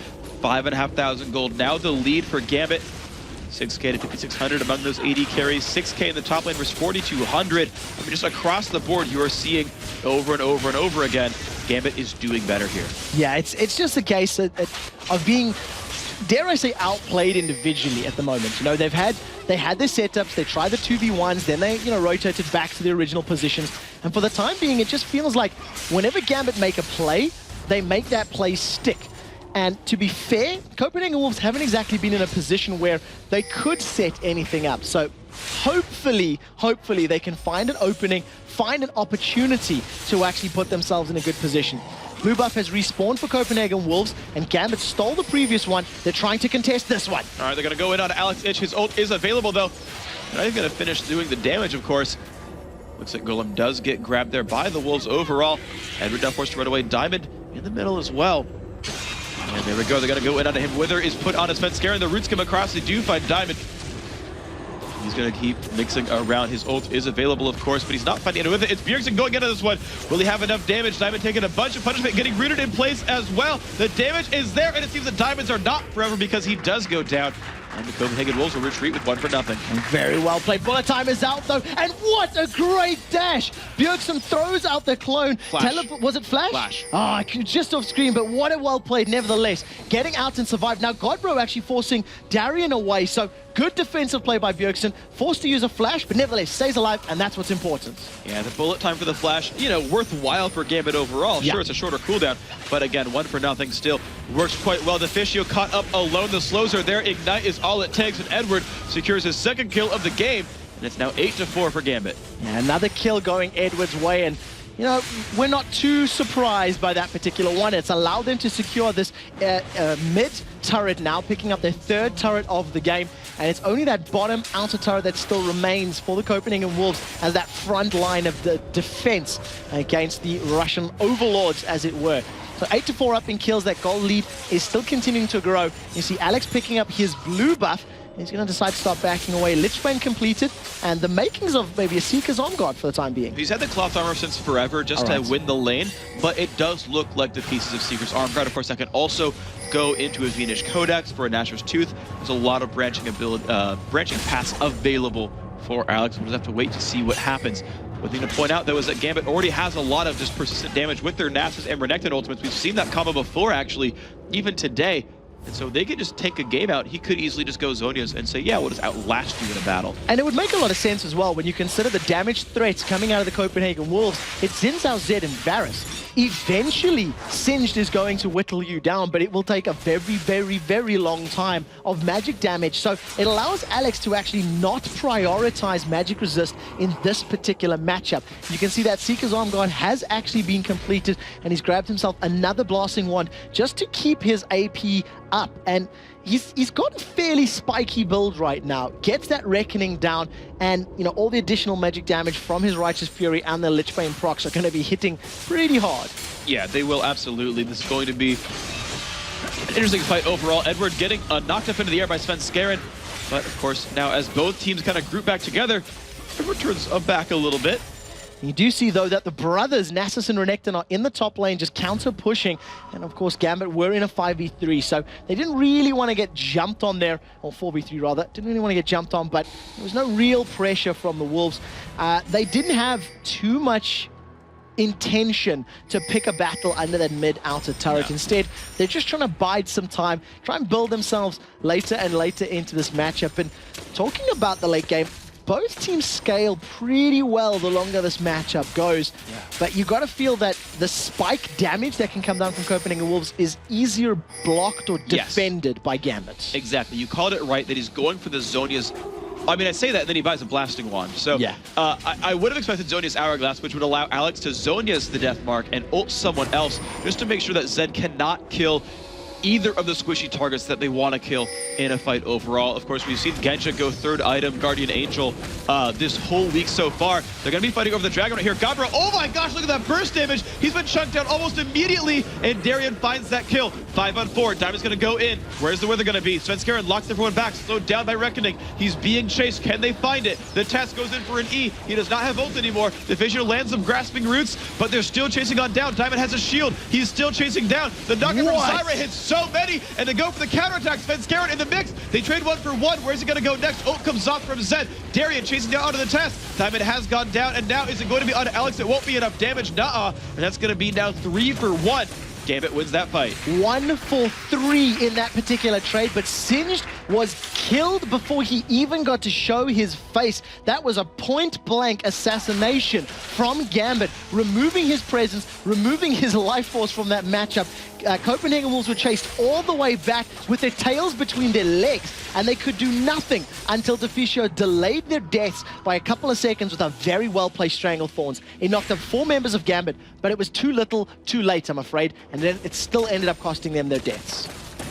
5,500 gold. Now the lead for Gambit. 6K to 5,600 among those AD carries. 6K in the top lane versus 4,200. I mean, just across the board, you are seeing over and over and over again, Gambit is doing better here. Yeah, it's just a case of being, dare I say, outplayed individually at the moment. You know, they had their setups, they tried the 2v1s, then they, rotated back to the original positions. And for the time being, it just feels like whenever Gambit make a play, they make that play stick. And to be fair, Copenhagen Wolves haven't exactly been in a position where they could set anything up. So hopefully they can find an opening, find an opportunity to actually put themselves in a good position. Blue buff has respawned for Copenhagen Wolves, and Gambit stole the previous one. They're trying to contest this one. All right, they're going to go in on Alex Ich. His ult is available, though. And he's going to finish doing the damage, of course. Looks like Golem does get grabbed there by the Wolves overall. Edward now forced to run away. Diamond in the middle as well. And there we go, they're going to go in onto him. Wither is put on his Svenskeren. The roots come across, they do find Diamond. He's going to keep mixing around. His ult is available, of course, but he's not finding it with it. It's Bjergsen going into this one. Will he have enough damage? Diamond taking a bunch of punishment, getting rooted in place as well. The damage is there, and it seems that Diamonds are not forever because he does go down. And the Copenhagen Wolves will retreat with 1 for nothing. Very well played. Bullet time is out, though. And what a great dash! Bjergsen throws out the clone. Was it Flash? Flash. Oh, just off screen, but what a well played, nevertheless. Getting out and survived. Now, Godbro actually forcing Darian away, so good defensive play by Bjergsen. Forced to use a flash, but nevertheless stays alive, and that's what's important. Yeah, the bullet time for the flash, worthwhile for Gambit overall. Sure, it's a shorter cooldown, but again, 1 for nothing still. Works quite well. The Deficio caught up alone. The slows are there. Ignite is all it takes, and Edward secures his 2nd kill of the game, and it's now 8-4 for Gambit. Yeah, another kill going Edward's way, and we're not too surprised by that particular one. It's allowed them to secure this mid turret now, picking up their 3rd turret of the game. And it's only that bottom outer turret that still remains for the Copenhagen Wolves as that front line of the defense against the Russian overlords, as it were. So 8-4 up in kills. That gold lead is still continuing to grow. You see Alex picking up his blue buff. He's going to decide to start backing away. Lich Bane completed, and the makings of maybe a Seeker's Arm Guard for the time being. He's had the cloth armor since forever just to win the lane, but it does look like the pieces of Seeker's Arm Guard, of course, that can also go into a Venish Codex for a Nashor's Tooth. There's a lot of branching paths available for Alex. We'll just have to wait to see what happens. One thing to point out, though, is that Gambit already has a lot of just persistent damage with their Nasus and Renekton ultimates. We've seen that combo before, actually, even today. And so they could just take a game out. He could easily just go Zhonya's and say, yeah, we'll just outlast you in a battle. And it would make a lot of sense as well when you consider the damage threats coming out of the Copenhagen Wolves. It's Xin Zhao Zed and Varus. Eventually, Singed is going to whittle you down, but it will take a very, very, very long time of magic damage. So it allows Alex to actually not prioritize magic resist in this particular matchup. You can see that Seeker's Arm Guard has actually been completed, and he's grabbed himself another Blasting Wand just to keep his AP up. And he's got a fairly spiky build right now. Gets that Reckoning down, and you know, all the additional magic damage from his Righteous Fury and the Lich Bane procs are going to be hitting pretty hard. Yeah, they will absolutely. This is going to be an interesting fight overall. Edward getting knocked up into the air by Svenskeren, but of course now as both teams kind of group back together, Edward turns back a little bit. You do see, though, that the brothers, Nasus and Renekton, are in the top lane, just counter-pushing. And, of course, Gambit were in a 5v3, so they didn't really want to get jumped on there, or 4v3, rather. Didn't really want to get jumped on, but there was no real pressure from the Wolves. They didn't have too much intention to pick a battle under that mid-outer turret. Instead, they're just trying to bide some time, try and build themselves later and later into this matchup. And talking about the late game, both teams scale pretty well the longer this matchup goes, but you got to feel that the spike damage that can come down from Copenhagen Wolves is easier blocked or defended by Gambit. Exactly. You called it right that he's going for the Zhonya's. I mean, I say that, and then he buys a Blasting Wand. So I would have expected Zhonya's Hourglass, which would allow Alex to Zhonya's the Death Mark and ult someone else, just to make sure that Zed cannot kill either of the squishy targets that they want to kill in a fight overall. Of course, we've seen Genja go third item, Guardian Angel, this whole week so far. They're going to be fighting over the dragon right here. Gabra, oh my gosh, look at that burst damage. He's been chunked down almost immediately, and Darian finds that kill. 5-on-4, Diamond's going to go in. Where's the Wither going to be? Svenskeren locks everyone back, slowed down by Reckoning. He's being chased. Can they find it? The Tess goes in for an E. He does not have ult anymore. The Fissure lands some Grasping Roots, but they're still chasing on down. Diamond has a shield. He's still chasing down. The knocker from Zyra hits so many, and they go for the counterattack. Svenskeren in the mix. They trade 1-for-1. Where's he going to go next? Ult comes off from Zed. Darian chasing down onto the Tess. Diamond has gone down, and now is it going to be on Alex? It won't be enough damage. Nuh-uh. And that's going to be now 3-for-1. Gambit wins that fight. 1-for-3 in that particular trade, but Singed was killed before he even got to show his face. That was a point-blank assassination from Gambit, removing his presence, removing his life force from that matchup. Copenhagen Wolves were chased all the way back with their tails between their legs, and they could do nothing until Deficio delayed their deaths by a couple of seconds with a very well-placed Strangle Thorns. It knocked up 4 members of Gambit, but it was too little, too late, I'm afraid, and then it still ended up costing them their deaths.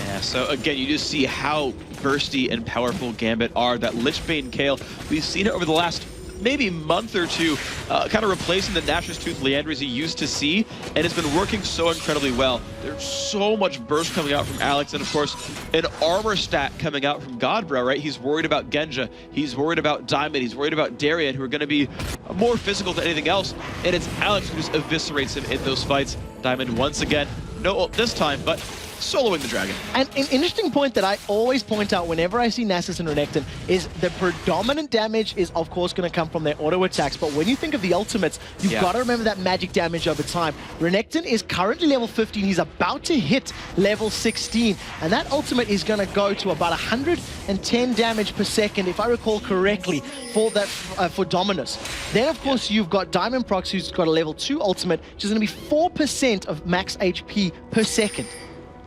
Yeah, so again, you just see how bursty and powerful Gambit are. That Lich Bane Kayle, we've seen it over the last maybe month or two, kind of replacing the Nashor's Tooth Leandries you used to see, and it's been working so incredibly well. There's so much burst coming out from Alex, and of course, an armor stat coming out from Godbro, right? He's worried about Genja, he's worried about Diamond, he's worried about Darian, who are going to be more physical than anything else, and it's Alex who just eviscerates him in those fights. Diamond once again, no ult this time, but soloing the dragon. And an interesting point that I always point out whenever I see Nasus and Renekton is the predominant damage is of course going to come from their auto attacks, but when you think of the ultimates, you've got to remember that magic damage over time. Renekton is currently level 15, he's about to hit level 16, and that ultimate is going to go to about 110 damage per second, if I recall correctly, for that for Dominus. Then of course you've got Diamond Prox, who's got a level 2 ultimate, which is going to be 4% of max HP per second.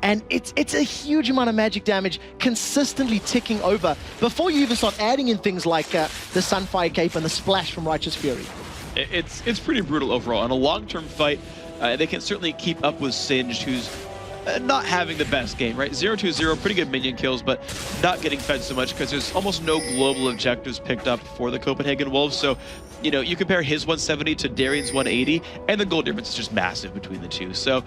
And it's a huge amount of magic damage consistently ticking over before you even start adding in things like the Sunfire Cape and the splash from Righteous Fury. It's pretty brutal overall. In a long-term fight, they can certainly keep up with Singed, who's not having the best game, right? 0-2-0, pretty good minion kills, but not getting fed so much because there's almost no global objectives picked up for the Copenhagen Wolves. So, you know, you compare his 170 to Darian's 180, and the gold difference is just massive between the two. So,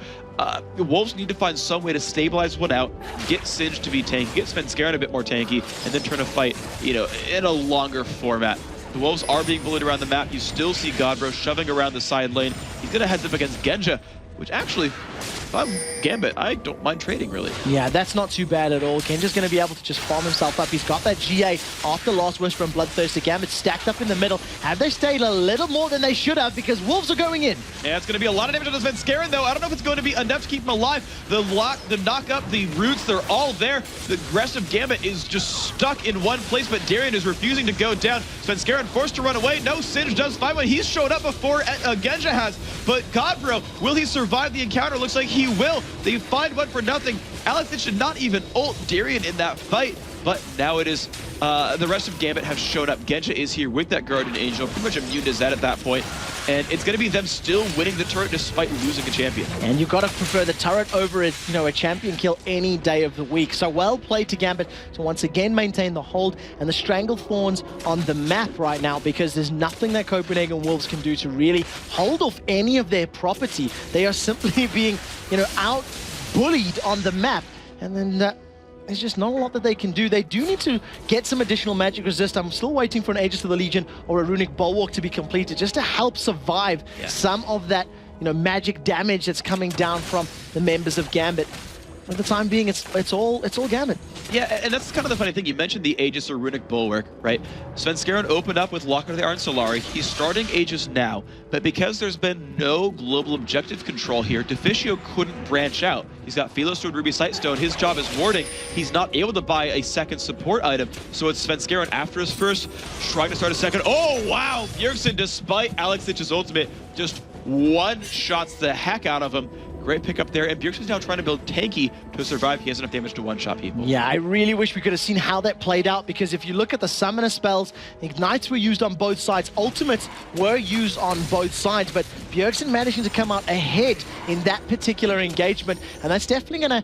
the Wolves need to find some way to stabilize one out, get Singe to be tanky, get Svenskeren a bit more tanky, and then turn a fight, you know, in a longer format. The Wolves are being bullied around the map. You still see Godbro shoving around the side lane. He's going to heads up against Genja, which actually, if I'm Gambit, I don't mind trading, really. Yeah, that's not too bad at all. Genja's going to be able to just farm himself up. He's got that GA after Last Wish from Bloodthirsty. Gambit stacked up in the middle. Have they stayed a little more than they should have because Wolves are going in? Yeah, it's going to be a lot of damage on the Svenskeren, though. I don't know if it's going to be enough to keep him alive. The lock, the knock up, the roots, they're all there. The aggressive Gambit is just stuck in one place, but Darian is refusing to go down. Svenskeren forced to run away. No, Singe does find one. He's showed up before Genja has, but Godbro, will he survive the encounter? Looks like he will. They find one for nothing. Alex should not even ult Darian in that fight, but now it is the rest of Gambit have shown up. Genja is here with that Guardian Angel, pretty much immune to Zed at that point, and it's going to be them still winning the turret despite losing a champion. And you've got to prefer the turret over a champion kill any day of the week. So well played to Gambit to once again maintain the hold and the Strangled Thorns on the map right now, because there's nothing that Copenhagen Wolves can do to really hold off any of their property. They are simply being, out bullied on the map, and then there's just not a lot that they can do. They do need to get some additional magic resist. I'm still waiting for an Aegis of the Legion or a Runic Bulwark to be completed just to help survive some of that magic damage that's coming down from the members of Gambit. For the time being, it's all Gambit. Yeah, and that's kind of the funny thing. You mentioned the Aegis or Runic Bulwark, right? Svenskeren opened up with Lock of the Iron Solari. He's starting Aegis now, but because there's been no global objective control here, Deficio couldn't branch out. He's got Philo Sword, Ruby Sightstone. His job is warding. He's not able to buy a second support item, so it's Svenskeren after his first, trying to start a second. Oh, wow! Bjergsen, despite Alex Sitch's ultimate, just one-shots the heck out of him. Great pickup there, and Bjergsen's now trying to build tanky to survive. He has enough damage to one-shot people. Yeah, I really wish we could have seen how that played out, because if you look at the summoner spells, Ignites were used on both sides, Ultimates were used on both sides, but Bjergsen managing to come out ahead in that particular engagement, and that's definitely going to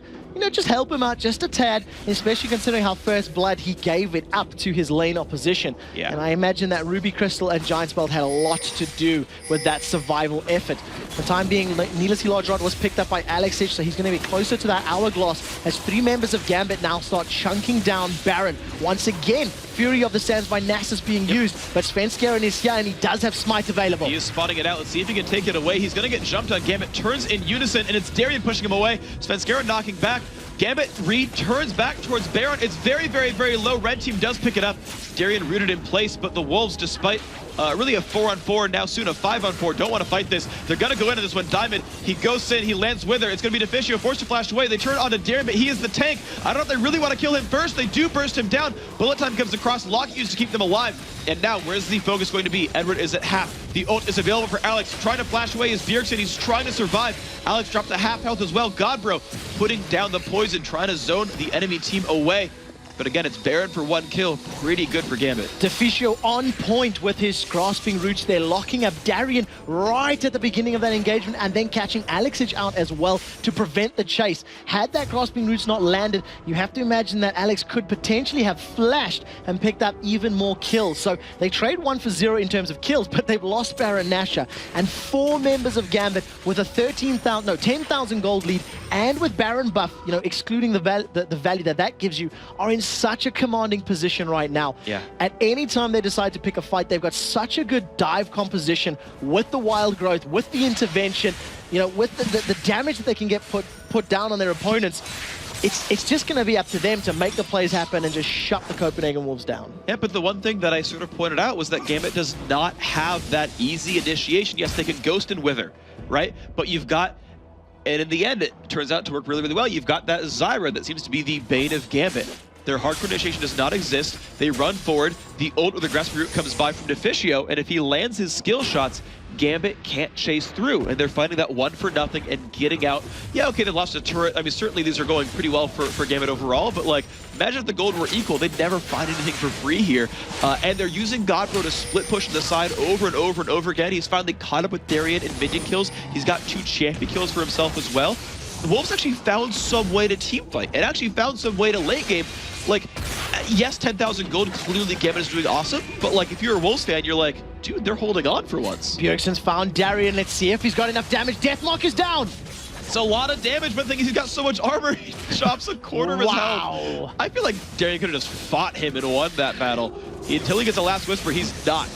just help him out just a tad, especially considering how First Blood he gave it up to his lane opposition. Yeah. And I imagine that Ruby Crystal and Giant Spell had a lot to do with that survival effort. For the time being, Needlessly Large Rod was picked up by Alex Sitch, so he's going to be closer to that hourglass as three members of Gambit now start chunking down Baron. Once again, Fury of the Sands by Nasus being used, but Svenskeren is here and he does have Smite available. He is spotting it out. Let's see if he can take it away. He's going to get jumped on. Gambit turns in unison, and it's Darian pushing him away. Svenskeren knocking back. Gambit returns back towards Baron. It's very, very, very low. Red team does pick it up. Darian rooted in place, but the Wolves, despite really a 4-on-4, now soon a 5-on-4, don't want to fight this. They're going to go into this one. Diamond, he goes in, he lands with her. It's going to be Deficio, forced to flash away. They turn onto Darian, but he is the tank. I don't know if they really want to kill him first. They do burst him down. Bullet time comes across. Lock used to keep them alive. And now, where's the focus going to be? Edward is at half. The ult is available for Alex. Trying to flash away is Bjergsen. He's trying to survive. Alex dropped the half health as well. Godbro putting down the poison, trying to zone the enemy team away. But again, it's Baron for one kill. Pretty good for Gambit. Deficio on point with his grasping roots. They're locking up Darian right at the beginning of that engagement and then catching Alexich out as well to prevent the chase. Had that grasping roots not landed, you have to imagine that Alex could potentially have flashed and picked up even more kills. So they trade 1 for 0 in terms of kills, but they've lost Baron Nashor. And 4 members of Gambit with a 10,000 gold lead and with Baron buff, excluding the value that gives you, are in such a commanding position right now. Yeah. At any time they decide to pick a fight, they've got such a good dive composition with the wild growth, with the intervention, with the damage that they can get put down on their opponents. It's just going to be up to them to make the plays happen and just shut the Copenhagen Wolves down. Yeah, but the one thing that I sort of pointed out was that Gambit does not have that easy initiation. Yes, they can Ghost and Wither, right? But you've got, and in the end, it turns out to work really, really well. You've got that Zyra that seems to be the bane of Gambit. Their hardcore initiation does not exist. They run forward. The ult with the grasping root comes by from Deficio, and if he lands his skill shots, Gambit can't chase through, and they're finding that 1 for nothing and getting out. Yeah, okay, they lost a turret. I mean, certainly these are going pretty well for Gambit overall, but like, imagine if the gold were equal. They'd never find anything for free here. And they're using Godbro to split push to the side over and over and over again. He's finally caught up with Darian in minion kills. He's got 2 champion kills for himself as well. the Wolves actually found some way to team fight. It actually found some way to late game. Like, yes, 10,000 gold, clearly Gambit is doing awesome, but like if you're a Wolves fan, you're like, dude, they're holding on for once. Bjergsen's found Darien. Let's see if he's got enough damage. Deathmark is down. It's a lot of damage, but the thing is he's got so much armor, he chops a quarter of his health. I feel like Darien could have just fought him and won that battle. Until he gets the last whisper, he's not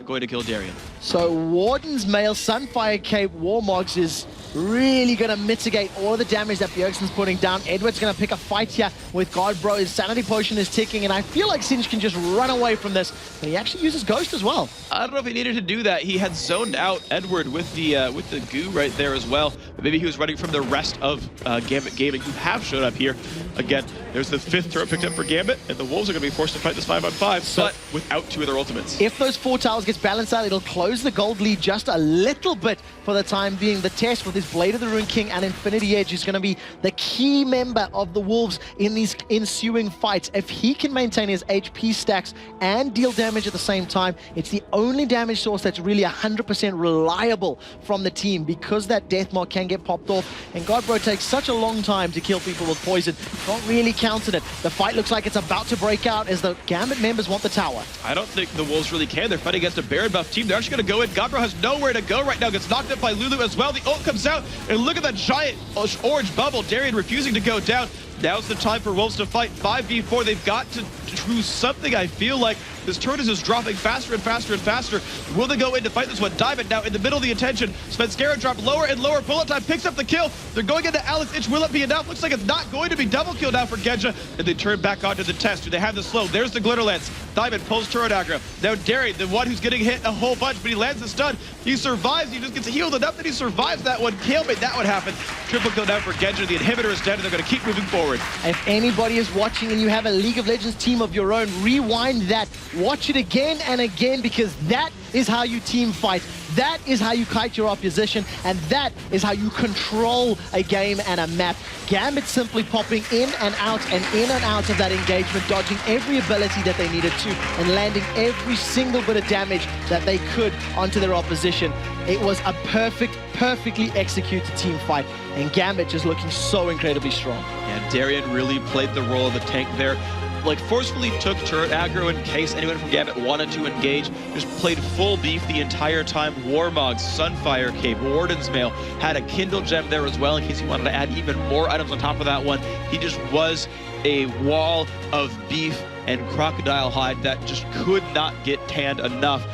going to kill Darien. So Warden's Mail, Sunfire Cape, Warmogs is really going to mitigate all of the damage that Bjergsen's putting down. Edward's going to pick a fight here with Godbro. His Sanity Potion is ticking, and I feel like Sinj can just run away from this. But he actually uses Ghost as well. I don't know if he needed to do that. He had zoned out Edward with the goo right there as well. But maybe he was running from the rest of Gambit Gaming, who have showed up here. Again, there's the 5th turret picked up for Gambit, and the Wolves are going to be forced to fight this 5-on-5, but without 2 of their ultimates. If those 4 towers gets balanced out, it'll close the gold lead just a little bit for the time being. The test with his Blade of the Rune King and Infinity Edge is going to be the key member of the Wolves in these ensuing fights. If he can maintain his HP stacks and deal damage at the same time, it's the only damage source that's really 100% reliable from the team, because that Deathmark can get popped off, and Godbro takes such a long time to kill people with poison. Not really counting it. The fight looks like it's about to break out as the Gambit members want the tower. I don't think the Wolves really can. They're fighting against a Baron buff team. They're actually going to go in. Godbro has nowhere to go right now. Gets knocked up by Lulu as well. The ult comes out, and look at that giant orange bubble. Darien refusing to go down. Now's the time for Wolves to fight 5v4. They've got to do something, I feel like. This turret is just dropping faster and faster and faster. Will they go in to fight this one? Diamond now in the middle of the attention. Svenskeren dropped lower and lower. Bullet time picks up the kill. They're going into Alex Itch. Will it be enough? Looks like it's not going to be double kill now for Genja. And they turn back onto the test. Do they have the slow? There's the Glitter Lance. Diamond pulls turret aggro. Now Darien, the one who's getting hit a whole bunch, but he lands the stun. He survives. He just gets healed enough that he survives that one. Kill made that one happen. Triple kill now for Genja. The inhibitor is dead, and they're going to keep moving forward. If anybody is watching and you have a League of Legends team of your own, rewind that. Watch it again and again, because that is how you team fight. That is how you kite your opposition, and that is how you control a game and a map. Gambit simply popping in and out of that engagement, dodging every ability that they needed to, and landing every single bit of damage that they could onto their opposition. It was a perfectly executed team fight, and Gambit just looking so incredibly strong. Yeah, Darien really played the role of the tank there. Like, forcefully took turret aggro in case anyone from Gambit wanted to engage. Just played full beef the entire time. Warmogs, Sunfire Cape, Warden's Mail, had a Kindle Gem there as well in case he wanted to add even more items on top of that one. He just was a wall of beef and crocodile hide that just could not get tanned enough.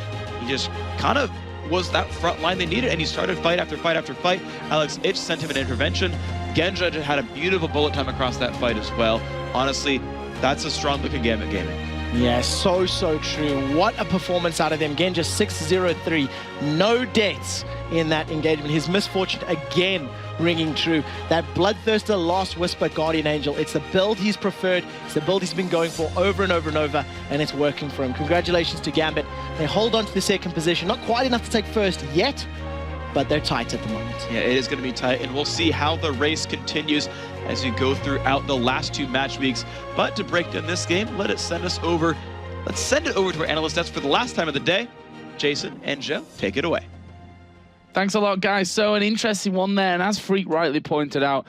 He just kind of was that front line they needed, and he started fight after fight after fight. Alex Itch sent him an intervention. Genja just had a beautiful bullet time across that fight as well. Honestly, that's a strong look at Gambit Gaming. Yeah, so true. What a performance out of them. Genja 6-0-3. No deaths in that engagement. His misfortune again ringing true. That Bloodthirster Last Whisper Guardian Angel. It's the build he's preferred. It's the build he's been going for over and over and over, and it's working for him. Congratulations to Gambit. They hold on to the second position. Not quite enough to take first yet, but they're tight at the moment. Yeah, it is going to be tight, and we'll see how the race continues as you go throughout the last 2 match weeks. But to break down this game, let's send it over to our analyst desk for the last time of the day. Jason and Joe, take it away. Thanks a lot, guys. So an interesting one there, and as Freak rightly pointed out,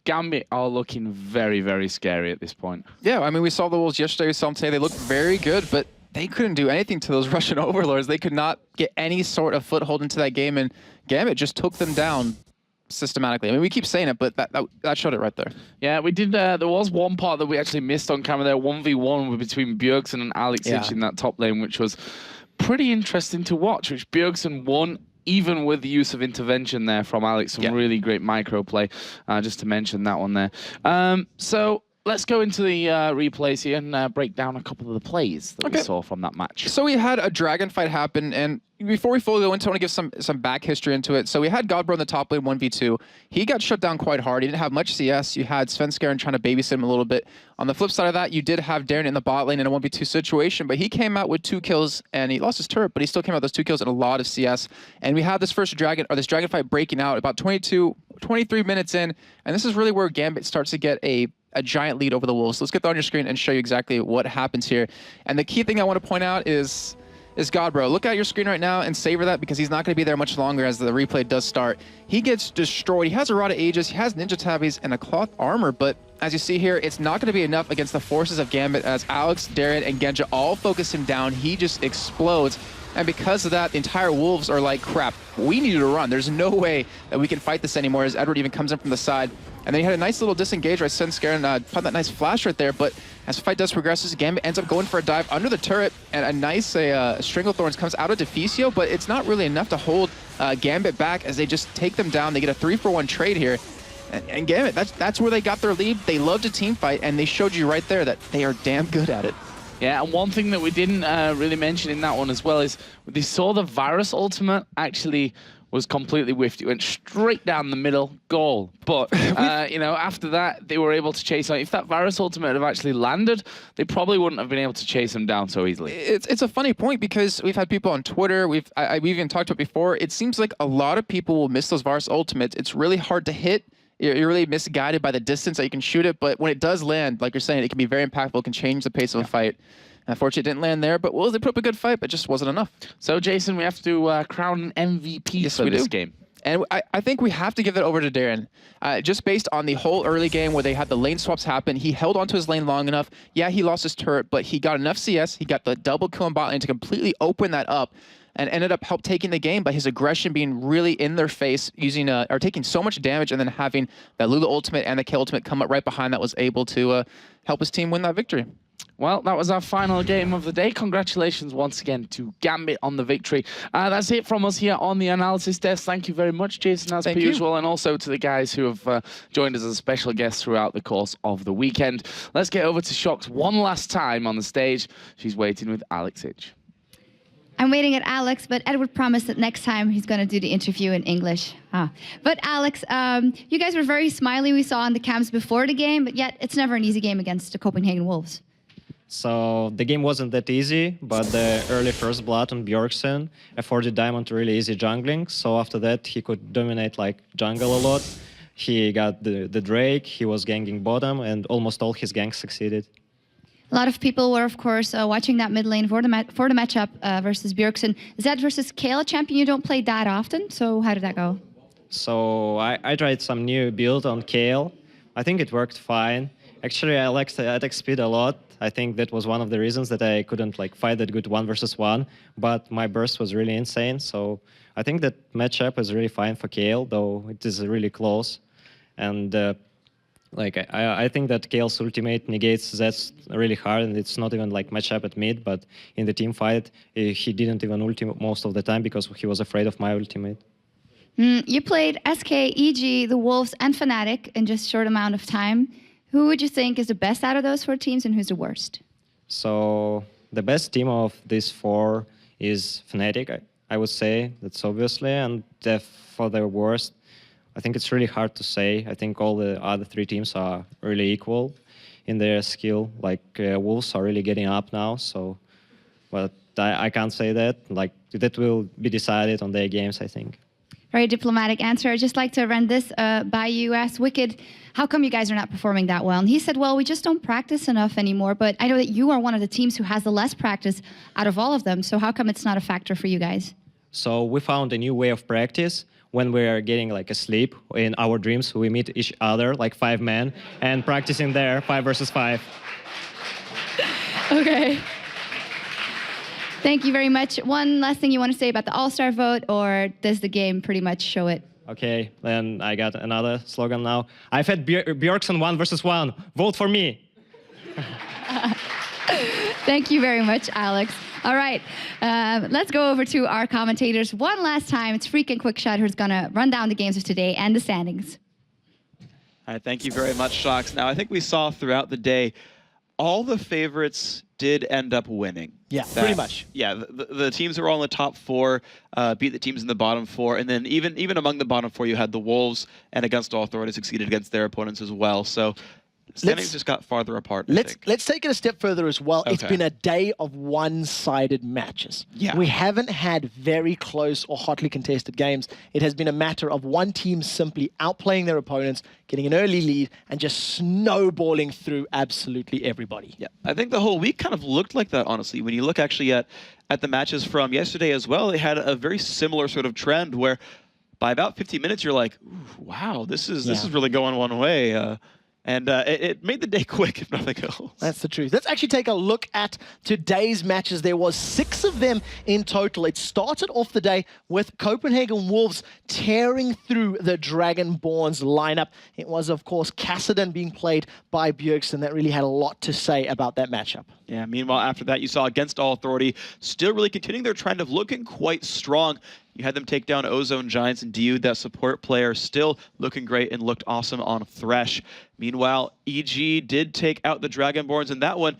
Gambit are looking very, very scary at this point. Yeah, I mean, we saw the Wolves yesterday, we saw them today. They looked very good, but they couldn't do anything to those Russian overlords. They could not get any sort of foothold into that game, and Gambit just took them down systematically. I mean, we keep saying it, but that showed it right there. Yeah, we did. There was one part that we actually missed on camera there. 1v1 between Bjergsen and Alex Itch in that top lane, which was pretty interesting to watch, which Bjergsen won, even with the use of intervention there from Alex. Some really great micro play, just to mention that one there. So let's go into the replays here and break down a couple of the plays that we saw from that match. So we had a dragon fight happen, and before we fully go into it, I want to give some back history into it. So we had Godbro in the top lane 1v2. He got shut down quite hard. He didn't have much CS. You had Svenskeren trying to babysit him a little bit. On the flip side of that, you did have Darien in the bot lane in a 1v2 situation, but he came out with 2 kills, and he lost his turret, but he still came out with those 2 kills and a lot of CS. And we had this dragon fight breaking out about 23 minutes in, and this is really where Gambit starts to get a giant lead over the Wolves. So let's get that on your screen and show you exactly what happens here. And the key thing I want to point out is is God, bro. Look at your screen right now and savor that because he's not going to be there much longer as the replay does start. He gets destroyed. He has a Rod of Aegis, he has Ninja Tabbies, and a Cloth Armor, but as you see here, it's not going to be enough against the forces of Gambit as Alex, Darren, and Genja all focus him down. He just explodes. And because of that, the entire Wolves are like, crap, we need to run. There's no way that we can fight this anymore as Edward even comes in from the side. And then he had a nice little disengage right, Senscare, and found that nice flash right there. But as the fight does progress, Gambit ends up going for a dive under the turret, and a nice Stranglethorns comes out of Deficio, but it's not really enough to hold Gambit back as they just take them down. They get a 3-for-1 trade here. And Gambit, that's where they got their lead. They love to team fight, and they showed you right there that they are damn good at it. Yeah, and one thing that we didn't really mention in that one as well is they saw the Varus ultimate actually was completely whiffed. It went straight down the middle, goal. But, you know, after that, they were able to chase on. If that Varus ultimate had actually landed, they probably wouldn't have been able to chase him down so easily. It's a funny point because we've had people on Twitter, we've even talked about it before. It seems like a lot of people will miss those Varus ultimates. It's really hard to hit. You're really misguided by the distance that you can shoot it, but when it does land, like you're saying, it can be very impactful, it can change the pace of a fight. Unfortunately, it didn't land there, but they put up a good fight, but just wasn't enough. So, Jason, we have to crown an MVP for this game. And I think we have to give it over to Darren. Just based on the whole early game where they had the lane swaps happen, he held onto his lane long enough. Yeah, he lost his turret, but he got enough CS. He got the double kill in bot lane to completely open that up and ended up taking the game by his aggression being really in their face, using or taking so much damage and then having that Lulu ultimate and the kill ultimate come up right behind that was able to help his team win that victory. Well, that was our final game of the day. Congratulations once again to Gambit on the victory. That's it from us here on the analysis desk. Thank you very much, Jason, as per usual, and also to the guys who have joined us as a special guest throughout the course of the weekend. Let's get over to Shox one last time on the stage. She's waiting with Alex Itch. I'm waiting at Alex, but Edward promised that next time he's going to do the interview in English. But Alex, you guys were very smiley, we saw on the cams before the game, but yet it's never an easy game against the Copenhagen Wolves. So the game wasn't that easy, but the early first blood on Bjorksen afforded Diamond really easy jungling. So after that, he could dominate like jungle a lot. He got the Drake, he was ganking bottom, and almost all his ganks succeeded. A lot of people were, of course, watching that mid lane for the matchup versus Bjorksen. Zed versus Kayle, a champion you don't play that often. So how did that go? So I tried some new build on Kayle. I think it worked fine. Actually, I liked the attack speed a lot. I think that was one of the reasons that I couldn't like fight that good 1v1, but my burst was really insane. So I think that matchup is really fine for Kayle, though it is really close. And like I think that Kayle's ultimate negates Zed's really hard, and it's not even like matchup at mid, but in the team fight, he didn't even ultimate most of the time because he was afraid of my ultimate. You played SK, EG, the Wolves, and Fnatic in just a short amount of time. Who would you think is the best out of those four teams, and who's the worst? So the best team of these four is Fnatic, I would say. That's obviously, and for the worst, I think it's really hard to say. I think all the other three teams are really equal in their skill. Like Wolves are really getting up now, so but I can't say that. Like that will be decided on their games, I think. Very diplomatic answer. I'd just like to run this by you. Asked Wicked, how come you guys are not performing that well? And he said, well, we just don't practice enough anymore. But I know that you are one of the teams who has the less practice out of all of them. So how come it's not a factor for you guys? So we found a new way of practice. When we are getting like asleep in our dreams, we meet each other like 5 men and practicing there 5 versus 5. Okay. Thank you very much. One last thing you want to say about the All-Star vote, or does the game pretty much show it? Okay, then I got another slogan now. I've had Bjorksen 1v1. Vote for me. Thank you very much, Alex. All right, let's go over to our commentators one last time. It's Freak and Quickshot who's going to run down the games of today and the standings. All right, thank you very much, Shox. Now, I think we saw throughout the day, all the favorites did end up winning. Yeah, pretty much. Yeah, the teams that were all in the top 4 beat the teams in the bottom 4, and then even among the bottom 4, you had the Wolves, and against all authority succeeded against their opponents as well. So Standings just got farther apart. Let's take it a step further as well. It's Okay. been a day of one-sided matches. Yeah. We haven't had very close or hotly contested games. It has been a matter of one team simply outplaying their opponents, getting an early lead, and just snowballing through absolutely everybody. Yeah, I think the whole week kind of looked like that, honestly. When you look actually at the matches from yesterday as well, they had a very similar sort of trend where by about 50 minutes, you're like, "Ooh, wow, this is really going one way. And it made the day quick, if nothing else. That's the truth. Let's actually take a look at today's matches. There was 6 of them in total. It started off the day with Copenhagen Wolves tearing through the Dragonborn's lineup. It was, of course, Kassadin being played by Bjergsen. That really had a lot to say about that matchup. Yeah, meanwhile, after that, you saw Against All Authority still really continuing their trend of looking quite strong. You had them take down Ozone Giants and Dude, that support player, still looking great and looked awesome on Thresh. Meanwhile, EG did take out the Dragonborns, and that one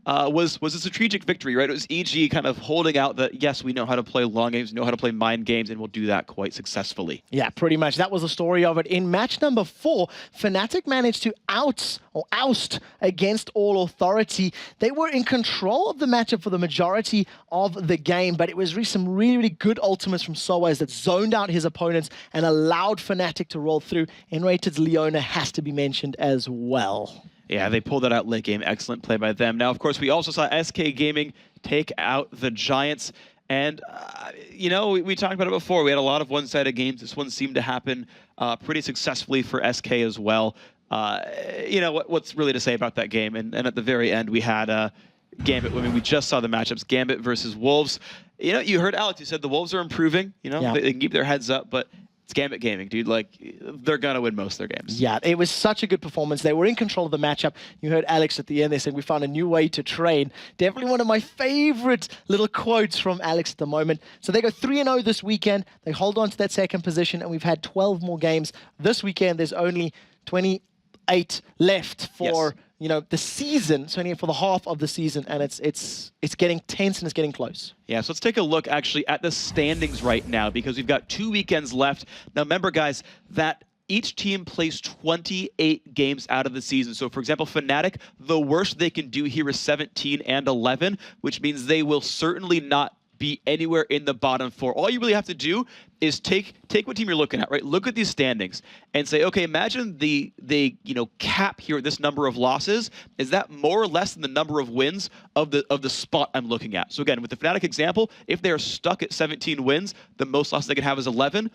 was a strategic victory, right? It was EG kind of holding out that, yes, we know how to play long games, know how to play mind games, and we'll do that quite successfully. Yeah, pretty much. That was the story of it. In match number 4, Fnatic managed to oust Against All Authority. They were in control of the matchup for the majority of the game, but it was really some really good ultimates from Soaz that zoned out his opponents and allowed Fnatic to roll through. Enrated's Leona has to be mentioned as well. Yeah, they pulled that out late game. Excellent play by them. Now, of course, we also saw SK Gaming take out the Giants. And, you know, we talked about it before. We had a lot of one-sided games. This one seemed to happen pretty successfully for SK as well. You know, what's really to say about that game? And at the very end, we had Gambit. I mean, we just saw the matchups. Gambit versus Wolves. You know, you heard Alex. You said the Wolves are improving. You know, they can keep their heads up. But it's Gambit Gaming, dude. Like, they're going to win most of their games. Yeah, it was such a good performance. They were in control of the matchup. You heard Alex at the end. They said, we found a new way to train. Definitely one of my favorite little quotes from Alex at the moment. So they go 3-0 this weekend. They hold on to that second position, and we've had 12 more games. This weekend, there's only 28 left for you know, the season. It's only for the half of the season, and it's getting tense and it's getting close. Yeah, so let's take a look actually at the standings right now, because we've got 2 weekends left. Now remember, guys, that each team plays 28 games out of the season. So for example, Fnatic, the worst they can do here is 17 and 11, which means they will certainly not be anywhere in the bottom 4. All you really have to do is take what team you're looking at, right? Look at these standings and say, okay, imagine the cap here at this number of losses. Is that more or less than the number of wins of the spot I'm looking at? So again, with the Fnatic example, if they're stuck at 17 wins, the most losses they can have is 11.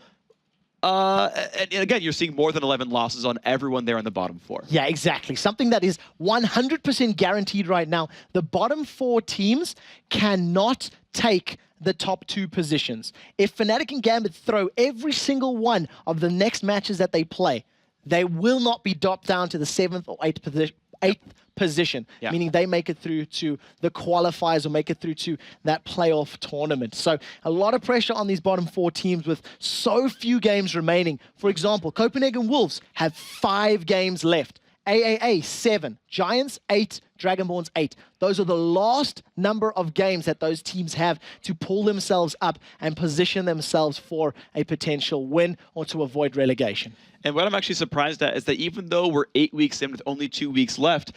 And again, you're seeing more than 11 losses on everyone there in the bottom 4. Yeah, exactly. Something that is 100% guaranteed right now. The bottom 4 teams cannot take the top 2 positions. If Fnatic and Gambit throw every single one of the next matches that they play, they will not be dropped down to the 7th or 8th position, meaning they make it through to the qualifiers or make it through to that playoff tournament. So a lot of pressure on these bottom 4 teams with so few games remaining. For example, Copenhagen Wolves have 5 games left. AAA 7, Giants 8, Dragonborns 8. Those are the last number of games that those teams have to pull themselves up and position themselves for a potential win or to avoid relegation. And what I'm actually surprised at is that even though we're 8 weeks in with only 2 weeks left,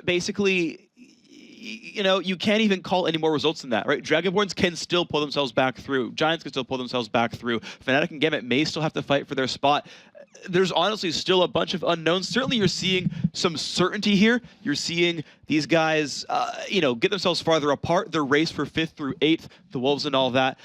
basically, you know, you can't even call any more results than that, right? Dragonborns can still pull themselves back through. Giants can still pull themselves back through. Fnatic and Gambit may still have to fight for their spot. There's honestly still a bunch of unknowns. Certainly you're seeing some certainty here. You're seeing these guys, you know, get themselves farther apart. Their race for 5th through 8th, the Wolves and all that.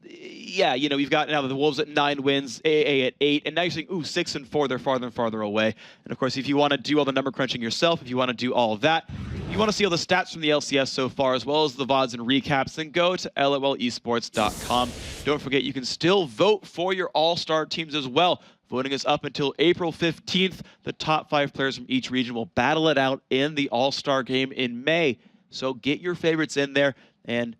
Yeah, you know, you've got now the Wolves at 9 wins, AA at 8, and now you're saying, ooh, 6 and 4, they're farther and farther away. And of course, if you want to do all the number crunching yourself, if you want to do all of that, you want to see all the stats from the LCS so far, as well as the VODs and recaps, then go to lolesports.com. Don't forget, you can still vote for your all-star teams as well. Voting is up until April 15th. The top 5 players from each region will battle it out in the all-star game in May. So get your favorites in there and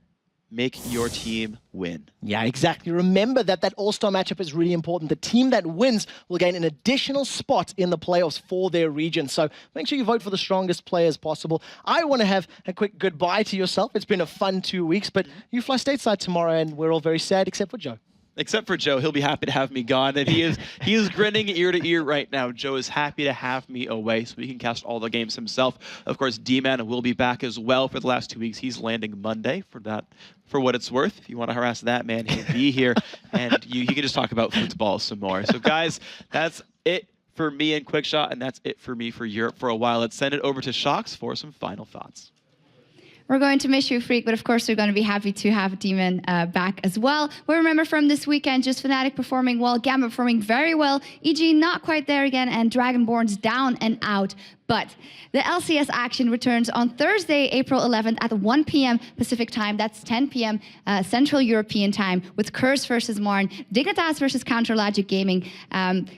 make your team win. Yeah, exactly. Remember that all-star matchup is really important. The team that wins will gain an additional spot in the playoffs for their region. So make sure you vote for the strongest players possible. I want to have a quick goodbye to yourself. It's been a fun 2 weeks, but you fly stateside tomorrow and we're all very sad except for Joe. Except for Joe, he'll be happy to have me gone, and he is grinning ear to ear right now. Joe is happy to have me away, so he can cast all the games himself. Of course, D-Man will be back as well for the last 2 weeks. He's landing Monday for that. For what it's worth, if you want to harass that man, he'll be here, and you can just talk about football some more. So, guys, that's it for me in Quickshot, and that's it for me for Europe for a while. Let's send it over to Shocks for some final thoughts. We're going to miss you, Freak, but of course we're going to be happy to have Demon back as well. We remember from this weekend, just Fnatic performing well, Gambit performing very well, EG not quite there again, and Dragonborn's down and out. But the LCS action returns on Thursday, April 11th at 1 p.m. Pacific time. That's 10 p.m. Central European time with Curse versus Marn, Dignitas versus Counterlogic Gaming,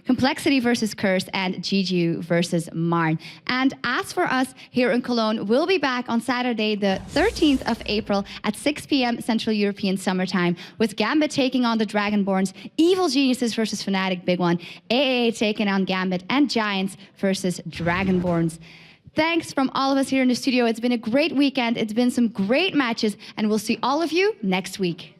Complexity versus Curse, and GGU versus Marn. And as for us here in Cologne, we'll be back on Saturday, the 13th of April at 6 p.m. Central European summertime with Gambit taking on the Dragonborns, Evil Geniuses versus Fnatic, big one, AAA taking on Gambit, and Giants versus Dragonborns. Thanks from all of us here in the studio. It's been a great weekend. It's been some great matches, and we'll see all of you next week.